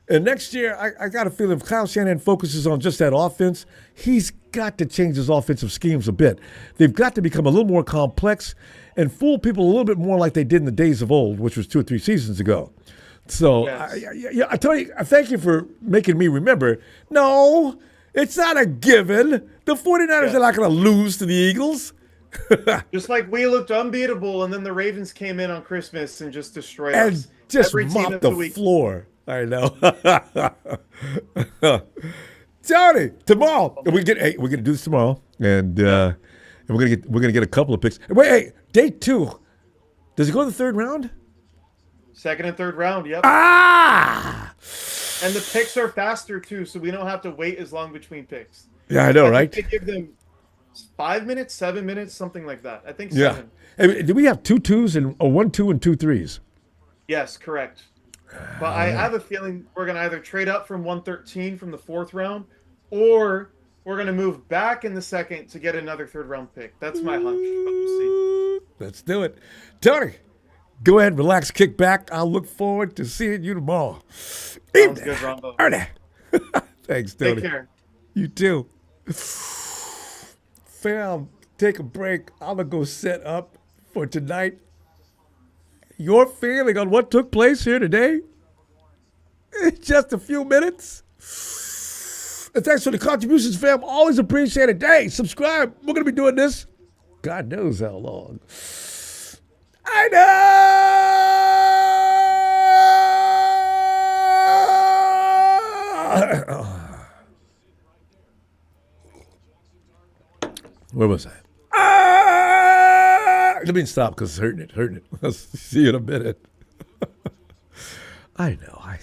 And next year, I got a feeling if Kyle Shanahan focuses on just that offense, he's got to change his offensive schemes a bit. They've got to become a little more complex and fool people a little bit more like they did in the days of old, which was 2 or 3 seasons ago. So, yes. I tell you, I thank you for making me remember. No, it's not a given. The 49ers are not going to lose to the Eagles. Just like we looked unbeatable, and then the Ravens came in on Christmas and just destroyed And us. just Every team mopped of the week. floor. I know. Tony, tomorrow we're gonna do this tomorrow, and we're gonna get a couple of picks. Wait, hey, day 2. Does it go to the 3rd round? Second and third round, yep. Ah! And the picks are faster too, so we don't have to wait as long between picks. Yeah, I know, I right? think they give them 5 minutes, 7 minutes, something like that. I think Yeah. 7. Hey, do we have 2 2s and 1 2 and 2 3s? Yes, correct. But I have a feeling we're going to either trade up from 113 from the 4th round, or we're going to move back in the 2nd to get another 3rd round pick. That's my hunch. But we'll see. Let's do it. Tony, go ahead, relax, kick back. I'll look forward to seeing you tomorrow. Sounds Evening. good, Ronbo. Ernie. Thanks, Tony. Take care. You too. Fam, take a break. I'm going to go set up for tonight. Your feeling on what took place here today in just a few minutes. And thanks for the contributions, fam. Always appreciate it. Hey, subscribe. We're going to be doing this God knows how long. I know! Where was I? Let me stop because it's hurting it. I'll see you in a minute. I know. I